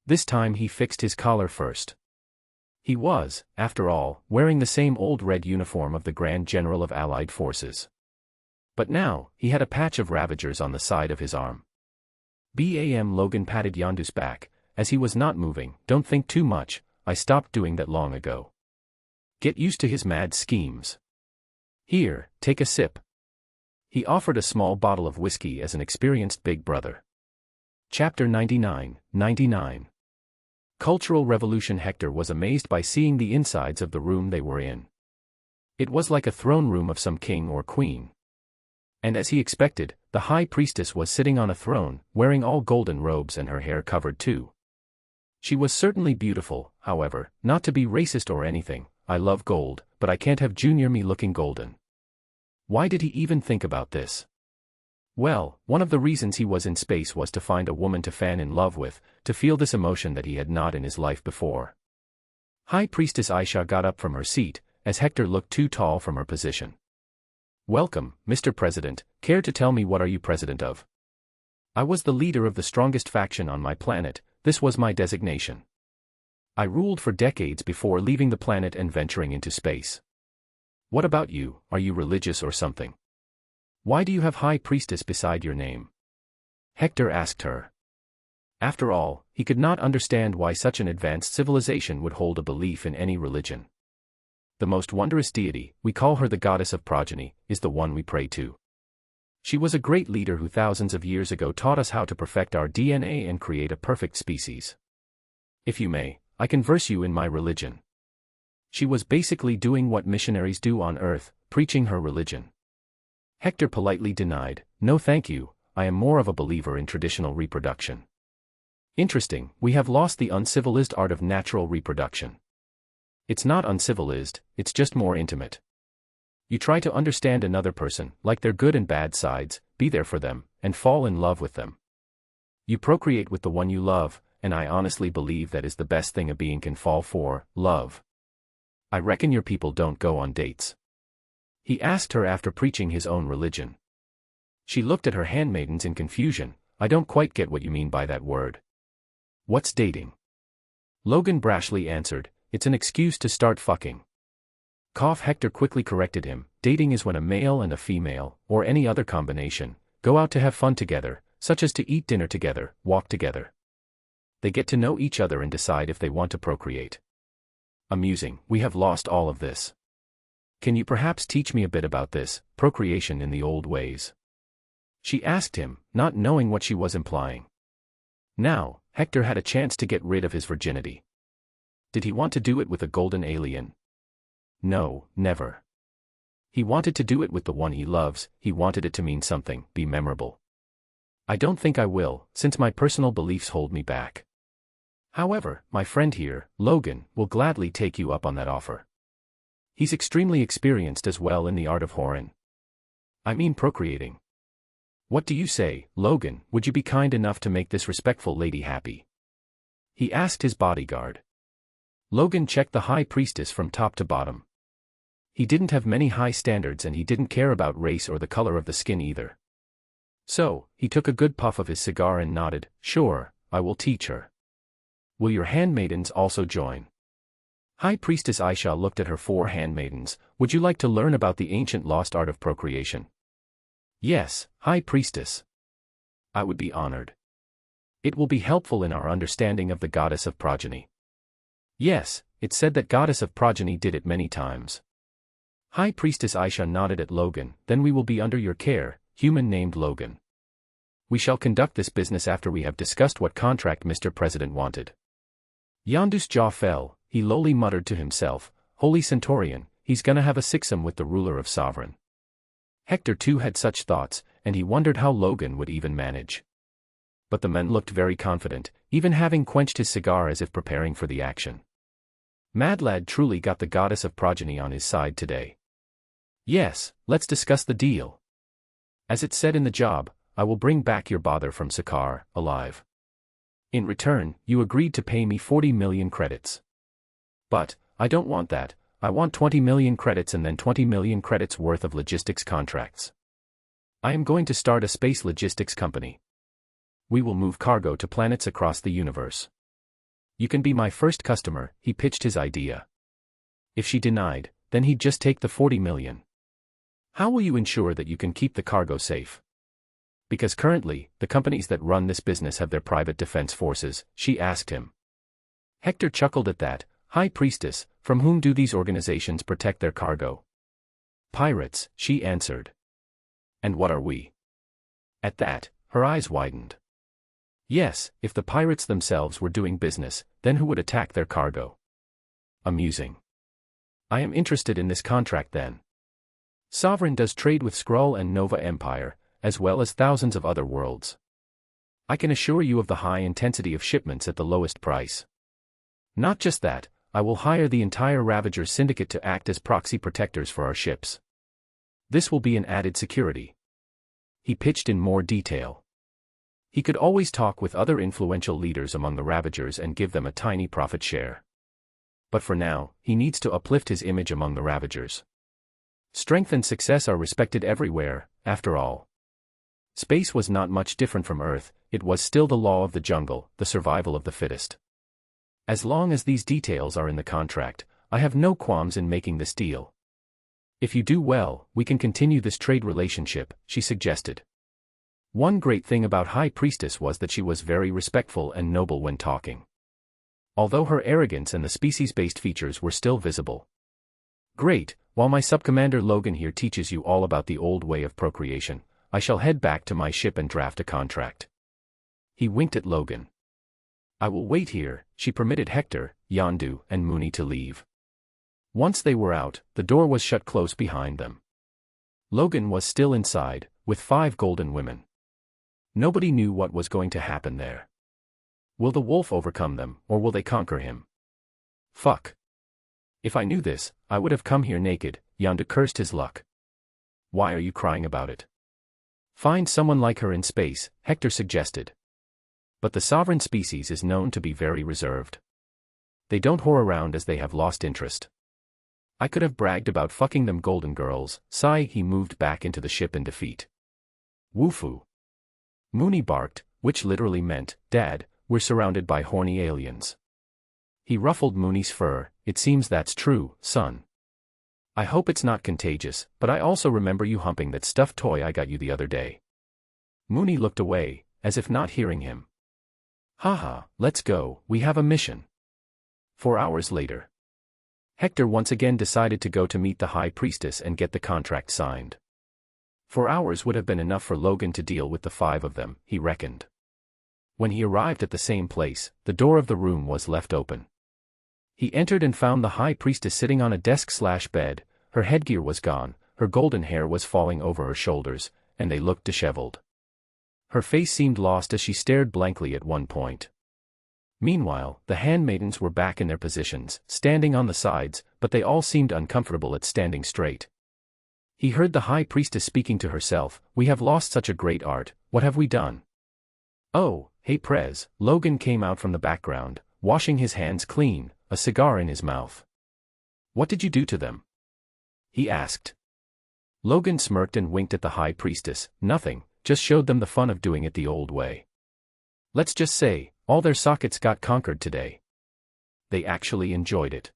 This time he fixed his collar first. He was, after all, wearing the same old red uniform of the Grand General of Allied Forces. But now, he had a patch of Ravagers on the side of his arm. Bam Logan patted Yondu's back, as he was not moving. Don't think too much, I stopped doing that long ago. Get used to his mad schemes. Here, take a sip. He offered a small bottle of whiskey as an experienced big brother. Chapter 99. Cultural Revolution. Hector was amazed by seeing the insides of the room they were in. It was like a throne room of some king or queen. And as he expected, the High Priestess was sitting on a throne, wearing all golden robes and her hair covered too. She was certainly beautiful, however, not to be racist or anything. I love gold, but I can't have Junior me looking golden. Why did he even think about this? Well, one of the reasons he was in space was to find a woman to fan in love with, to feel this emotion that he had not in his life before. High Priestess Aisha got up from her seat, as Hector looked too tall from her position. Welcome, Mr. President, care to tell me what are you president of? I was the leader of the strongest faction on my planet, this was my designation. I ruled for decades before leaving the planet and venturing into space. What about you, are you religious or something? Why do you have High Priestess beside your name? Hector asked her. After all, he could not understand why such an advanced civilization would hold a belief in any religion. The most wondrous deity, we call her the goddess of progeny, is the one we pray to. She was a great leader who thousands of years ago taught us how to perfect our DNA and create a perfect species. If you may, I can verse you in my religion. She was basically doing what missionaries do on Earth, preaching her religion. Hector politely denied, "No thank you, I am more of a believer in traditional reproduction." Interesting, we have lost the uncivilized art of natural reproduction. It's not uncivilized, it's just more intimate. You try to understand another person, like their good and bad sides, be there for them, and fall in love with them. You procreate with the one you love, and I honestly believe that is the best thing a being can fall for, love. I reckon your people don't go on dates. He asked her after preaching his own religion. She looked at her handmaidens in confusion. I don't quite get what you mean by that word. What's dating? Logan brashly answered, it's an excuse to start fucking. Cough. Hector quickly corrected him, dating is when a male and a female, or any other combination, go out to have fun together, such as to eat dinner together, walk together. They get to know each other and decide if they want to procreate. Amusing, we have lost all of this. Can you perhaps teach me a bit about this, procreation in the old ways? She asked him, not knowing what she was implying. Now, Hector had a chance to get rid of his virginity. Did he want to do it with a golden alien? No, never. He wanted to do it with the one he loves, he wanted it to mean something, be memorable. I don't think I will, since my personal beliefs hold me back. However, my friend here, Logan, will gladly take you up on that offer. He's extremely experienced as well in the art of whoring. I mean procreating. What do you say, Logan, would you be kind enough to make this respectful lady happy? He asked his bodyguard. Logan checked the high priestess from top to bottom. He didn't have many high standards and he didn't care about race or the color of the skin either. So, he took a good puff of his cigar and nodded, sure, I will teach her. Will your handmaidens also join? High Priestess Aisha looked at her 4 handmaidens. Would you like to learn about the ancient lost art of procreation? Yes, High Priestess. I would be honored. It will be helpful in our understanding of the goddess of progeny. Yes, it said that goddess of progeny did it many times. High Priestess Aisha nodded at Logan. Then we will be under your care, human named Logan. We shall conduct this business after we have discussed what contract Mr. President wanted. Yondu's jaw fell. He lowly muttered to himself, Holy Centaurian, he's gonna have a sixsome with the ruler of Sovereign. Hector too had such thoughts, and he wondered how Logan would even manage. But the man looked very confident, even having quenched his cigar as if preparing for the action. Mad Lad truly got the goddess of progeny on his side today. Yes, let's discuss the deal. As it said in the job, I will bring back your bother from Sakar, alive. In return, you agreed to pay me 40 million credits. But, I don't want that, I want 20 million credits and then 20 million credits worth of logistics contracts. I am going to start a space logistics company. We will move cargo to planets across the universe. You can be my first customer, he pitched his idea. If she denied, then he'd just take the 40 million. How will you ensure that you can keep the cargo safe? Because currently, the companies that run this business have their private defense forces, she asked him. Hector chuckled at that. High Priestess, from whom do these organizations protect their cargo? Pirates, she answered. And what are we? At that, her eyes widened. Yes, if the pirates themselves were doing business, then who would attack their cargo? Amusing. I am interested in this contract then. Sovereign does trade with Skrull and Nova Empire, as well as thousands of other worlds. I can assure you of the high intensity of shipments at the lowest price. Not just that, I will hire the entire Ravager Syndicate to act as proxy protectors for our ships. This will be an added security. He pitched in more detail. He could always talk with other influential leaders among the Ravagers and give them a tiny profit share. But for now, he needs to uplift his image among the Ravagers. Strength and success are respected everywhere, after all. Space was not much different from Earth, it was still the law of the jungle, the survival of the fittest. As long as these details are in the contract, I have no qualms in making this deal. If you do well, we can continue this trade relationship, she suggested. One great thing about High Priestess was that she was very respectful and noble when talking. Although her arrogance and the species-based features were still visible. Great, while my subcommander Logan here teaches you all about the old way of procreation, I shall head back to my ship and draft a contract. He winked at Logan. I will wait here, she permitted Hector, Yondu, and Mooney to leave. Once they were out, the door was shut close behind them. Logan was still inside, with 5 golden women. Nobody knew what was going to happen there. Will the wolf overcome them, or will they conquer him? Fuck. If I knew this, I would have come here naked. Yondu cursed his luck. Why are you crying about it? Find someone like her in space, Hector suggested. But the sovereign species is known to be very reserved. They don't whore around as they have lost interest. I could have bragged about fucking them golden girls. Sigh. He moved back into the ship in defeat. Woofu. Mooney barked, which literally meant, Dad, we're surrounded by horny aliens. He ruffled Mooney's fur. It seems that's true, son. I hope it's not contagious, but I also remember you humping that stuffed toy I got you the other day. Mooney looked away, as if not hearing him. Haha, let's go, we have a mission. 4 hours later. Hector once again decided to go to meet the High Priestess and get the contract signed. 4 hours would have been enough for Logan to deal with the 5 of them, he reckoned. When he arrived at the same place, the door of the room was left open. He entered and found the High Priestess sitting on a desk/bed, her headgear was gone, her golden hair was falling over her shoulders, and they looked disheveled. Her face seemed lost as she stared blankly at one point. Meanwhile, the handmaidens were back in their positions, standing on the sides, but they all seemed uncomfortable at standing straight. He heard the High Priestess speaking to herself, "We have lost such a great art, what have we done?" "Oh, hey Prez," Logan came out from the background, washing his hands clean, a cigar in his mouth. "What did you do to them?" he asked. Logan smirked and winked at the High Priestess. "Nothing, just showed them the fun of doing it the old way. Let's just say, all their sockets got conquered today. They actually enjoyed it.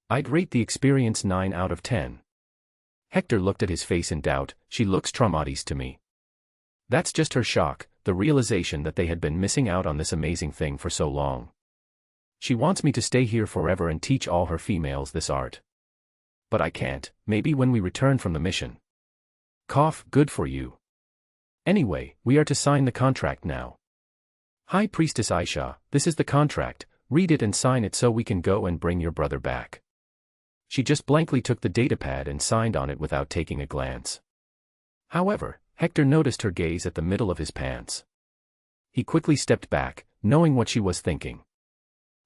I'd rate the experience 9 out of 10. Hector looked at his face in doubt. "She looks traumatized to me." That's just her shock, the realization that they had been missing out on this amazing thing for so long. "She wants me to stay here forever and teach all her females this art. But I can't, maybe when we return from the mission." Cough, good for you. Anyway, we are to sign the contract now. High Priestess Aisha, this is the contract, read it and sign it so we can go and bring your brother back. She just blankly took the datapad and signed on it without taking a glance. However, Hector noticed her gaze at the middle of his pants. He quickly stepped back, knowing what she was thinking.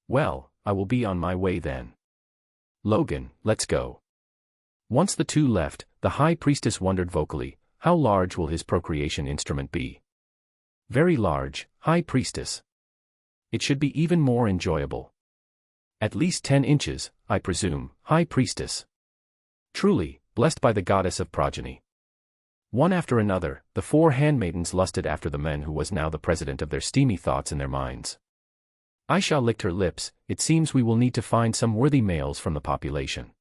Well, I will be on my way then. Logan, let's go. Once the two left, the High Priestess wondered vocally, how large will his procreation instrument be? Very large, High Priestess. It should be even more enjoyable. At least 10 inches, I presume, High Priestess. Truly, blessed by the goddess of progeny. One after another, the 4 handmaidens lusted after the man who was now the president of their steamy thoughts in their minds. Aisha licked her lips. It seems we will need to find some worthy males from the population.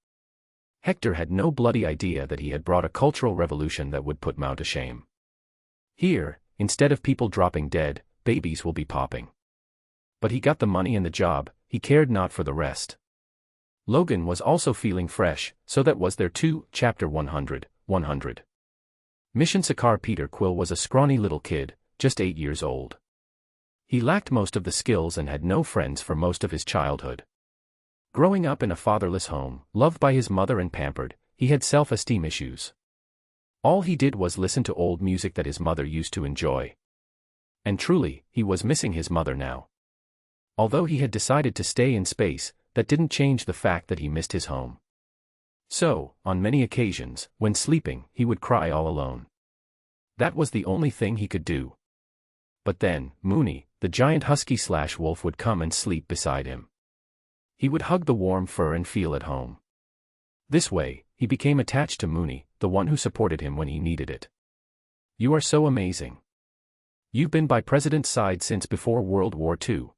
Hector had no bloody idea that he had brought a cultural revolution that would put Mao to shame. Here, instead of people dropping dead, babies will be popping. But he got the money and the job, he cared not for the rest. Logan was also feeling fresh, so that was there too. Chapter 100. Mission Sakar. Peter Quill was a scrawny little kid, just 8 years old. He lacked most of the skills and had no friends for most of his childhood. Growing up in a fatherless home, loved by his mother and pampered, he had self-esteem issues. All he did was listen to old music that his mother used to enjoy. And truly, he was missing his mother now. Although he had decided to stay in space, that didn't change the fact that he missed his home. So, on many occasions, when sleeping, he would cry all alone. That was the only thing he could do. But then, Mooney, the giant husky/wolf, would come and sleep beside him. He would hug the warm fur and feel at home. This way, he became attached to Mooney, the one who supported him when he needed it. You are so amazing. You've been by President's side since before World War II.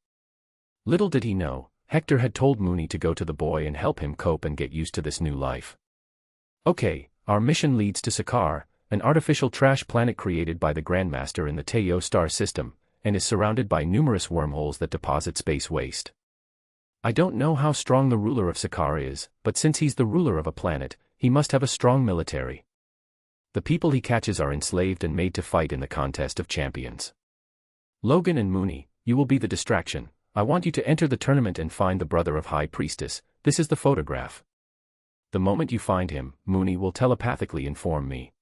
Little did he know, Hector had told Mooney to go to the boy and help him cope and get used to this new life. Okay, our mission leads to Sakar, an artificial trash planet created by the Grandmaster in the Teo star system, and is surrounded by numerous wormholes that deposit space waste. I don't know how strong the ruler of Sakar is, but since he's the ruler of a planet, he must have a strong military. The people he catches are enslaved and made to fight in the contest of champions. Logan and Mooney, you will be the distraction. I want you to enter the tournament and find the brother of High Priestess. This is the photograph. The moment you find him, Mooney will telepathically inform me.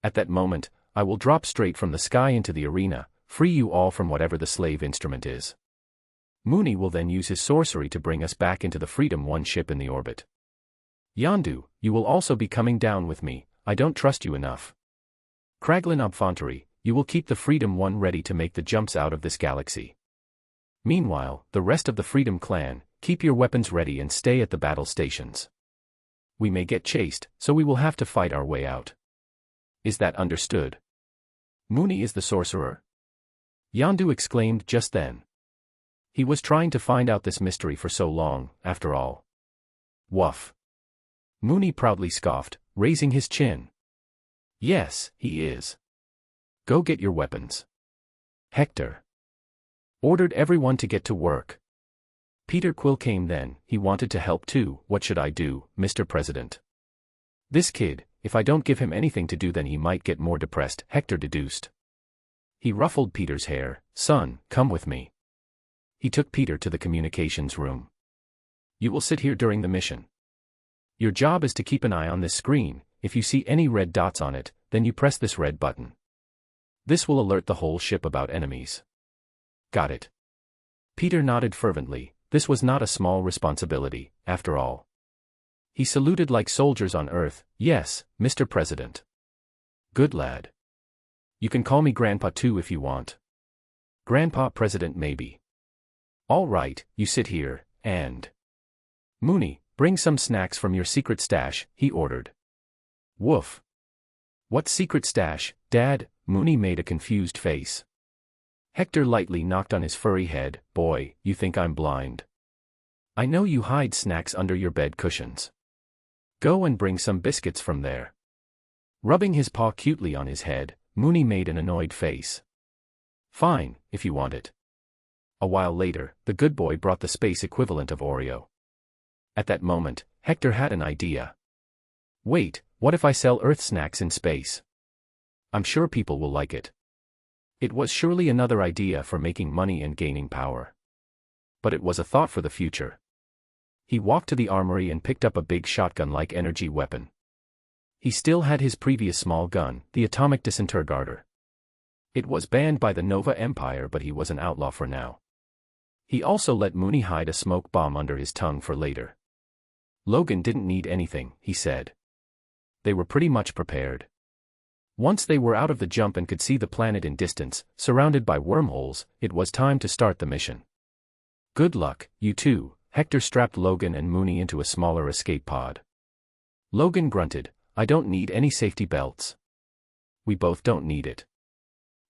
At that moment, I will drop straight from the sky into the arena, free you all from whatever the slave instrument is. Mooney will then use his sorcery to bring us back into the Freedom 1 ship in the orbit. Yondu, you will also be coming down with me. I don't trust you enough. Kraglin Obfontery, you will keep the Freedom 1 ready to make the jumps out of this galaxy. Meanwhile, the rest of the Freedom Clan, keep your weapons ready and stay at the battle stations. We may get chased, so we will have to fight our way out. Is that understood? Mooney is the sorcerer? Yondu exclaimed just then. He was trying to find out this mystery for so long, after all. Woof. Mooney proudly scoffed, raising his chin. Yes, he is. Go get your weapons. Hector ordered everyone to get to work. Peter Quill came then. He wanted to help too. What should I do, Mr. President? This kid, if I don't give him anything to do then he might get more depressed, Hector deduced. He ruffled Peter's hair. Son, come with me. He took Peter to the communications room. You will sit here during the mission. Your job is to keep an eye on this screen. If you see any red dots on it, then you press this red button. This will alert the whole ship about enemies. Got it. Peter nodded fervently. This was not a small responsibility, after all. He saluted like soldiers on Earth. Yes, Mr. President. Good lad. You can call me Grandpa too if you want. Grandpa President maybe. All right, you sit here, and... Mooney, bring some snacks from your secret stash, he ordered. Woof. What secret stash, Dad? Mooney made a confused face. Hector lightly knocked on his furry head. Boy, you think I'm blind. I know you hide snacks under your bed cushions. Go and bring some biscuits from there. Rubbing his paw cutely on his head, Mooney made an annoyed face. Fine, if you want it. A while later, the good boy brought the space equivalent of Oreo. At that moment, Hector had an idea. Wait, what if I sell Earth snacks in space? I'm sure people will like it. It was surely another idea for making money and gaining power. But it was a thought for the future. He walked to the armory and picked up a big shotgun-like energy weapon. He still had his previous small gun, the atomic disintegrator. It was banned by the Nova Empire but he was an outlaw for now. He also let Mooney hide a smoke bomb under his tongue for later. Logan didn't need anything, he said. They were pretty much prepared. Once they were out of the jump and could see the planet in distance, surrounded by wormholes, it was time to start the mission. Good luck, you two. Hector strapped Logan and Mooney into a smaller escape pod. Logan grunted, I don't need any safety belts. We both don't need it.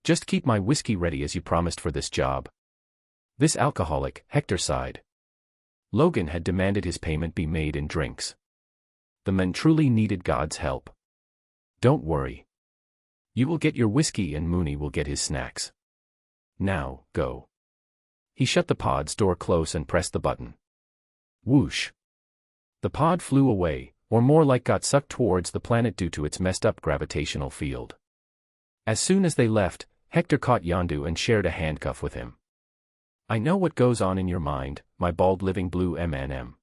Just keep my whiskey ready as you promised for this job. This alcoholic, Hector sighed. Logan had demanded his payment be made in drinks. The men truly needed God's help. Don't worry. You will get your whiskey and Mooney will get his snacks. Now, go. He shut the pod's door close and pressed the button. Whoosh. The pod flew away, or more like got sucked towards the planet due to its messed up gravitational field. As soon as they left, Hector caught Yondu and shared a handcuff with him. I know what goes on in your mind, my bald living blue M&M.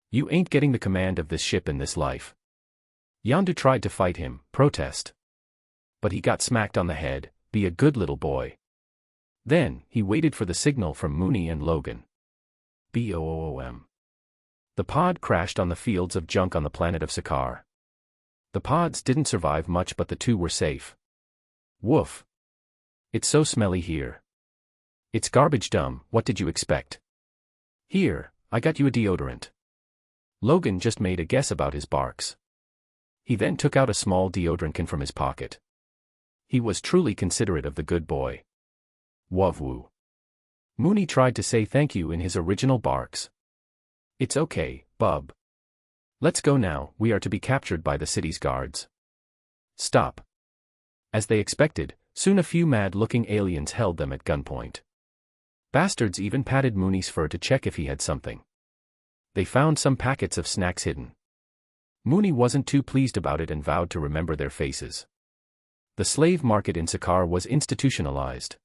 You ain't getting the command of this ship in this life. Yondu tried to fight him, protest. But he got smacked on the head. Be a good little boy. Then, he waited for the signal from Mooney and Logan. BOOM. The pod crashed on the fields of junk on the planet of Sakaar. The pods didn't survive much but the two were safe. Woof. It's so smelly here. It's garbage dumb, what did you expect? Here, I got you a deodorant. Logan just made a guess about his barks. He then took out a small deodorant can from his pocket. He was truly considerate of the good boy. Wovwoo. Mooney tried to say thank you in his original barks. It's okay, bub. Let's go now, we are to be captured by the city's guards. Stop. As they expected, soon a few mad-looking aliens held them at gunpoint. Bastards even patted Mooney's fur to check if he had something. They found some packets of snacks hidden. Mooney wasn't too pleased about it and vowed to remember their faces. The slave market in Sakaar was institutionalized.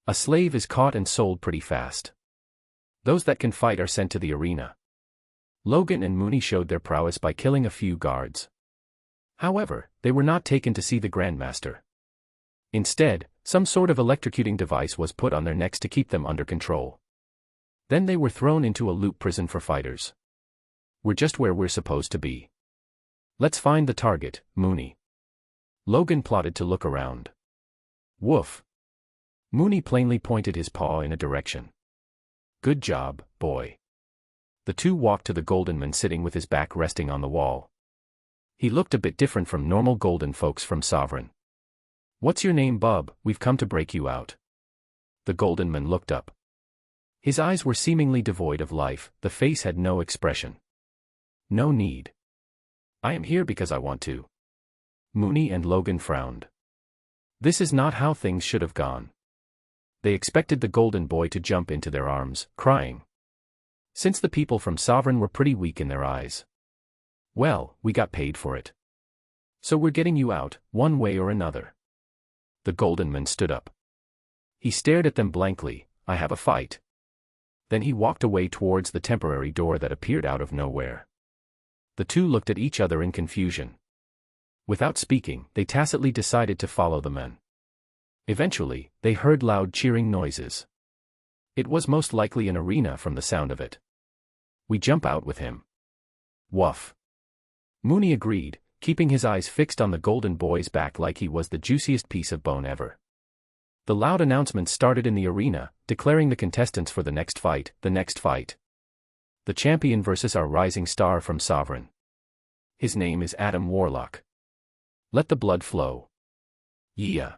A slave is caught and sold pretty fast. Those that can fight are sent to the arena. Logan and Mooney showed their prowess by killing a few guards. However, they were not taken to see the Grandmaster. Instead, some sort of electrocuting device was put on their necks to keep them under control. Then they were thrown into a loop prison for fighters. We're just where we're supposed to be. Let's find the target, Mooney. Logan plotted to look around. Woof. Mooney plainly pointed his paw in a direction. Good job, boy. The two walked to the golden man sitting with his back resting on the wall. He looked a bit different from normal golden folks from Sovereign. What's your name, bub? We've come to break you out. The golden man looked up. His eyes were seemingly devoid of life, the face had no expression. No need. I am here because I want to. Mooney and Logan frowned. This is not how things should have gone. They expected the golden boy to jump into their arms, crying. Since the people from Sovereign were pretty weak in their eyes. Well, we got paid for it. So we're getting you out, one way or another. The golden man stood up. He stared at them blankly. I have a fight. Then he walked away towards the temporary door that appeared out of nowhere. The two looked at each other in confusion. Without speaking, they tacitly decided to follow the men. Eventually, they heard loud cheering noises. It was most likely an arena from the sound of it. We jump out with him. Woof. Mooney agreed, keeping his eyes fixed on the golden boy's back like he was the juiciest piece of bone ever. The loud announcement started in the arena, declaring the contestants for the next fight. The champion versus our rising star from Sovereign. His name is Adam Warlock. Let the blood flow. Yeah.